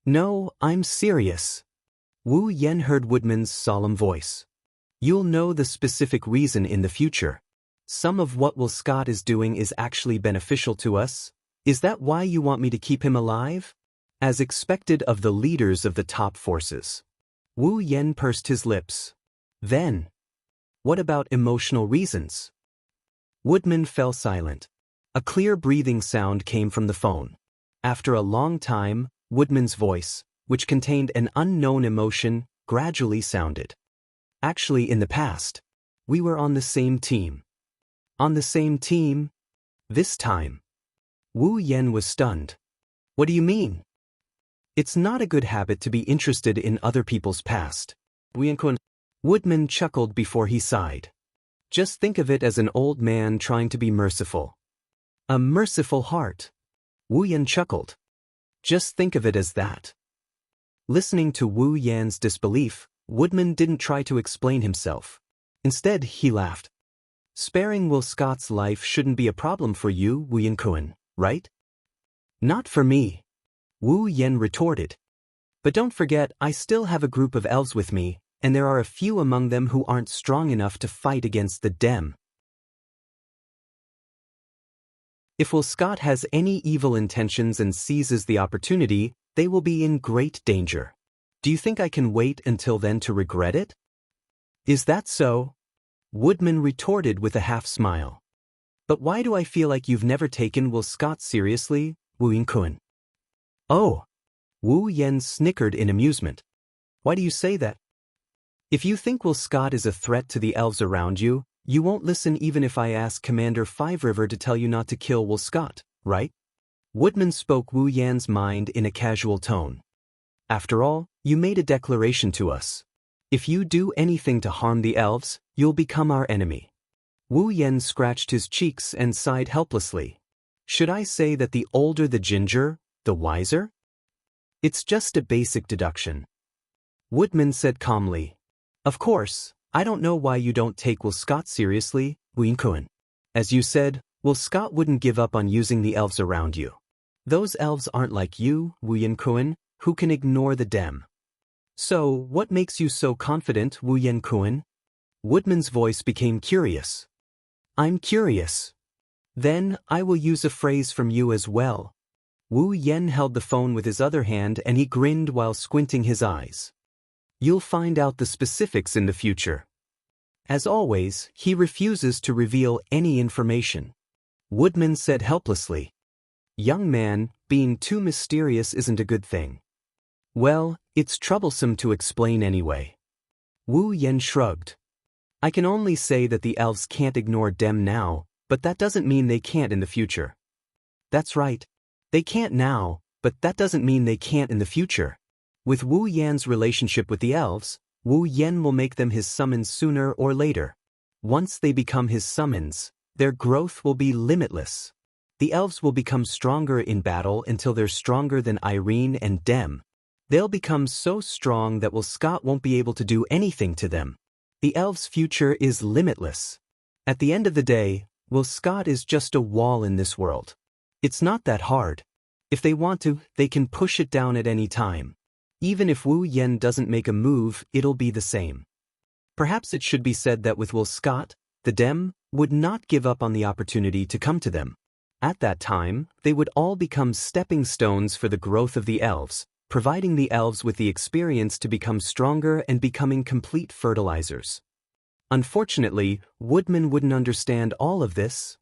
No, I'm serious. Wu Yan heard Woodman's solemn voice. You'll know the specific reason in the future. Some of what Will Scott is doing is actually beneficial to us. Is that why you want me to keep him alive? As expected of the leaders of the top forces. Wu Yan pursed his lips. Then, what about emotional reasons? Woodman fell silent. A clear breathing sound came from the phone. After a long time, Woodman's voice, which contained an unknown emotion, gradually sounded. Actually, in the past, we were on the same team. On the same team? This time. Wu Yan was stunned. What do you mean? It's not a good habit to be interested in other people's past. Woodman chuckled before he sighed. Just think of it as an old man trying to be merciful. A merciful heart. Wu Yan chuckled. Just think of it as that. Listening to Wu Yan's disbelief, Woodman didn't try to explain himself. Instead, he laughed. Sparing Will Scott's life shouldn't be a problem for you, Wu Yan-kun, right? Not for me. Wu Yan retorted. But don't forget, I still have a group of elves with me, and there are a few among them who aren't strong enough to fight against the Dem. If Will Scott has any evil intentions and seizes the opportunity, they will be in great danger. Do you think I can wait until then to regret it? Is that so? Woodman retorted with a half-smile. But why do I feel like you've never taken Will Scott seriously, Wu Yinkun? Oh! Wu Yen snickered in amusement. Why do you say that? If you think Will Scott is a threat to the elves around you, you won't listen even if I ask Commander Five River to tell you not to kill Will Scott, right? Woodman spoke Wu Yan's mind in a casual tone. After all, you made a declaration to us. If you do anything to harm the elves, you'll become our enemy. Wu Yan scratched his cheeks and sighed helplessly. Should I say that the older the ginger, the wiser? It's just a basic deduction. Woodman said calmly. Of course, I don't know why you don't take Will Scott seriously, Wu Yinkun. As you said, Will Scott wouldn't give up on using the elves around you. Those elves aren't like you, Wu Yinkun, who can ignore the dem. So, what makes you so confident, Wu Yinkun? Woodman's voice became curious. I'm curious. Then, I will use a phrase from you as well. Wu Yen held the phone with his other hand and he grinned while squinting his eyes. You'll find out the specifics in the future. As always, he refuses to reveal any information. Woodman said helplessly. Young man, being too mysterious isn't a good thing. Well, it's troublesome to explain anyway. Wu Yen shrugged. I can only say that the elves can't ignore dem now, but that doesn't mean they can't in the future. That's right. They can't now, but that doesn't mean they can't in the future. With Wu Yan's relationship with the elves, Wu Yen will make them his summons sooner or later. Once they become his summons, their growth will be limitless. The elves will become stronger in battle until they're stronger than Irene and Dem. They'll become so strong that Will Scott won't be able to do anything to them. The elves' future is limitless. At the end of the day, Will Scott is just a wall in this world. It's not that hard. If they want to, they can push it down at any time. Even if Wu Yen doesn't make a move, it'll be the same. Perhaps it should be said that with Will Scott, the dem would not give up on the opportunity to come to them. At that time, they would all become stepping stones for the growth of the elves, providing the elves with the experience to become stronger and becoming complete fertilizers. Unfortunately, Woodman wouldn't understand all of this.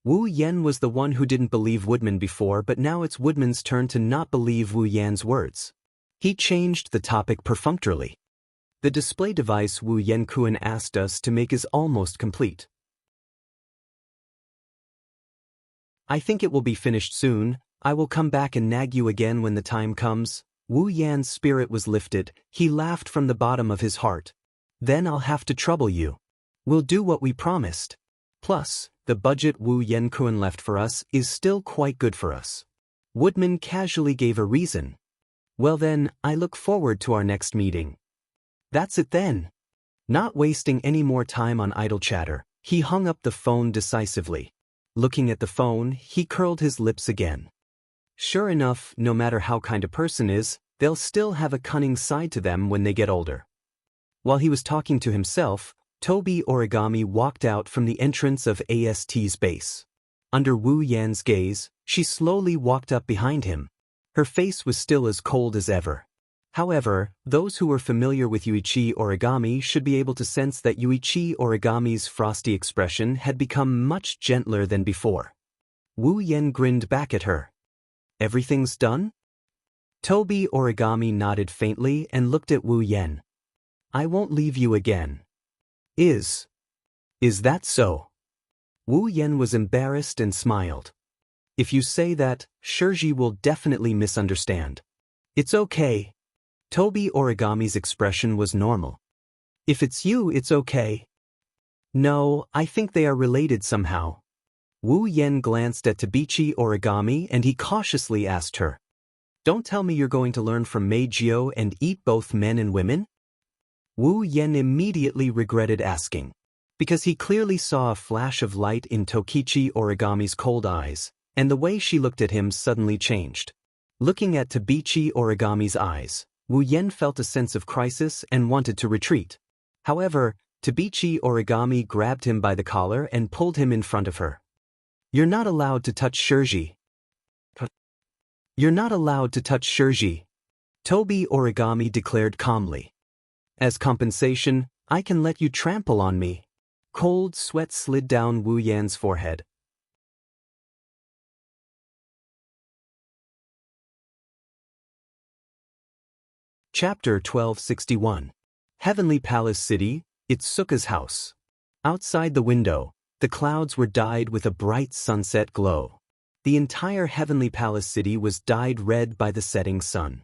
Wu Yen was the one who didn't believe Woodman before, but now it's Woodman's turn to not believe Wu Yan's words. He changed the topic perfunctorily. The display device Wu Yinkun asked us to make is almost complete. I think it will be finished soon. I will come back and nag you again when the time comes. Wu Yan's spirit was lifted. He laughed from the bottom of his heart. Then I'll have to trouble you. We'll do what we promised. Plus, the budget Wu Yinkun left for us is still quite good for us. Woodman casually gave a reason. Well then, I look forward to our next meeting. That's it then. Not wasting any more time on idle chatter, he hung up the phone decisively. Looking at the phone, he curled his lips again. Sure enough, no matter how kind a person is, they'll still have a cunning side to them when they get older. While he was talking to himself, Tobi Origami walked out from the entrance of AST's base. Under Wu Yan's gaze, she slowly walked up behind him. Her face was still as cold as ever. However, those who were familiar with Yuichi Origami should be able to sense that Yuichi Origami's frosty expression had become much gentler than before. Wu Yan grinned back at her. Everything's done? Tobi Origami nodded faintly and looked at Wu Yan. I won't leave you again. Is that so? Wu Yan was embarrassed and smiled. If you say that, Shirji will definitely misunderstand. It's okay. Tobi Origami's expression was normal. If it's you, it's okay. No, I think they are related somehow. Wu Yan glanced at Tabichi Origami and he cautiously asked her. Don't tell me you're going to learn from Meijio and eat both men and women? Wu Yan immediately regretted asking. Because he clearly saw a flash of light in Tokichi Origami's cold eyes, and the way she looked at him suddenly changed. Looking at Tabichi Origami's eyes, Wu Yan felt a sense of crisis and wanted to retreat. However, Tabichi Origami grabbed him by the collar and pulled him in front of her. You're not allowed to touch Shirji. You're not allowed to touch Shirji, Toby Origami declared calmly. As compensation, I can let you trample on me. Cold sweat slid down Wu Yan's forehead. Chapter 1261. Heavenly Palace City, Itsuka's house. Outside the window, the clouds were dyed with a bright sunset glow. The entire Heavenly Palace City was dyed red by the setting sun.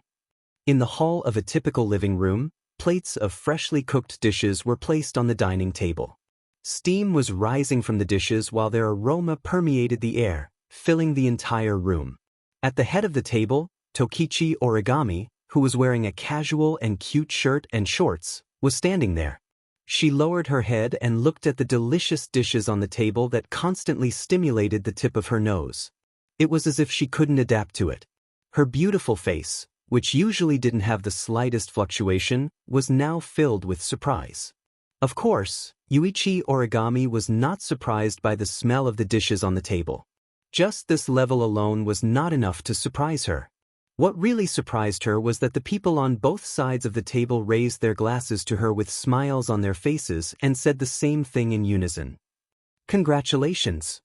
In the hall of a typical living room, plates of freshly cooked dishes were placed on the dining table. Steam was rising from the dishes while their aroma permeated the air, filling the entire room. At the head of the table, Tokichi Origami, who was wearing a casual and cute shirt and shorts, was standing there. She lowered her head and looked at the delicious dishes on the table that constantly stimulated the tip of her nose. It was as if she couldn't adapt to it. Her beautiful face, which usually didn't have the slightest fluctuation, was now filled with surprise. Of course, Yuichi Origami was not surprised by the smell of the dishes on the table. Just this level alone was not enough to surprise her. What really surprised her was that the people on both sides of the table raised their glasses to her with smiles on their faces and said the same thing in unison. Congratulations!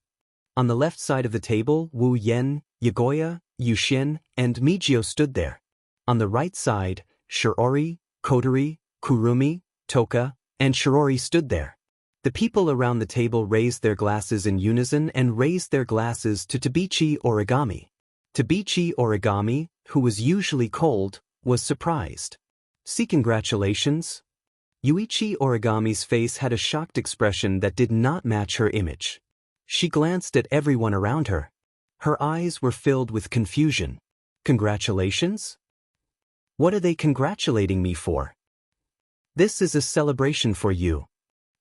On the left side of the table, Wu Yan, Yagoya, Yushin, and Mijio stood there. On the right side, Shirori, Kodori, Kurumi, Toka, and Shirori stood there. The people around the table raised their glasses in unison and raised their glasses to Tabichi Origami. Tabichi Origami, who was usually cold, was surprised. See, congratulations? Yuichi Origami's face had a shocked expression that did not match her image. She glanced at everyone around her. Her eyes were filled with confusion. Congratulations? What are they congratulating me for? This is a celebration for you.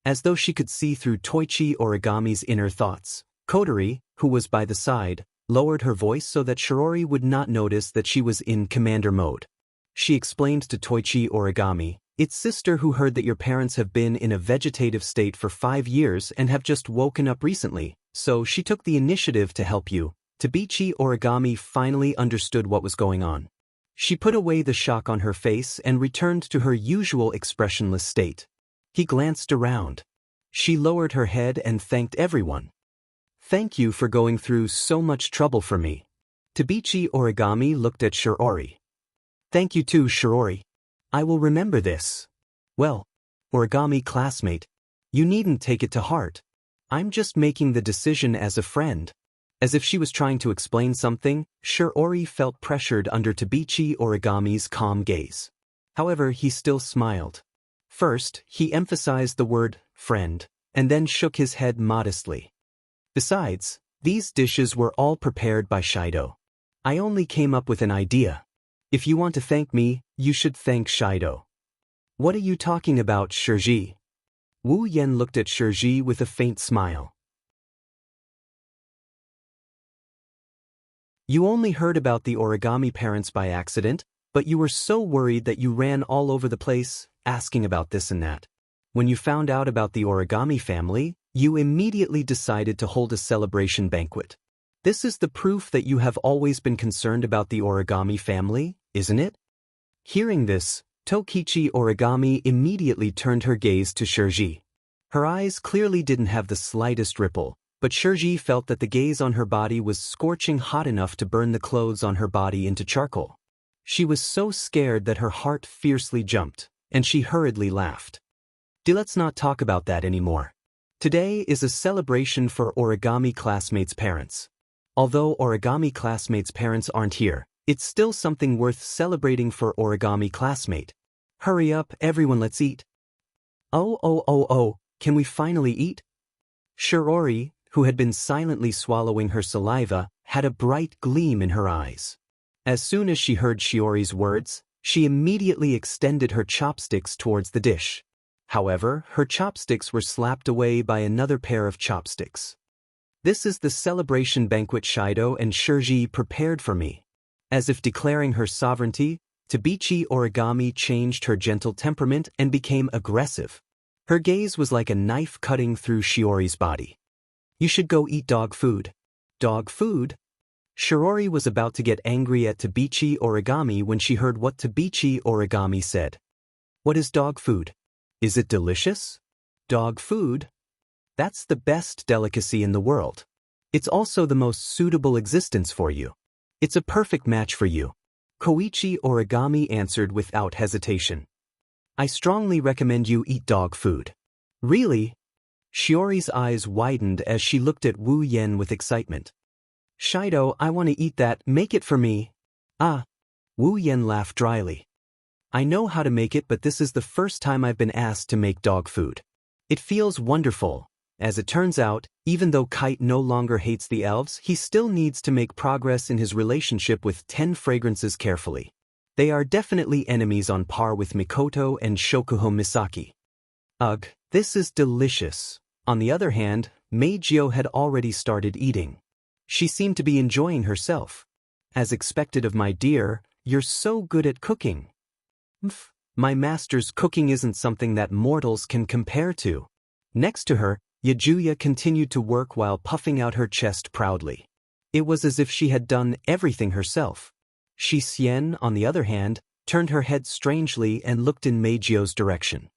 As though she could see through Toichi Origami's inner thoughts, Kodori, who was by the side, lowered her voice so that Shirori would not notice that she was in commander mode. She explained to Toichi Origami, "It's sister who heard that your parents have been in a vegetative state for 5 years and have just woken up recently, so she took the initiative to help you." Tabichi Origami finally understood what was going on. She put away the shock on her face and returned to her usual expressionless state. He glanced around. She lowered her head and thanked everyone. "Thank you for going through so much trouble for me." Tabichi Origami looked at Shirori. "Thank you too, Shirori. I will remember this." "Well, Origami classmate, you needn't take it to heart. I'm just making the decision as a friend." As if she was trying to explain something, Shirori felt pressured under Tabichi Origami's calm gaze. However, he still smiled. First, he emphasized the word friend, and then shook his head modestly. "Besides, these dishes were all prepared by Shido. I only came up with an idea. If you want to thank me, you should thank Shido." "What are you talking about, Shirji?" Wu Yan looked at Shirji with a faint smile. "You only heard about the Origami parents by accident, but you were so worried that you ran all over the place, asking about this and that. When you found out about the Origami family, you immediately decided to hold a celebration banquet. This is the proof that you have always been concerned about the Origami family, isn't it?" Hearing this, Tokichi Origami immediately turned her gaze to Shirji. Her eyes clearly didn't have the slightest ripple, but Shirji felt that the gaze on her body was scorching hot enough to burn the clothes on her body into charcoal. She was so scared that her heart fiercely jumped, and she hurriedly laughed. Let's not talk about that anymore. Today is a celebration for Origami classmates' parents. Although Origami classmates' parents aren't here, it's still something worth celebrating for Origami classmate. Hurry up, everyone, let's eat. Oh, can we finally eat? Shirori, who had been silently swallowing her saliva, had a bright gleam in her eyes. As soon as she heard Shiori's words, she immediately extended her chopsticks towards the dish. However, her chopsticks were slapped away by another pair of chopsticks. "This is the celebration banquet Shido and Shirji prepared for me." As if declaring her sovereignty, Tabichi Origami changed her gentle temperament and became aggressive. Her gaze was like a knife cutting through Shiori's body. "You should go eat dog food. Dog food? Shirori was about to get angry at Tabichi Origami when she heard what Tabichi Origami said. What is dog food? Is it delicious? Dog food? That's the best delicacy in the world. It's also the most suitable existence for you. It's a perfect match for you. Koichi Origami answered without hesitation. I strongly recommend you eat dog food. Really? Shiori's eyes widened as she looked at Wu Yen with excitement. Shido, I want to eat that, make it for me. Ah. Wu Yen laughed dryly. I know how to make it, but this is the first time I've been asked to make dog food. It feels wonderful. As it turns out, even though Kite no longer hates the elves, he still needs to make progress in his relationship with 10 fragrances carefully. They are definitely enemies on par with Mikoto and Shokuho Misaki. Ugh, this is delicious. On the other hand, Meijio had already started eating. She seemed to be enjoying herself. As expected of my dear, you're so good at cooking. My master's cooking isn't something that mortals can compare to. Next to her, Yajuya continued to work while puffing out her chest proudly. It was as if she had done everything herself. Shixien, on the other hand, turned her head strangely and looked in Meijio's direction.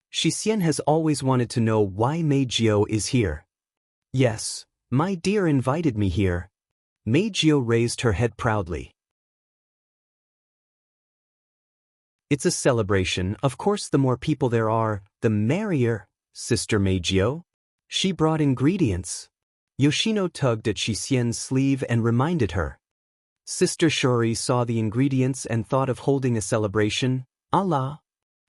Shixien has always wanted to know why Meijio is here. Yes, my dear invited me here. Meijio raised her head proudly. It's a celebration, of course the more people there are, the merrier, Sister Meijio. She brought ingredients. Yoshino tugged at Shixien's sleeve and reminded her. Sister Shori saw the ingredients and thought of holding a celebration. Allah.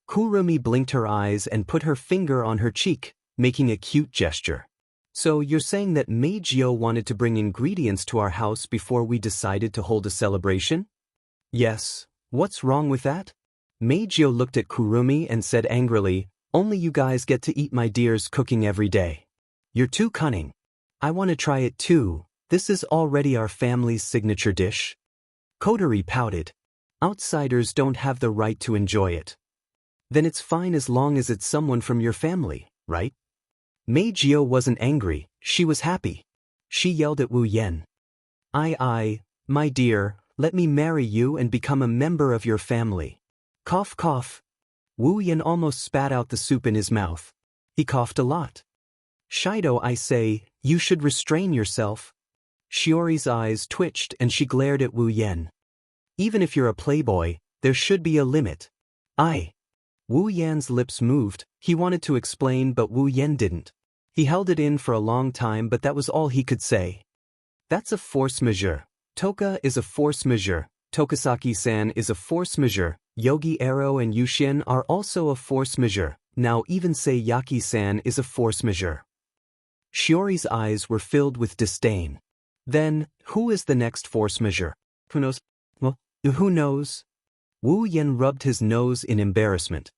Kurumi blinked her eyes and put her finger on her cheek, making a cute gesture. So you're saying that Meijio wanted to bring ingredients to our house before we decided to hold a celebration? Yes, what's wrong with that? Meijio looked at Kurumi and said angrily, only you guys get to eat my dear's cooking every day. You're too cunning. I want to try it too. This is already our family's signature dish. Kotori pouted. Outsiders don't have the right to enjoy it. Then it's fine as long as it's someone from your family, right? Meijio wasn't angry, she was happy. She yelled at Wu Yen. My dear, let me marry you and become a member of your family. Cough cough. Wu Yen almost spat out the soup in his mouth. He coughed a lot. Shido, I say, you should restrain yourself. Shiori's eyes twitched and she glared at Wu Yen. Even if you're a playboy, there should be a limit. Wu Yan's lips moved, he wanted to explain but Wu Yen didn't. He held it in for a long time but that was all he could say. That's a force majeure. Toka is a force majeure. Tokasaki-san is a force majeure. Yogi Aro and Yushin are also a force majeure. Now even say Yaki-san is a force majeure. Shiori's eyes were filled with disdain. Then, who is the next force majeure? Who knows? Well, who knows? Wu Yen rubbed his nose in embarrassment.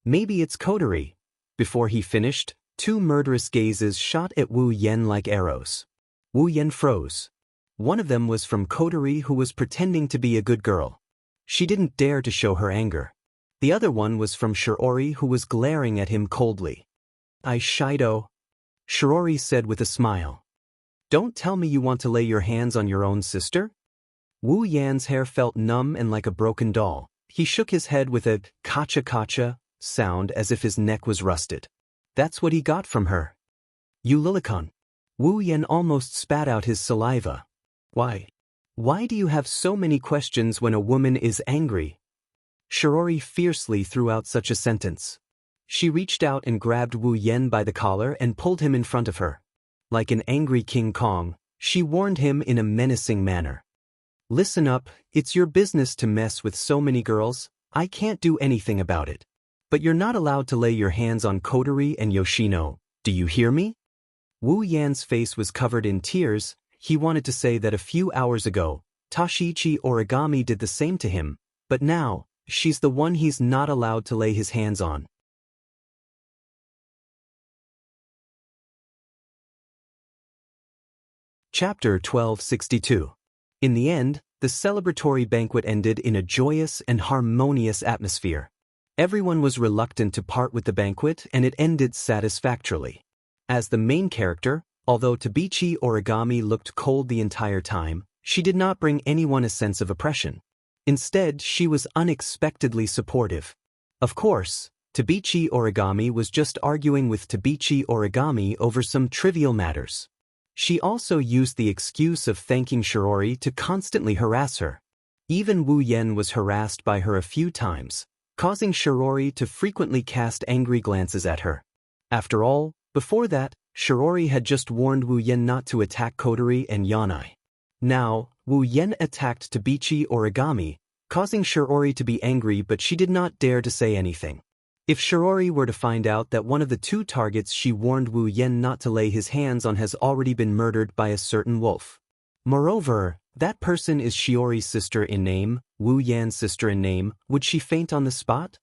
Maybe it's Kotori. Before he finished, 2 murderous gazes shot at Wu Yen like arrows. Wu Yen froze. One of them was from Kotori, who was pretending to be a good girl. She didn't dare to show her anger. The other one was from Shirori, who was glaring at him coldly. Shido. Shirori said with a smile. Don't tell me you want to lay your hands on your own sister? Wu Yan's hair felt numb and like a broken doll. He shook his head with a kacha-kacha sound as if his neck was rusted. That's what he got from her. You lilicon. Wu Yan almost spat out his saliva. Why? Why do you have so many questions when a woman is angry? Shirori fiercely threw out such a sentence. She reached out and grabbed Wu Yen by the collar and pulled him in front of her. Like an angry King Kong, she warned him in a menacing manner. Listen up, it's your business to mess with so many girls, I can't do anything about it. But you're not allowed to lay your hands on Kotori and Yoshino, do you hear me? Wu Yan's face was covered in tears. He wanted to say that a few hours ago, Tashichi Origami did the same to him, but now, she's the one he's not allowed to lay his hands on. Chapter 1262. In the end, the celebratory banquet ended in a joyous and harmonious atmosphere. Everyone was reluctant to part with the banquet and it ended satisfactorily. As the main character, Although Tabichi Origami looked cold the entire time, she did not bring anyone a sense of oppression. Instead, she was unexpectedly supportive. Of course, Tabichi Origami was just arguing with Tabichi Origami over some trivial matters. She also used the excuse of thanking Shirori to constantly harass her. Even Wu Yen was harassed by her a few times, causing Shirori to frequently cast angry glances at her. After all, before that, Shirori had just warned Wu Yen not to attack Kotori and Yanai. Now, Wu Yen attacked Tabichi Origami, causing Shirori to be angry, but she did not dare to say anything. If Shirori were to find out that one of the two targets she warned Wu Yen not to lay his hands on has already been murdered by a certain wolf. Moreover, that person is Shiori's sister in name, Wu Yan's sister in name, would she faint on the spot?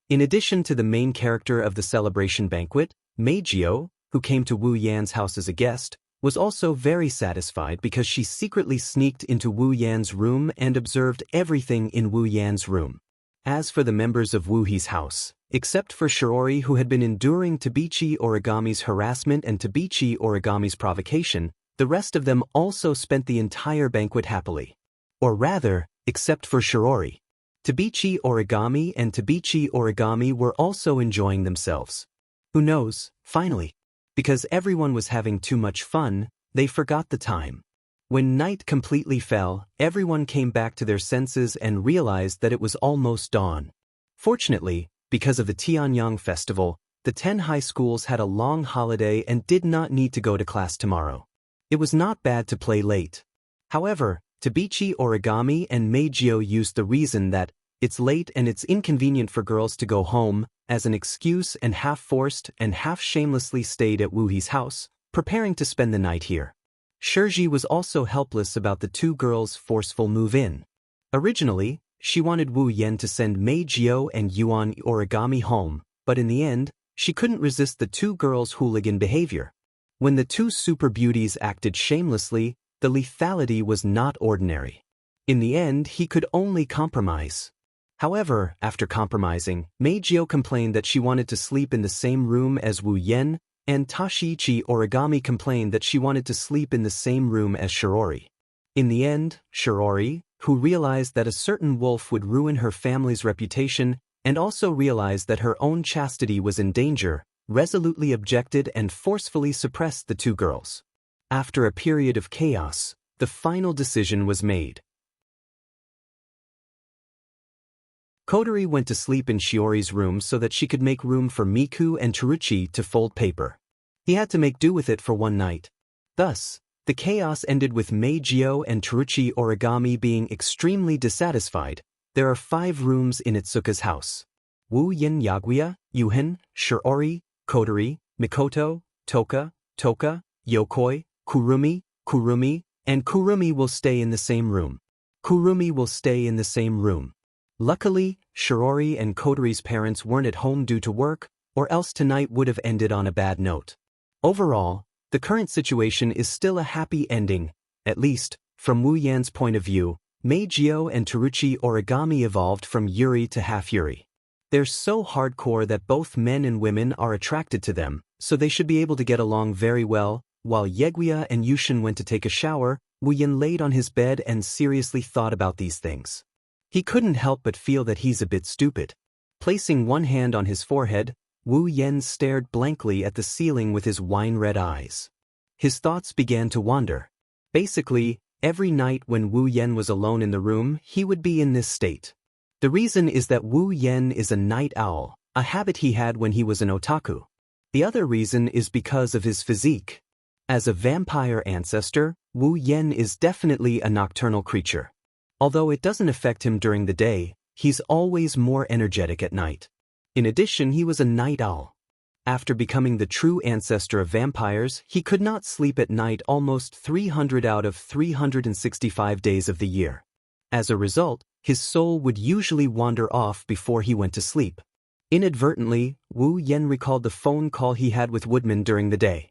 In addition to the main character of the celebration banquet, Meijio, who came to Wu Yan's house as a guest, was also very satisfied because she secretly sneaked into Wu Yan's room and observed everything in Wu Yan's room. As for the members of Wu He's house, except for Shirori, who had been enduring Tabichi Origami's harassment and Tabichi Origami's provocation, the rest of them also spent the entire banquet happily. Or rather, except for Shirori. Tabichi Origami and Tabichi Origami were also enjoying themselves. Who knows, finally. Because everyone was having too much fun, they forgot the time. When night completely fell, everyone came back to their senses and realized that it was almost dawn. Fortunately, because of the Tianyang festival, the 10 high schools had a long holiday and did not need to go to class tomorrow. It was not bad to play late. However, Tabichi Origami and Meijio used the reason that it's late and it's inconvenient for girls to go home as an excuse and half-forced and half-shamelessly stayed at Wu He's house, preparing to spend the night here. Shirji was also helpless about the two girls' forceful move-in. Originally, she wanted Wu Yen to send Meijio and Yuan Origami home, but in the end, she couldn't resist the two girls' hooligan behavior. When the two super beauties acted shamelessly, the lethality was not ordinary. In the end, he could only compromise. However, after compromising, Meijio complained that she wanted to sleep in the same room as Wu Yen, and Tashichi Origami complained that she wanted to sleep in the same room as Shirori. In the end, Shirori, who realized that a certain wolf would ruin her family's reputation and also realized that her own chastity was in danger, resolutely objected and forcefully suppressed the two girls. After a period of chaos, the final decision was made. Kotori went to sleep in Shiori's room so that she could make room for Miku and Teruchi to fold paper. He had to make do with it for one night. Thus, the chaos ended with Meijio and Teruchi Origami being extremely dissatisfied. There are 5 rooms in Itsuka's house. Wu Yen Yaguya, Yuhin, Shiori, Kotori, Mikoto, Toka, Yokoi, Kurumi, and Kurumi will stay in the same room. Luckily, Shirori and Kotori's parents weren't at home due to work, or else tonight would have ended on a bad note. Overall, the current situation is still a happy ending, at least, from Wu Yan's point of view. Meijio and Teruchi Origami evolved from Yuri to half-Yuri. They're so hardcore that both men and women are attracted to them, so they should be able to get along very well. While Yeguya and Yushin went to take a shower, Wu Yan laid on his bed and seriously thought about these things. He couldn't help but feel that he's a bit stupid. Placing one hand on his forehead, Wu Yan stared blankly at the ceiling with his wine-red eyes. His thoughts began to wander. Basically, every night when Wu Yan was alone in the room, he would be in this state. The reason is that Wu Yan is a night owl, a habit he had when he was an otaku. The other reason is because of his physique. As a vampire ancestor, Wu Yan is definitely a nocturnal creature. Although it doesn't affect him during the day, he's always more energetic at night. In addition, he was a night owl. After becoming the true ancestor of vampires, he could not sleep at night almost 300 out of 365 days of the year. As a result, his soul would usually wander off before he went to sleep. Inadvertently, Wu Yan recalled the phone call he had with Woodman during the day.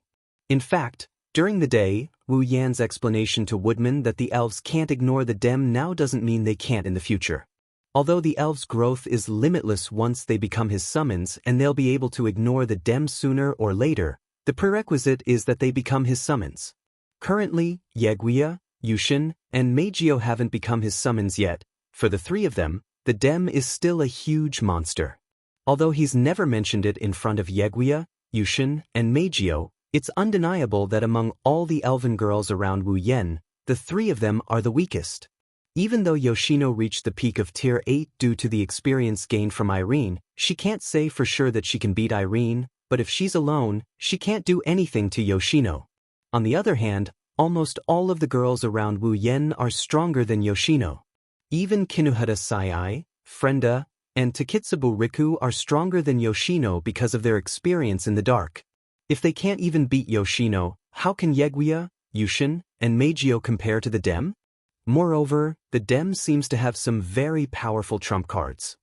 In fact, during the day, Wu Yan's explanation to Woodman that the elves can't ignore the dem now doesn't mean they can't in the future. Although the elves' growth is limitless once they become his summons and they'll be able to ignore the dem sooner or later, The prerequisite is that they become his summons. Currently, Yeguia, Yushin, and Meijio haven't become his summons yet. For the three of them, the Dem is still a huge monster. Although he's never mentioned it in front of Yeguia, Yushin, and Meijio, it's undeniable that among all the elven girls around Wu Yen, the three of them are the weakest. Even though Yoshino reached the peak of Tier 8 due to the experience gained from Irene, she can't say for sure that she can beat Irene, but if she's alone, she can't do anything to Yoshino. On the other hand, almost all of the girls around Wu Yen are stronger than Yoshino. Even Kinuhata Sai, Frenda, and Takitsubo Riku are stronger than Yoshino because of their experience in the dark. If they can't even beat Yoshino, how can Yeguia, Yushin, and Meijio compare to the Dem? Moreover, the Dem seems to have some very powerful trump cards.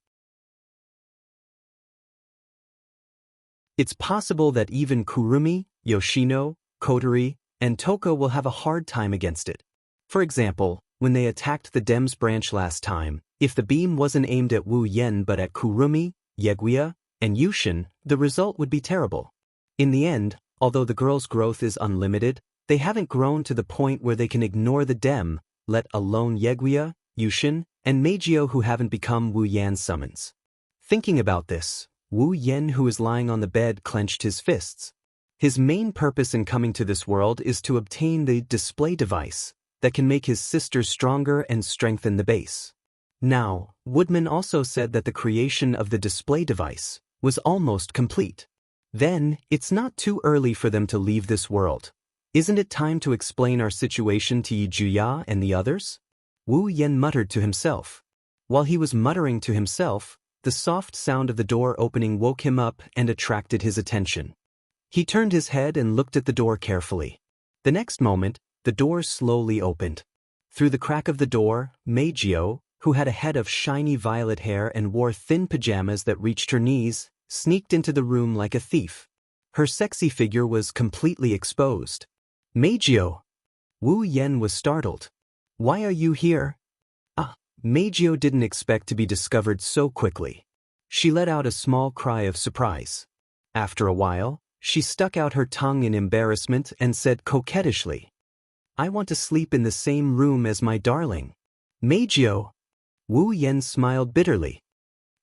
It's possible that even Kurumi, Yoshino, Kotori, and Toko will have a hard time against it. For example, when they attacked the Dem's branch last time, if the beam wasn't aimed at Wu Yen but at Kurumi, Yeguia, and Yushin, the result would be terrible. In the end, although the girls' growth is unlimited, they haven't grown to the point where they can ignore the Dem, let alone Yeguia, Yushin, and Meijio who haven't become Wu Yan's summons. Thinking about this, Wu Yen, who is lying on the bed, clenched his fists. His main purpose in coming to this world is to obtain the display device that can make his sisters stronger and strengthen the base. Now, Woodman also said that the creation of the display device was almost complete. Then, it's not too early for them to leave this world. Isn't it time to explain our situation to Yi Juya and the others? Wu Yen muttered to himself. While he was muttering to himself, the soft sound of the door opening woke him up and attracted his attention. He turned his head and looked at the door carefully. The next moment, the door slowly opened. Through the crack of the door, Meijio, who had a head of shiny violet hair and wore thin pajamas that reached her knees, sneaked into the room like a thief. Her sexy figure was completely exposed. Meijio! Wu Yen was startled. Why are you here? Meijio didn't expect to be discovered so quickly. She let out a small cry of surprise. After a while, she stuck out her tongue in embarrassment and said coquettishly, I want to sleep in the same room as my darling. Meijio! Wu Yen smiled bitterly.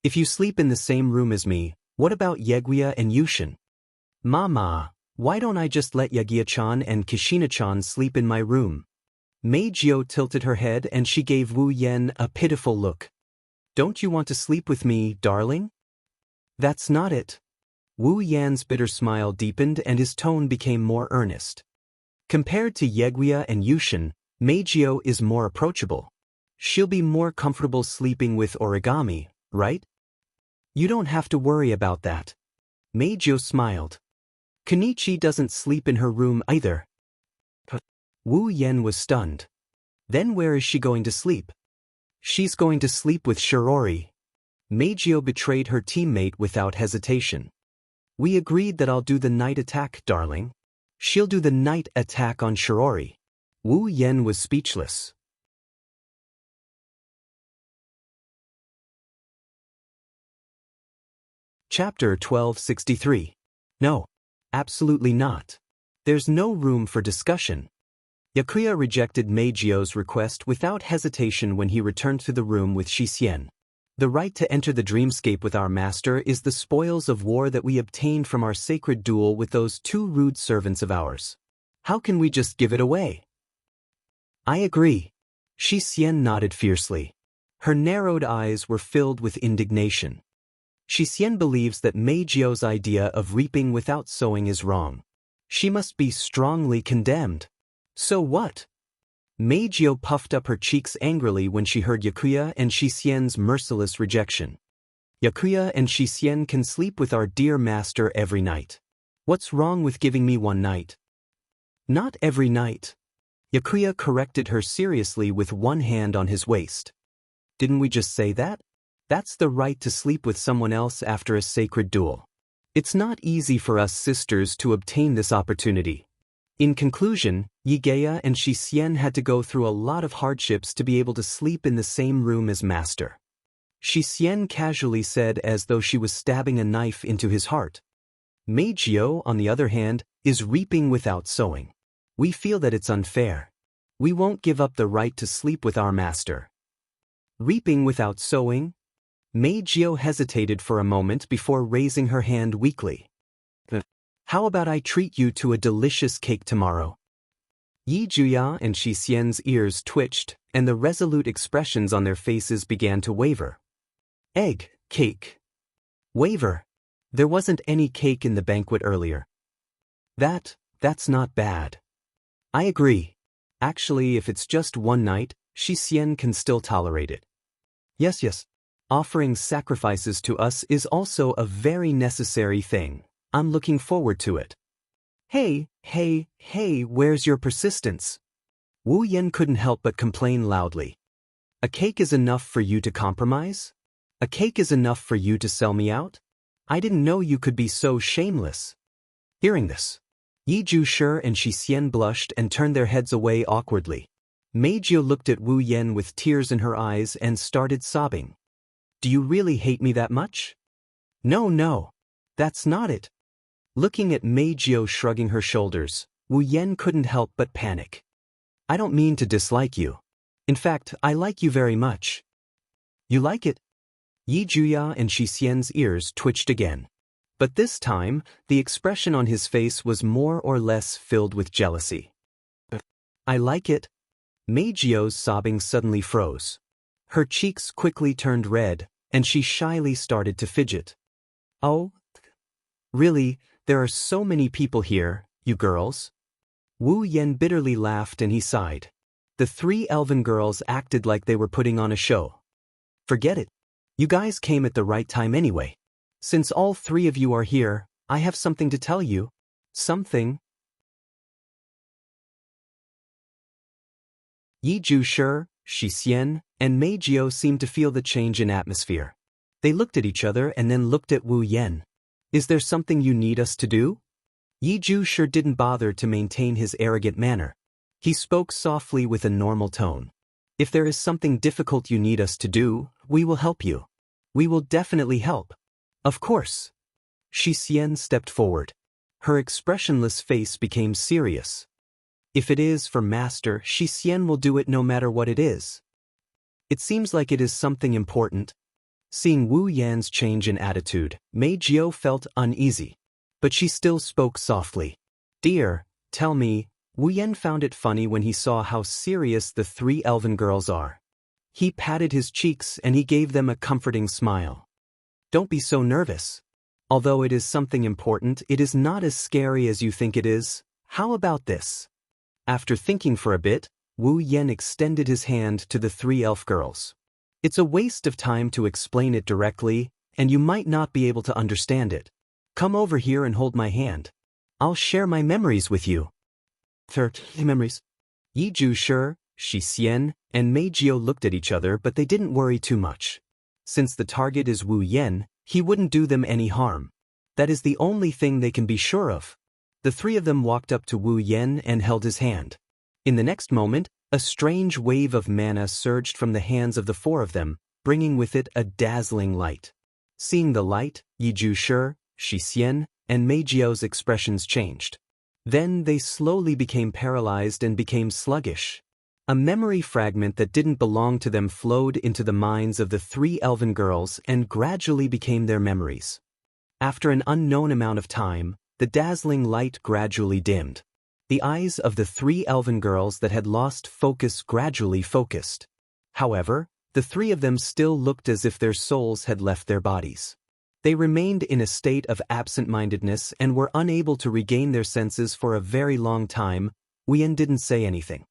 If you sleep in the same room as me, what about Yeguia and Yushin? Mama, why don't I just let Yeguia-chan and Kishina-chan sleep in my room? Meijio tilted her head and she gave Wu Yen a pitiful look. Don't you want to sleep with me, darling? That's not it. Wu Yan's bitter smile deepened and his tone became more earnest. Compared to Yeguia and Yushin, Meijio is more approachable. She'll be more comfortable sleeping with Origami, right? You don't have to worry about that. Meijio smiled. Kenichi doesn't sleep in her room either. Wu Yen was stunned. Then where is she going to sleep? She's going to sleep with Shirori. Meijio betrayed her teammate without hesitation. We agreed that I'll do the night attack, darling. She'll do the night attack on Shirori. Wu Yen was speechless. Chapter 1263. No. Absolutely not. There's no room for discussion. Yakuya rejected Meijio's request without hesitation when he returned to the room with Shixien. The right to enter the dreamscape with our master is the spoils of war that we obtained from our sacred duel with those two rude servants of ours. How can we just give it away? I agree. Shixien nodded fiercely. Her narrowed eyes were filled with indignation. Shixien believes that Meijio's idea of reaping without sowing is wrong. She must be strongly condemned. So what? Meijio puffed up her cheeks angrily when she heard Yakuya and Shixien's merciless rejection. Yakuya and Shixien can sleep with our dear master every night. What's wrong with giving me one night? Not every night. Yakuya corrected her seriously with one hand on his waist. Didn't we just say that? That's the right to sleep with someone else after a sacred duel. It's not easy for us sisters to obtain this opportunity. In conclusion, Yigaya and Shixien had to go through a lot of hardships to be able to sleep in the same room as master. Shixien casually said as though she was stabbing a knife into his heart. Meijio, on the other hand, is reaping without sowing. We feel that it's unfair. We won't give up the right to sleep with our master. Reaping without sowing? Meijio hesitated for a moment before raising her hand weakly. How about I treat you to a delicious cake tomorrow? Yi Juya and Shi Xian's ears twitched, and the resolute expressions on their faces began to waver. Egg, cake. Waver. There wasn't any cake in the banquet earlier. That's not bad. I agree. Actually, if it's just one night, Shi Xian can still tolerate it. Yes. Offering sacrifices to us is also a very necessary thing. I'm looking forward to it. Hey, where's your persistence? Wu Yan couldn't help but complain loudly. A cake is enough for you to compromise? A cake is enough for you to sell me out? I didn't know you could be so shameless. Hearing this, Yi Jushi and Shi Xian blushed and turned their heads away awkwardly. Meijio looked at Wu Yan with tears in her eyes and started sobbing. Do you really hate me that much? No, that's not it. Looking at Meijio shrugging her shoulders, Wu Yan couldn't help but panic. I don't mean to dislike you. In fact, I like you very much. You like it? Yi Juya and Shi Xian's ears twitched again. But this time, the expression on his face was more or less filled with jealousy. I like it. Meijio's sobbing suddenly froze. Her cheeks quickly turned red, and she shyly started to fidget. Oh? Really, there are so many people here, you girls. Wu Yan bitterly laughed and he sighed. The three elven girls acted like they were putting on a show. Forget it. You guys came at the right time anyway. Since all three of you are here, I have something to tell you. Something. Yi Jushi, Shi Xian, and Meijio seemed to feel the change in atmosphere. They looked at each other and then looked at Wu Yan. Is there something you need us to do? Yi Jushi didn't bother to maintain his arrogant manner. He spoke softly with a normal tone. If there is something difficult you need us to do, we will help you. We will definitely help. Of course. Shi Xian stepped forward. Her expressionless face became serious. If it is for Master, Shi Xian will do it no matter what it is. It seems like it is something important. Seeing Wu Yan's change in attitude, Meijio felt uneasy. But she still spoke softly. Dear, tell me, Wu Yan found it funny when he saw how serious the three elven girls are. He patted his cheeks and he gave them a comforting smile. Don't be so nervous. Although it is something important, it is not as scary as you think it is. How about this? After thinking for a bit, Wu Yan extended his hand to the three elf girls. It's a waste of time to explain it directly, and you might not be able to understand it. Come over here and hold my hand. I'll share my memories with you. Memories? Yi Jushi, Shi Xian, and Meijio looked at each other, but they didn't worry too much. Since the target is Wu Yan, he wouldn't do them any harm. That is the only thing they can be sure of. The three of them walked up to Wu Yan and held his hand. In the next moment, a strange wave of mana surged from the hands of the four of them, bringing with it a dazzling light. Seeing the light, Yi Jushi, Shi Xian, and Meijio's expressions changed. Then they slowly became paralyzed and became sluggish. A memory fragment that didn't belong to them flowed into the minds of the three elven girls and gradually became their memories. After an unknown amount of time, the dazzling light gradually dimmed. The eyes of the three elven girls that had lost focus gradually focused. However, the three of them still looked as if their souls had left their bodies. They remained in a state of absent-mindedness and were unable to regain their senses for a very long time. Wu Yan didn't say anything.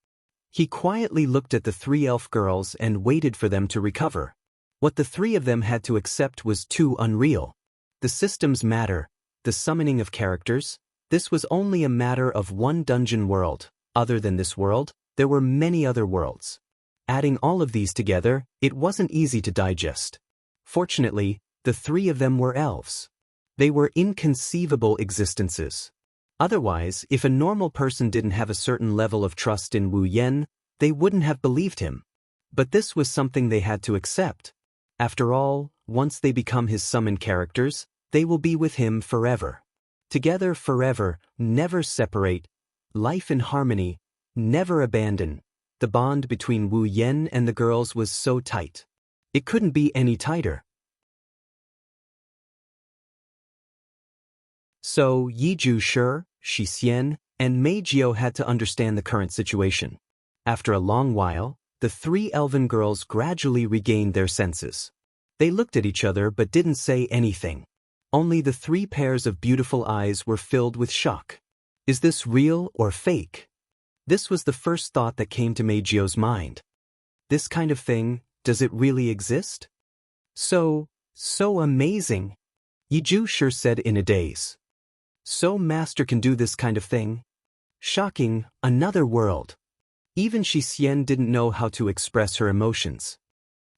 He quietly looked at the three elf girls and waited for them to recover. What the three of them had to accept was too unreal. The systems matter, the summoning of characters, this was only a matter of one dungeon world. Other than this world, there were many other worlds. Adding all of these together, it wasn't easy to digest. Fortunately, the three of them were elves. They were inconceivable existences. Otherwise, if a normal person didn't have a certain level of trust in Wu Yan, they wouldn't have believed him. But this was something they had to accept. After all, once they become his summoned characters, they will be with him forever. Together forever, never separate. Life in harmony, never abandon. The bond between Wu Yan and the girls was so tight. It couldn't be any tighter. So Yiju Shi, Shi Xian, and Mei Jiao had to understand the current situation. After a long while, the three elven girls gradually regained their senses. They looked at each other but didn't say anything. Only the three pairs of beautiful eyes were filled with shock. Is this real or fake? This was the first thought that came to Mei Jiao's mind. This kind of thing, does it really exist? So amazing, Yiju Shi said in a daze. So master can do this kind of thing? Shocking, another world. Even Shi Xian didn't know how to express her emotions.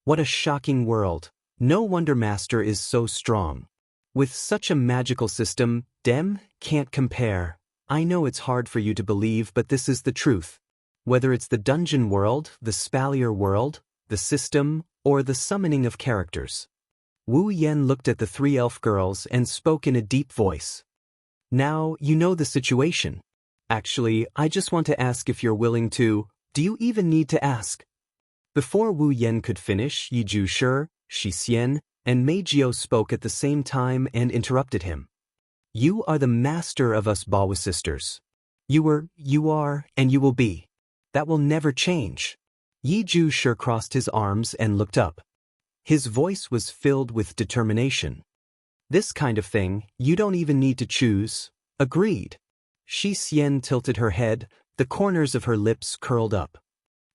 What a shocking world. No wonder master is so strong. With such a magical system, Dem can't compare. I know it's hard for you to believe, but this is the truth. Whether it's the dungeon world, the spalier world, the system, or the summoning of characters. Wu Yan looked at the three elf girls and spoke in a deep voice. Now you know the situation. Actually, I just want to ask if you're willing to. Do you even need to ask? Before Wu Yan could finish, Yiju Shi, Shi Xian, and Mei Jiao spoke at the same time and interrupted him. You are the master of us Baowu sisters. You are, and you will be. That will never change. Yiju Shi crossed his arms and looked up. His voice was filled with determination. This kind of thing, you don't even need to choose. Agreed. Shi Xian tilted her head, the corners of her lips curled up.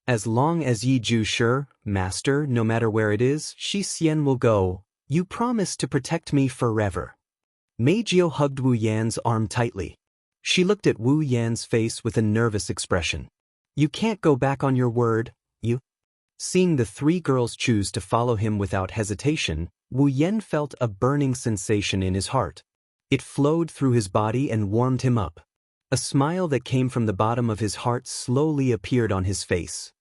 As long as Yiju Shi, master, no matter where it is, Shi Xian will go. You promise to protect me forever. Mei Jiao hugged Wu Yan's arm tightly. She looked at Wu Yan's face with a nervous expression. You can't go back on your word, you. Seeing the three girls choose to follow him without hesitation, Wu Yan felt a burning sensation in his heart. It flowed through his body and warmed him up. A smile that came from the bottom of his heart slowly appeared on his face.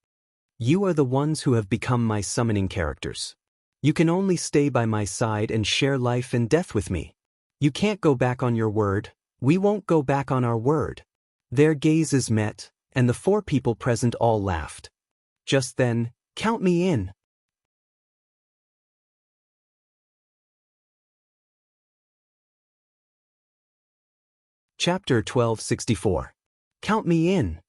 You are the ones who have become my summoning characters. You can only stay by my side and share life and death with me. You can't go back on your word. We won't go back on our word. Their gazes met, and the four people present all laughed. Just then, count me in. Chapter 1264. Count me in.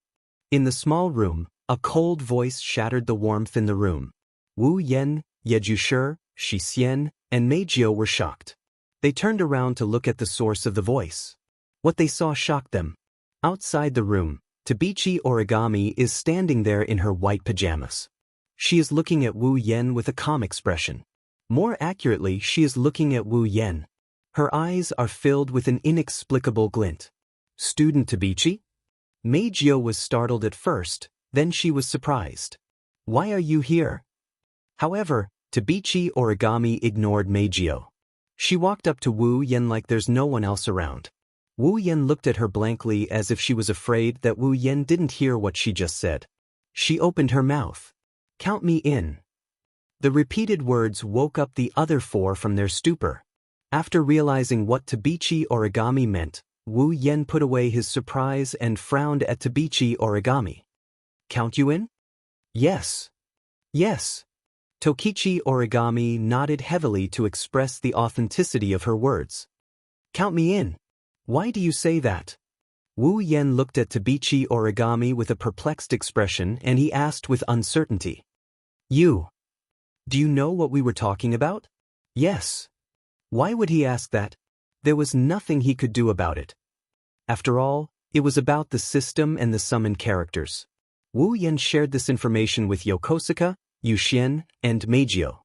In the small room, a cold voice shattered the warmth in the room. Wu Yan, Yiju Shi, Shi Xian, and Mei Jiao were shocked. They turned around to look at the source of the voice. What they saw shocked them. Outside the room, Tabichi Origami is standing there in her white pajamas. She is looking at Wu Yan with a calm expression. More accurately, she is looking at Wu Yan. Her eyes are filled with an inexplicable glint. Student Tabichi? Mei Jiao was startled at first, then she was surprised. Why are you here? However, Tabichi Origami ignored Mei Jiao. She walked up to Wu Yan like there's no one else around. Wu Yan looked at her blankly as if she was afraid that Wu Yan didn't hear what she just said. She opened her mouth. Count me in. The repeated words woke up the other four from their stupor. After realizing what Tabichi Origami meant, Wu Yan put away his surprise and frowned at Tabichi Origami. Count you in? Yes. Yes. Tokichi Origami nodded heavily to express the authenticity of her words. Count me in. Why do you say that? Wu Yan looked at Tabichi Origami with a perplexed expression and he asked with uncertainty. Do you know what we were talking about? Yes. Why would he ask that? There was nothing he could do about it. After all, it was about the system and the summoned characters. Wu Yan shared this information with Yokosuka, Yuxian, and Mei Jiao.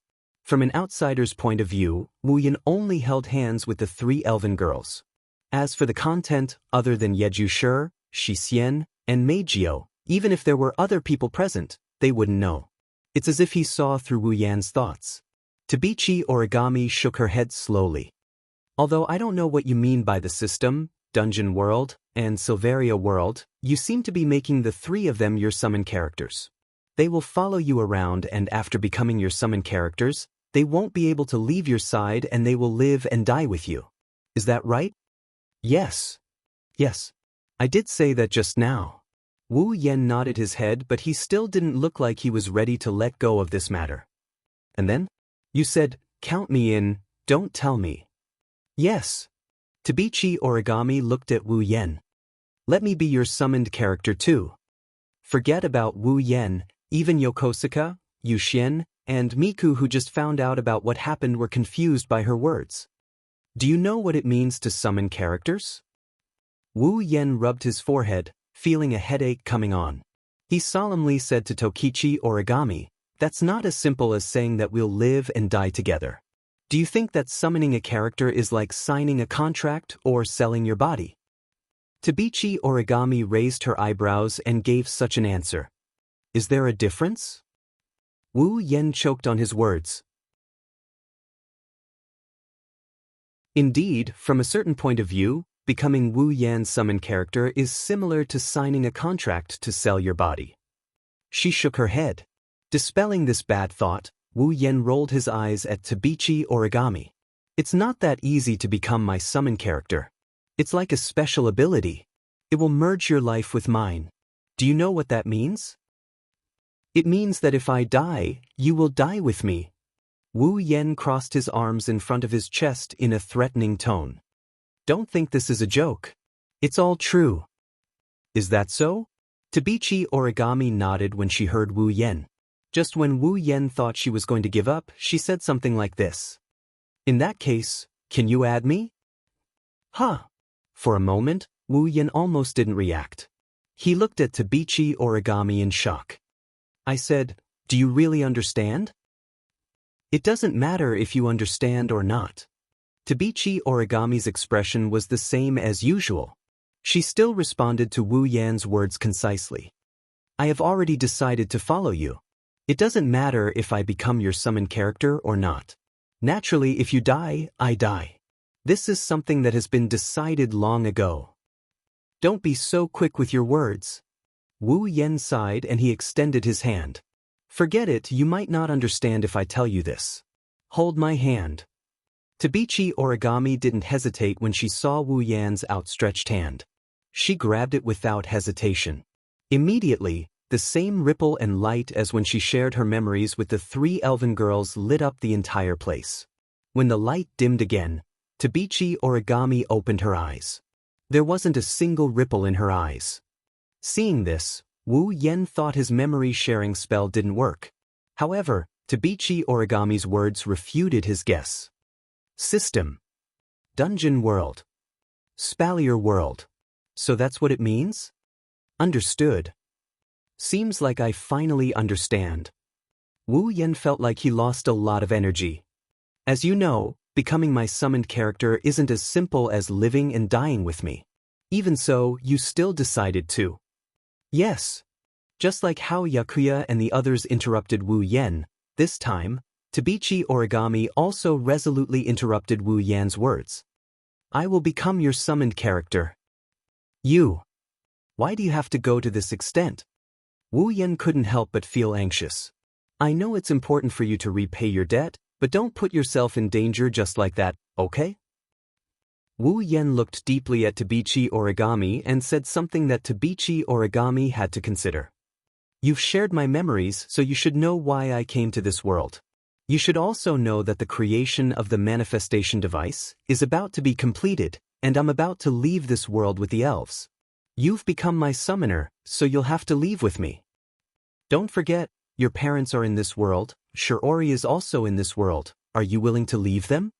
From an outsider's point of view, Wu Yan only held hands with the three elven girls. As for the content, other than Yiju Shi, Shi Xian, and Mei Jiao, even if there were other people present, they wouldn't know. It's as if he saw through Wu Yan's thoughts. Tabichi Origami shook her head slowly. Although I don't know what you mean by the system, Dungeon World, and Silveria World, you seem to be making the three of them your summon characters. They will follow you around and after becoming your summon characters, they won't be able to leave your side and they will live and die with you. Is that right? Yes. Yes. I did say that just now. Wu Yen nodded his head, but he still didn't look like he was ready to let go of this matter. And then? You said, count me in, don't tell me. Yes. Tabichi Origami looked at Wu Yen. Let me be your summoned character too. Forget about Wu Yen, even Yokosuka, Yu Xian, and Miku, who just found out about what happened, were confused by her words. Do you know what it means to summon characters? Wu Yen rubbed his forehead, feeling a headache coming on. He solemnly said to Tokichi Origami, that's not as simple as saying that we'll live and die together. Do you think that summoning a character is like signing a contract or selling your body? Tabichi Origami raised her eyebrows and gave such an answer. Is there a difference? Wu Yen choked on his words. Indeed, from a certain point of view, becoming Wu Yan's summoned character is similar to signing a contract to sell your body. She shook her head. Dispelling this bad thought, Wu Yen rolled his eyes at Tabichi Origami. It's not that easy to become my summoned character. It's like a special ability. It will merge your life with mine. Do you know what that means? It means that if I die, you will die with me. Wu Yen crossed his arms in front of his chest in a threatening tone. Don't think this is a joke. It's all true. Is that so? Tabichi Origami nodded when she heard Wu Yen. Just when Wu Yen thought she was going to give up, she said something like this. In that case, can you add me? Huh. For a moment, Wu Yen almost didn't react. He looked at Tabichi Origami in shock. I said, do you really understand? It doesn't matter if you understand or not. Tabichi Origami's expression was the same as usual. She still responded to Wu Yan's words concisely. I have already decided to follow you. It doesn't matter if I become your summoned character or not. Naturally, if you die, I die. This is something that has been decided long ago. Don't be so quick with your words. Wu Yen sighed and he extended his hand. Forget it, you might not understand if I tell you this. Hold my hand. Tabichi Origami didn't hesitate when she saw Wu Yan's outstretched hand. She grabbed it without hesitation. Immediately, the same ripple and light as when she shared her memories with the three elven girls lit up the entire place. When the light dimmed again, Tabichi Origami opened her eyes. There wasn't a single ripple in her eyes. Seeing this, Wu Yen thought his memory-sharing spell didn't work. However, Tabichi Origami's words refuted his guess. System. Dungeon world. Spalier world. So that's what it means? Understood. Seems like I finally understand. Wu Yen felt like he lost a lot of energy. As you know, becoming my summoned character isn't as simple as living and dying with me. Even so, you still decided to. Yes. Just like how Yakuya and the others interrupted Wu Yen, this time, Tabichi Origami also resolutely interrupted Wu Yan's words. I will become your summoned character. You. Why do you have to go to this extent? Wu Yen couldn't help but feel anxious. I know it's important for you to repay your debt, but don't put yourself in danger just like that, okay? Wu Yen looked deeply at Tabichi Origami and said something that Tabichi Origami had to consider. You've shared my memories, so you should know why I came to this world. You should also know that the creation of the manifestation device is about to be completed, and I'm about to leave this world with the elves. You've become my summoner, so you'll have to leave with me. Don't forget, your parents are in this world, Shiori is also in this world. Are you willing to leave them?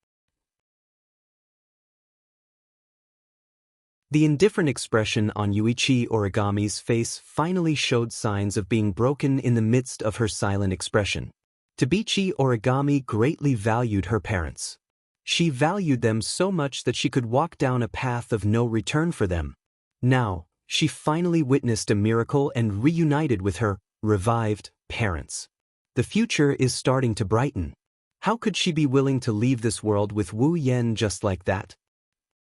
The indifferent expression on Yuichi Origami's face finally showed signs of being broken in the midst of her silent expression. Tabichi Origami greatly valued her parents. She valued them so much that she could walk down a path of no return for them. Now, she finally witnessed a miracle and reunited with her revived parents. The future is starting to brighten. How could she be willing to leave this world with Wu Yen just like that?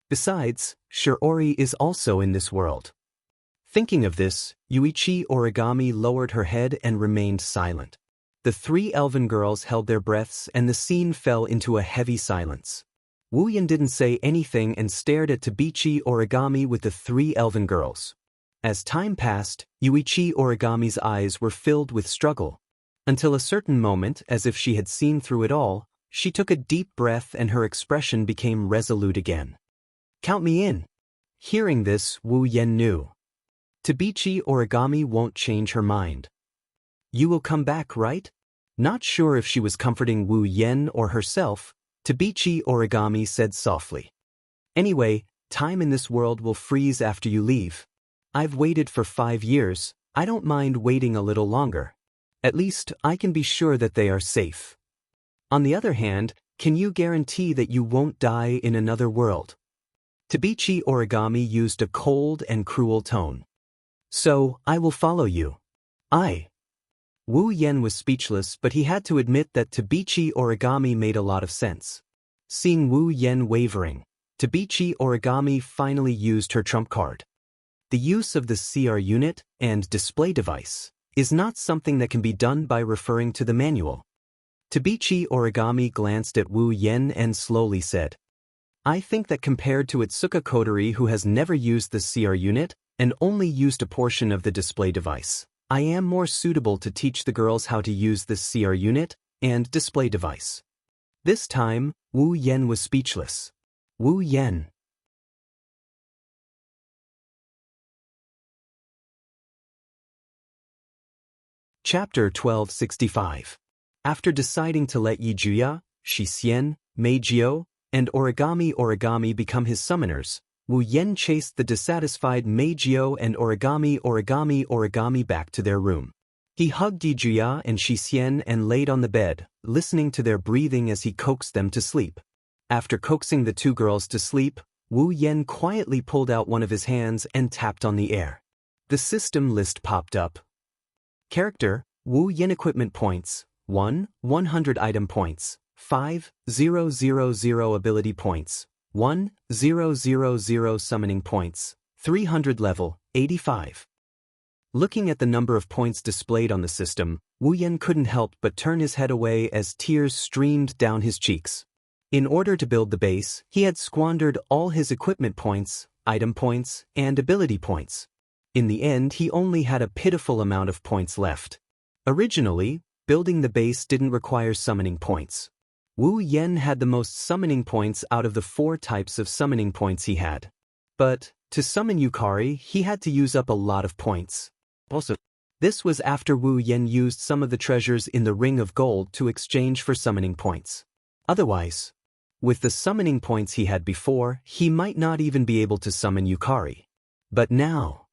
Besides, Shiori is also in this world. Thinking of this, Yuichi Origami lowered her head and remained silent. The three elven girls held their breaths and the scene fell into a heavy silence. Wu Yan didn't say anything and stared at Tabichi Origami with the three elven girls. As time passed, Yuichi Origami's eyes were filled with struggle. Until a certain moment, as if she had seen through it all, she took a deep breath and her expression became resolute again. "Count me in." Hearing this, Wu Yan knew. Tabichi Origami won't change her mind. "You will come back, right?" Not sure if she was comforting Wu Yan or herself, Tabichi Origami said softly. "Anyway, time in this world will freeze after you leave. I've waited for 5 years, I don't mind waiting a little longer. At least, I can be sure that they are safe. On the other hand, can you guarantee that you won't die in another world?" Tabichi Origami used a cold and cruel tone. "So, I will follow you." Wu Yan was speechless, but he had to admit that Tabichi Origami made a lot of sense. Seeing Wu Yan wavering, Tabichi Origami finally used her trump card. The use of the CR unit and display device is not something that can be done by referring to the manual. Tabichi Origami glanced at Wu Yan and slowly said, "I think that compared to Itsuka Kotori, who has never used the CR unit and only used a portion of the display device, I am more suitable to teach the girls how to use this CR unit and display device." This time, Wu Yan was speechless. Wu Yan. Chapter 1265. After deciding to let Yijuya, Shixien, Meijio, and Origami become his summoners, Wu Yan chased the dissatisfied Meijio and Origami back to their room. He hugged Yijuya and Shixien and laid on the bed, listening to their breathing as he coaxed them to sleep. After coaxing the two girls to sleep, Wu Yan quietly pulled out one of his hands and tapped on the air. The system list popped up. Character, Wu Yan. Equipment points, 1, 100 item points, 5, 000 ability points, 1, 000 summoning points, 300 level, 85. Looking at the number of points displayed on the system, Wu Yan couldn't help but turn his head away as tears streamed down his cheeks. In order to build the base, he had squandered all his equipment points, item points, and ability points. In the end, he only had a pitiful amount of points left. Originally, building the base didn't require summoning points. Wu Yan had the most summoning points out of the 4 types of summoning points he had. But, to summon Yukari, he had to use up a lot of points. Also, this was after Wu Yan used some of the treasures in the Ring of Gold to exchange for summoning points. Otherwise, with the summoning points he had before, he might not even be able to summon Yukari. But now,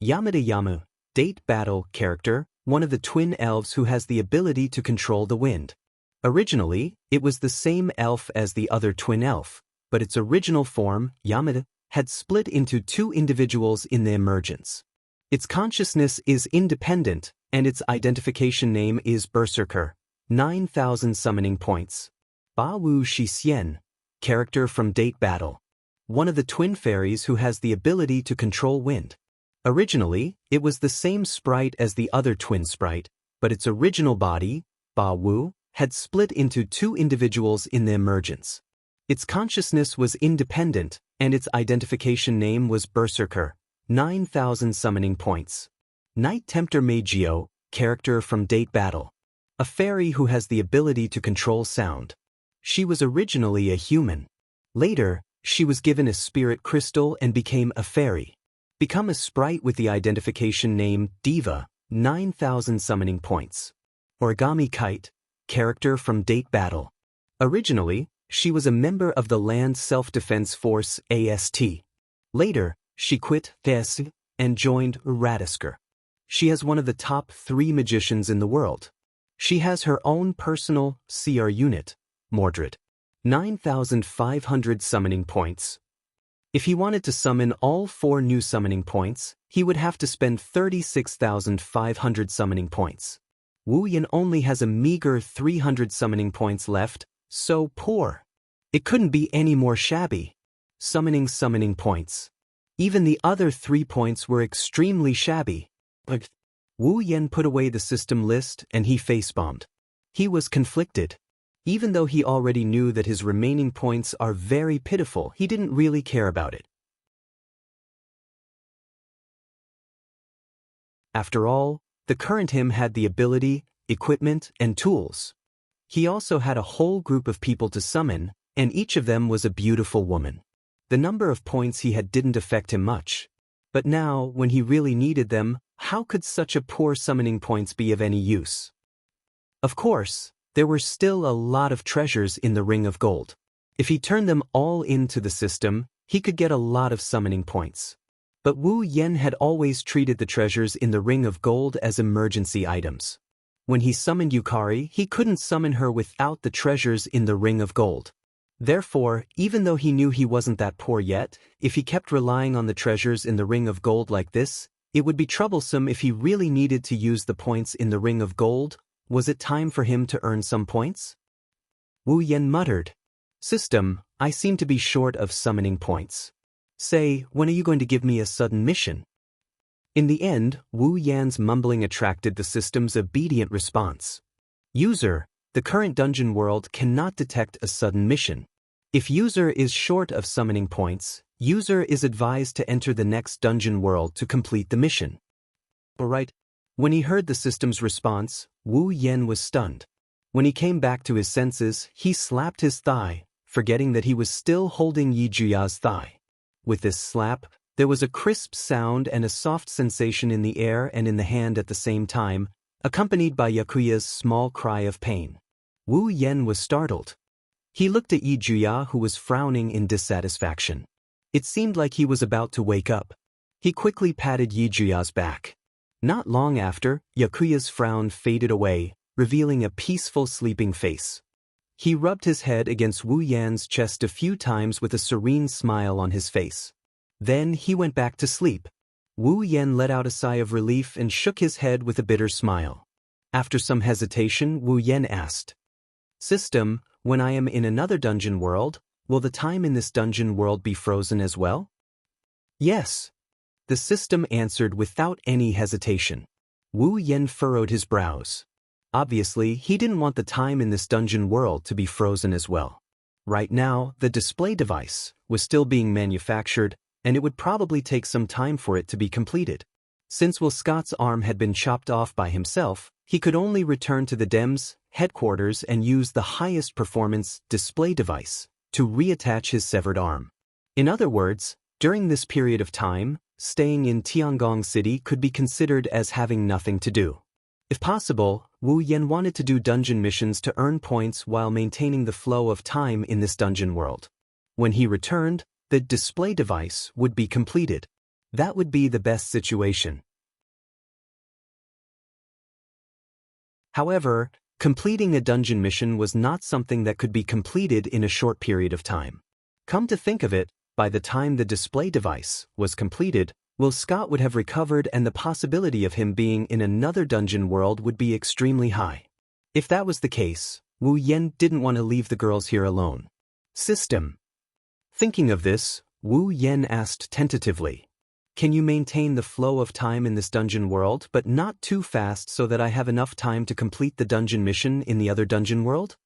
Yamada Yamu, date battle character, one of the twin elves who has the ability to control the wind. Originally, it was the same elf as the other twin elf, but its original form, Yamada, had split into 2 individuals in the emergence. Its consciousness is independent, and its identification name is Berserker, 9,000 summoning points. Ba Wu Shixien, character from Date Battle, one of the twin fairies who has the ability to control wind. Originally, it was the same sprite as the other twin sprite, but its original body, Ba Wu, had split into 2 individuals in the emergence. Its consciousness was independent, and its identification name was Berserker, 9,000 summoning points. Night Tempter Meijio, character from Date Battle, a fairy who has the ability to control sound. She was originally a human. Later, she was given a spirit crystal and became a fairy. Become a sprite with the identification name Diva, 9,000 summoning points. Origami Kite, character from Date Battle. Originally, she was a member of the Land Self-Defense Force AST. Later, she quit TES and joined Radisker. She is one of the top 3 magicians in the world. She has her own personal CR unit, Mordred. 9,500 summoning points. If he wanted to summon all 4 new summoning points, he would have to spend 36,500 summoning points. Wu Yan only has a meager 300 summoning points left, so poor. It couldn't be any more shabby. Summoning points. Even the other 3 points were extremely shabby. Wu Yan put away the system list and he face-bombed. He was conflicted. Even though he already knew that his remaining points are very pitiful, he didn't really care about it. After all, the current him had the ability, equipment, and tools. He also had a whole group of people to summon, and each of them was a beautiful woman. The number of points he had didn't affect him much. But now, when he really needed them, how could such a poor summoning points be of any use? Of course, there were still a lot of treasures in the Ring of Gold. If he turned them all into the system, he could get a lot of summoning points. But Wu Yan had always treated the treasures in the Ring of Gold as emergency items. When he summoned Yukari, he couldn't summon her without the treasures in the Ring of Gold. Therefore, even though he knew he wasn't that poor yet, if he kept relying on the treasures in the Ring of Gold like this, it would be troublesome if he really needed to use the points in the Ring of Gold. Was it time for him to earn some points? Wu Yan muttered. System, I seem to be short of summoning points. Say, when are you going to give me a sudden mission? In the end, Wu Yan's mumbling attracted the system's obedient response. User, the current dungeon world cannot detect a sudden mission. If user is short of summoning points, user is advised to enter the next dungeon world to complete the mission. Alright. When he heard the system's response, Wu Yan was stunned. When he came back to his senses, he slapped his thigh, forgetting that he was still holding Yi Juya's thigh. With this slap, there was a crisp sound and a soft sensation in the air and in the hand at the same time, accompanied by Yakuya's small cry of pain. Wu Yan was startled. He looked at Yi Juya, who was frowning in dissatisfaction. It seemed like he was about to wake up. He quickly patted Yi Juya's back. Not long after, Yakuya's frown faded away, revealing a peaceful sleeping face. He rubbed his head against Wu Yan's chest a few times with a serene smile on his face. Then he went back to sleep. Wu Yan let out a sigh of relief and shook his head with a bitter smile. After some hesitation, Wu Yan asked, System, when I am in another dungeon world, will the time in this dungeon world be frozen as well? Yes. The system answered without any hesitation. Wu Yan furrowed his brows. Obviously, he didn't want the time in this dungeon world to be frozen as well. Right now, the display device was still being manufactured, and it would probably take some time for it to be completed. Since Will Scott's arm had been chopped off by himself, he could only return to the DEM's headquarters and use the highest performance display device to reattach his severed arm. In other words, during this period of time, staying in Tiangong City could be considered as having nothing to do. If possible, Wu Yan wanted to do dungeon missions to earn points while maintaining the flow of time in this dungeon world. When he returned, the display device would be completed. That would be the best situation. However, completing a dungeon mission was not something that could be completed in a short period of time. Come to think of it, by the time the display device was completed, Will Scott would have recovered and the possibility of him being in another dungeon world would be extremely high. If that was the case, Wu Yan didn't want to leave the girls here alone. System. Thinking of this, Wu Yan asked tentatively, Can you maintain the flow of time in this dungeon world but not too fast so that I have enough time to complete the dungeon mission in the other dungeon world?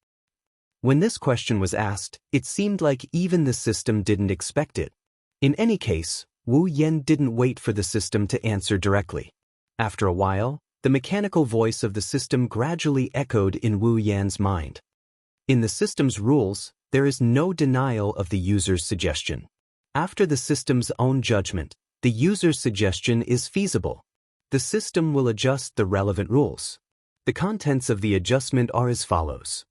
When this question was asked, it seemed like even the system didn't expect it. In any case, Wu Yan didn't wait for the system to answer directly. After a while, the mechanical voice of the system gradually echoed in Wu Yan's mind. In the system's rules, there is no denial of the user's suggestion. After the system's own judgment, the user's suggestion is feasible. The system will adjust the relevant rules. The contents of the adjustment are as follows.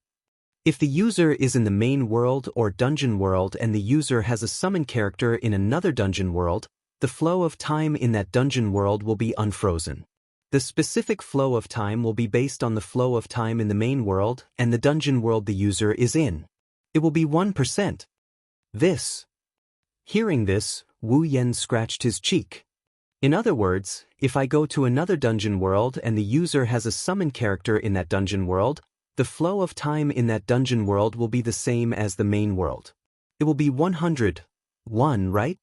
If the user is in the main world or dungeon world and the user has a summon character in another dungeon world, the flow of time in that dungeon world will be unfrozen. The specific flow of time will be based on the flow of time in the main world and the dungeon world the user is in. It will be 1%. Hearing this, Wu Yan scratched his cheek. In other words, if I go to another dungeon world and the user has a summon character in that dungeon world, the flow of time in that dungeon world will be the same as the main world. It will be 101, right?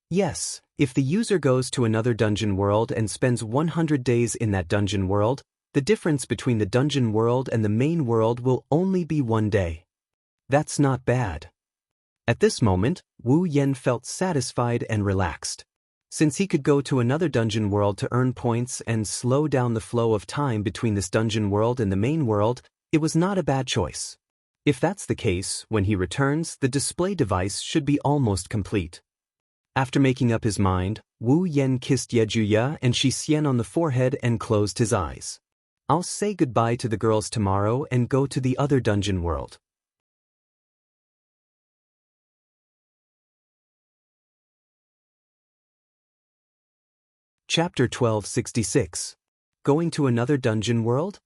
Yes, if the user goes to another dungeon world and spends 100 days in that dungeon world, The difference between the dungeon world and the main world will only be 1 day. That's not bad. At this moment, Wu Yan felt satisfied and relaxed. Since he could go to another dungeon world to earn points and slow down the flow of time between this dungeon world and the main world, it was not a bad choice. If that's the case, when he returns, the display device should be almost complete. After making up his mind, Wu Yan kissed Ye Juya and Shi Xian on the forehead and closed his eyes. I'll say goodbye to the girls tomorrow and go to the other dungeon world. Chapter 1266. Going to another dungeon world?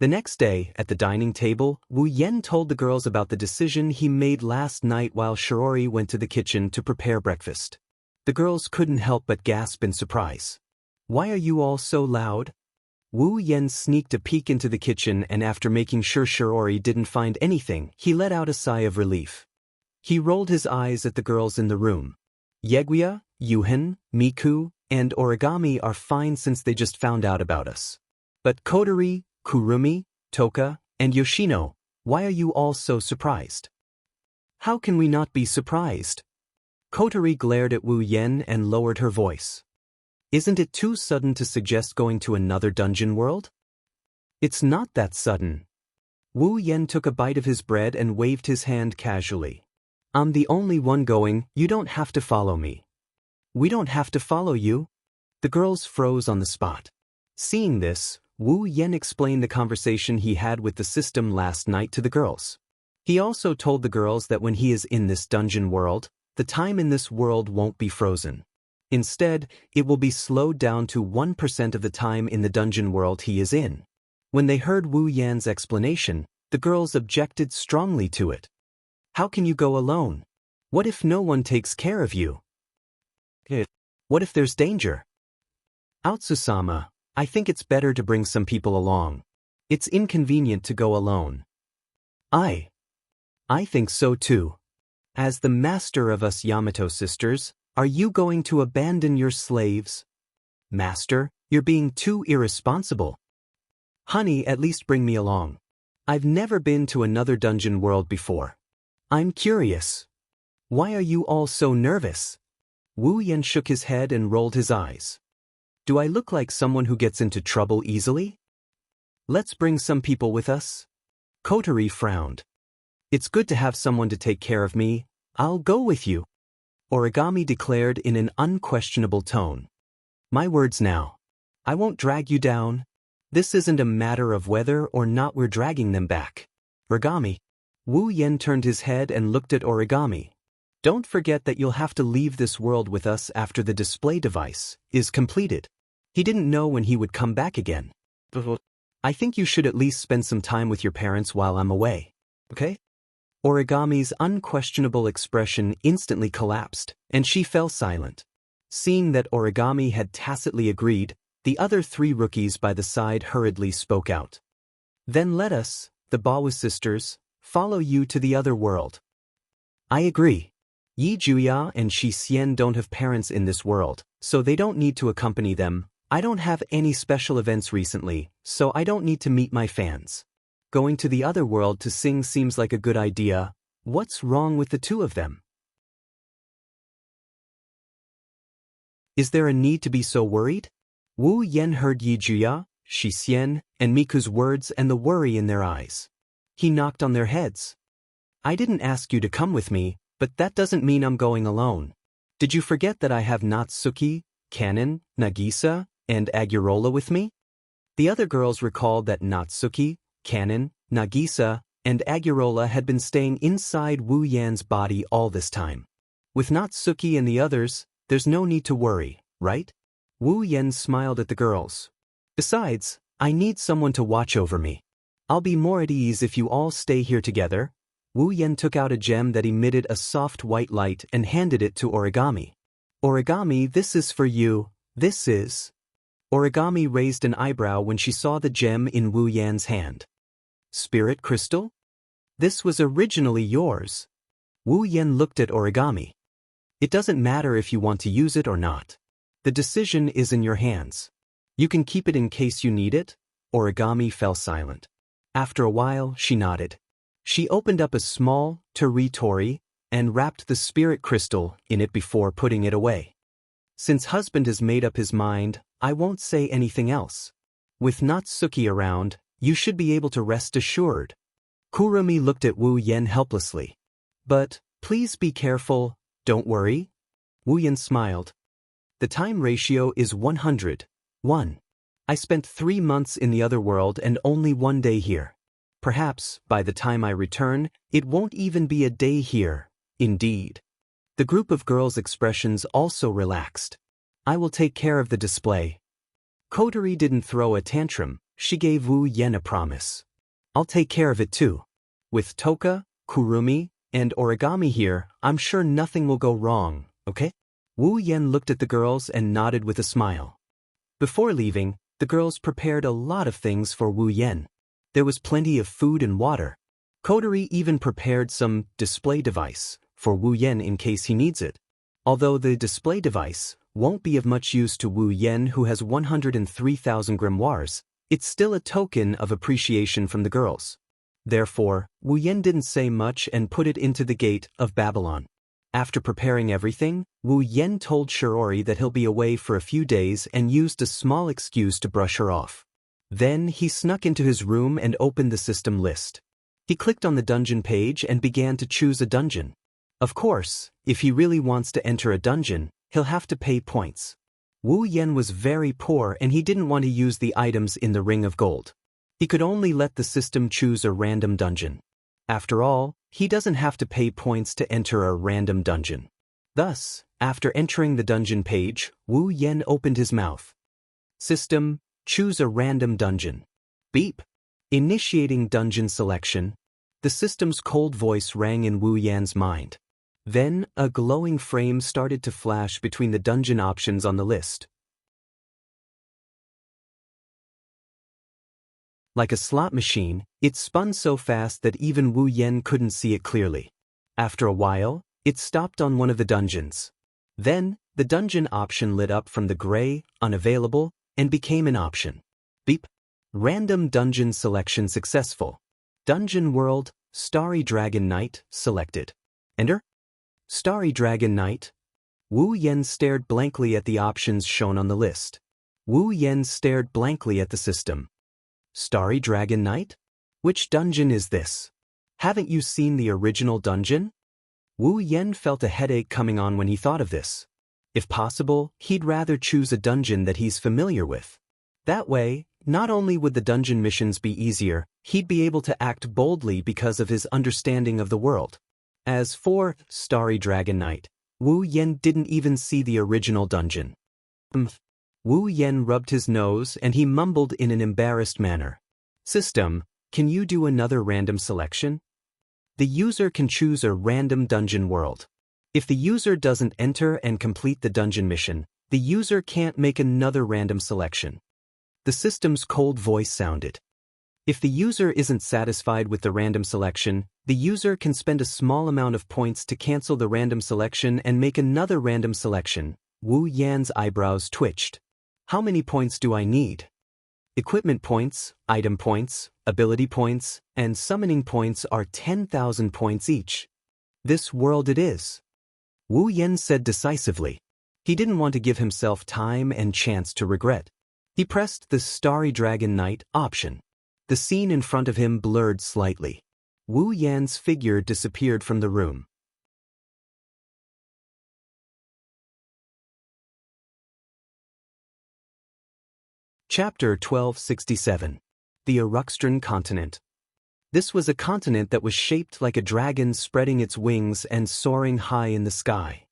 The next day, at the dining table, Wu Yan told the girls about the decision he made last night while Shiori went to the kitchen to prepare breakfast. The girls couldn't help but gasp in surprise. Why are you all so loud? Wu Yan sneaked a peek into the kitchen and after making sure Shiori didn't find anything, he let out a sigh of relief. He rolled his eyes at the girls in the room. Yeguya, Yuhen, Miku, and Origami are fine since they just found out about us. But Kotori, Kurumi, Toka, and Yoshino, why are you all so surprised? How can we not be surprised? Kotori glared at Wu Yan and lowered her voice. Isn't it too sudden to suggest going to another dungeon world? It's not that sudden. Wu Yan took a bite of his bread and waved his hand casually. I'm the only one going, you don't have to follow me. We don't have to follow you. The girls froze on the spot. Seeing this, Wu Yan explained the conversation he had with the system last night to the girls. He also told the girls that when he is in this dungeon world, the time in this world won't be frozen. Instead, it will be slowed down to 1% of the time in the dungeon world he is in. When they heard Wu Yan's explanation, the girls objected strongly to it. How can you go alone? What if no one takes care of you? What if there's danger? Aotsusama, I think it's better to bring some people along. It's inconvenient to go alone. I think so too. As the master of us Yamato sisters, are you going to abandon your slaves? Master, you're being too irresponsible. Honey, at least bring me along. I've never been to another dungeon world before. I'm curious. Why are you all so nervous? Wu Yan shook his head and rolled his eyes. Do I look like someone who gets into trouble easily? Let's bring some people with us. Kotori frowned. It's good to have someone to take care of me. I'll go with you. Origami declared in an unquestionable tone. My words now. I won't drag you down. This isn't a matter of whether or not we're dragging them back. Origami. Wu Yan turned his head and looked at Origami. Don't forget that you'll have to leave this world with us after the display device is completed. He didn't know when he would come back again. I think you should at least spend some time with your parents while I'm away. Okay? Origami's unquestionable expression instantly collapsed, and she fell silent. Seeing that Origami had tacitly agreed, the other 3 rookies by the side hurriedly spoke out. Then let us, the Bawa sisters, follow you to the other world. I agree. Yi Juya and Shi Xian don't have parents in this world, so they don't need to accompany them. I don't have any special events recently, so I don't need to meet my fans. Going to the other world to sing seems like a good idea. What's wrong with the 2 of them? Is there a need to be so worried? Wu Yan heard Yi Juya, Shi Xian, and Miku's words and the worry in their eyes. He knocked on their heads. I didn't ask you to come with me, but that doesn't mean I'm going alone. Did you forget that I have Natsuki, Kanon, Nagisa, and Agurola with me? The other girls recalled that Natsuki, Kanon, Nagisa, and Agurola had been staying inside Wu Yan's body all this time. With Natsuki and the others, there's no need to worry, right? Wu Yan smiled at the girls. Besides, I need someone to watch over me. I'll be more at ease if you all stay here together. Wu Yan took out a gem that emitted a soft white light and handed it to Origami. Origami, this is for you. This is... Origami raised an eyebrow when she saw the gem in Wu Yan's hand. Spirit crystal? This was originally yours. Wu Yan looked at Origami. It doesn't matter if you want to use it or not. The decision is in your hands. You can keep it in case you need it. Origami fell silent. After a while, she nodded. She opened up a small tori and wrapped the spirit crystal in it before putting it away. Since husband has made up his mind, I won't say anything else. With Natsuki around, you should be able to rest assured. Kurumi looked at Wu Yen helplessly. But, please be careful, don't worry. Wu Yen smiled. The time ratio is 100:1. I spent 3 months in the other world and only 1 day here. Perhaps, by the time I return, it won't even be a day here, indeed. The group of girls' expressions also relaxed. I will take care of the display. Kotori didn't throw a tantrum, she gave Wu Yen a promise. I'll take care of it too. With Toka, Kurumi, and Origami here, I'm sure nothing will go wrong, okay? Wu Yen looked at the girls and nodded with a smile. Before leaving, the girls prepared a lot of things for Wu Yen. There was plenty of food and water. Kotori even prepared some display device for Wu Yen in case he needs it. Although the display device won't be of much use to Wu Yen, who has 103,000 grimoires, it's still a token of appreciation from the girls. Therefore, Wu Yen didn't say much and put it into the gate of Babylon. After preparing everything, Wu Yen told Shiori that he'll be away for a few days and used a small excuse to brush her off. Then he snuck into his room and opened the system list. He clicked on the dungeon page and began to choose a dungeon. Of course, if he really wants to enter a dungeon, he'll have to pay points. Wu Yen was very poor and he didn't want to use the items in the Ring of Gold. He could only let the system choose a random dungeon. After all, he doesn't have to pay points to enter a random dungeon. Thus, after entering the dungeon page, Wu Yen opened his mouth. System, choose a random dungeon. Beep. Initiating dungeon selection. The system's cold voice rang in Wu Yen's mind. Then, a glowing frame started to flash between the dungeon options on the list. Like a slot machine, it spun so fast that even Wu Yen couldn't see it clearly. After a while, it stopped on one of the dungeons. Then, the dungeon option lit up from the gray, unavailable, and became an option. Beep. Random dungeon selection successful. Dungeon World, Starry Dragon Knight, selected. Enter. Starry Dragon Knight. Wu Yen stared blankly at the options shown on the list. Wu Yen stared blankly at the system. Starry Dragon Knight? Which dungeon is this? Haven't you seen the original dungeon? Wu Yen felt a headache coming on when he thought of this. If possible, he'd rather choose a dungeon that he's familiar with. That way, not only would the dungeon missions be easier, he'd be able to act boldly because of his understanding of the world. As for Starry Dragon Knight, Wu Yen didn't even see the original dungeon. Wu Yen rubbed his nose and he mumbled in an embarrassed manner. System, can you do another random selection? The user can choose a random dungeon world. If the user doesn't enter and complete the dungeon mission, the user can't make another random selection. The system's cold voice sounded. If the user isn't satisfied with the random selection, the user can spend a small amount of points to cancel the random selection and make another random selection. Wu Yan's eyebrows twitched. How many points do I need? Equipment points, item points, ability points, and summoning points are 10,000 points each. This world it is. Wu Yen said decisively. He didn't want to give himself time and chance to regret. He pressed the Starry Dragon Knight option. The scene in front of him blurred slightly. Wu Yan's figure disappeared from the room. Chapter 1267. The Uruxtran Continent. This was a continent that was shaped like a dragon spreading its wings and soaring high in the sky.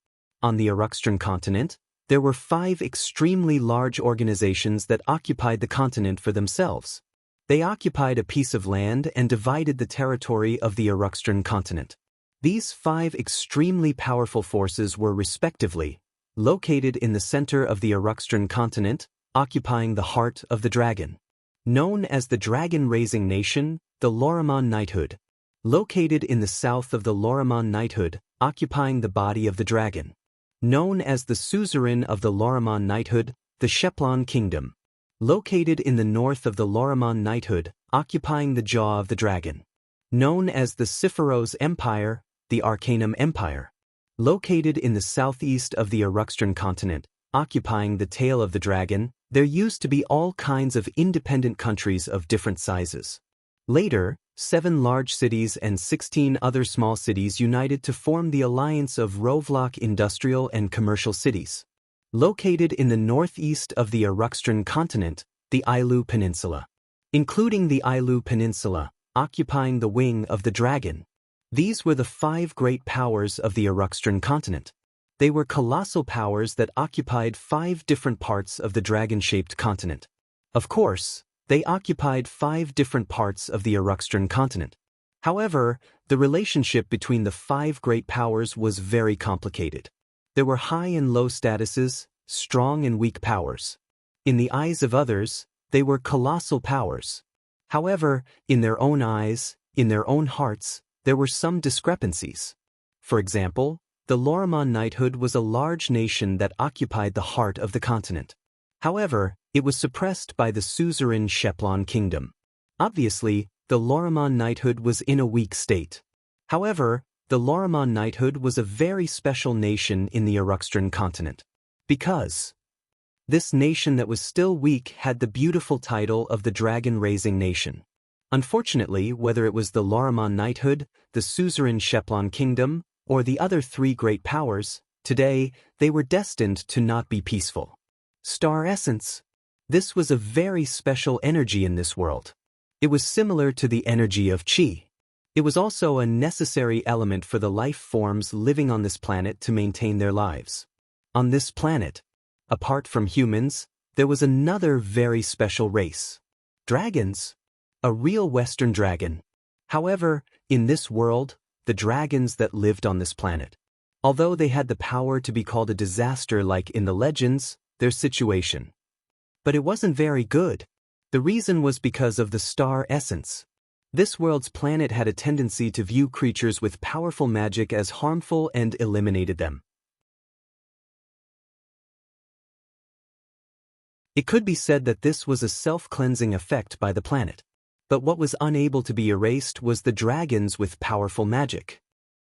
On the Uruxtran continent, there were 5 extremely large organizations that occupied the continent for themselves. They occupied a piece of land and divided the territory of the Uruxtran continent. These 5 extremely powerful forces were respectively located in the center of the Uruxtran continent, occupying the heart of the dragon. Known as the dragon-raising nation, the Lorimon Knighthood. Located in the south of the Lorimon Knighthood, occupying the body of the dragon. Known as the suzerain of the Lorimon Knighthood, the Sheplon Kingdom. located in the north of the Lorimon knighthood, occupying the jaw of the dragon. Known as the Siphoros Empire, the Arcanum Empire. Located in the southeast of the Aruxtran continent, occupying the tail of the dragon, there used to be all kinds of independent countries of different sizes. Later, 7 large cities and 16 other small cities united to form the alliance of Rovlok industrial and commercial cities. Located in the northeast of the Aruxtran continent, the Ailu Peninsula. Including the Ailu Peninsula, occupying the wing of the dragon. These were the 5 great powers of the Aruxtran continent. They were colossal powers that occupied 5 different parts of the dragon-shaped continent. Of course, they occupied 5 different parts of the Aruxtran continent. However, the relationship between the 5 great powers was very complicated. There were high and low statuses, strong and weak powers. In the eyes of others, they were colossal powers. However, in their own eyes, in their own hearts, there were some discrepancies. For example, the Lorimon knighthood was a large nation that occupied the heart of the continent. However, it was suppressed by the suzerain Sheplon kingdom. Obviously, the Lorimon knighthood was in a weak state. However, the Lorimon knighthood was a very special nation in the Aruxtran continent. Because this nation that was still weak had the beautiful title of the dragon-raising nation. Unfortunately, whether it was the Lorimon knighthood, the suzerain Sheplon kingdom, or the other 3 great powers, today, they were destined to not be peaceful. Star essence. This was a very special energy in this world. It was similar to the energy of Qi. It was also a necessary element for the life forms living on this planet to maintain their lives. On this planet, apart from humans, there was another very special race. Dragons. A real Western dragon. However, in this world, the dragons that lived on this planet, although they had the power to be called a disaster like in the legends, their situation. But it wasn't very good. The reason was because of the star essence. This world's planet had a tendency to view creatures with powerful magic as harmful and eliminated them. It could be said that this was a self-cleansing effect by the planet. But what was unable to be erased was the dragons with powerful magic.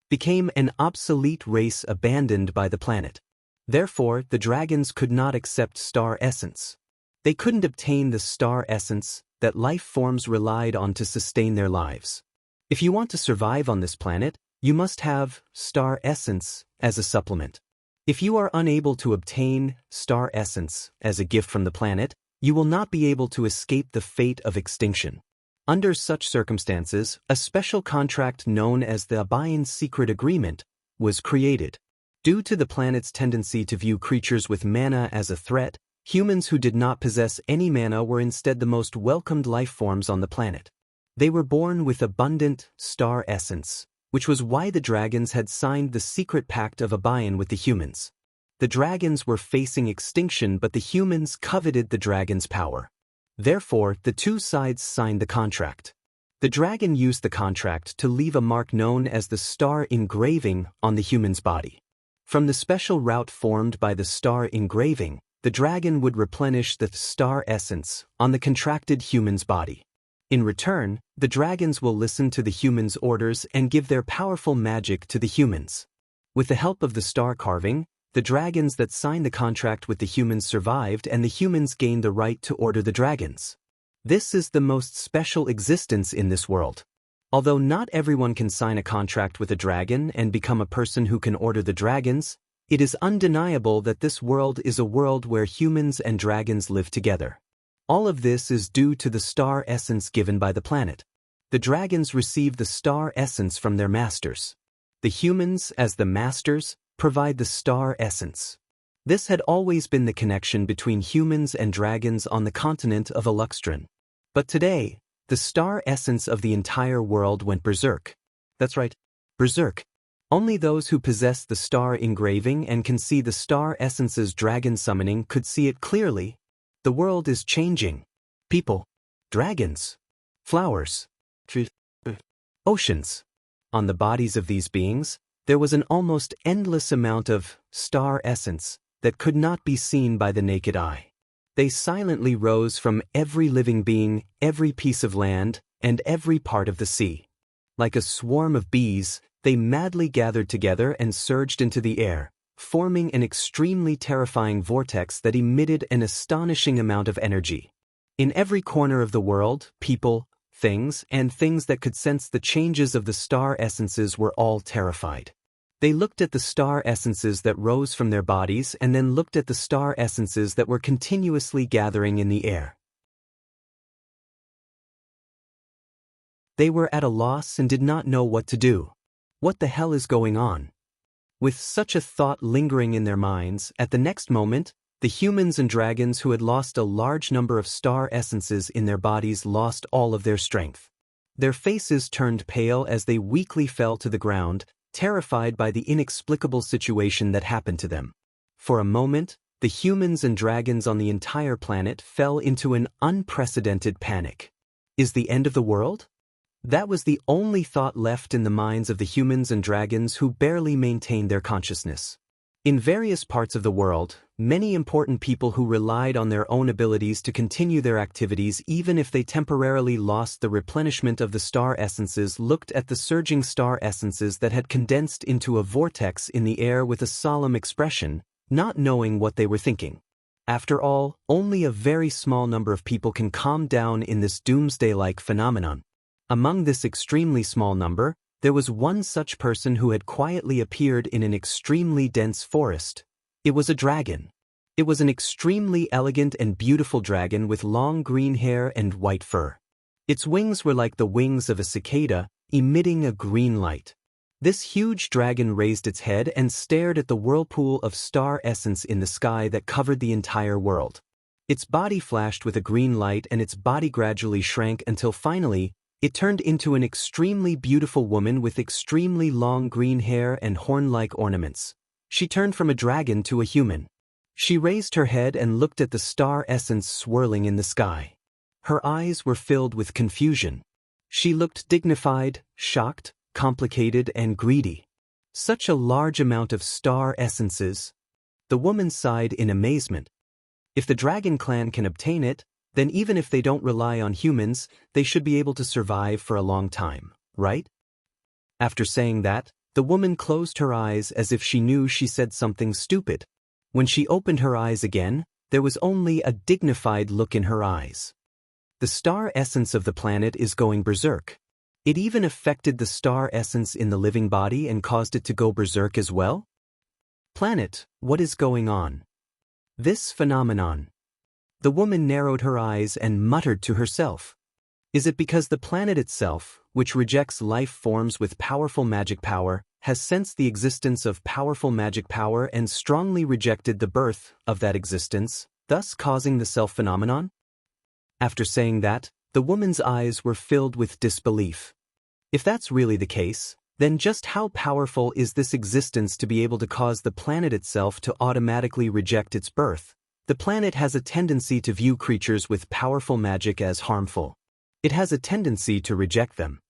Became an obsolete race abandoned by the planet. Therefore, the dragons could not accept star essence. They couldn't obtain the star essence that life forms relied on to sustain their lives. If you want to survive on this planet, you must have star essence as a supplement. If you are unable to obtain star essence as a gift from the planet, you will not be able to escape the fate of extinction. Under such circumstances, a special contract known as the Abayan Secret Agreement was created. Due to the planet's tendency to view creatures with mana as a threat, humans who did not possess any mana were instead the most welcomed life forms on the planet. They were born with abundant star essence, which was why the dragons had signed the secret pact of Abayan with the humans. The dragons were facing extinction, but the humans coveted the dragon's power. Therefore, the 2 sides signed the contract. The dragon used the contract to leave a mark known as the star engraving on the human's body. From the special route formed by the star engraving, the dragon would replenish the star essence on the contracted human's body. In return, the dragons will listen to the humans' orders and give their powerful magic to the humans. With the help of the star carving, the dragons that signed the contract with the humans survived and the humans gained the right to order the dragons. This is the most special existence in this world. Although not everyone can sign a contract with a dragon and become a person who can order the dragons, it is undeniable that this world is a world where humans and dragons live together. All of this is due to the star essence given by the planet. The dragons receive the star essence from their masters. The humans, as the masters, provide the star essence. This had always been the connection between humans and dragons on the continent of Aluxtran. But today, the star essence of the entire world went berserk. That's right, berserk. Only those who possess the star engraving and can see the star essence's dragon summoning could see it clearly. The world is changing. People, dragons, flowers, trees, oceans. On the bodies of these beings, there was an almost endless amount of star essence that could not be seen by the naked eye. They silently rose from every living being, every piece of land, and every part of the sea. Like a swarm of bees, they madly gathered together and surged into the air, forming an extremely terrifying vortex that emitted an astonishing amount of energy. In every corner of the world, people, things, and things that could sense the changes of the star essences were all terrified. They looked at the star essences that rose from their bodies and then looked at the star essences that were continuously gathering in the air. They were at a loss and did not know what to do. What the hell is going on? With such a thought lingering in their minds, at the next moment, the humans and dragons who had lost a large number of star essences in their bodies lost all of their strength. Their faces turned pale as they weakly fell to the ground, terrified by the inexplicable situation that happened to them. For a moment, the humans and dragons on the entire planet fell into an unprecedented panic. Is the end of the world? That was the only thought left in the minds of the humans and dragons who barely maintained their consciousness. In various parts of the world, many important people who relied on their own abilities to continue their activities even if they temporarily lost the replenishment of the star essences looked at the surging star essences that had condensed into a vortex in the air with a solemn expression, not knowing what they were thinking. After all, only a very small number of people can calm down in this doomsday-like phenomenon. Among this extremely small number, there was one such person who had quietly appeared in an extremely dense forest. It was a dragon. It was an extremely elegant and beautiful dragon with long green hair and white fur. Its wings were like the wings of a cicada, emitting a green light. This huge dragon raised its head and stared at the whirlpool of star essence in the sky that covered the entire world. Its body flashed with a green light and its body gradually shrank until finally, it turned into an extremely beautiful woman with extremely long green hair and horn-like ornaments. She turned from a dragon to a human. She raised her head and looked at the star essence swirling in the sky. Her eyes were filled with confusion. She looked dignified, shocked, complicated, and greedy. Such a large amount of star essences. The woman sighed in amazement. If the dragon clan can obtain it, then even if they don't rely on humans, they should be able to survive for a long time, right? After saying that, the woman closed her eyes as if she knew she said something stupid. When she opened her eyes again, there was only a dignified look in her eyes. The star essence of the planet is going berserk. It even affected the star essence in the living body and caused it to go berserk as well? Planet, what is going on? This phenomenon. The woman narrowed her eyes and muttered to herself. Is it because the planet itself, which rejects life forms with powerful magic power, has sensed the existence of powerful magic power and strongly rejected the birth of that existence, thus causing the self-phenomenon? After saying that, the woman's eyes were filled with disbelief. If that's really the case, then just how powerful is this existence to be able to cause the planet itself to automatically reject its birth? The planet has a tendency to view creatures with powerful magic as harmful. It has a tendency to reject them.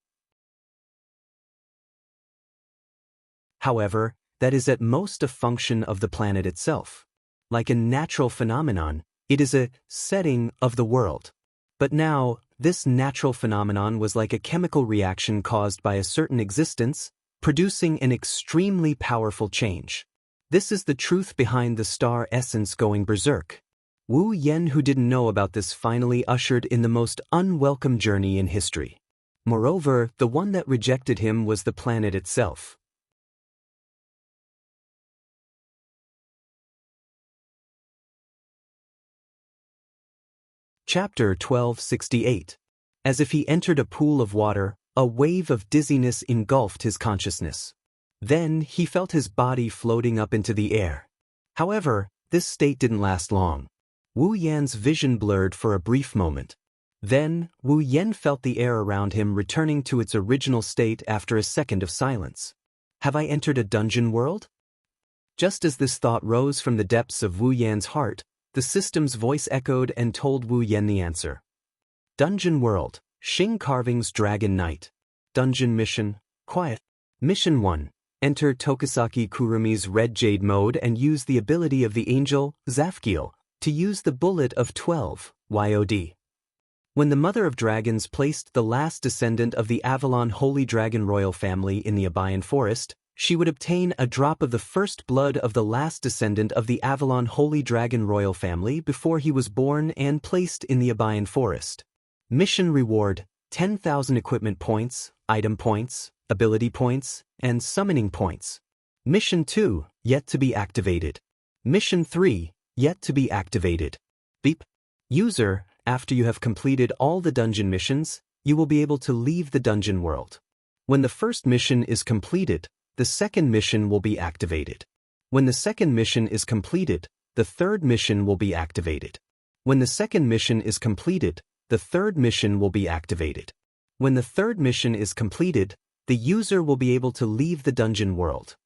However, that is at most a function of the planet itself. Like a natural phenomenon, it is a setting of the world. But now, this natural phenomenon was like a chemical reaction caused by a certain existence, producing an extremely powerful change. This is the truth behind the star essence going berserk. Wu Yan, who didn't know about this, finally ushered in the most unwelcome journey in history. Moreover, the one that rejected him was the planet itself. Chapter 1268. As if he entered a pool of water, a wave of dizziness engulfed his consciousness. Then he felt his body floating up into the air. However, this state didn't last long. Wu Yan's vision blurred for a brief moment. Then, Wu Yan felt the air around him returning to its original state after a second of silence. Have I entered a dungeon world? Just as this thought rose from the depths of Wu Yan's heart, the system's voice echoed and told Wu Yan the answer. Dungeon world, Xing Carving's Dragon Knight. Dungeon mission, quiet. Mission 1. Enter Tokusaki Kurumi's Red Jade mode and use the ability of the angel, Zafkiel, To use the bullet of 12, YOD. When the Mother of Dragons placed the last descendant of the Avalon Holy Dragon royal family in the Abayan Forest, she would obtain a drop of the first blood of the last descendant of the Avalon Holy Dragon royal family before he was born and placed in the Abayan Forest. Mission reward: 10,000 equipment points, item points, ability points, and summoning points. Mission 2, yet to be activated. Mission 3, yet to be activated. Beep. User, after you have completed all the dungeon missions, you will be able to leave the dungeon world. When the first mission is completed, the second mission will be activated. When the second mission is completed, the third mission will be activated. When the second mission is completed, the third mission will be activated. When the third mission is completed, the user will be able to leave the dungeon world.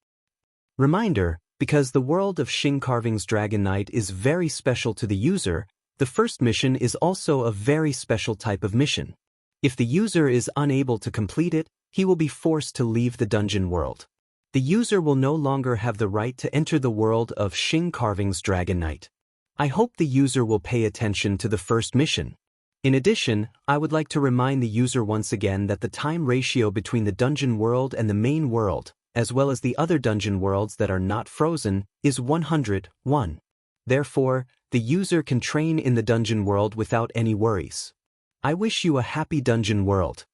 Reminder, because the world of Xing Carving's Dragon Knight is very special to the user, the first mission is also a very special type of mission. If the user is unable to complete it, he will be forced to leave the dungeon world. The user will no longer have the right to enter the world of Xing Carving's Dragon Knight. I hope the user will pay attention to the first mission. In addition, I would like to remind the user once again that the time ratio between the dungeon world and the main world, as well as the other dungeon worlds that are not frozen, is 101. Therefore, the user can train in the dungeon world without any worries. I wish you a happy dungeon world.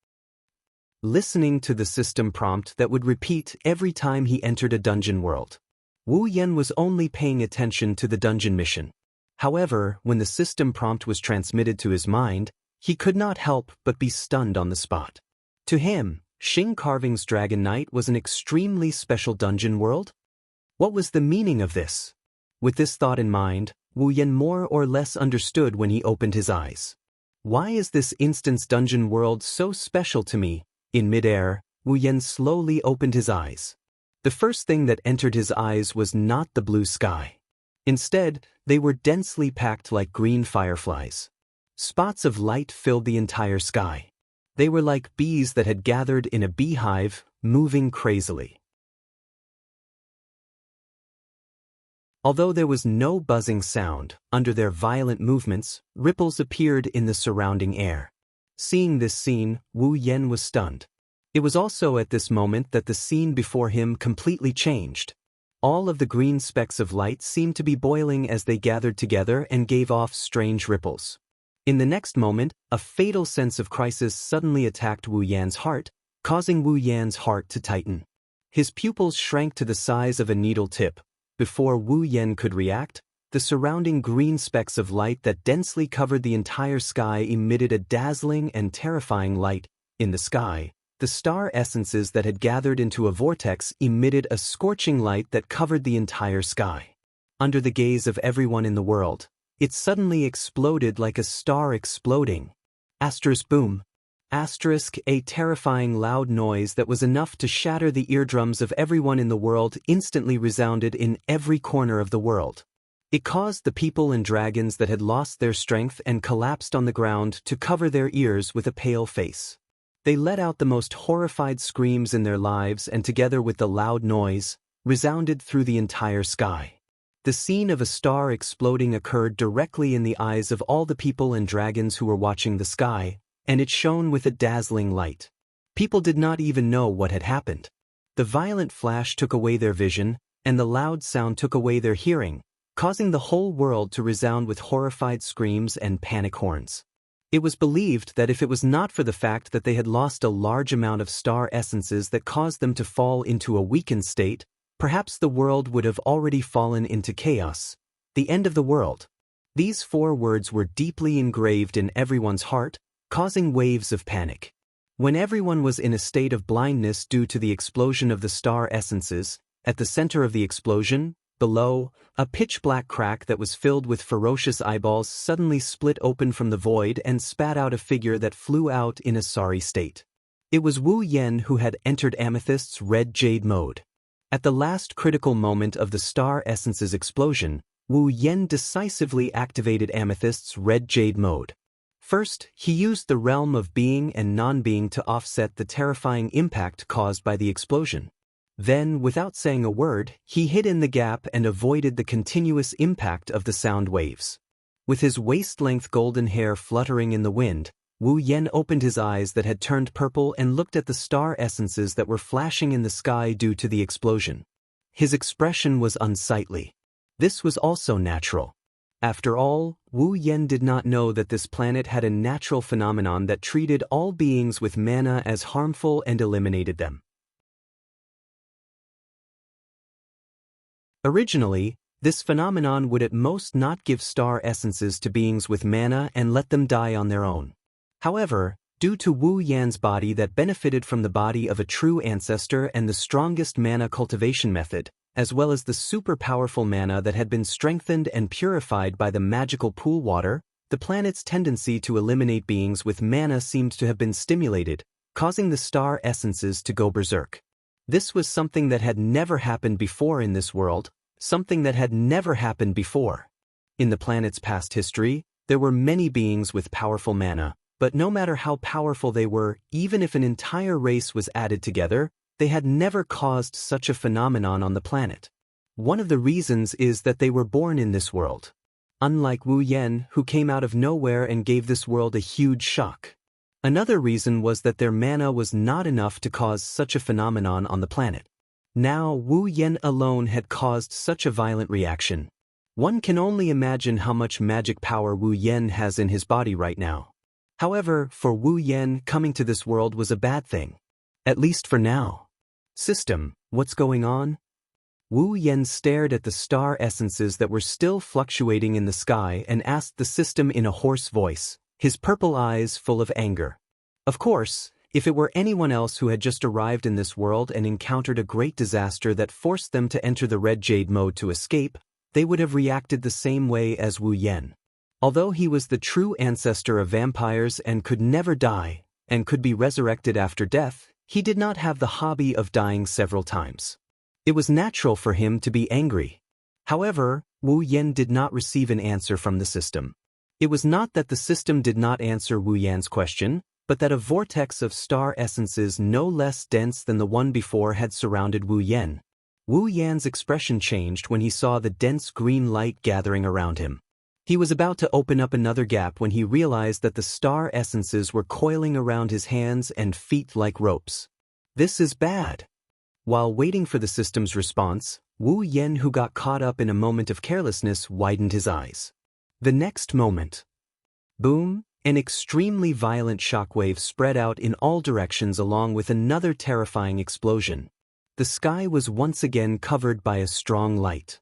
Listening to the system prompt that would repeat every time he entered a dungeon world. Wu Yan was only paying attention to the dungeon mission. However, when the system prompt was transmitted to his mind, he could not help but be stunned on the spot. To him, Xing Carving's Dragon Knight was an extremely special dungeon world? What was the meaning of this? With this thought in mind, Wu Yan more or less understood when he opened his eyes. Why is this instance dungeon world so special to me? In midair, Wu Yan slowly opened his eyes. The first thing that entered his eyes was not the blue sky. Instead, they were densely packed like green fireflies. Spots of light filled the entire sky. They were like bees that had gathered in a beehive, moving crazily. Although there was no buzzing sound, under their violent movements, ripples appeared in the surrounding air. Seeing this scene, Wu Yan was stunned. It was also at this moment that the scene before him completely changed. All of the green specks of light seemed to be boiling as they gathered together and gave off strange ripples. In the next moment, a fatal sense of crisis suddenly attacked Wu Yan's heart, causing Wu Yan's heart to tighten. His pupils shrank to the size of a needle tip. Before Wu Yan could react, the surrounding green specks of light that densely covered the entire sky emitted a dazzling and terrifying light. In the sky, the star essences that had gathered into a vortex emitted a scorching light that covered the entire sky. Under the gaze of everyone in the world, it suddenly exploded like a star exploding. Asterisk boom. Asterisk, a terrifying loud noise that was enough to shatter the eardrums of everyone in the world instantly resounded in every corner of the world. It caused the people and dragons that had lost their strength and collapsed on the ground to cover their ears with a pale face. They let out the most horrified screams in their lives and together with the loud noise, resounded through the entire sky. The scene of a star exploding occurred directly in the eyes of all the people and dragons who were watching the sky, and it shone with a dazzling light. People did not even know what had happened. The violent flash took away their vision, and the loud sound took away their hearing, causing the whole world to resound with horrified screams and panic horns. It was believed that if it was not for the fact that they had lost a large amount of star essences that caused them to fall into a weakened state, perhaps the world would have already fallen into chaos. The end of the world. These 4 words were deeply engraved in everyone's heart, causing waves of panic. When everyone was in a state of blindness due to the explosion of the star essences, at the center of the explosion, below, a pitch-black crack that was filled with ferocious eyeballs suddenly split open from the void and spat out a figure that flew out in a sorry state. It was Wu Yan who had entered Amethyst's red jade mode. At the last critical moment of the star essence's explosion, Wu Yan decisively activated Amethyst's red jade mode. First, he used the realm of being and non-being to offset the terrifying impact caused by the explosion. Then, without saying a word, he hid in the gap and avoided the continuous impact of the sound waves. With his waist-length golden hair fluttering in the wind, Wu Yen opened his eyes that had turned purple and looked at the star essences that were flashing in the sky due to the explosion. His expression was unsightly. This was also natural. After all, Wu Yen did not know that this planet had a natural phenomenon that treated all beings with mana as harmful and eliminated them. Originally, this phenomenon would at most not give star essences to beings with mana and let them die on their own. However, due to Wu Yan's body that benefited from the body of a true ancestor and the strongest mana cultivation method, as well as the super-powerful mana that had been strengthened and purified by the magical pool water, the planet's tendency to eliminate beings with mana seemed to have been stimulated, causing the star essences to go berserk. This was something that had never happened before in this world, something that had never happened before. In the planet's past history, there were many beings with powerful mana, but no matter how powerful they were, even if an entire race was added together, they had never caused such a phenomenon on the planet. One of the reasons is that they were born in this world. Unlike Wu Yen, who came out of nowhere and gave this world a huge shock. Another reason was that their mana was not enough to cause such a phenomenon on the planet. Now Wu Yen alone had caused such a violent reaction. One can only imagine how much magic power Wu Yen has in his body right now. However, for Wu Yen, coming to this world was a bad thing. At least for now. System, what's going on? Wu Yen stared at the star essences that were still fluctuating in the sky and asked the system in a hoarse voice, his purple eyes full of anger. Of course, if it were anyone else who had just arrived in this world and encountered a great disaster that forced them to enter the red jade mode to escape, they would have reacted the same way as Wu Yen. Although he was the true ancestor of vampires and could never die, and could be resurrected after death, he did not have the hobby of dying several times. It was natural for him to be angry. However, Wu Yen did not receive an answer from the system. It was not that the system did not answer Wu Yan's question, but that a vortex of star essences no less dense than the one before had surrounded Wu Yen. Wu Yan's expression changed when he saw the dense green light gathering around him. He was about to open up another gap when he realized that the star essences were coiling around his hands and feet like ropes. This is bad. While waiting for the system's response, Wu Yen, who got caught up in a moment of carelessness, widened his eyes. The next moment, boom, an extremely violent shockwave spread out in all directions along with another terrifying explosion. The sky was once again covered by a strong light.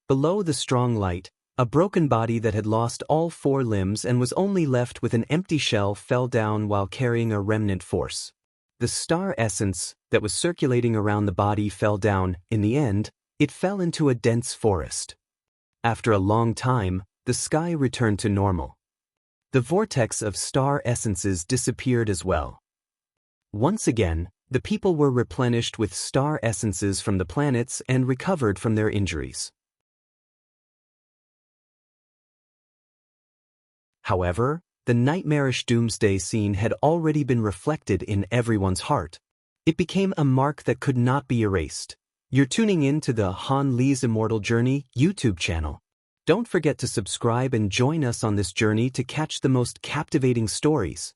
Below the strong light, a broken body that had lost all 4 limbs and was only left with an empty shell fell down while carrying a remnant force. The star essence that was circulating around the body fell down. In the end, it fell into a dense forest. After a long time, the sky returned to normal. The vortex of star essences disappeared as well. Once again, the people were replenished with star essences from the planets and recovered from their injuries. However, the nightmarish doomsday scene had already been reflected in everyone's heart. It became a mark that could not be erased. You're tuning in to the Han Li's Immortal Journey YouTube channel. Don't forget to subscribe and join us on this journey to catch the most captivating stories.